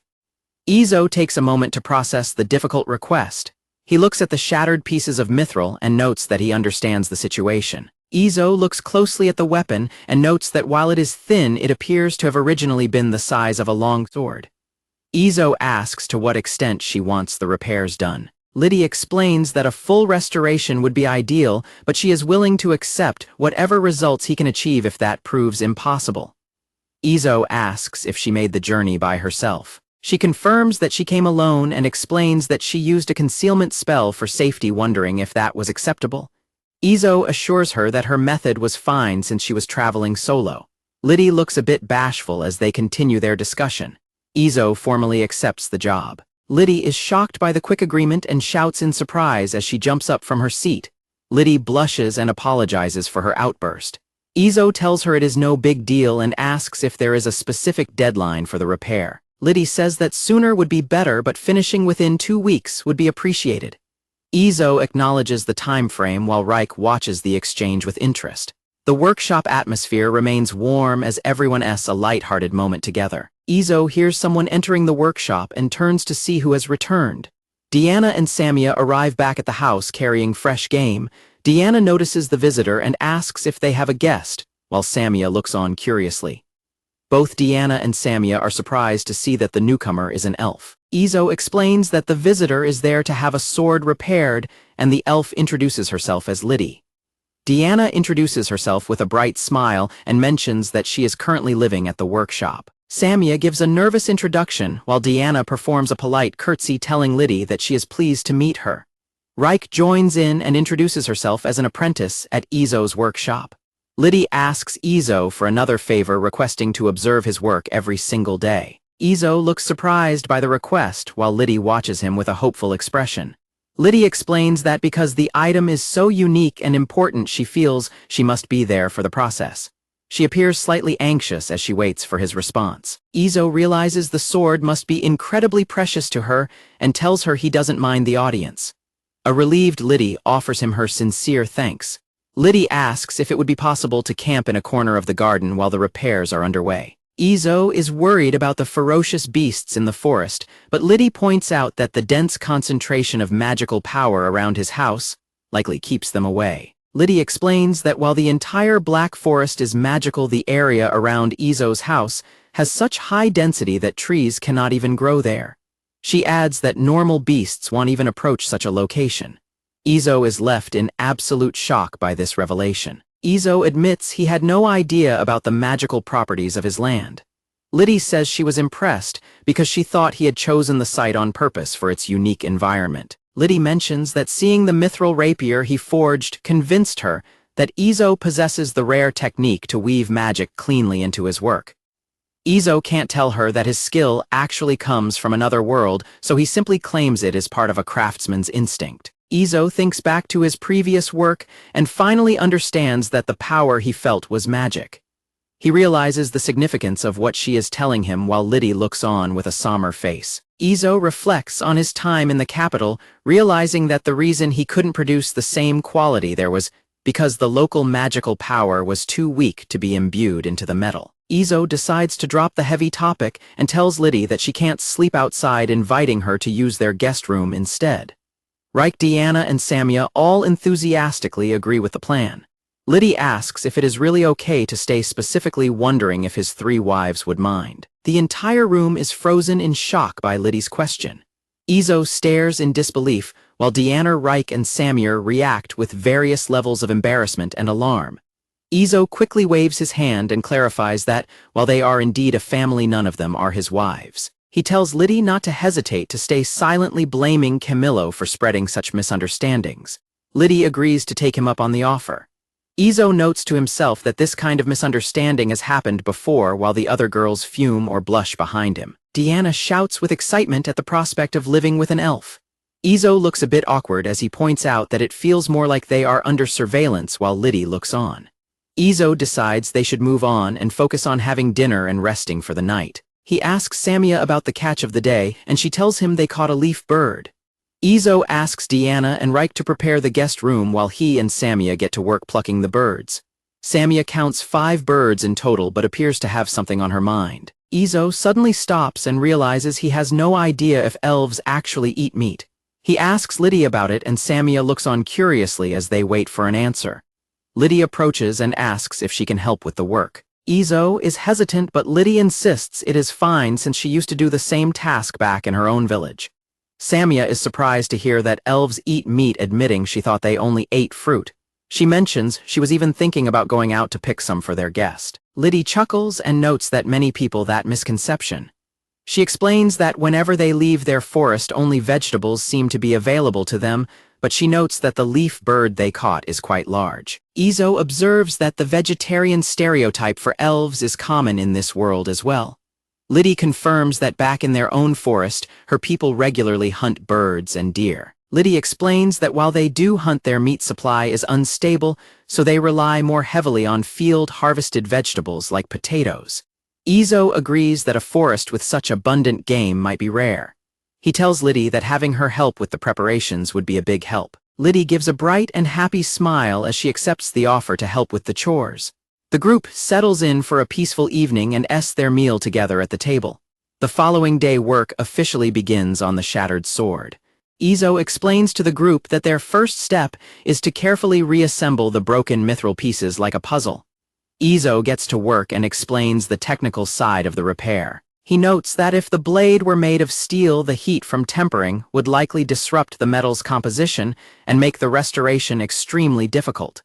Izo takes a moment to process the difficult request. He looks at the shattered pieces of mithril and notes that he understands the situation. Izo looks closely at the weapon and notes that while it is thin, it appears to have originally been the size of a long sword. Izo asks to what extent she wants the repairs done. Liddy explains that a full restoration would be ideal, but she is willing to accept whatever results he can achieve if that proves impossible. Izo asks if she made the journey by herself. She confirms that she came alone and explains that she used a concealment spell for safety, wondering if that was acceptable. Izo assures her that her method was fine since she was traveling solo. Liddy looks a bit bashful as they continue their discussion. Izo formally accepts the job. Liddy is shocked by the quick agreement and shouts in surprise as she jumps up from her seat. Liddy blushes and apologizes for her outburst. Izo tells her it is no big deal and asks if there is a specific deadline for the repair. Liddy says that sooner would be better, but finishing within 2 weeks would be appreciated. Izo acknowledges the time frame while Reich watches the exchange with interest. The workshop atmosphere remains warm as everyone has a light-hearted moment together. Izo hears someone entering the workshop and turns to see who has returned. Deanna and Samia arrive back at the house carrying fresh game. Deanna notices the visitor and asks if they have a guest, while Samia looks on curiously. Both Deanna and Samia are surprised to see that the newcomer is an elf. Izo explains that the visitor is there to have a sword repaired, and the elf introduces herself as Liddy. Deanna introduces herself with a bright smile and mentions that she is currently living at the workshop. Samia gives a nervous introduction while Deanna performs a polite curtsy, telling Liddy that she is pleased to meet her. Reich joins in and introduces herself as an apprentice at Izo's workshop. Liddy asks Izo for another favor, requesting to observe his work every single day. Izo looks surprised by the request while Liddy watches him with a hopeful expression. Liddy explains that because the item is so unique and important, she feels she must be there for the process. She appears slightly anxious as she waits for his response. Izo realizes the sword must be incredibly precious to her and tells her he doesn't mind the audience. A relieved Liddy offers him her sincere thanks. Liddy asks if it would be possible to camp in a corner of the garden while the repairs are underway. Izo is worried about the ferocious beasts in the forest, but Liddy points out that the dense concentration of magical power around his house likely keeps them away. Liddy explains that while the entire Black Forest is magical, the area around Izo's house has such high density that trees cannot even grow there. She adds that normal beasts won't even approach such a location. Izo is left in absolute shock by this revelation. Izo admits he had no idea about the magical properties of his land. Liddy says she was impressed because she thought he had chosen the site on purpose for its unique environment. Liddy mentions that seeing the mithril rapier he forged convinced her that Izo possesses the rare technique to weave magic cleanly into his work. Izo can't tell her that his skill actually comes from another world, so he simply claims it as part of a craftsman's instinct. Izo thinks back to his previous work and finally understands that the power he felt was magic. He realizes the significance of what she is telling him while Liddy looks on with a somber face. Izo reflects on his time in the capital, realizing that the reason he couldn't produce the same quality there was because the local magical power was too weak to be imbued into the metal. Izo decides to drop the heavy topic and tells Liddy that she can't sleep outside, inviting her to use their guest room instead. Reich, Deanna, and Samya all enthusiastically agree with the plan. Liddy asks if it is really okay to stay, specifically wondering if his 3 wives would mind. The entire room is frozen in shock by Liddy's question. Izo stares in disbelief, while Deanna, Reich, and Samya react with various levels of embarrassment and alarm. Izo quickly waves his hand and clarifies that, while they are indeed a family, none of them are his wives. He tells Liddy not to hesitate to stay silently blaming Camillo for spreading such misunderstandings. Liddy agrees to take him up on the offer. Izo notes to himself that this kind of misunderstanding has happened before, while the other girls fume or blush behind him. Deanna shouts with excitement at the prospect of living with an elf. Izo looks a bit awkward as he points out that it feels more like they are under surveillance while Liddy looks on. Izo decides they should move on and focus on having dinner and resting for the night. He asks Samya about the catch of the day, and she tells him they caught a leaf bird. Izo asks Deanna and Reich to prepare the guest room while he and Samya get to work plucking the birds. Samya counts 5 birds in total but appears to have something on her mind. Izo suddenly stops and realizes he has no idea if elves actually eat meat. He asks Liddy about it, and Samya looks on curiously as they wait for an answer. Liddy approaches and asks if she can help with the work. Izo is hesitant, but Liddy insists it is fine since she used to do the same task back in her own village. Samya is surprised to hear that elves eat meat, admitting she thought they only ate fruit. She mentions she was even thinking about going out to pick some for their guest. Liddy chuckles and notes that many people that misconception. She explains that whenever they leave their forest, only vegetables seem to be available to them, but she notes that the leaf bird they caught is quite large. Izo observes that the vegetarian stereotype for elves is common in this world as well. Liddy confirms that back in their own forest, her people regularly hunt birds and deer. Liddy explains that while they do hunt, their meat supply is unstable, so they rely more heavily on field-harvested vegetables like potatoes. Izo agrees that a forest with such abundant game might be rare. He tells Liddy that having her help with the preparations would be a big help. Liddy gives a bright and happy smile as she accepts the offer to help with the chores. The group settles in for a peaceful evening and eats their meal together at the table. The following day, work officially begins on the shattered sword. Izo explains to the group that their first step is to carefully reassemble the broken mithril pieces like a puzzle. Izo gets to work and explains the technical side of the repair. He notes that if the blade were made of steel, the heat from tempering would likely disrupt the metal's composition and make the restoration extremely difficult.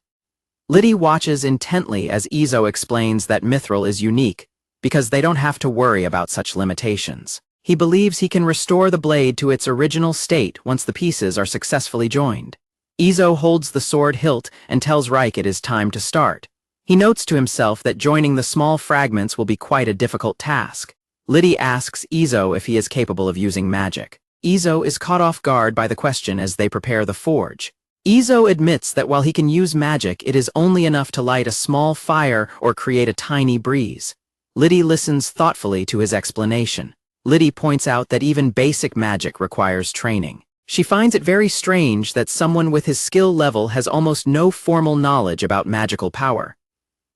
Liddy watches intently as Izo explains that mithril is unique because they don't have to worry about such limitations. He believes he can restore the blade to its original state once the pieces are successfully joined. Izo holds the sword hilt and tells Reich it is time to start. He notes to himself that joining the small fragments will be quite a difficult task. Liddy asks Izo if he is capable of using magic. Izo is caught off guard by the question as they prepare the forge. Izo admits that while he can use magic, it is only enough to light a small fire or create a tiny breeze. Liddy listens thoughtfully to his explanation. Liddy points out that even basic magic requires training. She finds it very strange that someone with his skill level has almost no formal knowledge about magical power.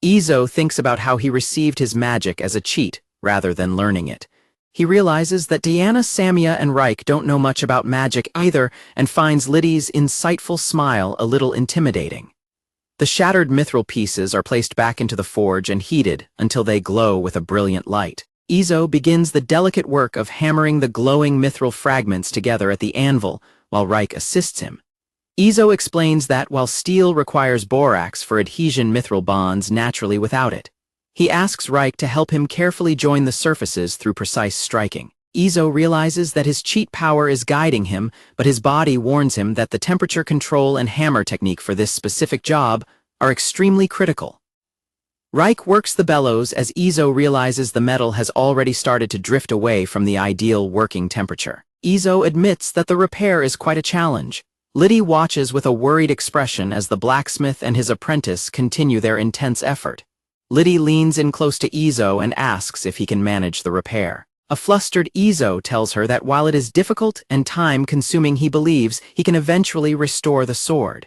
Izo thinks about how he received his magic as a cheat, rather than learning it. He realizes that Diana, Samia, and Reich don't know much about magic either, and finds Liddy's insightful smile a little intimidating. The shattered mithril pieces are placed back into the forge and heated until they glow with a brilliant light. Izo begins the delicate work of hammering the glowing mithril fragments together at the anvil, while Reich assists him. Izo explains that while steel requires borax for adhesion, mithril bonds naturally without it. He asks Reich to help him carefully join the surfaces through precise striking. Izo realizes that his cheat power is guiding him, but his body warns him that the temperature control and hammer technique for this specific job are extremely critical. Reich works the bellows as Izo realizes the metal has already started to drift away from the ideal working temperature. Izo admits that the repair is quite a challenge. Liddy watches with a worried expression as the blacksmith and his apprentice continue their intense effort. Liddy leans in close to Izo and asks if he can manage the repair. A flustered Izo tells her that while it is difficult and time-consuming, he believes he can eventually restore the sword.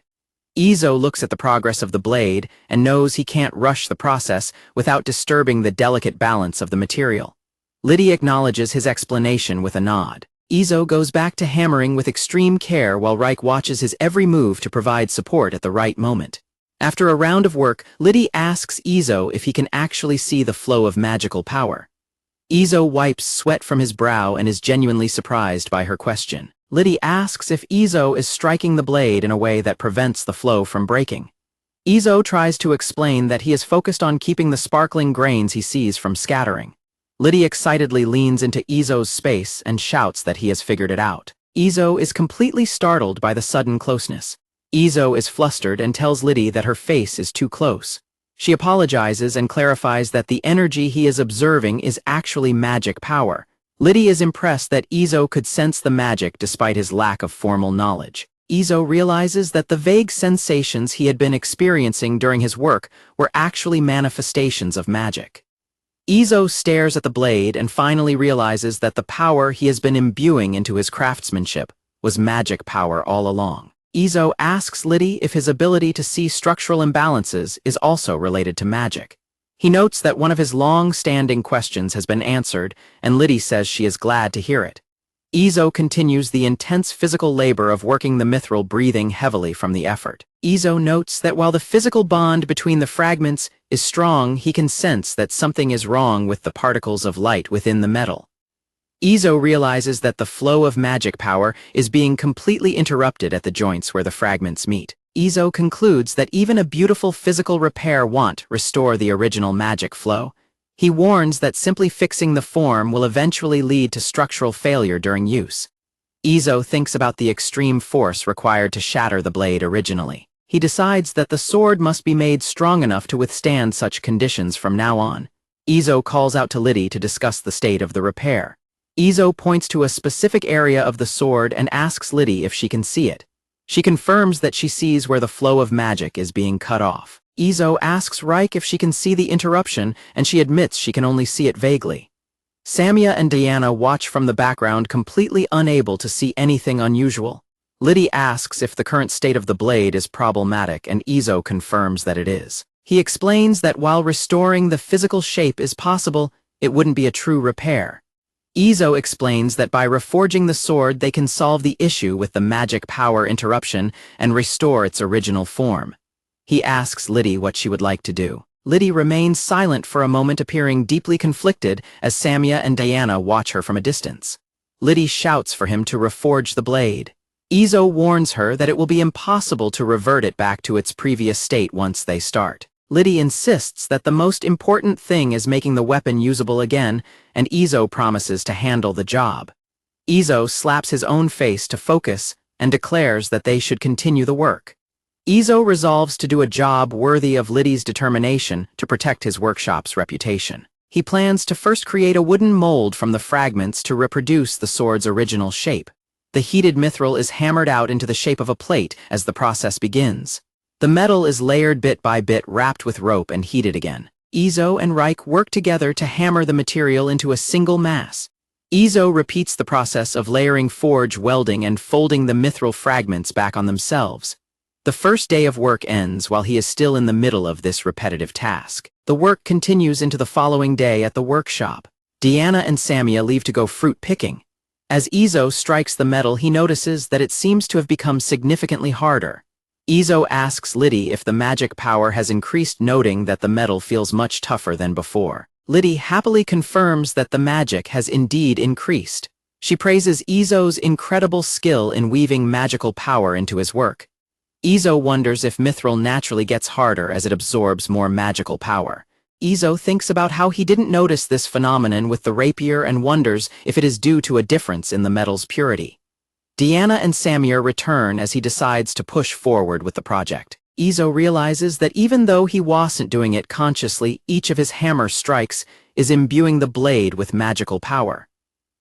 Izo looks at the progress of the blade and knows he can't rush the process without disturbing the delicate balance of the material. Liddy acknowledges his explanation with a nod. Izo goes back to hammering with extreme care while Reich watches his every move to provide support at the right moment. After a round of work, Liddy asks Izo if he can actually see the flow of magical power. Izo wipes sweat from his brow and is genuinely surprised by her question. Liddy asks if Izo is striking the blade in a way that prevents the flow from breaking. Izo tries to explain that he is focused on keeping the sparkling grains he sees from scattering. Liddy excitedly leans into Izo's space and shouts that he has figured it out. Izo is completely startled by the sudden closeness. Izo is flustered and tells Liddy that her face is too close. She apologizes and clarifies that the energy he is observing is actually magic power. Liddy is impressed that Izo could sense the magic despite his lack of formal knowledge. Izo realizes that the vague sensations he had been experiencing during his work were actually manifestations of magic. Izo stares at the blade and finally realizes that the power he has been imbuing into his craftsmanship was magic power all along. Izo asks Liddy if his ability to see structural imbalances is also related to magic. He notes that one of his long-standing questions has been answered, and Liddy says she is glad to hear it. Izo continues the intense physical labor of working the mithril, breathing heavily from the effort. Izo notes that while the physical bond between the fragments is strong, he can sense that something is wrong with the particles of light within the metal. Izo realizes that the flow of magic power is being completely interrupted at the joints where the fragments meet. Izo concludes that even a beautiful physical repair won't restore the original magic flow. He warns that simply fixing the form will eventually lead to structural failure during use. Izo thinks about the extreme force required to shatter the blade originally. He decides that the sword must be made strong enough to withstand such conditions from now on. Izo calls out to Liddy to discuss the state of the repair. Izo points to a specific area of the sword and asks Liddy if she can see it. She confirms that she sees where the flow of magic is being cut off. Izo asks Reich if she can see the interruption, and she admits she can only see it vaguely. Samia and Diana watch from the background, completely unable to see anything unusual. Liddy asks if the current state of the blade is problematic, and Izo confirms that it is. He explains that while restoring the physical shape is possible, it wouldn't be a true repair. Izo explains that by reforging the sword they can solve the issue with the magic power interruption and restore its original form. He asks Liddy what she would like to do. Liddy remains silent for a moment, appearing deeply conflicted as Samia and Diana watch her from a distance. Liddy shouts for him to reforge the blade. Izo warns her that it will be impossible to revert it back to its previous state once they start. Liddy insists that the most important thing is making the weapon usable again, and Izo promises to handle the job. Izo slaps his own face to focus and declares that they should continue the work. Izo resolves to do a job worthy of Liddy's determination to protect his workshop's reputation. He plans to first create a wooden mold from the fragments to reproduce the sword's original shape. The heated mithril is hammered out into the shape of a plate as the process begins. The metal is layered bit by bit, wrapped with rope and heated again. Izo and Reich work together to hammer the material into a single mass. Izo repeats the process of layering forge welding and folding the mithril fragments back on themselves. The first day of work ends while he is still in the middle of this repetitive task. The work continues into the following day at the workshop. Deanna and Samia leave to go fruit picking. As Izo strikes the metal, he notices that it seems to have become significantly harder. Izo asks Liddy if the magic power has increased, noting that the metal feels much tougher than before. Liddy happily confirms that the magic has indeed increased. She praises Izo's incredible skill in weaving magical power into his work. Izo wonders if mithril naturally gets harder as it absorbs more magical power. Izo thinks about how he didn't notice this phenomenon with the rapier and wonders if it is due to a difference in the metal's purity. Deanna and Samir return as he decides to push forward with the project. Izo realizes that even though he wasn't doing it consciously, each of his hammer strikes is imbuing the blade with magical power.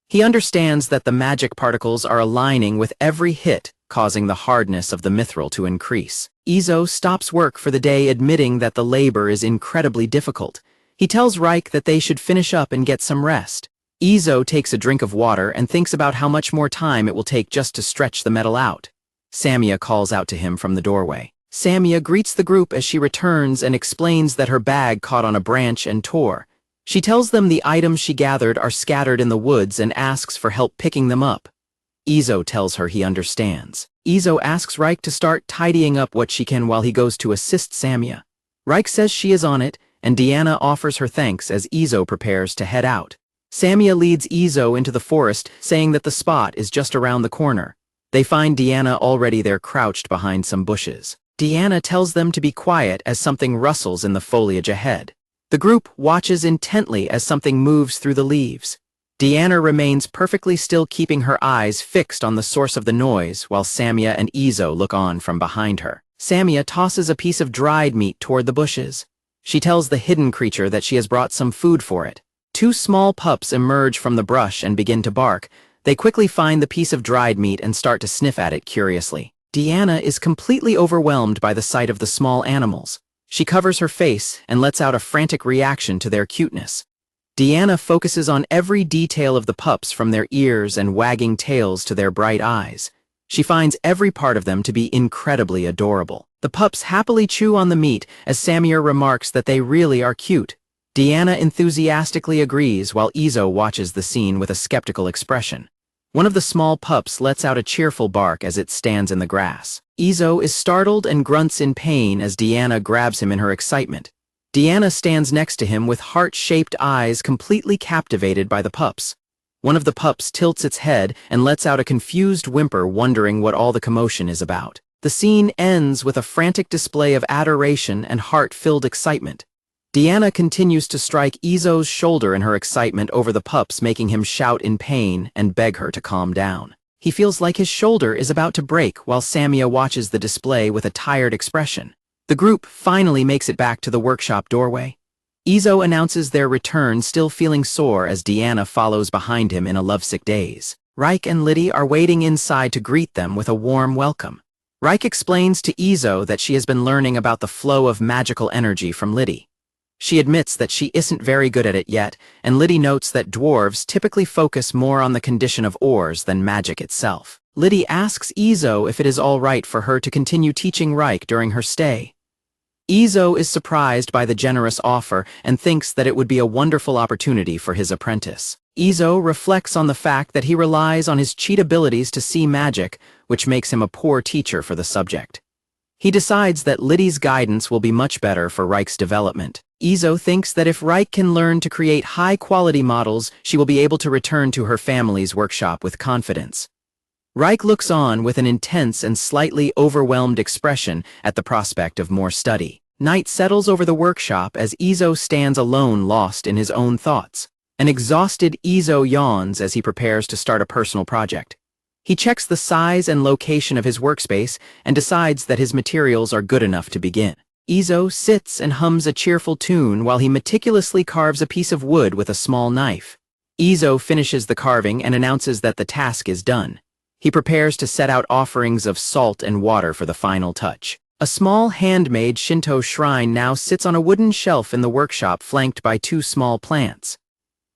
He understands that the magic particles are aligning with every hit, causing the hardness of the mithril to increase. Izo stops work for the day, admitting that the labor is incredibly difficult. He tells Reich that they should finish up and get some rest. Izo takes a drink of water and thinks about how much more time it will take just to stretch the metal out. Samia calls out to him from the doorway. Samia greets the group as she returns and explains that her bag caught on a branch and tore. She tells them the items she gathered are scattered in the woods and asks for help picking them up. Izo tells her he understands. Izo asks Reich to start tidying up what she can while he goes to assist Samia. Reich says she is on it, and Deanna offers her thanks as Izo prepares to head out. Samia leads Izo into the forest, saying that the spot is just around the corner. They find Deanna already there, crouched behind some bushes. Deanna tells them to be quiet as something rustles in the foliage ahead. The group watches intently as something moves through the leaves. Deanna remains perfectly still, keeping her eyes fixed on the source of the noise, while Samia and Izo look on from behind her. Samia tosses a piece of dried meat toward the bushes. She tells the hidden creature that she has brought some food for it. Two small pups emerge from the brush and begin to bark. They quickly find the piece of dried meat and start to sniff at it curiously. Deanna is completely overwhelmed by the sight of the small animals. She covers her face and lets out a frantic reaction to their cuteness. Deanna focuses on every detail of the pups, from their ears and wagging tails to their bright eyes. She finds every part of them to be incredibly adorable. The pups happily chew on the meat as Samir remarks that they really are cute. Deanna enthusiastically agrees while Izo watches the scene with a skeptical expression. One of the small pups lets out a cheerful bark as it stands in the grass. Izo is startled and grunts in pain as Deanna grabs him in her excitement. Deanna stands next to him with heart-shaped eyes, completely captivated by the pups. One of the pups tilts its head and lets out a confused whimper, wondering what all the commotion is about. The scene ends with a frantic display of adoration and heart-filled excitement. Deanna continues to strike Izo's shoulder in her excitement over the pups, making him shout in pain and beg her to calm down. He feels like his shoulder is about to break while Samia watches the display with a tired expression. The group finally makes it back to the workshop doorway. Izo announces their return, still feeling sore, as Deanna follows behind him in a lovesick daze. Reich and Liddy are waiting inside to greet them with a warm welcome. Reich explains to Izo that she has been learning about the flow of magical energy from Liddy. She admits that she isn't very good at it yet, and Liddy notes that dwarves typically focus more on the condition of ores than magic itself. Liddy asks Izo if it is all right for her to continue teaching Reich during her stay. Izo is surprised by the generous offer and thinks that it would be a wonderful opportunity for his apprentice. Izo reflects on the fact that he relies on his cheat abilities to see magic, which makes him a poor teacher for the subject. He decides that Liddy's guidance will be much better for Reich's development. Izo thinks that if Reich can learn to create high-quality models, she will be able to return to her family's workshop with confidence. Reich looks on with an intense and slightly overwhelmed expression at the prospect of more study. Night settles over the workshop as Izo stands alone, lost in his own thoughts. An exhausted Izo yawns as he prepares to start a personal project. He checks the size and location of his workspace and decides that his materials are good enough to begin. Izo sits and hums a cheerful tune while he meticulously carves a piece of wood with a small knife. Izo finishes the carving and announces that the task is done. He prepares to set out offerings of salt and water for the final touch. A small handmade Shinto shrine now sits on a wooden shelf in the workshop, flanked by two small plants.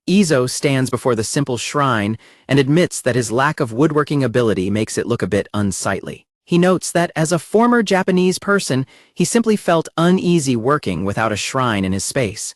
Izo stands before the simple shrine and admits that his lack of woodworking ability makes it look a bit unsightly. He notes that as a former Japanese person, he simply felt uneasy working without a shrine in his space.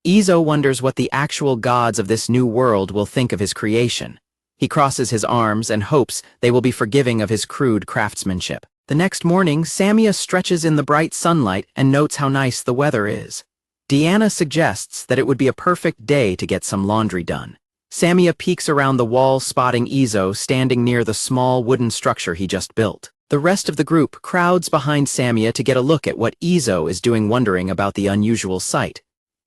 Izo wonders what the actual gods of this new world will think of his creation. He crosses his arms and hopes they will be forgiving of his crude craftsmanship. The next morning, Samia stretches in the bright sunlight and notes how nice the weather is. Deanna suggests that it would be a perfect day to get some laundry done. Samia peeks around the wall, spotting Izo standing near the small wooden structure he just built. The rest of the group crowds behind Samia to get a look at what Izo is doing, wondering about the unusual sight.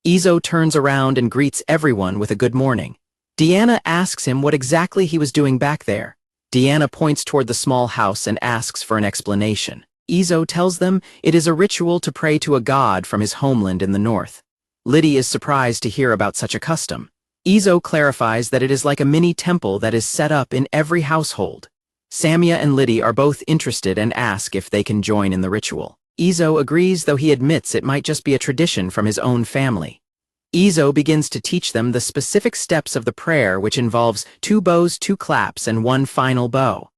Izo turns around and greets everyone with a good morning. Deanna asks him what exactly he was doing back there. Deanna points toward the small house and asks for an explanation. Izo tells them it is a ritual to pray to a god from his homeland in the north. Liddy is surprised to hear about such a custom. Izo clarifies that it is like a mini temple that is set up in every household. Samia and Liddy are both interested and ask if they can join in the ritual. Izo agrees, though he admits it might just be a tradition from his own family. Izo begins to teach them the specific steps of the prayer, which involves 2 bows, 2 claps, and 1 final bow.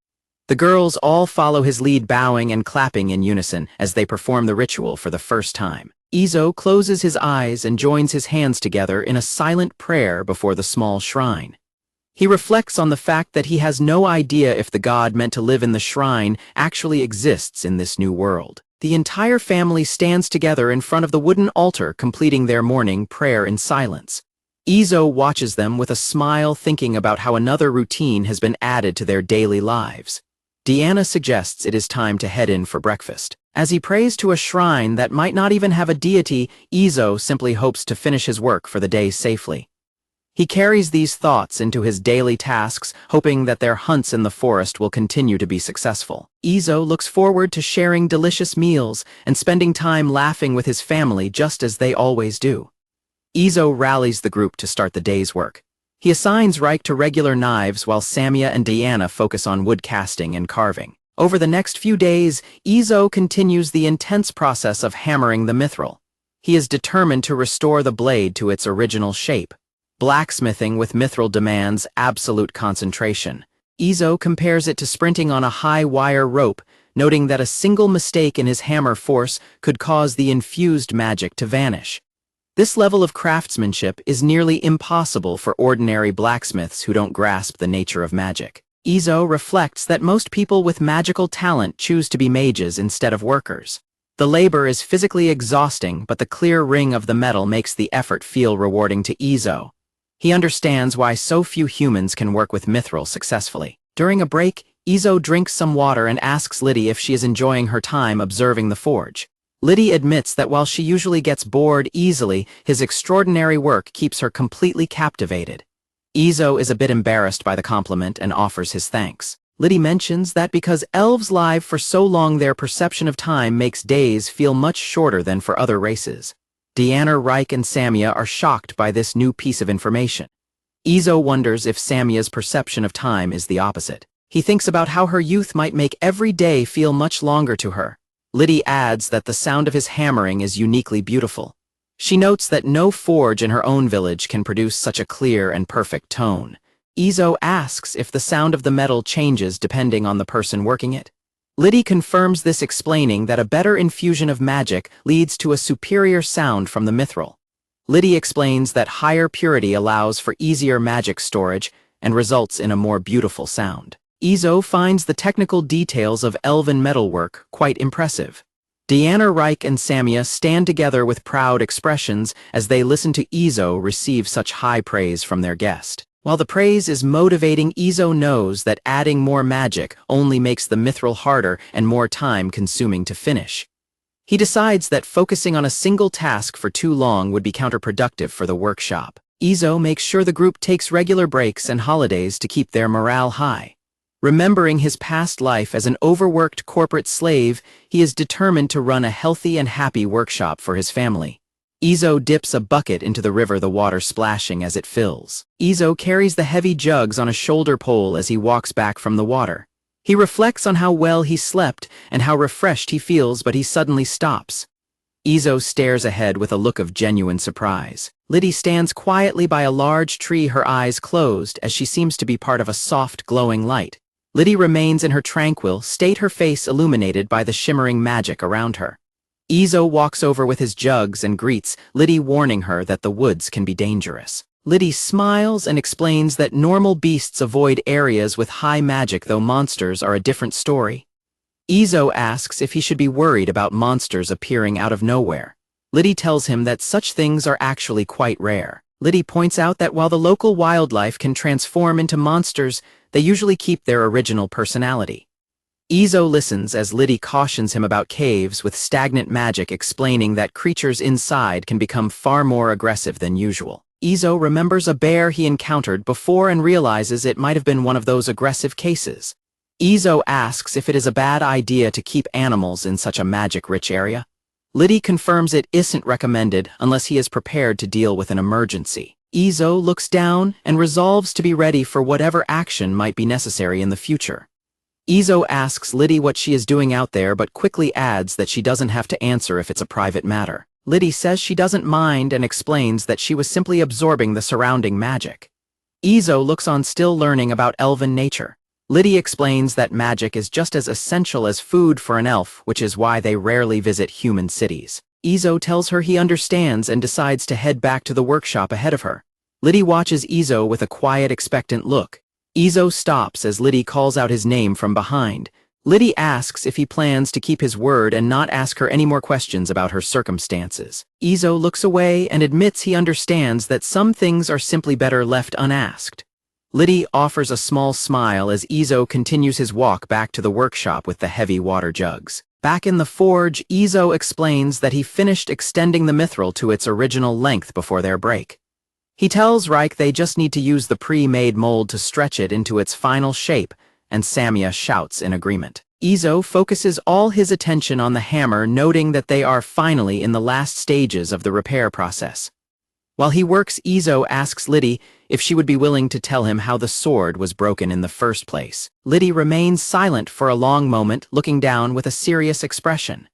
The girls all follow his lead, bowing and clapping in unison as they perform the ritual for the first time. Izo closes his eyes and joins his hands together in a silent prayer before the small shrine. He reflects on the fact that he has no idea if the god meant to live in the shrine actually exists in this new world. The entire family stands together in front of the wooden altar, completing their morning prayer in silence. Izo watches them with a smile, thinking about how another routine has been added to their daily lives. Deanna suggests it is time to head in for breakfast. As he prays to a shrine that might not even have a deity, Izo simply hopes to finish his work for the day safely. He carries these thoughts into his daily tasks, hoping that their hunts in the forest will continue to be successful. Izo looks forward to sharing delicious meals and spending time laughing with his family, just as they always do. Izo rallies the group to start the day's work. He assigns Reich to regular knives while Samia and Deanna focus on wood casting and carving. Over the next few days, Izo continues the intense process of hammering the mithril. He is determined to restore the blade to its original shape. Blacksmithing with mithril demands absolute concentration. Izo compares it to sprinting on a high wire rope, noting that a single mistake in his hammer force could cause the infused magic to vanish. This level of craftsmanship is nearly impossible for ordinary blacksmiths who don't grasp the nature of magic. Izo reflects that most people with magical talent choose to be mages instead of workers. The labor is physically exhausting, but the clear ring of the metal makes the effort feel rewarding to Izo. He understands why so few humans can work with mithril successfully. During a break, Izo drinks some water and asks Liddy if she is enjoying her time observing the forge. Liddy admits that while she usually gets bored easily, his extraordinary work keeps her completely captivated. Izo is a bit embarrassed by the compliment and offers his thanks. Liddy mentions that because elves live for so long, their perception of time makes days feel much shorter than for other races. Deanna, Reich, and Samia are shocked by this new piece of information. Izo wonders if Samia's perception of time is the opposite. He thinks about how her youth might make every day feel much longer to her. Liddy adds that the sound of his hammering is uniquely beautiful. She notes that no forge in her own village can produce such a clear and perfect tone. Izo asks if the sound of the metal changes depending on the person working it. Liddy confirms this, explaining that a better infusion of magic leads to a superior sound from the mithril. Liddy explains that higher purity allows for easier magic storage and results in a more beautiful sound. Izo finds the technical details of elven metalwork quite impressive. Deanna, Reich, and Samia stand together with proud expressions as they listen to Izo receive such high praise from their guest. While the praise is motivating, Izo knows that adding more magic only makes the mithril harder and more time-consuming to finish. He decides that focusing on a single task for too long would be counterproductive for the workshop. Izo makes sure the group takes regular breaks and holidays to keep their morale high. Remembering his past life as an overworked corporate slave, he is determined to run a healthy and happy workshop for his family. Izo dips a bucket into the river, the water splashing as it fills. Izo carries the heavy jugs on a shoulder pole as he walks back from the water. He reflects on how well he slept and how refreshed he feels, but he suddenly stops. Izo stares ahead with a look of genuine surprise. Liddy stands quietly by a large tree, her eyes closed, as she seems to be part of a soft, glowing light. Liddy remains in her tranquil state, her face illuminated by the shimmering magic around her. Izo walks over with his jugs and greets Liddy, warning her that the woods can be dangerous. Liddy smiles and explains that normal beasts avoid areas with high magic, though monsters are a different story. Izo asks if he should be worried about monsters appearing out of nowhere. Liddy tells him that such things are actually quite rare. Liddy points out that while the local wildlife can transform into monsters, they usually keep their original personality. Izo listens as Liddy cautions him about caves with stagnant magic, explaining that creatures inside can become far more aggressive than usual. Izo remembers a bear he encountered before and realizes it might have been one of those aggressive cases. Izo asks if it is a bad idea to keep animals in such a magic-rich area. Liddy confirms it isn't recommended unless he is prepared to deal with an emergency. Izo looks down and resolves to be ready for whatever action might be necessary in the future. Izo asks Liddy what she is doing out there, but quickly adds that she doesn't have to answer if it's a private matter. Liddy says she doesn't mind and explains that she was simply absorbing the surrounding magic. Izo looks on, still learning about elven nature. Liddy explains that magic is just as essential as food for an elf, which is why they rarely visit human cities. Izo tells her he understands and decides to head back to the workshop ahead of her. Liddy watches Izo with a quiet, expectant look. Izo stops as Liddy calls out his name from behind. Liddy asks if he plans to keep his word and not ask her any more questions about her circumstances. Izo looks away and admits he understands that some things are simply better left unasked. Liddy offers a small smile as Izo continues his walk back to the workshop with the heavy water jugs. Back in the forge, Izo explains that he finished extending the mithril to its original length before their break. He tells Reich they just need to use the pre-made mold to stretch it into its final shape, and Samia shouts in agreement. Izo focuses all his attention on the hammer, noting that they are finally in the last stages of the repair process. While he works, Izo asks Liddy if she would be willing to tell him how the sword was broken in the first place. Liddy remains silent for a long moment, looking down with a serious expression.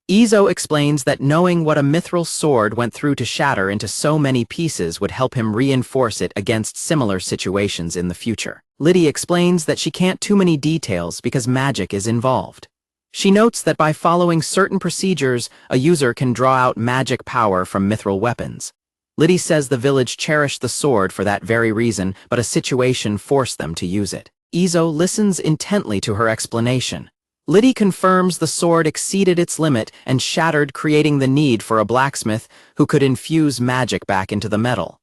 Izo explains that knowing what a mithril sword went through to shatter into so many pieces would help him reinforce it against similar situations in the future. Liddy explains that she can't too many details because magic is involved. She notes that by following certain procedures, a user can draw out magic power from mithril weapons. Liddy says the village cherished the sword for that very reason, but a situation forced them to use it. Izo listens intently to her explanation. Liddy confirms the sword exceeded its limit and shattered, creating the need for a blacksmith who could infuse magic back into the metal.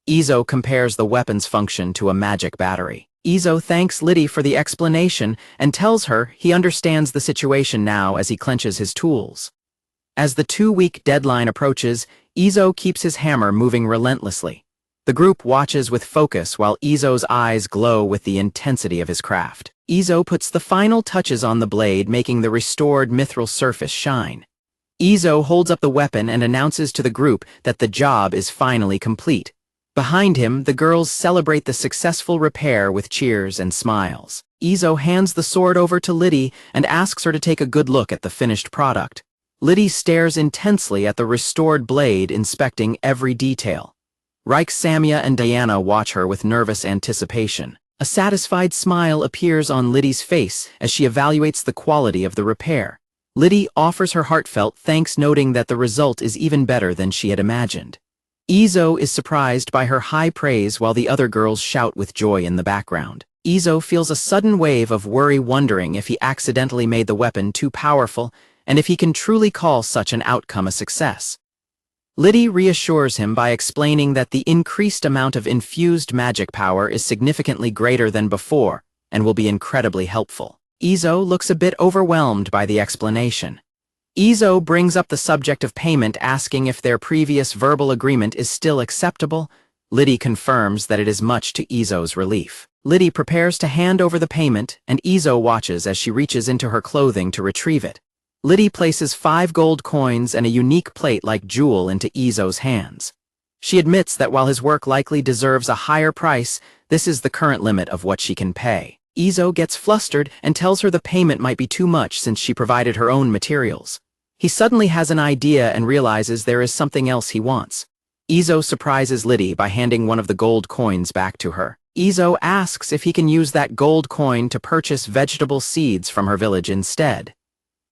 Izo compares the weapon's function to a magic battery. Izo thanks Liddy for the explanation and tells her he understands the situation now as he clenches his tools. As the 2-week deadline approaches, Izo keeps his hammer moving relentlessly. The group watches with focus while Izo's eyes glow with the intensity of his craft. Izo puts the final touches on the blade, making the restored mithril surface shine. Izo holds up the weapon and announces to the group that the job is finally complete. Behind him, the girls celebrate the successful repair with cheers and smiles. Izo hands the sword over to Liddy and asks her to take a good look at the finished product. Liddy stares intensely at the restored blade, inspecting every detail. Reich, Samia, and Diana watch her with nervous anticipation. A satisfied smile appears on Liddy's face as she evaluates the quality of the repair. Liddy offers her heartfelt thanks, noting that the result is even better than she had imagined. Izo is surprised by her high praise while the other girls shout with joy in the background. Izo feels a sudden wave of worry, wondering if he accidentally made the weapon too powerful and if he can truly call such an outcome a success. Liddy reassures him by explaining that the increased amount of infused magic power is significantly greater than before and will be incredibly helpful. Izo looks a bit overwhelmed by the explanation. Izo brings up the subject of payment, asking if their previous verbal agreement is still acceptable. Liddy confirms that it is, much to Izo's relief. Liddy prepares to hand over the payment, and Izo watches as she reaches into her clothing to retrieve it. Liddy places 5 gold coins and a unique plate-like jewel into Izo's hands. She admits that while his work likely deserves a higher price, this is the current limit of what she can pay. Izo gets flustered and tells her the payment might be too much since she provided her own materials. He suddenly has an idea and realizes there is something else he wants. Izo surprises Liddy by handing one of the gold coins back to her. Izo asks if he can use that gold coin to purchase vegetable seeds from her village instead.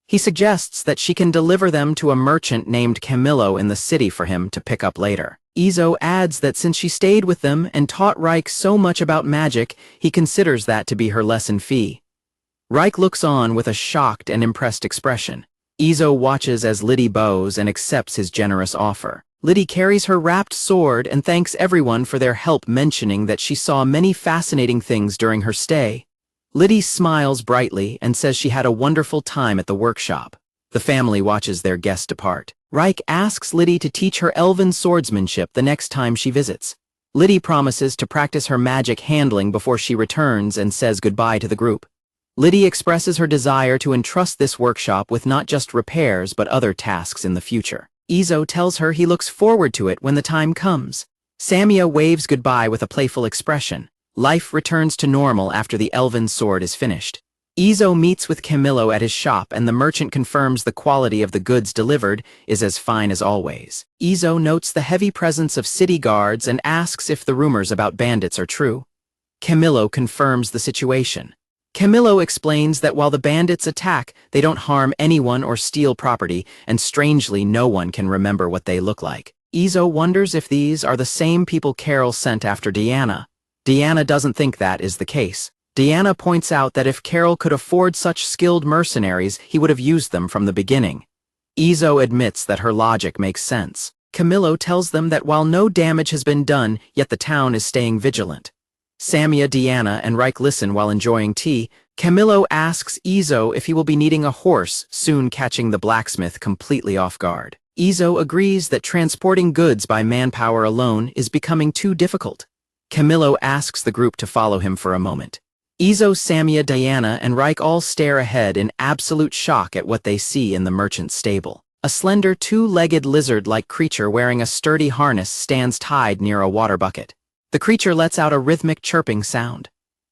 He suggests that she can deliver them to a merchant named Camillo in the city for him to pick up later. Izo adds that since she stayed with them and taught Reich so much about magic, he considers that to be her lesson fee. Reich looks on with a shocked and impressed expression. Izo watches as Liddy bows and accepts his generous offer. Liddy carries her wrapped sword and thanks everyone for their help, mentioning that she saw many fascinating things during her stay. Liddy smiles brightly and says she had a wonderful time at the workshop. The family watches their guest depart. Reich asks Liddy to teach her elven swordsmanship the next time she visits. Liddy promises to practice her magic handling before she returns and says goodbye to the group. Liddy expresses her desire to entrust this workshop with not just repairs but other tasks in the future. Izo tells her he looks forward to it when the time comes. Samia waves goodbye with a playful expression. Life returns to normal after the elven sword is finished. Izo meets with Camillo at his shop and the merchant confirms the quality of the goods delivered is as fine as always. Izo notes the heavy presence of city guards and asks if the rumors about bandits are true. Camillo confirms the situation. Camillo explains that while the bandits attack, they don't harm anyone or steal property, and strangely no one can remember what they look like. Izo wonders if these are the same people Carol sent after Deanna. Deanna doesn't think that is the case. Deanna points out that if Carol could afford such skilled mercenaries, he would have used them from the beginning. Izo admits that her logic makes sense. Camillo tells them that while no damage has been done, yet the town is staying vigilant. Samia, Deanna, and Reich listen while enjoying tea. Camillo asks Izo if he will be needing a horse, soon catching the blacksmith completely off guard. Izo agrees that transporting goods by manpower alone is becoming too difficult. Camillo asks the group to follow him for a moment. Izo, Samia, Diana, and Reich all stare ahead in absolute shock at what they see in the merchant's stable. A slender, two-legged lizard-like creature wearing a sturdy harness stands tied near a water bucket. The creature lets out a rhythmic chirping sound.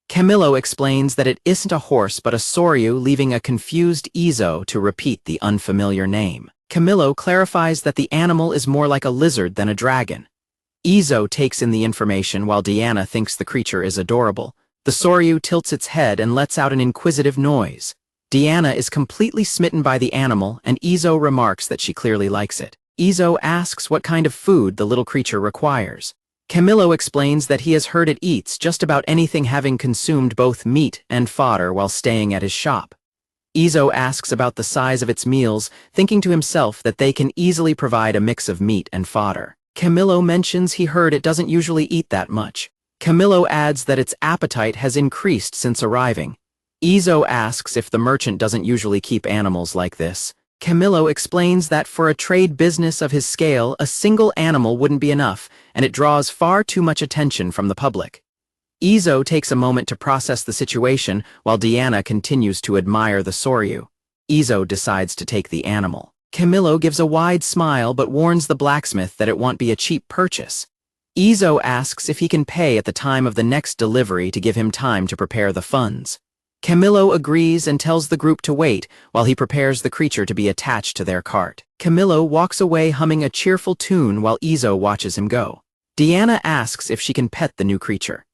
Camillo explains that it isn't a horse but a soryu, leaving a confused Izo to repeat the unfamiliar name. Camillo clarifies that the animal is more like a lizard than a dragon. Izo takes in the information while Deanna thinks the creature is adorable. The soryu tilts its head and lets out an inquisitive noise. Deanna is completely smitten by the animal and Izo remarks that she clearly likes it. Izo asks what kind of food the little creature requires. Camillo explains that he has heard it eats just about anything, having consumed both meat and fodder while staying at his shop. Izo asks about the size of its meals, thinking to himself that they can easily provide a mix of meat and fodder. Camillo mentions he heard it doesn't usually eat that much. Camillo adds that its appetite has increased since arriving. Izo asks if the merchant doesn't usually keep animals like this. Camillo explains that for a trade business of his scale, a single animal wouldn't be enough, and it draws far too much attention from the public. Izo takes a moment to process the situation, while Deanna continues to admire the soryu. Izo decides to take the animal. Camillo gives a wide smile but warns the blacksmith that it won't be a cheap purchase. Izo asks if he can pay at the time of the next delivery to give him time to prepare the funds. Camillo agrees and tells the group to wait while he prepares the creature to be attached to their cart. Camillo walks away humming a cheerful tune while Izo watches him go. Deanna asks if she can pet the new creature.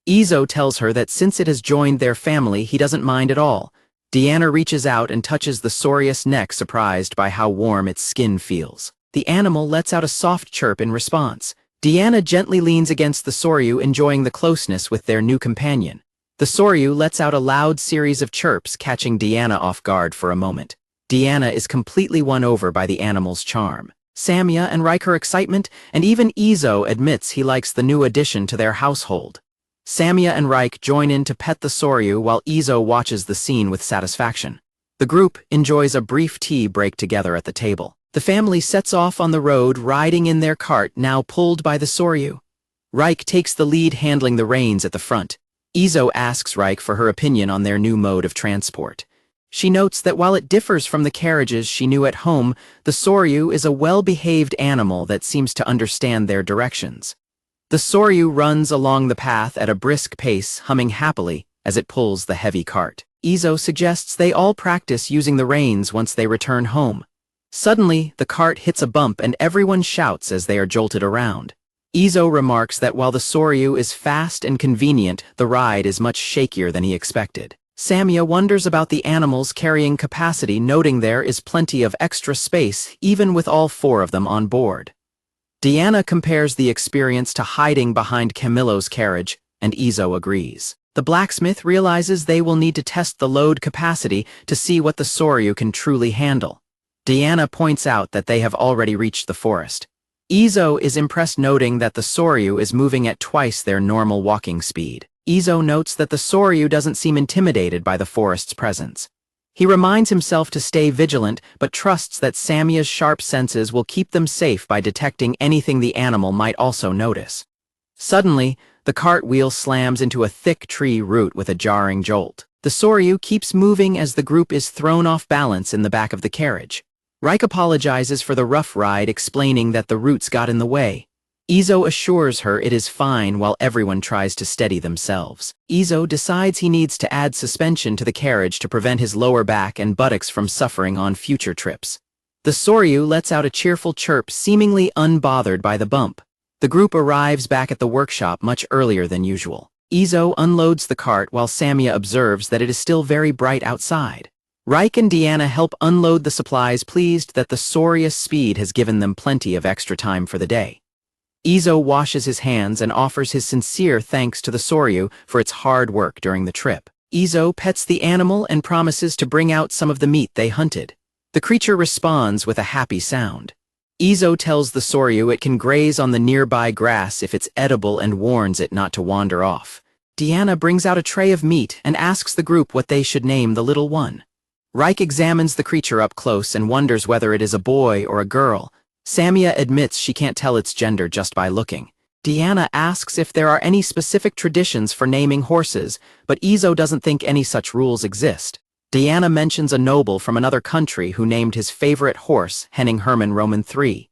Izo tells her that since it has joined their family, he doesn't mind at all. Deanna reaches out and touches the sorrious neck, surprised by how warm its skin feels. The animal lets out a soft chirp in response. Deanna gently leans against the soryu, enjoying the closeness with their new companion. The soryu lets out a loud series of chirps, catching Deanna off guard for a moment. Deanna is completely won over by the animal's charm. Samia and Reich her excitement, and even Izo admits he likes the new addition to their household. Samia and Reich join in to pet the soryu while Izo watches the scene with satisfaction. The group enjoys a brief tea break together at the table. The family sets off on the road, riding in their cart, now pulled by the soryu. Reich takes the lead, handling the reins at the front. Izo asks Reich for her opinion on their new mode of transport. She notes that while it differs from the carriages she knew at home, the soryu is a well-behaved animal that seems to understand their directions. The soryu runs along the path at a brisk pace, humming happily as it pulls the heavy cart. Izo suggests they all practice using the reins once they return home. Suddenly, the cart hits a bump and everyone shouts as they are jolted around. Izo remarks that while the Soryu is fast and convenient, the ride is much shakier than he expected. Samia wonders about the animal's carrying capacity, noting there is plenty of extra space even with all 4 of them on board. Diana compares the experience to hiding behind Camillo's carriage, and Izo agrees. The blacksmith realizes they will need to test the load capacity to see what the Soryu can truly handle. Diana points out that they have already reached the forest. Izo is impressed, noting that the Soryu is moving at twice their normal walking speed. Izo notes that the Soryu doesn't seem intimidated by the forest's presence. He reminds himself to stay vigilant, but trusts that Samia's sharp senses will keep them safe by detecting anything the animal might also notice. Suddenly, the cart wheel slams into a thick tree root with a jarring jolt. The Soryu keeps moving as the group is thrown off balance in the back of the carriage. Reich apologizes for the rough ride, explaining that the roots got in the way. Izo assures her it is fine while everyone tries to steady themselves. Izo decides he needs to add suspension to the carriage to prevent his lower back and buttocks from suffering on future trips. The Soryu lets out a cheerful chirp, seemingly unbothered by the bump. The group arrives back at the workshop much earlier than usual. Izo unloads the cart while Samia observes that it is still very bright outside. Reich and Diana help unload the supplies, pleased that the Sorya's speed has given them plenty of extra time for the day. Izo washes his hands and offers his sincere thanks to the Soryu for its hard work during the trip. Izo pets the animal and promises to bring out some of the meat they hunted. The creature responds with a happy sound. Izo tells the Soryu it can graze on the nearby grass if it's edible and warns it not to wander off. Diana brings out a tray of meat and asks the group what they should name the little one. Reich examines the creature up close and wonders whether it is a boy or a girl. Samia admits she can't tell its gender just by looking. Diana asks if there are any specific traditions for naming horses, but Izo doesn't think any such rules exist. Diana mentions a noble from another country who named his favorite horse Henning Hermann Roman III.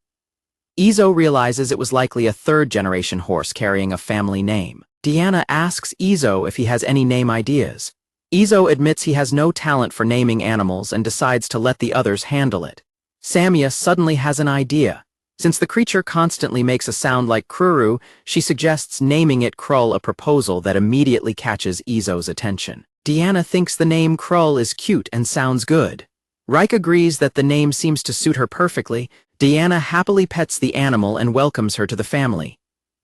Izo realizes it was likely a third-generation horse carrying a family name. Diana asks Izo if he has any name ideas. Izo admits he has no talent for naming animals and decides to let the others handle it. Samia suddenly has an idea. Since the creature constantly makes a sound like kruru, she suggests naming it Krull, a proposal that immediately catches Izo's attention. Diana thinks the name Krull is cute and sounds good. Reich agrees that the name seems to suit her perfectly. Diana happily pets the animal and welcomes her to the family.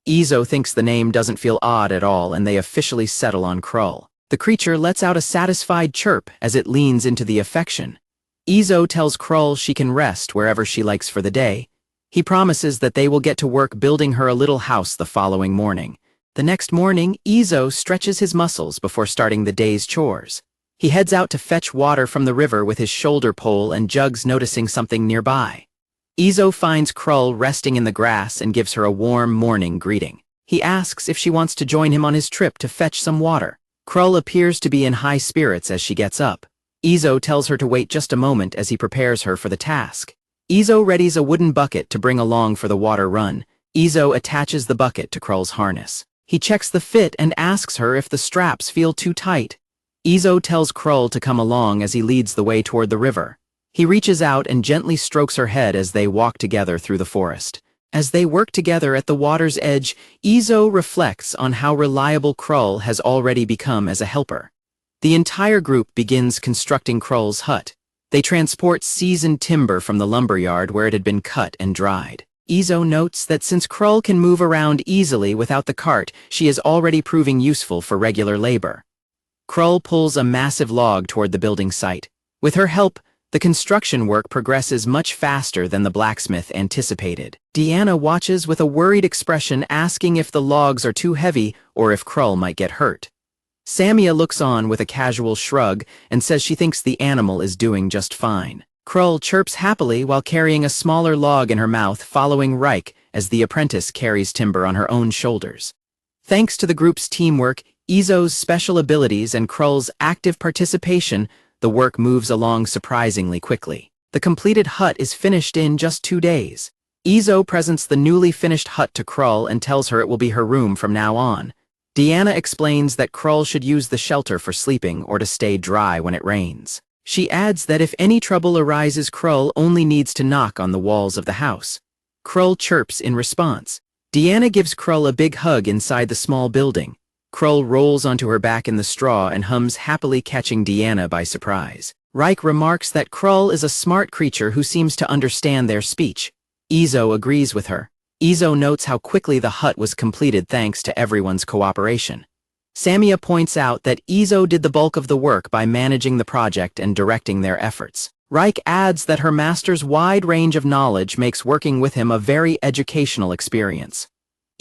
Izo thinks the name doesn't feel odd at all, and they officially settle on Krull. The creature lets out a satisfied chirp as it leans into the affection. Izo tells Krull she can rest wherever she likes for the day. He promises that they will get to work building her a little house the following morning. The next morning, Izo stretches his muscles before starting the day's chores. He heads out to fetch water from the river with his shoulder pole and jugs, noticing something nearby. Izo finds Krull resting in the grass and gives her a warm morning greeting. He asks if she wants to join him on his trip to fetch some water. Krull appears to be in high spirits as she gets up. Izo tells her to wait just a moment as he prepares her for the task. Izo readies a wooden bucket to bring along for the water run. Izo attaches the bucket to Krull's harness. He checks the fit and asks her if the straps feel too tight. Izo tells Krull to come along as he leads the way toward the river. He reaches out and gently strokes her head as they walk together through the forest. As they work together at the water's edge, Izo reflects on how reliable Krull has already become as a helper. The entire group begins constructing Krull's hut. They transport seasoned timber from the lumberyard where it had been cut and dried. Izo notes that since Krull can move around easily without the cart, she is already proving useful for regular labor. Krull pulls a massive log toward the building site. With her help, the construction work progresses much faster than the blacksmith anticipated. Diana watches with a worried expression, asking if the logs are too heavy or if Krull might get hurt. Samia looks on with a casual shrug and says she thinks the animal is doing just fine. Krull chirps happily while carrying a smaller log in her mouth, following Reich as the apprentice carries timber on her own shoulders. Thanks to the group's teamwork, Izo's special abilities, and Krull's active participation, the work moves along surprisingly quickly. The completed hut is finished in just 2 days. Izo presents the newly finished hut to Krull and tells her it will be her room from now on. Diana explains that Krull should use the shelter for sleeping or to stay dry when it rains. She adds that if any trouble arises, Krull only needs to knock on the walls of the house. Krull chirps in response. Deanna gives Krull a big hug inside the small building. Krull rolls onto her back in the straw and hums happily, catching Deanna by surprise. Reich remarks that Krull is a smart creature who seems to understand their speech. Izo agrees with her. Izo notes how quickly the hut was completed thanks to everyone's cooperation. Samia points out that Izo did the bulk of the work by managing the project and directing their efforts. Reich adds that her master's wide range of knowledge makes working with him a very educational experience.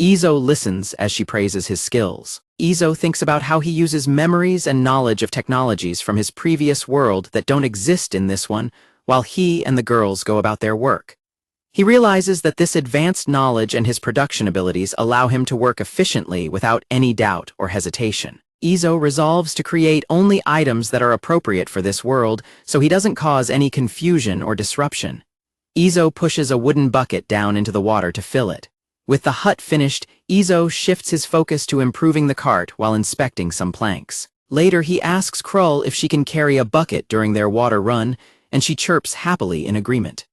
Izo listens as she praises his skills. Izo thinks about how he uses memories and knowledge of technologies from his previous world that don't exist in this one, while he and the girls go about their work. He realizes that this advanced knowledge and his production abilities allow him to work efficiently without any doubt or hesitation. Izo resolves to create only items that are appropriate for this world, so he doesn't cause any confusion or disruption. Izo pushes a wooden bucket down into the water to fill it. With the hut finished, Izo shifts his focus to improving the cart while inspecting some planks. Later, he asks Krull if she can carry a bucket during their water run, and she chirps happily in agreement.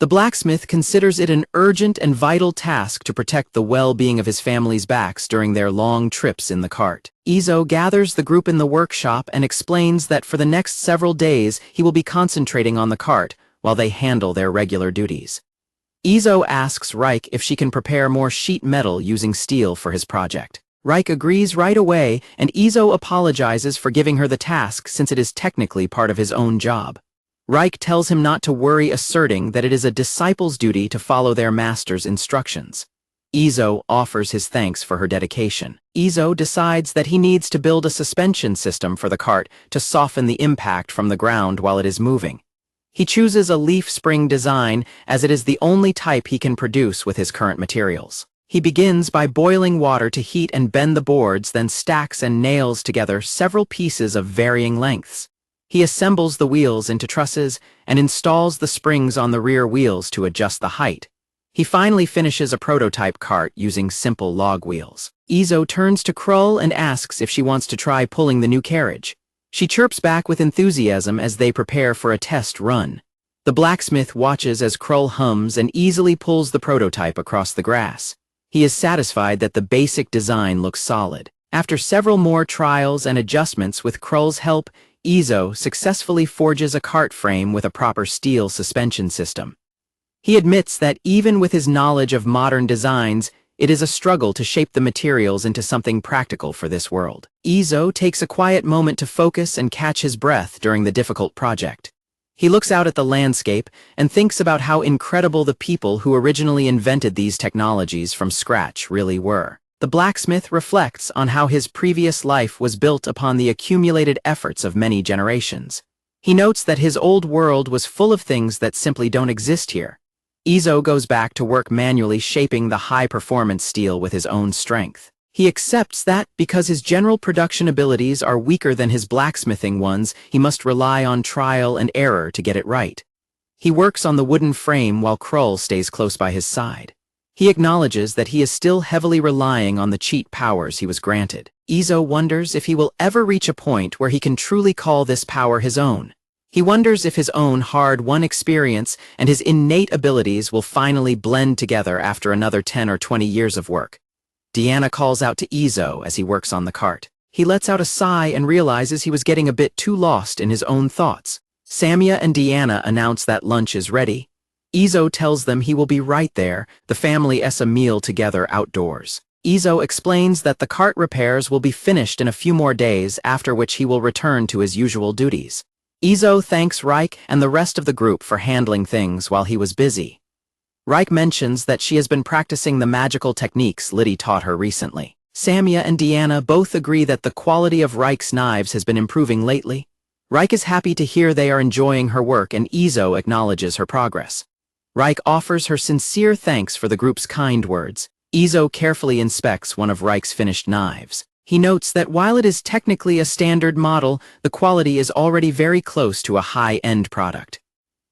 The blacksmith considers it an urgent and vital task to protect the well-being of his family's backs during their long trips in the cart. Izo gathers the group in the workshop and explains that for the next several days he will be concentrating on the cart while they handle their regular duties. Izo asks Reich if she can prepare more sheet metal using steel for his project. Reich agrees right away, and Izo apologizes for giving her the task since it is technically part of his own job. Reich tells him not to worry, asserting that it is a disciple's duty to follow their master's instructions. Izo offers his thanks for her dedication. Izo decides that he needs to build a suspension system for the cart to soften the impact from the ground while it is moving. He chooses a leaf spring design as it is the only type he can produce with his current materials. He begins by boiling water to heat and bend the boards, then stacks and nails together several pieces of varying lengths. He assembles the wheels into trusses and installs the springs on the rear wheels to adjust the height. He finally finishes a prototype cart using simple log wheels. Izo turns to Krull and asks if she wants to try pulling the new carriage. She chirps back with enthusiasm as they prepare for a test run. The blacksmith watches as Krull hums and easily pulls the prototype across the grass. He is satisfied that the basic design looks solid. After several more trials and adjustments with Krull's help, Izo successfully forges a cart frame with a proper steel suspension system. He admits that even with his knowledge of modern designs, it is a struggle to shape the materials into something practical for this world. Izo takes a quiet moment to focus and catch his breath during the difficult project. He looks out at the landscape and thinks about how incredible the people who originally invented these technologies from scratch really were. The blacksmith reflects on how his previous life was built upon the accumulated efforts of many generations. He notes that his old world was full of things that simply don't exist here. Izo goes back to work manually shaping the high-performance steel with his own strength. He accepts that, because his general production abilities are weaker than his blacksmithing ones, he must rely on trial and error to get it right. He works on the wooden frame while Krull stays close by his side. He acknowledges that he is still heavily relying on the cheat powers he was granted. Izo wonders if he will ever reach a point where he can truly call this power his own. He wonders if his own hard-won experience and his innate abilities will finally blend together after another 10 or 20 years of work. Deanna calls out to Izo as he works on the cart. He lets out a sigh and realizes he was getting a bit too lost in his own thoughts. Samia and Deanna announce that lunch is ready. Izo tells them he will be right there. The family eats a meal together outdoors. Izo explains that the cart repairs will be finished in a few more days, after which he will return to his usual duties. Izo thanks Reich and the rest of the group for handling things while he was busy. Reich mentions that she has been practicing the magical techniques Liddy taught her recently. Samia and Deanna both agree that the quality of Reich's knives has been improving lately. Reich is happy to hear they are enjoying her work, and Izo acknowledges her progress. Reich offers her sincere thanks for the group's kind words. Izo carefully inspects one of Reich's finished knives. He notes that while it is technically a standard model, the quality is already very close to a high-end product.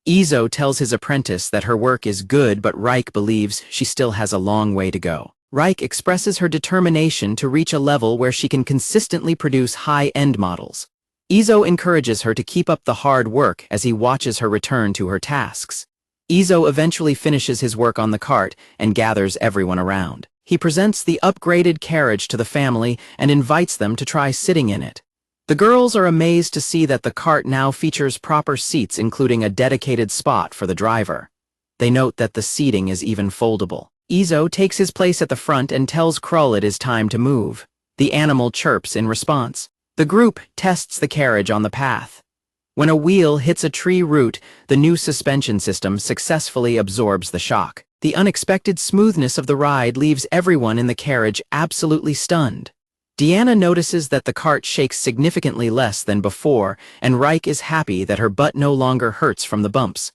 Izo tells his apprentice that her work is good, but Reich believes she still has a long way to go. Reich expresses her determination to reach a level where she can consistently produce high-end models. Izo encourages her to keep up the hard work as he watches her return to her tasks. Izo eventually finishes his work on the cart and gathers everyone around. He presents the upgraded carriage to the family and invites them to try sitting in it. The girls are amazed to see that the cart now features proper seats, including a dedicated spot for the driver. They note that the seating is even foldable. Izo takes his place at the front and tells Krull it is time to move. The animal chirps in response. The group tests the carriage on the path. When a wheel hits a tree root, the new suspension system successfully absorbs the shock. The unexpected smoothness of the ride leaves everyone in the carriage absolutely stunned. Deanna notices that the cart shakes significantly less than before, and Reich is happy that her butt no longer hurts from the bumps.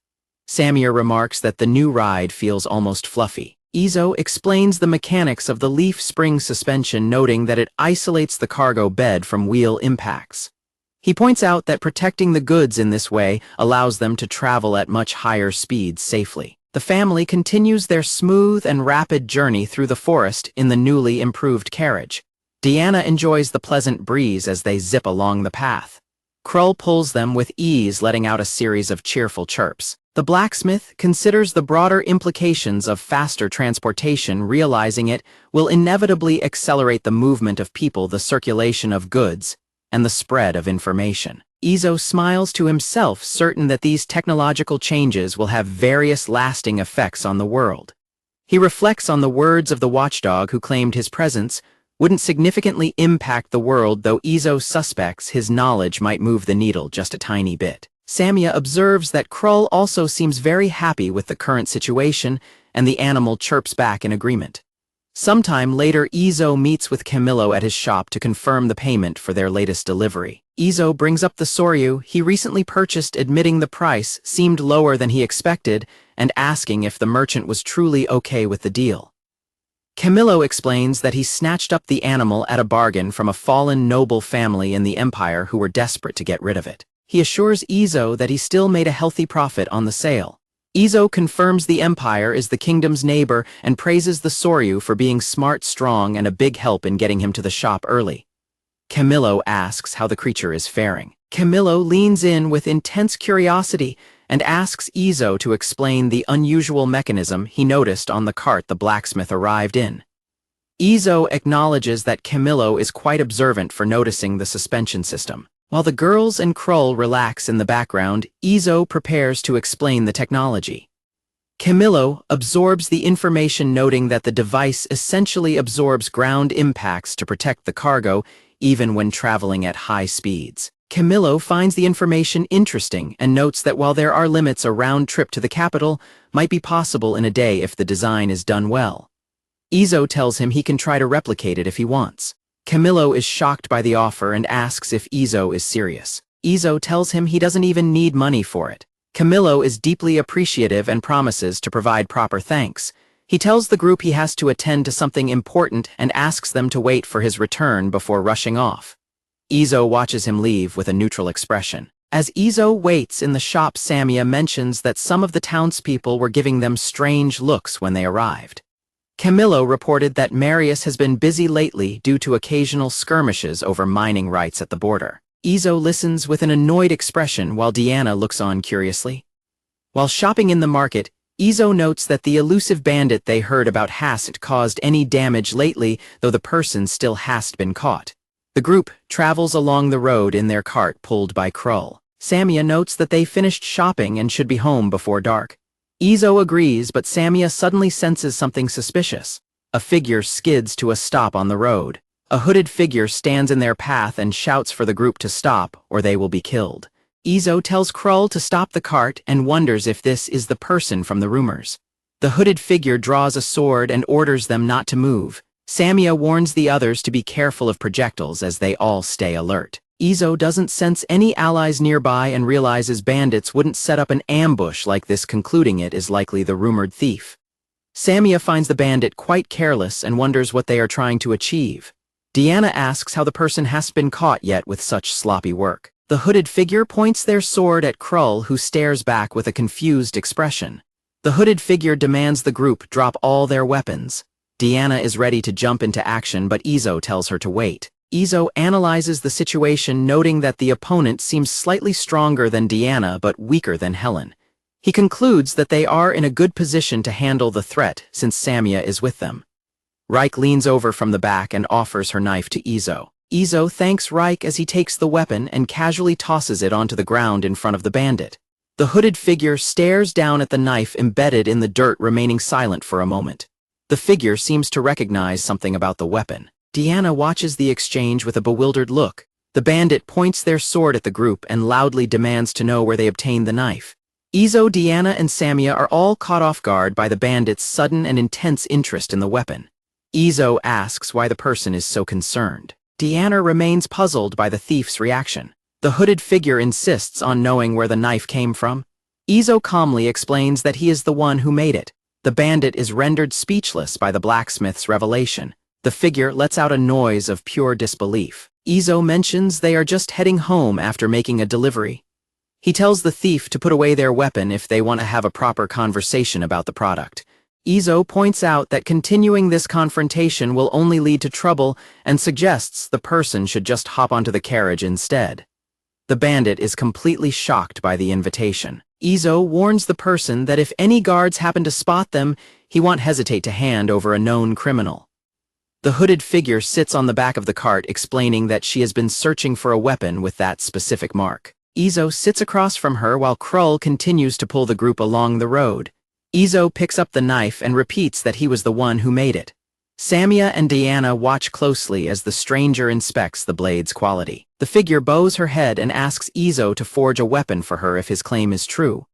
Samir remarks that the new ride feels almost fluffy. Izo explains the mechanics of the leaf spring suspension, noting that it isolates the cargo bed from wheel impacts. He points out that protecting the goods in this way allows them to travel at much higher speeds safely. The family continues their smooth and rapid journey through the forest in the newly improved carriage. Deanna enjoys the pleasant breeze as they zip along the path. Krull pulls them with ease, letting out a series of cheerful chirps. The blacksmith considers the broader implications of faster transportation, realizing it will inevitably accelerate the movement of people, the circulation of goods, and the spread of information. Izo smiles to himself, certain that these technological changes will have various lasting effects on the world. He reflects on the words of the watchdog who claimed his presence wouldn't significantly impact the world, though Izo suspects his knowledge might move the needle just a tiny bit. Samia observes that Krull also seems very happy with the current situation, and the animal chirps back in agreement. Sometime later, Izo meets with Camillo at his shop to confirm the payment for their latest delivery. Izo brings up the Soryu he recently purchased, admitting the price seemed lower than he expected and asking if the merchant was truly okay with the deal. Camillo explains that he snatched up the animal at a bargain from a fallen noble family in the Empire who were desperate to get rid of it. He assures Izo that he still made a healthy profit on the sale. Izo confirms the Empire is the kingdom's neighbor and praises the Soryu for being smart, strong, and a big help in getting him to the shop early. Camillo asks how the creature is faring. Camillo leans in with intense curiosity and asks Izo to explain the unusual mechanism he noticed on the cart the blacksmith arrived in. Izo acknowledges that Camillo is quite observant for noticing the suspension system. While the girls and Krull relax in the background, Izo prepares to explain the technology. Camillo absorbs the information, noting that the device essentially absorbs ground impacts to protect the cargo, even when traveling at high speeds. Camillo finds the information interesting and notes that while there are limits, a round trip to the capital might be possible in a day if the design is done well. Izo tells him he can try to replicate it if he wants. Camillo is shocked by the offer and asks if Izo is serious. Izo tells him he doesn't even need money for it. Camillo is deeply appreciative and promises to provide proper thanks. He tells the group he has to attend to something important and asks them to wait for his return before rushing off. Izo watches him leave with a neutral expression. As Izo waits in the shop, Samia mentions that some of the townspeople were giving them strange looks when they arrived. Camillo reported that Marius has been busy lately due to occasional skirmishes over mining rights at the border. Izo listens with an annoyed expression while Deanna looks on curiously. While shopping in the market, Izo notes that the elusive bandit they heard about hasn't caused any damage lately, though the person still hasn't been caught. The group travels along the road in their cart pulled by Krull. Samia notes that they finished shopping and should be home before dark. Izo agrees, but Samia suddenly senses something suspicious. A figure skids to a stop on the road. A hooded figure stands in their path and shouts for the group to stop, or they will be killed. Izo tells Krull to stop the cart and wonders if this is the person from the rumors. The hooded figure draws a sword and orders them not to move. Samia warns the others to be careful of projectiles as they all stay alert. Izo doesn't sense any allies nearby and realizes bandits wouldn't set up an ambush like this, concluding it is likely the rumored thief. Samia finds the bandit quite careless and wonders what they are trying to achieve. Deanna asks how the person hasn't been caught yet with such sloppy work. The hooded figure points their sword at Krull, who stares back with a confused expression. The hooded figure demands the group drop all their weapons. Deanna is ready to jump into action, but Izo tells her to wait. Izo analyzes the situation, noting that the opponent seems slightly stronger than Diana but weaker than Helen. He concludes that they are in a good position to handle the threat since Samia is with them. Reich leans over from the back and offers her knife to Izo. Izo thanks Reich as he takes the weapon and casually tosses it onto the ground in front of the bandit. The hooded figure stares down at the knife embedded in the dirt, remaining silent for a moment. The figure seems to recognize something about the weapon. Diana watches the exchange with a bewildered look. The bandit points their sword at the group and loudly demands to know where they obtained the knife. Izo, Diana, and Samia are all caught off guard by the bandit's sudden and intense interest in the weapon. Izo asks why the person is so concerned. Diana remains puzzled by the thief's reaction. The hooded figure insists on knowing where the knife came from. Izo calmly explains that he is the one who made it. The bandit is rendered speechless by the blacksmith's revelation. The figure lets out a noise of pure disbelief. Izo mentions they are just heading home after making a delivery. He tells the thief to put away their weapon if they want to have a proper conversation about the product. Izo points out that continuing this confrontation will only lead to trouble and suggests the person should just hop onto the carriage instead. The bandit is completely shocked by the invitation. Izo warns the person that if any guards happen to spot them, he won't hesitate to hand over a known criminal. The hooded figure sits on the back of the cart, explaining that she has been searching for a weapon with that specific mark. Izo sits across from her while Krull continues to pull the group along the road. Izo picks up the knife and repeats that he was the one who made it. Samia and Diana watch closely as the stranger inspects the blade's quality. The figure bows her head and asks Izo to forge a weapon for her if his claim is true.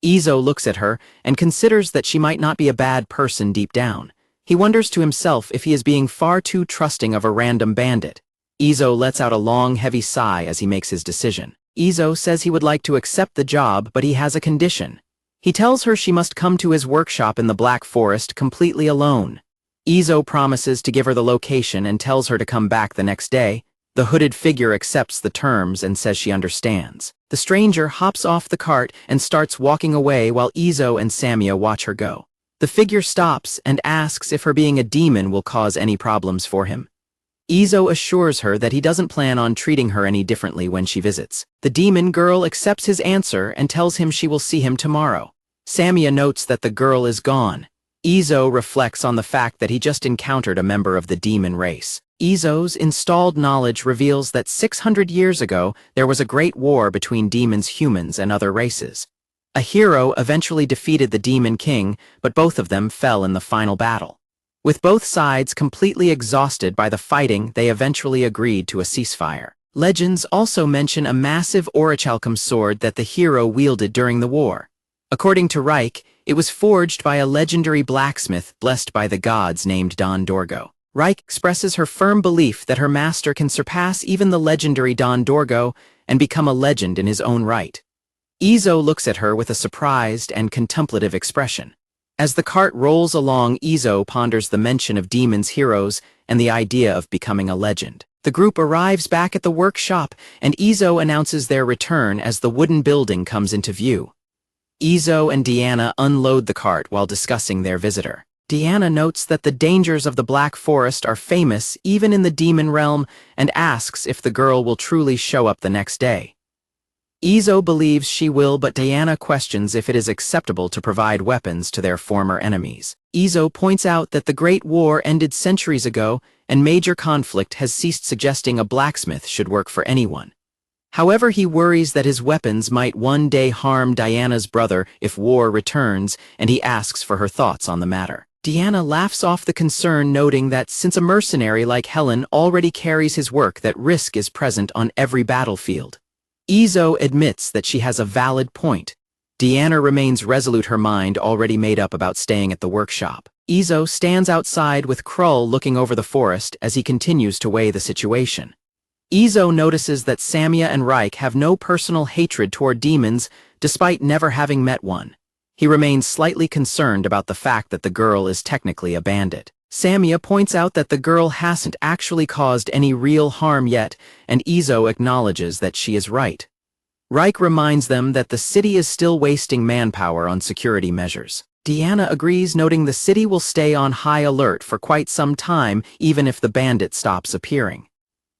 Izo looks at her and considers that she might not be a bad person deep down. He wonders to himself if he is being far too trusting of a random bandit. Izo lets out a long, heavy sigh as he makes his decision. Izo says he would like to accept the job, but he has a condition. He tells her she must come to his workshop in the Black Forest completely alone. Izo promises to give her the location and tells her to come back the next day. The hooded figure accepts the terms and says she understands. The stranger hops off the cart and starts walking away while Izo and Samia watch her go. The figure stops and asks if her being a demon will cause any problems for him. Izo assures her that he doesn't plan on treating her any differently when she visits. The demon girl accepts his answer and tells him she will see him tomorrow. Samia notes that the girl is gone. Izo reflects on the fact that he just encountered a member of the demon race. Izo's installed knowledge reveals that 600 years ago there was a great war between demons, humans, and other races. A hero eventually defeated the demon king, but both of them fell in the final battle. With both sides completely exhausted by the fighting, they eventually agreed to a ceasefire. Legends also mention a massive orichalcum sword that the hero wielded during the war. According to Reich, it was forged by a legendary blacksmith blessed by the gods named Don Dorgo. Reich expresses her firm belief that her master can surpass even the legendary Don Dorgo and become a legend in his own right. Izo looks at her with a surprised and contemplative expression. As the cart rolls along, Izo ponders the mention of demons, heroes, and the idea of becoming a legend. The group arrives back at the workshop, and Izo announces their return as the wooden building comes into view. Izo and Diana unload the cart while discussing their visitor. Diana notes that the dangers of the Black Forest are famous even in the demon realm and asks if the girl will truly show up the next day. Izo believes she will, but Diana questions if it is acceptable to provide weapons to their former enemies. Izo points out that the Great War ended centuries ago and major conflict has ceased, suggesting a blacksmith should work for anyone. However, he worries that his weapons might one day harm Diana's brother if war returns, and he asks for her thoughts on the matter. Diana laughs off the concern, noting that since a mercenary like Helen already carries his work, that risk is present on every battlefield. Izo admits that she has a valid point. Diana remains resolute, her mind already made up about staying at the workshop. Izo stands outside with Krull looking over the forest as he continues to weigh the situation. Izo notices that Samia and Reich have no personal hatred toward demons, despite never having met one. He remains slightly concerned about the fact that the girl is technically a bandit. Samia points out that the girl hasn't actually caused any real harm yet, and Izo acknowledges that she is right. Reich reminds them that the city is still wasting manpower on security measures. Diana agrees, noting the city will stay on high alert for quite some time, even if the bandit stops appearing.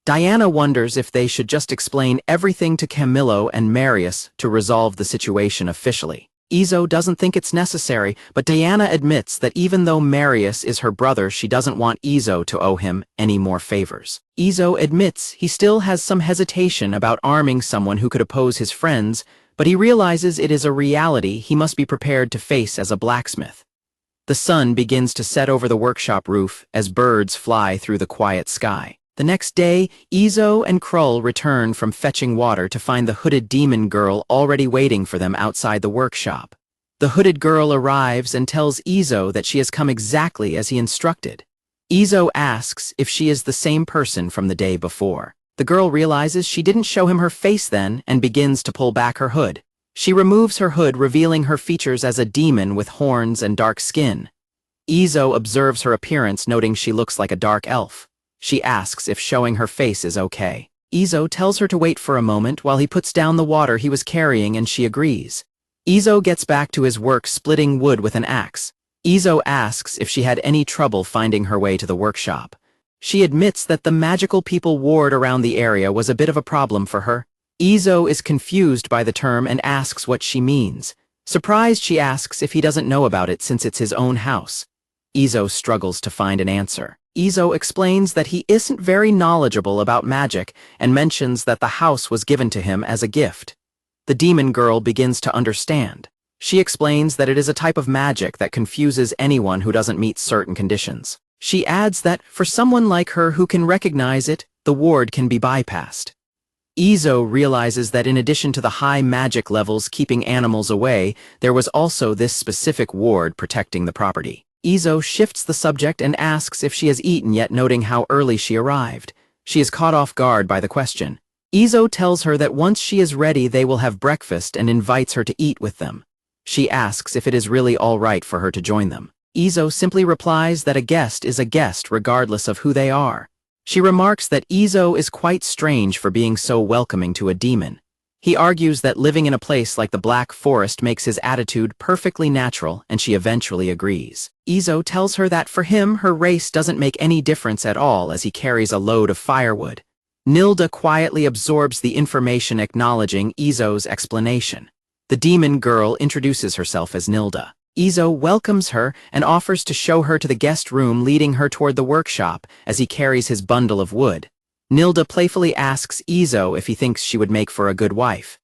Diana wonders if they should just explain everything to Camillo and Marius to resolve the situation officially. Izo doesn't think it's necessary, but Diana admits that even though Marius is her brother, she doesn't want Izo to owe him any more favors. Izo admits he still has some hesitation about arming someone who could oppose his friends, but he realizes it is a reality he must be prepared to face as a blacksmith. The sun begins to set over the workshop roof as birds fly through the quiet sky. The next day, Izo and Krull return from fetching water to find the hooded demon girl already waiting for them outside the workshop. The hooded girl arrives and tells Izo that she has come exactly as he instructed. Izo asks if she is the same person from the day before. The girl realizes she didn't show him her face then and begins to pull back her hood. She removes her hood, revealing her features as a demon with horns and dark skin. Izo observes her appearance, noting she looks like a dark elf. She asks if showing her face is okay. Izo tells her to wait for a moment while he puts down the water he was carrying, and she agrees. Izo gets back to his work splitting wood with an axe. Izo asks if she had any trouble finding her way to the workshop. She admits that the magical people ward around the area was a bit of a problem for her. Izo is confused by the term and asks what she means. Surprised, she asks if he doesn't know about it since it's his own house. Izo struggles to find an answer. Izo explains that he isn't very knowledgeable about magic and mentions that the house was given to him as a gift. The demon girl begins to understand. She explains that it is a type of magic that confuses anyone who doesn't meet certain conditions. She adds that for someone like her who can recognize it, the ward can be bypassed. Izo realizes that in addition to the high magic levels keeping animals away, there was also this specific ward protecting the property. Izo shifts the subject and asks if she has eaten yet, noting how early she arrived. She is caught off guard by the question. Izo tells her that once she is ready they will have breakfast and invites her to eat with them. She asks if it is really all right for her to join them. Izo simply replies that a guest is a guest regardless of who they are. She remarks that Izo is quite strange for being so welcoming to a demon. He argues that living in a place like the Black Forest makes his attitude perfectly natural, and she eventually agrees. Izo tells her that for him, her race doesn't make any difference at all as he carries a load of firewood. Nilda quietly absorbs the information, acknowledging Izo's explanation. The demon girl introduces herself as Nilda. Izo welcomes her and offers to show her to the guest room, leading her toward the workshop as he carries his bundle of wood. Nilda playfully asks Izo if he thinks she would make for a good wife.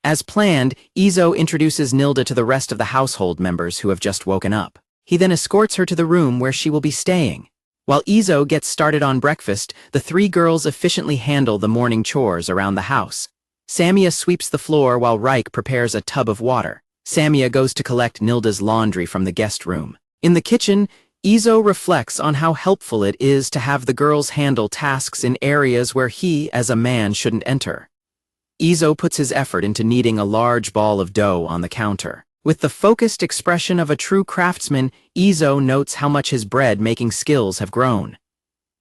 As planned, Izo introduces Nilda to the rest of the household members who have just woken up. He then escorts her to the room where she will be staying. While Izo gets started on breakfast, the three girls efficiently handle the morning chores around the house. Samia sweeps the floor while Reich prepares a tub of water. Samia goes to collect Nilda's laundry from the guest room. In the kitchen, Izo reflects on how helpful it is to have the girls handle tasks in areas where he, as a man, shouldn't enter. Izo puts his effort into kneading a large ball of dough on the counter. With the focused expression of a true craftsman, Izo notes how much his bread-making skills have grown.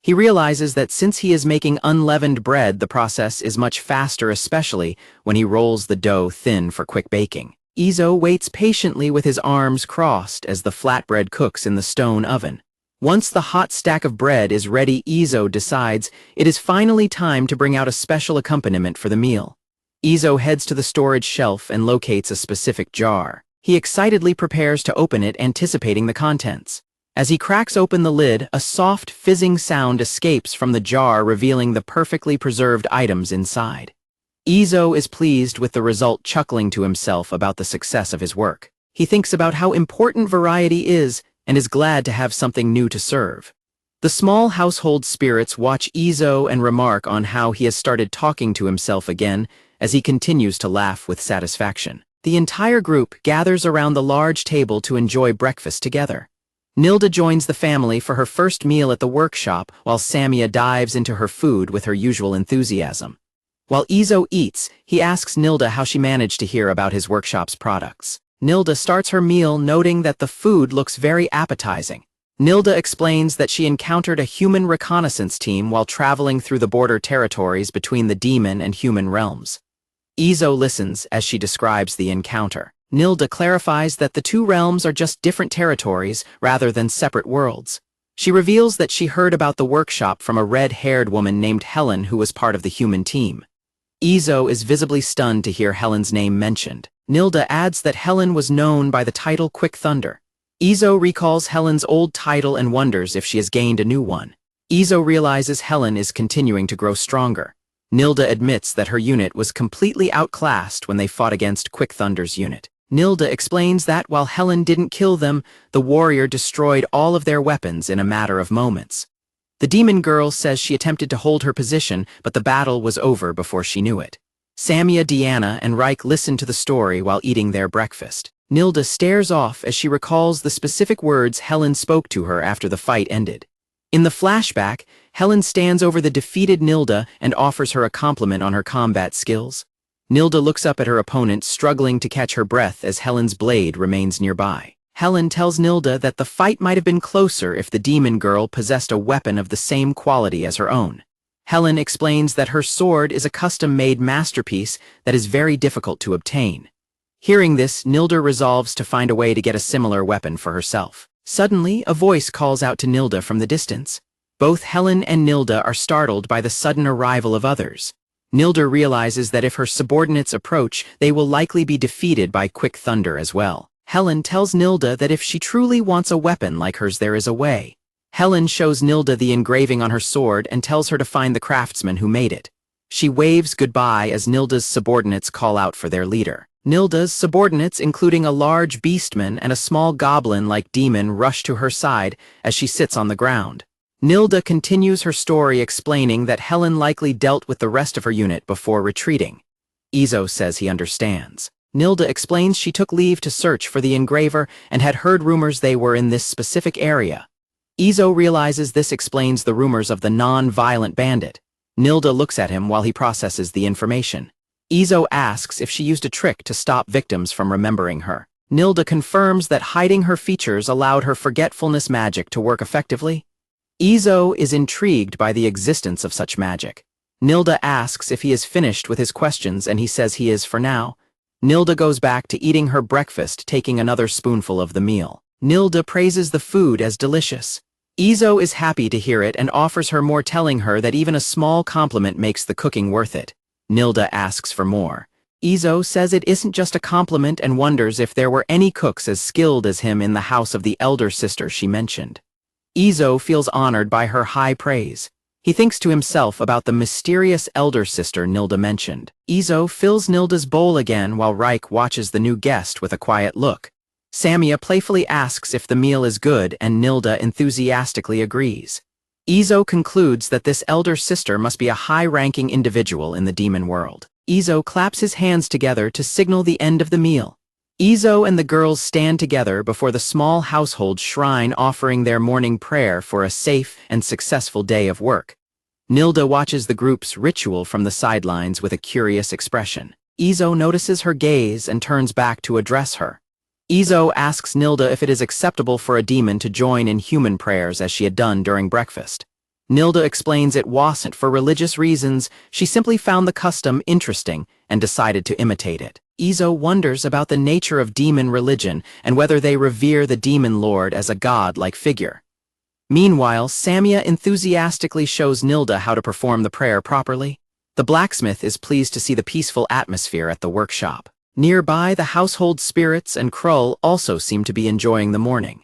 He realizes that since he is making unleavened bread, the process is much faster, especially when he rolls the dough thin for quick baking. Izo waits patiently with his arms crossed as the flatbread cooks in the stone oven. Once the hot stack of bread is ready, Izo decides it is finally time to bring out a special accompaniment for the meal. Izo heads to the storage shelf and locates a specific jar. He excitedly prepares to open it, anticipating the contents. As he cracks open the lid, a soft, fizzing sound escapes from the jar, revealing the perfectly preserved items inside. Izo is pleased with the result, chuckling to himself about the success of his work. He thinks about how important variety is and is glad to have something new to serve. The small household spirits watch Izo and remark on how he has started talking to himself again as he continues to laugh with satisfaction. The entire group gathers around the large table to enjoy breakfast together. Nilda joins the family for her first meal at the workshop, while Samia dives into her food with her usual enthusiasm. While Izo eats, he asks Nilda how she managed to hear about his workshop's products. Nilda starts her meal, noting that the food looks very appetizing. Nilda explains that she encountered a human reconnaissance team while traveling through the border territories between the demon and human realms. Izo listens as she describes the encounter. Nilda clarifies that the two realms are just different territories rather than separate worlds. She reveals that she heard about the workshop from a red-haired woman named Helen who was part of the human team. Izo is visibly stunned to hear Helen's name mentioned. Nilda adds that Helen was known by the title Quick Thunder. Izo recalls Helen's old title and wonders if she has gained a new one. Izo realizes Helen is continuing to grow stronger. Nilda admits that her unit was completely outclassed when they fought against Quick Thunder's unit. Nilda explains that while Helen didn't kill them, the warrior destroyed all of their weapons in a matter of moments. The demon girl says she attempted to hold her position, but the battle was over before she knew it. Samia, Deanna, and Reich listen to the story while eating their breakfast. Nilda stares off as she recalls the specific words Helen spoke to her after the fight ended. In the flashback, Helen stands over the defeated Nilda and offers her a compliment on her combat skills. Nilda looks up at her opponent, struggling to catch her breath as Helen's blade remains nearby. Helen tells Nilda that the fight might have been closer if the demon girl possessed a weapon of the same quality as her own. Helen explains that her sword is a custom-made masterpiece that is very difficult to obtain. Hearing this, Nilda resolves to find a way to get a similar weapon for herself. Suddenly, a voice calls out to Nilda from the distance. Both Helen and Nilda are startled by the sudden arrival of others. Nilda realizes that if her subordinates approach, they will likely be defeated by Quick Thunder as well. Helen tells Nilda that if she truly wants a weapon like hers, there is a way. Helen shows Nilda the engraving on her sword and tells her to find the craftsman who made it. She waves goodbye as Nilda's subordinates call out for their leader. Nilda's subordinates, including a large beastman and a small goblin-like demon, rush to her side as she sits on the ground. Nilda continues her story explaining that Helen likely dealt with the rest of her unit before retreating. Izo says he understands. Nilda explains she took leave to search for the engraver and had heard rumors they were in this specific area. Izo realizes this explains the rumors of the non-violent bandit. Nilda looks at him while he processes the information. Izo asks if she used a trick to stop victims from remembering her. Nilda confirms that hiding her features allowed her forgetfulness magic to work effectively. Izo is intrigued by the existence of such magic. Nilda asks if he is finished with his questions and he says he is for now. Nilda goes back to eating her breakfast, taking another spoonful of the meal. Nilda praises the food as delicious. Izo is happy to hear it and offers her more, telling her that even a small compliment makes the cooking worth it. Nilda asks for more. Izo says it isn't just a compliment and wonders if there were any cooks as skilled as him in the house of the elder sister she mentioned. Izo feels honored by her high praise. He thinks to himself about the mysterious elder sister Nilda mentioned. Izo fills Nilda's bowl again while Reich watches the new guest with a quiet look. Samia playfully asks if the meal is good and Nilda enthusiastically agrees. Izo concludes that this elder sister must be a high-ranking individual in the demon world. Izo claps his hands together to signal the end of the meal. Izo and the girls stand together before the small household shrine, offering their morning prayer for a safe and successful day of work. Nilda watches the group's ritual from the sidelines with a curious expression. Izo notices her gaze and turns back to address her. Izo asks Nilda if it is acceptable for a demon to join in human prayers as she had done during breakfast. Nilda explains it wasn't for religious reasons, she simply found the custom interesting and decided to imitate it. Izo wonders about the nature of demon religion and whether they revere the demon lord as a god-like figure. Meanwhile, Samia enthusiastically shows Nilda how to perform the prayer properly. The blacksmith is pleased to see the peaceful atmosphere at the workshop. Nearby, the household spirits and Krull also seem to be enjoying the morning.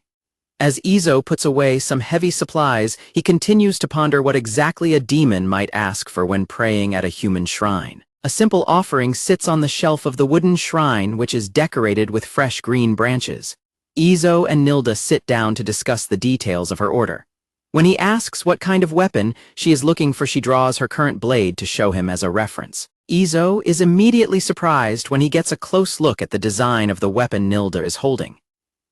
As Izo puts away some heavy supplies, he continues to ponder what exactly a demon might ask for when praying at a human shrine. A simple offering sits on the shelf of the wooden shrine, which is decorated with fresh green branches. Izo and Nilda sit down to discuss the details of her order. When he asks what kind of weapon she is looking for, she draws her current blade to show him as a reference. Izo is immediately surprised when he gets a close look at the design of the weapon Nilda is holding.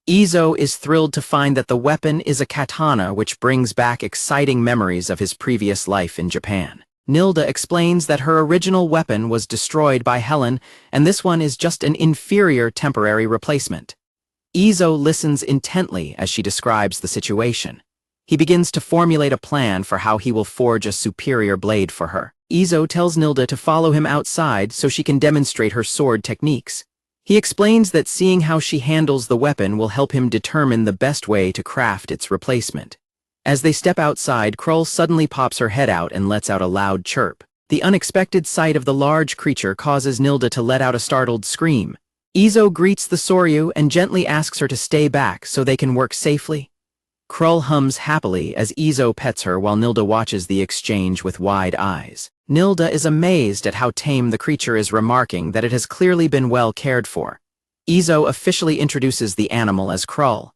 Izo is thrilled to find that the weapon is a katana, which brings back exciting memories of his previous life in Japan. Nilda explains that her original weapon was destroyed by Helen, and this one is just an inferior temporary replacement. Izo listens intently as she describes the situation. He begins to formulate a plan for how he will forge a superior blade for her. Izo tells Nilda to follow him outside so she can demonstrate her sword techniques. He explains that seeing how she handles the weapon will help him determine the best way to craft its replacement. As they step outside, Krull suddenly pops her head out and lets out a loud chirp. The unexpected sight of the large creature causes Nilda to let out a startled scream. Izo greets the Soryu and gently asks her to stay back so they can work safely. Krull hums happily as Izo pets her while Nilda watches the exchange with wide eyes. Nilda is amazed at how tame the creature is, remarking that it has clearly been well cared for. Izo officially introduces the animal as Krull.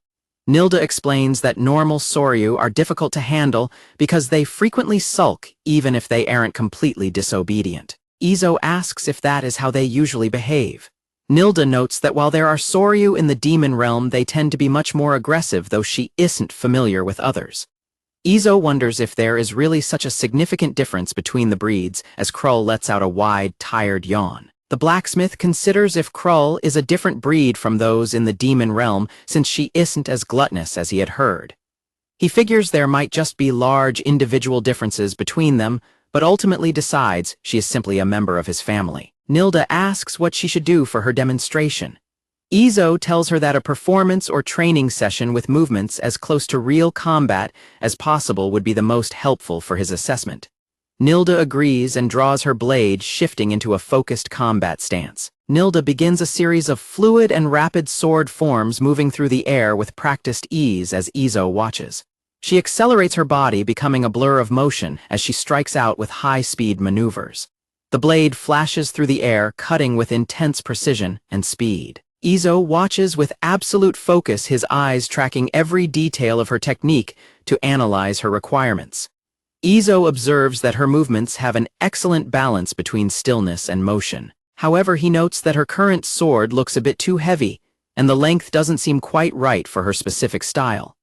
Nilda explains that normal Soryu are difficult to handle because they frequently sulk even if they aren't completely disobedient. Izo asks if that is how they usually behave. Nilda notes that while there are Soryu in the demon realm, they tend to be much more aggressive, though she isn't familiar with others. Izo wonders if there is really such a significant difference between the breeds, as Krull lets out a wide, tired yawn. The blacksmith considers if Krull is a different breed from those in the demon realm since she isn't as gluttonous as he had heard. He figures there might just be large individual differences between them, but ultimately decides she is simply a member of his family. Nilda asks what she should do for her demonstration. Izo tells her that a performance or training session with movements as close to real combat as possible would be the most helpful for his assessment. Nilda agrees and draws her blade, shifting into a focused combat stance. Nilda begins a series of fluid and rapid sword forms, moving through the air with practiced ease as Izo watches. She accelerates her body, becoming a blur of motion as she strikes out with high-speed maneuvers. The blade flashes through the air, cutting with intense precision and speed. Izo watches with absolute focus, his eyes tracking every detail of her technique to analyze her requirements. Izo observes that her movements have an excellent balance between stillness and motion. However, he notes that her current sword looks a bit too heavy, and the length doesn't seem quite right for her specific style.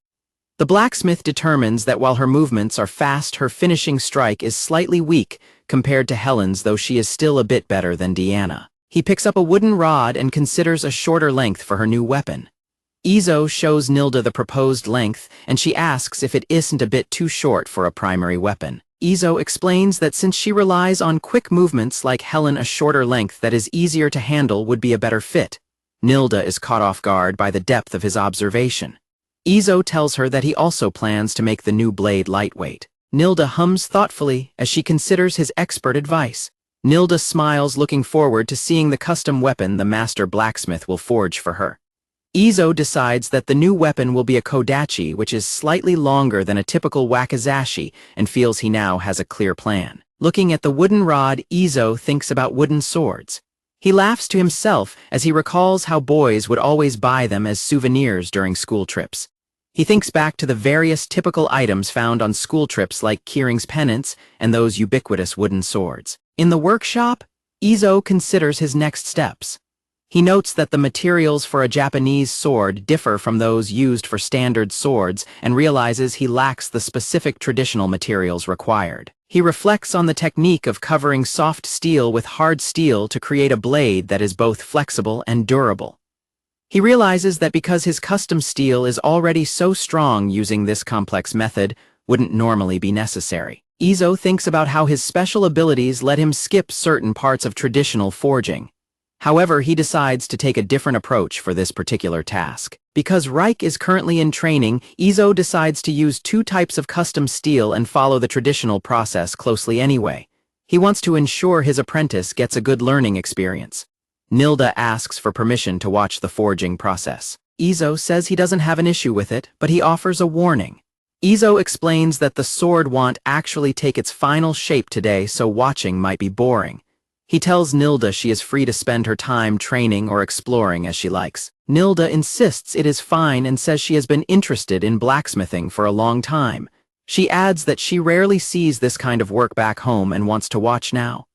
The blacksmith determines that while her movements are fast, her finishing strike is slightly weak compared to Helen's, though she is still a bit better than Deanna. He picks up a wooden rod and considers a shorter length for her new weapon. Izo shows Nilda the proposed length, and she asks if it isn't a bit too short for a primary weapon. Izo explains that since she relies on quick movements like Helen, a shorter length that is easier to handle would be a better fit. Nilda is caught off guard by the depth of his observation. Izo tells her that he also plans to make the new blade lightweight. Nilda hums thoughtfully as she considers his expert advice. Nilda smiles, looking forward to seeing the custom weapon the master blacksmith will forge for her. Izo decides that the new weapon will be a kodachi, which is slightly longer than a typical wakizashi, and feels he now has a clear plan. Looking at the wooden rod, Izo thinks about wooden swords. He laughs to himself as he recalls how boys would always buy them as souvenirs during school trips. He thinks back to the various typical items found on school trips like Kiering's pennants and those ubiquitous wooden swords. In the workshop, Izo considers his next steps. He notes that the materials for a Japanese sword differ from those used for standard swords and realizes he lacks the specific traditional materials required. He reflects on the technique of covering soft steel with hard steel to create a blade that is both flexible and durable. He realizes that because his custom steel is already so strong, using this complex method wouldn't normally be necessary. Izo thinks about how his special abilities let him skip certain parts of traditional forging. However, he decides to take a different approach for this particular task. Because Reich is currently in training, Izo decides to use two types of custom steel and follow the traditional process closely anyway. He wants to ensure his apprentice gets a good learning experience. Nilda asks for permission to watch the forging process. Izo says he doesn't have an issue with it, but he offers a warning. Izo explains that the sword won't actually take its final shape today, so watching might be boring. He tells Nilda she is free to spend her time training or exploring as she likes. Nilda insists it is fine and says she has been interested in blacksmithing for a long time. She adds that she rarely sees this kind of work back home and wants to watch now.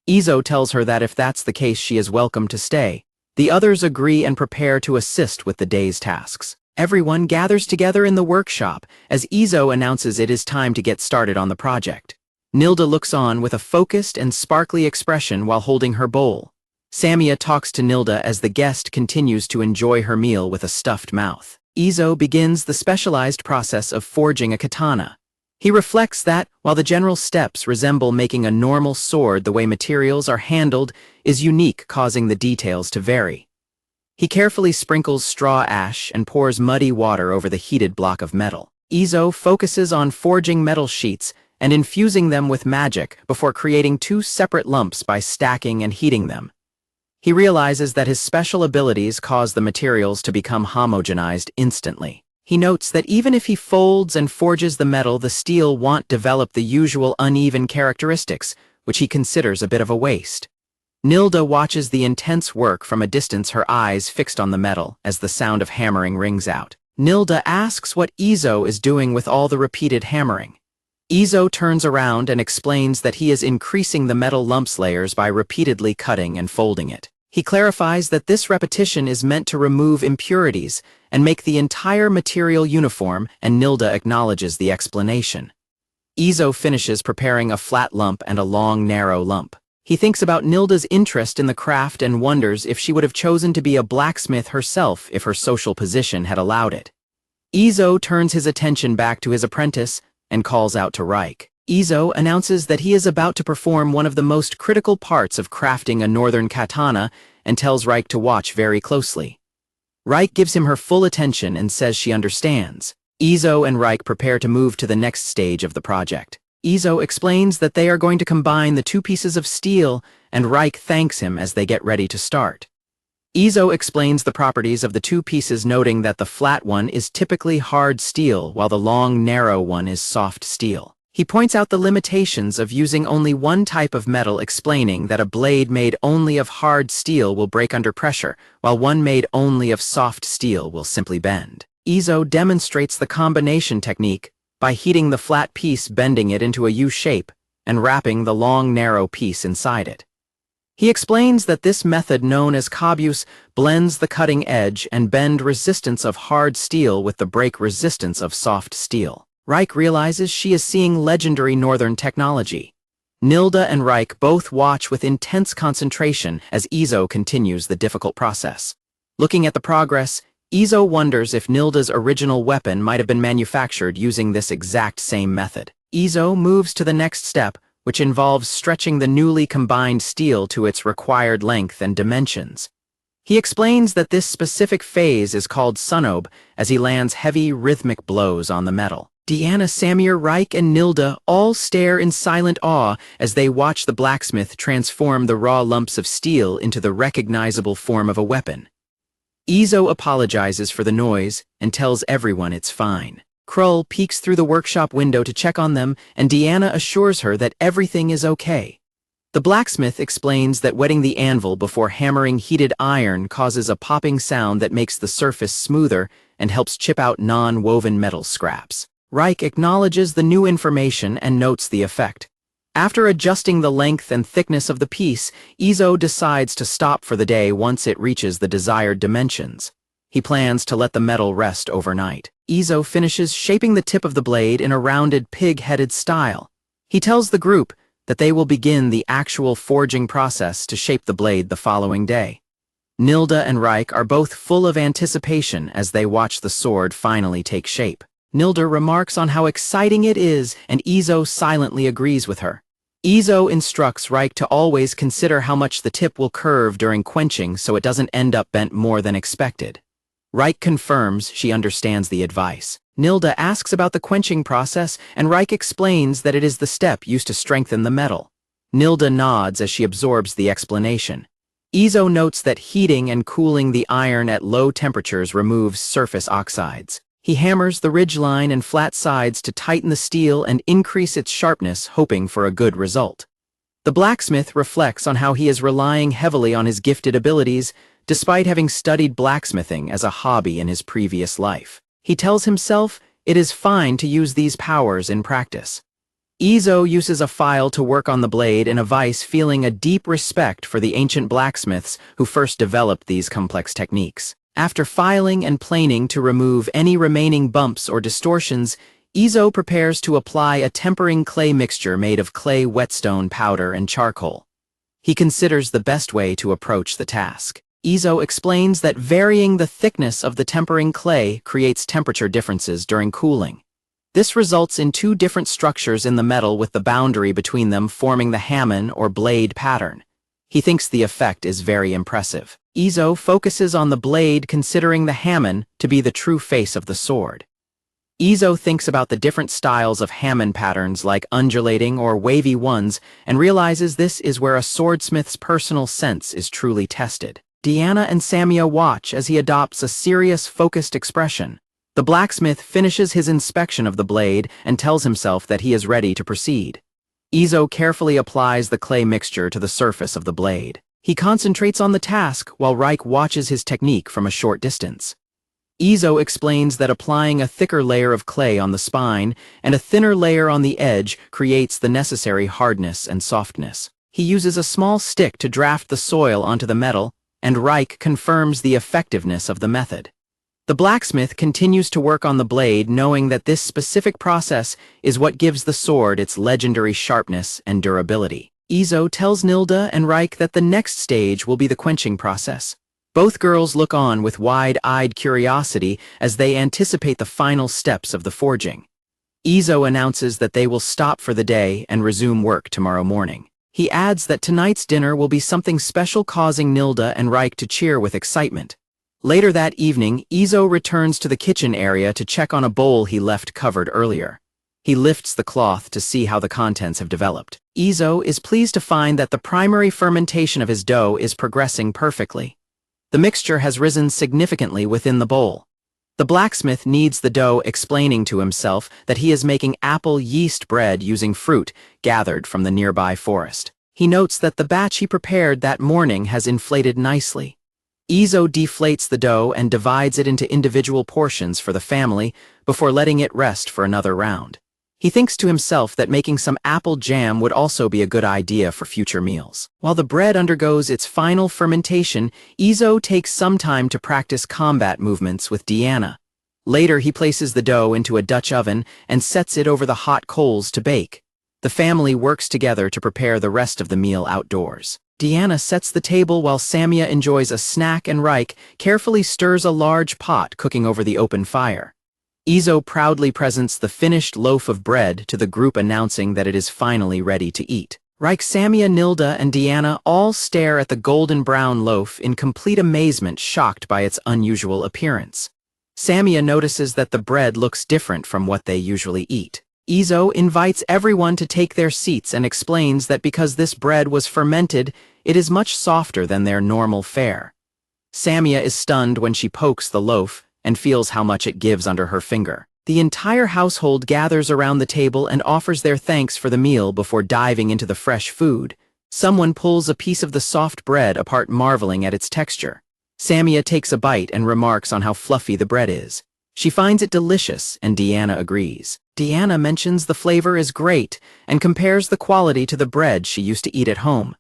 Izo tells her that if that's the case, she is welcome to stay. The others agree and prepare to assist with the day's tasks. Everyone gathers together in the workshop as Izo announces it is time to get started on the project. Nilda looks on with a focused and sparkly expression while holding her bowl. Samia talks to Nilda as the guest continues to enjoy her meal with a stuffed mouth. Izo begins the specialized process of forging a katana. He reflects that, while the general steps resemble making a normal sword, the way materials are handled is unique, causing the details to vary. He carefully sprinkles straw ash and pours muddy water over the heated block of metal. Izo focuses on forging metal sheets and infusing them with magic before creating two separate lumps by stacking and heating them. He realizes that his special abilities cause the materials to become homogenized instantly. He notes that even if he folds and forges the metal, the steel won't develop the usual uneven characteristics, which he considers a bit of a waste. Nilda watches the intense work from a distance, her eyes fixed on the metal as the sound of hammering rings out. Nilda asks what Izo is doing with all the repeated hammering. Izo turns around and explains that he is increasing the metal lumps layers by repeatedly cutting and folding it. He clarifies that this repetition is meant to remove impurities and make the entire material uniform, and Nilda acknowledges the explanation. Izo finishes preparing a flat lump and a long, narrow lump. He thinks about Nilda's interest in the craft and wonders if she would have chosen to be a blacksmith herself if her social position had allowed it. Izo turns his attention back to his apprentice and calls out to Reich. Izo announces that he is about to perform one of the most critical parts of crafting a northern katana and tells Reich to watch very closely. Reich gives him her full attention and says she understands. Izo and Reich prepare to move to the next stage of the project. Izo explains that they are going to combine the two pieces of steel, and Reich thanks him as they get ready to start. Izo explains the properties of the two pieces, noting that the flat one is typically hard steel while the long, narrow one is soft steel. He points out the limitations of using only one type of metal, explaining that a blade made only of hard steel will break under pressure, while one made only of soft steel will simply bend. Izo demonstrates the combination technique by heating the flat piece, bending it into a U shape, and wrapping the long, narrow piece inside it. He explains that this method, known as kabuse, blends the cutting edge and bend resistance of hard steel with the break resistance of soft steel. Reich realizes she is seeing legendary northern technology. Nilda and Reich both watch with intense concentration as Izo continues the difficult process. Looking at the progress, Izo wonders if Nilda's original weapon might have been manufactured using this exact same method. Izo moves to the next step, which involves stretching the newly combined steel to its required length and dimensions. He explains that this specific phase is called sunobe as he lands heavy, rhythmic blows on the metal. Deanna, Samir, Reich, and Nilda all stare in silent awe as they watch the blacksmith transform the raw lumps of steel into the recognizable form of a weapon. Izo apologizes for the noise and tells everyone it's fine. Krull peeks through the workshop window to check on them, and Deanna assures her that everything is okay. The blacksmith explains that wetting the anvil before hammering heated iron causes a popping sound that makes the surface smoother and helps chip out non-woven metal scraps. Reich acknowledges the new information and notes the effect. After adjusting the length and thickness of the piece, Izo decides to stop for the day once it reaches the desired dimensions. He plans to let the metal rest overnight. Izo finishes shaping the tip of the blade in a rounded, pig-headed style. He tells the group that they will begin the actual forging process to shape the blade the following day. Nilda and Reich are both full of anticipation as they watch the sword finally take shape. Nilda remarks on how exciting it is, and Izo silently agrees with her. Izo instructs Reich to always consider how much the tip will curve during quenching so it doesn't end up bent more than expected. Reich confirms she understands the advice. Nilda asks about the quenching process, and Reich explains that it is the step used to strengthen the metal. Nilda nods as she absorbs the explanation. Izo notes that heating and cooling the iron at low temperatures removes surface oxides. He hammers the ridgeline and flat sides to tighten the steel and increase its sharpness, hoping for a good result. The blacksmith reflects on how he is relying heavily on his gifted abilities, despite having studied blacksmithing as a hobby in his previous life. He tells himself it is fine to use these powers in practice. Izo uses a file to work on the blade in a vise, feeling a deep respect for the ancient blacksmiths who first developed these complex techniques. After filing and planing to remove any remaining bumps or distortions, Izo prepares to apply a tempering clay mixture made of clay whetstone powder and charcoal. He considers the best way to approach the task. Izo explains that varying the thickness of the tempering clay creates temperature differences during cooling. This results in two different structures in the metal, with the boundary between them forming the hamon or blade pattern. He thinks the effect is very impressive. Izo focuses on the blade, considering the hamon to be the true face of the sword. Izo thinks about the different styles of Hammond patterns like undulating or wavy ones and realizes this is where a swordsmith's personal sense is truly tested. Deanna and Samia watch as he adopts a serious, focused expression. The blacksmith finishes his inspection of the blade and tells himself that he is ready to proceed. Izo carefully applies the clay mixture to the surface of the blade. He concentrates on the task while Reich watches his technique from a short distance. Izo explains that applying a thicker layer of clay on the spine and a thinner layer on the edge creates the necessary hardness and softness. He uses a small stick to draft the soil onto the metal, and Reich confirms the effectiveness of the method. The blacksmith continues to work on the blade, knowing that this specific process is what gives the sword its legendary sharpness and durability. Izo tells Nilda and Reich that the next stage will be the quenching process. Both girls look on with wide-eyed curiosity as they anticipate the final steps of the forging. Izo announces that they will stop for the day and resume work tomorrow morning. He adds that tonight's dinner will be something special, causing Nilda and Reich to cheer with excitement. Later that evening, Izo returns to the kitchen area to check on a bowl he left covered earlier. He lifts the cloth to see how the contents have developed. Izo is pleased to find that the primary fermentation of his dough is progressing perfectly. The mixture has risen significantly within the bowl. The blacksmith kneads the dough, explaining to himself that he is making apple yeast bread using fruit gathered from the nearby forest. He notes that the batch he prepared that morning has inflated nicely. Izo deflates the dough and divides it into individual portions for the family before letting it rest for another round. He thinks to himself that making some apple jam would also be a good idea for future meals. While the bread undergoes its final fermentation, Izo takes some time to practice combat movements with Deanna. Later, he places the dough into a Dutch oven and sets it over the hot coals to bake. The family works together to prepare the rest of the meal outdoors. Deanna sets the table while Samia enjoys a snack, and Reich carefully stirs a large pot cooking over the open fire. Izo proudly presents the finished loaf of bread to the group, announcing that it is finally ready to eat. Reich, Samia, Nilda, and Deanna all stare at the golden brown loaf in complete amazement, shocked by its unusual appearance. Samia notices that the bread looks different from what they usually eat. Izo invites everyone to take their seats and explains that because this bread was fermented, it is much softer than their normal fare. Samia is stunned when she pokes the loaf and feels how much it gives under her finger. The entire household gathers around the table and offers their thanks for the meal before diving into the fresh food. Someone pulls a piece of the soft bread apart, marveling at its texture. Samia takes a bite and remarks on how fluffy the bread is. She finds it delicious, and Deanna agrees. Deanna mentions the flavor is great and compares the quality to the bread she used to eat at home.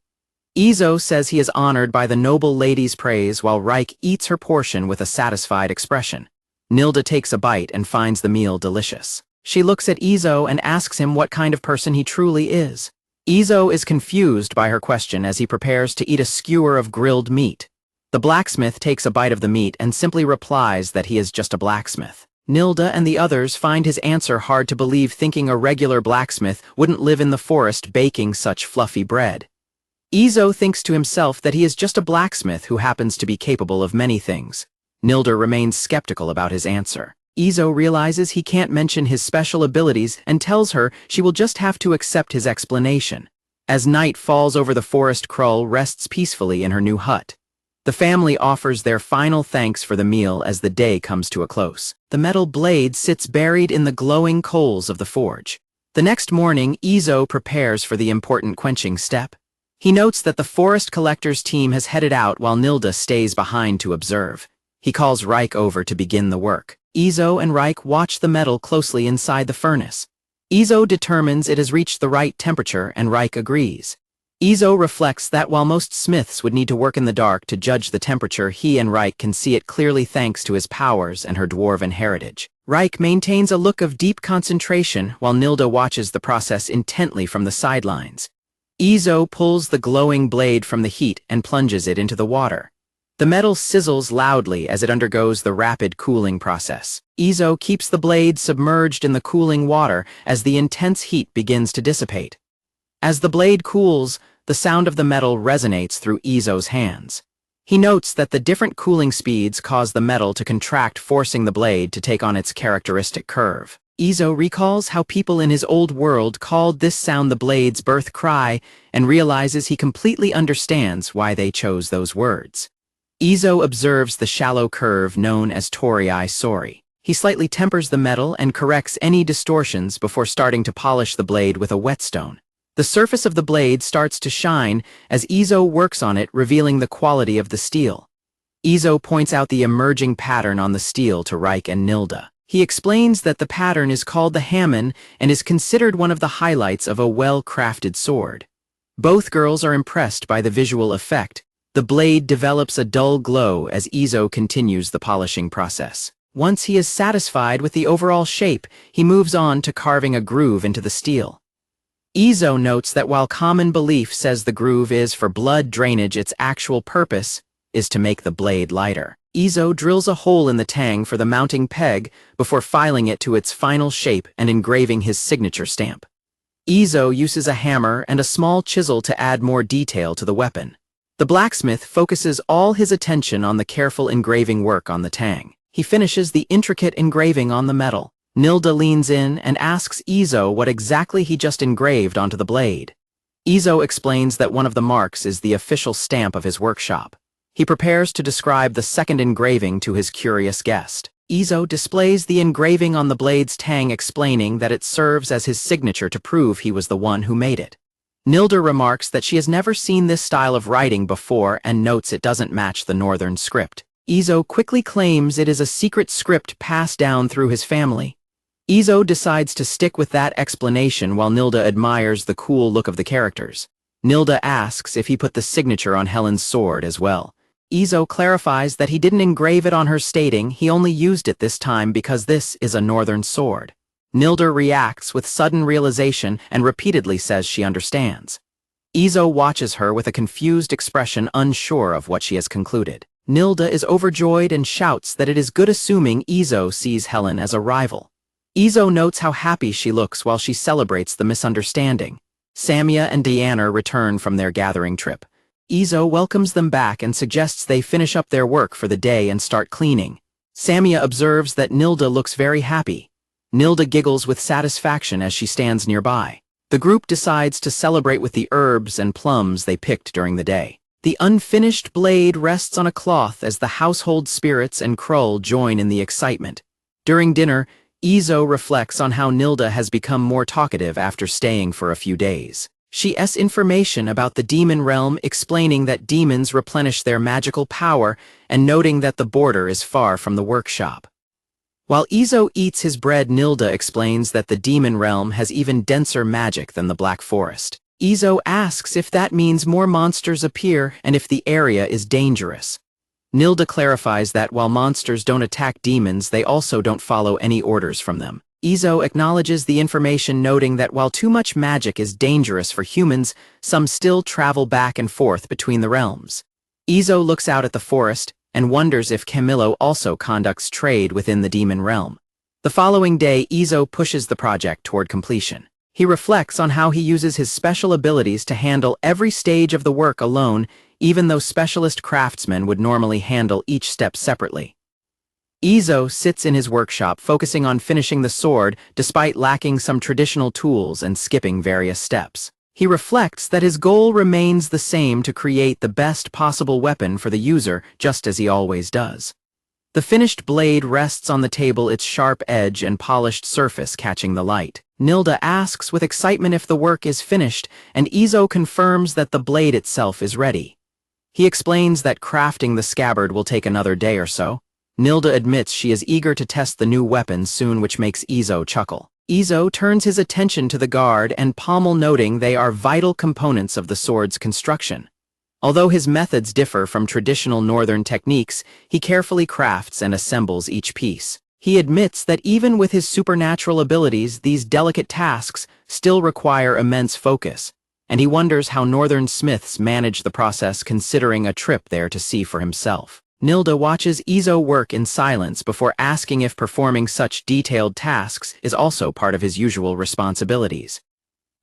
Izo says he is honored by the noble lady's praise, while Reich eats her portion with a satisfied expression. Nilda takes a bite and finds the meal delicious. She looks at Izo and asks him what kind of person he truly is. Izo is confused by her question as he prepares to eat a skewer of grilled meat. The blacksmith takes a bite of the meat and simply replies that he is just a blacksmith. Nilda and the others find his answer hard to believe, thinking a regular blacksmith wouldn't live in the forest baking such fluffy bread. Izo thinks to himself that he is just a blacksmith who happens to be capable of many things. Nilda remains skeptical about his answer. Izo realizes he can't mention his special abilities and tells her she will just have to accept his explanation. As night falls over the forest, Krull rests peacefully in her new hut. The family offers their final thanks for the meal as the day comes to a close. The metal blade sits buried in the glowing coals of the forge. The next morning, Izo prepares for the important quenching step. He notes that the forest collector's team has headed out while Nilda stays behind to observe. He calls Reich over to begin the work. Izo and Reich watch the metal closely inside the furnace. Izo determines it has reached the right temperature, and Reich agrees. Izo reflects that while most smiths would need to work in the dark to judge the temperature, he and Reich can see it clearly thanks to his powers and her dwarven heritage. Reich maintains a look of deep concentration while Nilda watches the process intently from the sidelines. Izo pulls the glowing blade from the heat and plunges it into the water. The metal sizzles loudly as it undergoes the rapid cooling process. Izo keeps the blade submerged in the cooling water as the intense heat begins to dissipate. As the blade cools, the sound of the metal resonates through Izo's hands. He notes that the different cooling speeds cause the metal to contract, forcing the blade to take on its characteristic curve. Izo recalls how people in his old world called this sound the blade's birth cry and realizes he completely understands why they chose those words. Izo observes the shallow curve known as torii sori. He slightly tempers the metal and corrects any distortions before starting to polish the blade with a whetstone. The surface of the blade starts to shine as Izo works on it, revealing the quality of the steel. Izo points out the emerging pattern on the steel to Reich and Nilda. He explains that the pattern is called the hamon and is considered one of the highlights of a well-crafted sword. Both girls are impressed by the visual effect. The blade develops a dull glow as Izo continues the polishing process. Once he is satisfied with the overall shape, he moves on to carving a groove into the steel. Izo notes that while common belief says the groove is for blood drainage, its actual purpose is to make the blade lighter. Izo drills a hole in the tang for the mounting peg before filing it to its final shape and engraving his signature stamp. Izo uses a hammer and a small chisel to add more detail to the weapon. The blacksmith focuses all his attention on the careful engraving work on the tang. He finishes the intricate engraving on the metal. Nilda leans in and asks Izo what exactly he just engraved onto the blade. Izo explains that one of the marks is the official stamp of his workshop. He prepares to describe the second engraving to his curious guest. Izo displays the engraving on the blade's tang, explaining that it serves as his signature to prove he was the one who made it. Nilda remarks that she has never seen this style of writing before and notes it doesn't match the northern script. Izo quickly claims it is a secret script passed down through his family. Izo decides to stick with that explanation while Nilda admires the cool look of the characters. Nilda asks if he put the signature on Helen's sword as well. Izo clarifies that he didn't engrave it on her, stating he only used it this time because this is a northern sword. Nilda reacts with sudden realization and repeatedly says she understands. Izo watches her with a confused expression, unsure of what she has concluded. Nilda is overjoyed and shouts that it is good, assuming Izo sees Helen as a rival. Izo notes how happy she looks while she celebrates the misunderstanding. Samia and Diana return from their gathering trip. Izo welcomes them back and suggests they finish up their work for the day and start cleaning. Samia observes that Nilda looks very happy. Nilda giggles with satisfaction as she stands nearby. The group decides to celebrate with the herbs and plums they picked during the day. The unfinished blade rests on a cloth as the household spirits and Krull join in the excitement. During dinner, Izo reflects on how Nilda has become more talkative after staying for a few days. She asks information about the demon realm, explaining that demons replenish their magical power and noting that the border is far from the workshop. While Izo eats his bread, Nilda explains that the demon realm has even denser magic than the Black Forest. Izo asks if that means more monsters appear and if the area is dangerous. Nilda clarifies that while monsters don't attack demons, they also don't follow any orders from them. Izo acknowledges the information, noting that while too much magic is dangerous for humans, some still travel back and forth between the realms. Izo looks out at the forest and wonders if Camillo also conducts trade within the demon realm. The following day, Izo pushes the project toward completion. He reflects on how he uses his special abilities to handle every stage of the work alone, even though specialist craftsmen would normally handle each step separately. Izo sits in his workshop focusing on finishing the sword despite lacking some traditional tools and skipping various steps. He reflects that his goal remains the same, to create the best possible weapon for the user, just as he always does. The finished blade rests on the table, its sharp edge and polished surface catching the light. Nilda asks with excitement if the work is finished, and Izo confirms that the blade itself is ready. He explains that crafting the scabbard will take another day or so. Nilda admits she is eager to test the new weapon soon, which makes Izo chuckle. Izo turns his attention to the guard and pommel, noting they are vital components of the sword's construction. Although his methods differ from traditional northern techniques, he carefully crafts and assembles each piece. He admits that even with his supernatural abilities, these delicate tasks still require immense focus, and he wonders how northern smiths manage the process, considering a trip there to see for himself. Nilda watches Izo work in silence before asking if performing such detailed tasks is also part of his usual responsibilities.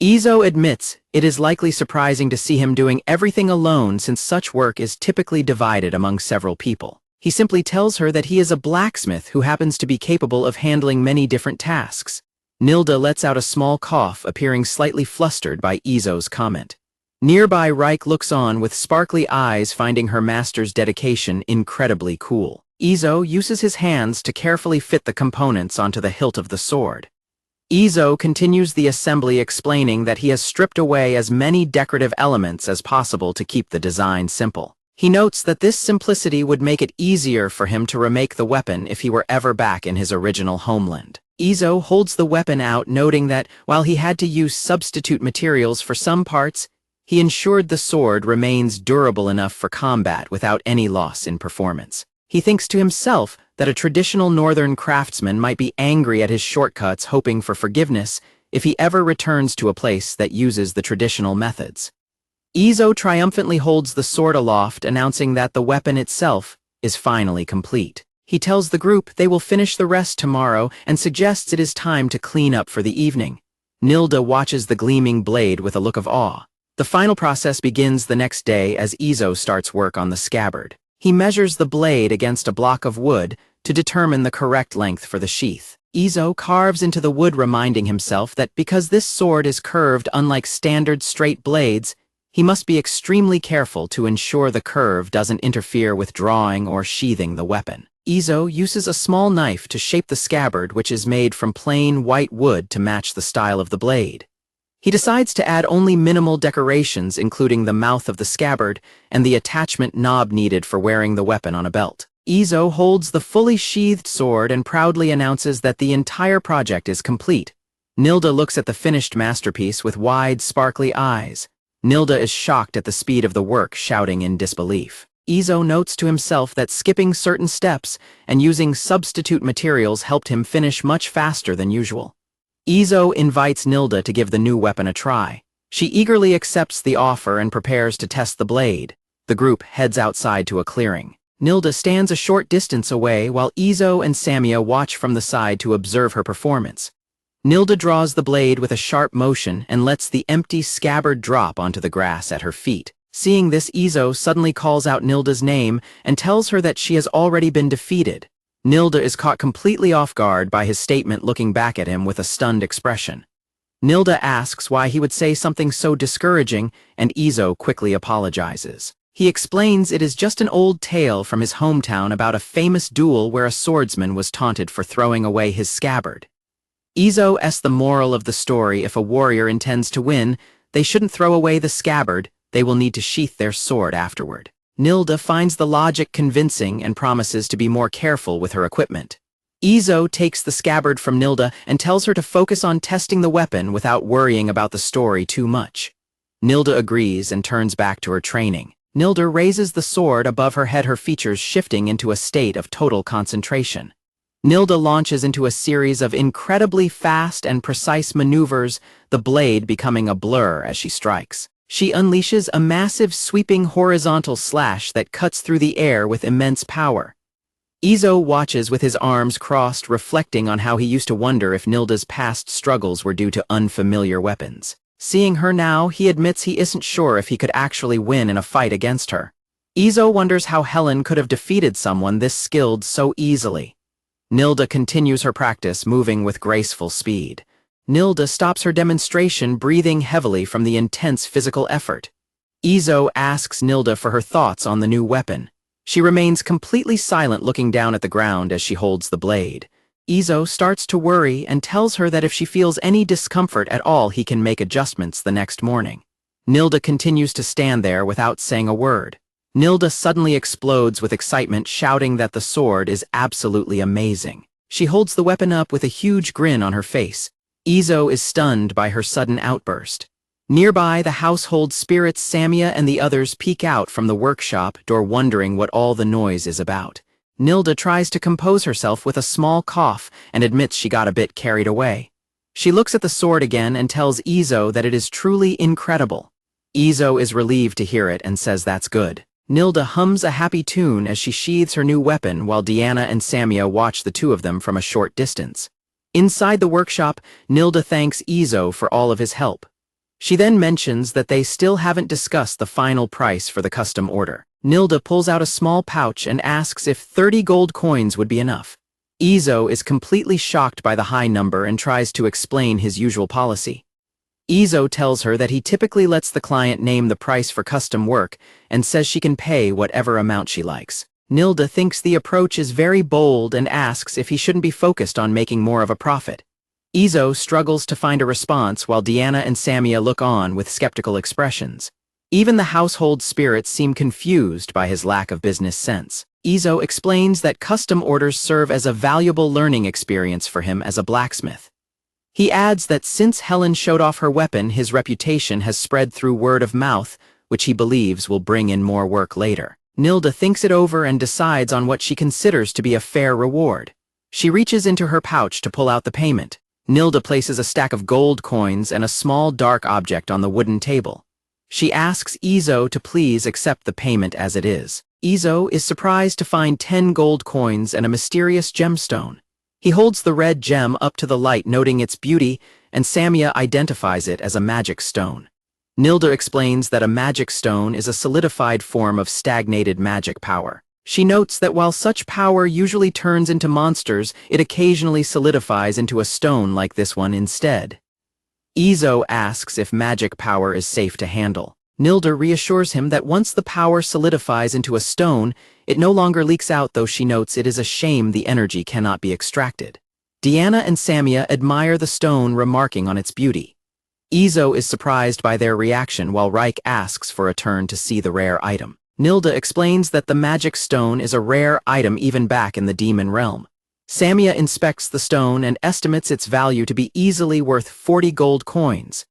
Izo admits it is likely surprising to see him doing everything alone since such work is typically divided among several people. He simply tells her that he is a blacksmith who happens to be capable of handling many different tasks. Nilda lets out a small cough, appearing slightly flustered by Izo's comment. Nearby, Reich looks on with sparkly eyes, finding her master's dedication incredibly cool. Izo uses his hands to carefully fit the components onto the hilt of the sword. Izo continues the assembly, explaining that he has stripped away as many decorative elements as possible to keep the design simple. He notes that this simplicity would make it easier for him to remake the weapon if he were ever back in his original homeland. Izo holds the weapon out, noting that while he had to use substitute materials for some parts, he ensured the sword remains durable enough for combat without any loss in performance. He thinks to himself that a traditional northern craftsman might be angry at his shortcuts, hoping for forgiveness if he ever returns to a place that uses the traditional methods. Izo triumphantly holds the sword aloft, announcing that the weapon itself is finally complete. He tells the group they will finish the rest tomorrow and suggests it is time to clean up for the evening. Nilda watches the gleaming blade with a look of awe. The final process begins the next day as Izo starts work on the scabbard. He measures the blade against a block of wood to determine the correct length for the sheath. Izo carves into the wood, reminding himself that because this sword is curved unlike standard straight blades, he must be extremely careful to ensure the curve doesn't interfere with drawing or sheathing the weapon. Izo uses a small knife to shape the scabbard, which is made from plain white wood to match the style of the blade. He decides to add only minimal decorations, including the mouth of the scabbard and the attachment knob needed for wearing the weapon on a belt. Izo holds the fully sheathed sword and proudly announces that the entire project is complete. Nilda looks at the finished masterpiece with wide, sparkly eyes. Nilda is shocked at the speed of the work, shouting in disbelief. Izo notes to himself that skipping certain steps and using substitute materials helped him finish much faster than usual. Izo invites Nilda to give the new weapon a try. She eagerly accepts the offer and prepares to test the blade. The group heads outside to a clearing. Nilda stands a short distance away while Izo and Samia watch from the side to observe her performance. Nilda draws the blade with a sharp motion and lets the empty scabbard drop onto the grass at her feet. Seeing this, Izo suddenly calls out Nilda's name and tells her that she has already been defeated. Nilda is caught completely off guard by his statement, looking back at him with a stunned expression. Nilda asks why he would say something so discouraging, and Izo quickly apologizes. He explains it is just an old tale from his hometown about a famous duel where a swordsman was taunted for throwing away his scabbard. Izo asks the moral of the story: if a warrior intends to win, they shouldn't throw away the scabbard, they will need to sheath their sword afterward. Nilda finds the logic convincing and promises to be more careful with her equipment. Izo takes the scabbard from Nilda and tells her to focus on testing the weapon without worrying about the story too much. Nilda agrees and turns back to her training. Nilda raises the sword above her head, her features shifting into a state of total concentration. Nilda launches into a series of incredibly fast and precise maneuvers, the blade becoming a blur as she strikes. She unleashes a massive sweeping horizontal slash that cuts through the air with immense power. Izo watches with his arms crossed, reflecting on how he used to wonder if Nilda's past struggles were due to unfamiliar weapons. Seeing her now, he admits he isn't sure if he could actually win in a fight against her. Izo wonders how Helen could have defeated someone this skilled so easily. Nilda continues her practice, moving with graceful speed. Nilda stops her demonstration, breathing heavily from the intense physical effort. Izo asks Nilda for her thoughts on the new weapon. She remains completely silent, looking down at the ground as she holds the blade. Izo starts to worry and tells her that if she feels any discomfort at all, he can make adjustments the next morning. Nilda continues to stand there without saying a word. Nilda suddenly explodes with excitement, shouting that the sword is absolutely amazing. She holds the weapon up with a huge grin on her face. Izo is stunned by her sudden outburst. Nearby, the household spirits Samia and the others peek out from the workshop door, wondering what all the noise is about. Nilda tries to compose herself with a small cough and admits she got a bit carried away. She looks at the sword again and tells Izo that it is truly incredible. Izo is relieved to hear it and says that's good. Nilda hums a happy tune as she sheathes her new weapon while Deanna and Samia watch the two of them from a short distance. Inside the workshop, Nilda thanks Izo for all of his help. She then mentions that they still haven't discussed the final price for the custom order. Nilda pulls out a small pouch and asks if 30 gold coins would be enough. Izo is completely shocked by the high number and tries to explain his usual policy. Izo tells her that he typically lets the client name the price for custom work and says she can pay whatever amount she likes. Nilda thinks the approach is very bold and asks if he shouldn't be focused on making more of a profit. Izo struggles to find a response while Diana and Samia look on with skeptical expressions. Even the household spirits seem confused by his lack of business sense. Izo explains that custom orders serve as a valuable learning experience for him as a blacksmith. He adds that since Helen showed off her weapon, his reputation has spread through word of mouth, which he believes will bring in more work later. Nilda thinks it over and decides on what she considers to be a fair reward. She reaches into her pouch to pull out the payment. Nilda places a stack of gold coins and a small dark object on the wooden table. She asks Izo to please accept the payment as it is. Izo is surprised to find 10 gold coins and a mysterious gemstone. He holds the red gem up to the light, noting its beauty, and Samia identifies it as a magic stone. Nilda explains that a magic stone is a solidified form of stagnated magic power. She notes that while such power usually turns into monsters, it occasionally solidifies into a stone like this one instead. Izo asks if magic power is safe to handle. Nilda reassures him that once the power solidifies into a stone, it no longer leaks out, though she notes it is a shame the energy cannot be extracted. Diana and Samia admire the stone, remarking on its beauty. Izo is surprised by their reaction while Reich asks for a turn to see the rare item. Nilda explains that the magic stone is a rare item even back in the demon realm. Samia inspects the stone and estimates its value to be easily worth 40 gold coins.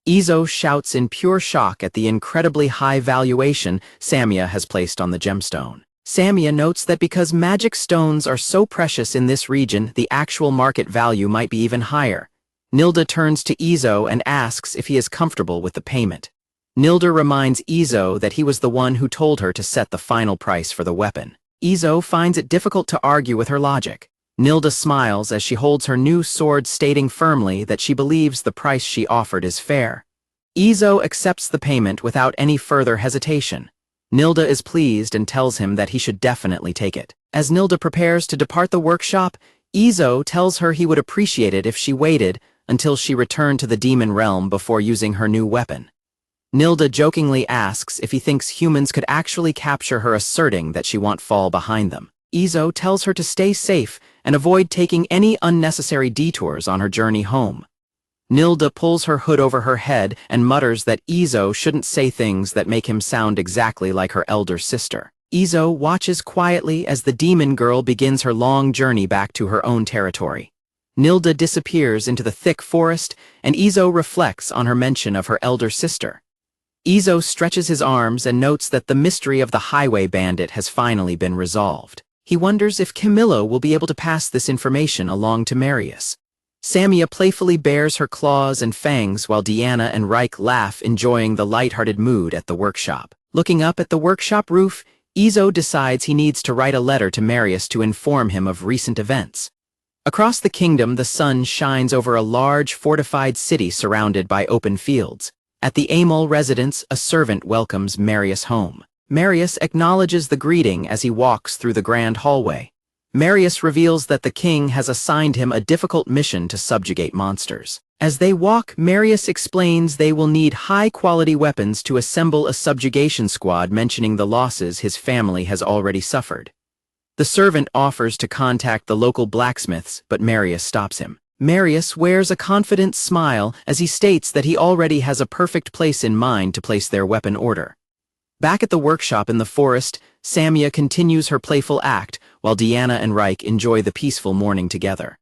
Izo shouts in pure shock at the incredibly high valuation Samia has placed on the gemstone. Samia notes that because magic stones are so precious in this region, the actual market value might be even higher. Nilda turns to Izo and asks if he is comfortable with the payment. Nilda reminds Izo that he was the one who told her to set the final price for the weapon. Izo finds it difficult to argue with her logic. Nilda smiles as she holds her new sword, stating firmly that she believes the price she offered is fair. Izo accepts the payment without any further hesitation. Nilda is pleased and tells him that he should definitely take it. As Nilda prepares to depart the workshop, Izo tells her he would appreciate it if she waited until she returned to the demon realm before using her new weapon. Nilda jokingly asks if he thinks humans could actually capture her, asserting that she won't fall behind them. Izo tells her to stay safe and avoid taking any unnecessary detours on her journey home. Nilda pulls her hood over her head and mutters that Izo shouldn't say things that make him sound exactly like her elder sister. Izo watches quietly as the demon girl begins her long journey back to her own territory. Nilda disappears into the thick forest, and Izo reflects on her mention of her elder sister. Izo stretches his arms and notes that the mystery of the highway bandit has finally been resolved. He wonders if Camillo will be able to pass this information along to Marius. Samia playfully bares her claws and fangs while Diana and Reich laugh, enjoying the lighthearted mood at the workshop. Looking up at the workshop roof, Izo decides he needs to write a letter to Marius to inform him of recent events. Across the kingdom, the sun shines over a large, fortified city surrounded by open fields. At the Amol residence, a servant welcomes Marius home. Marius acknowledges the greeting as he walks through the grand hallway. Marius reveals that the king has assigned him a difficult mission to subjugate monsters. As they walk, Marius explains they will need high-quality weapons to assemble a subjugation squad, mentioning the losses his family has already suffered. The servant offers to contact the local blacksmiths, but Marius stops him. Marius wears a confident smile as he states that he already has a perfect place in mind to place their weapon order. Back at the workshop in the forest, Samia continues her playful act, while Diana and Reich enjoy the peaceful morning together.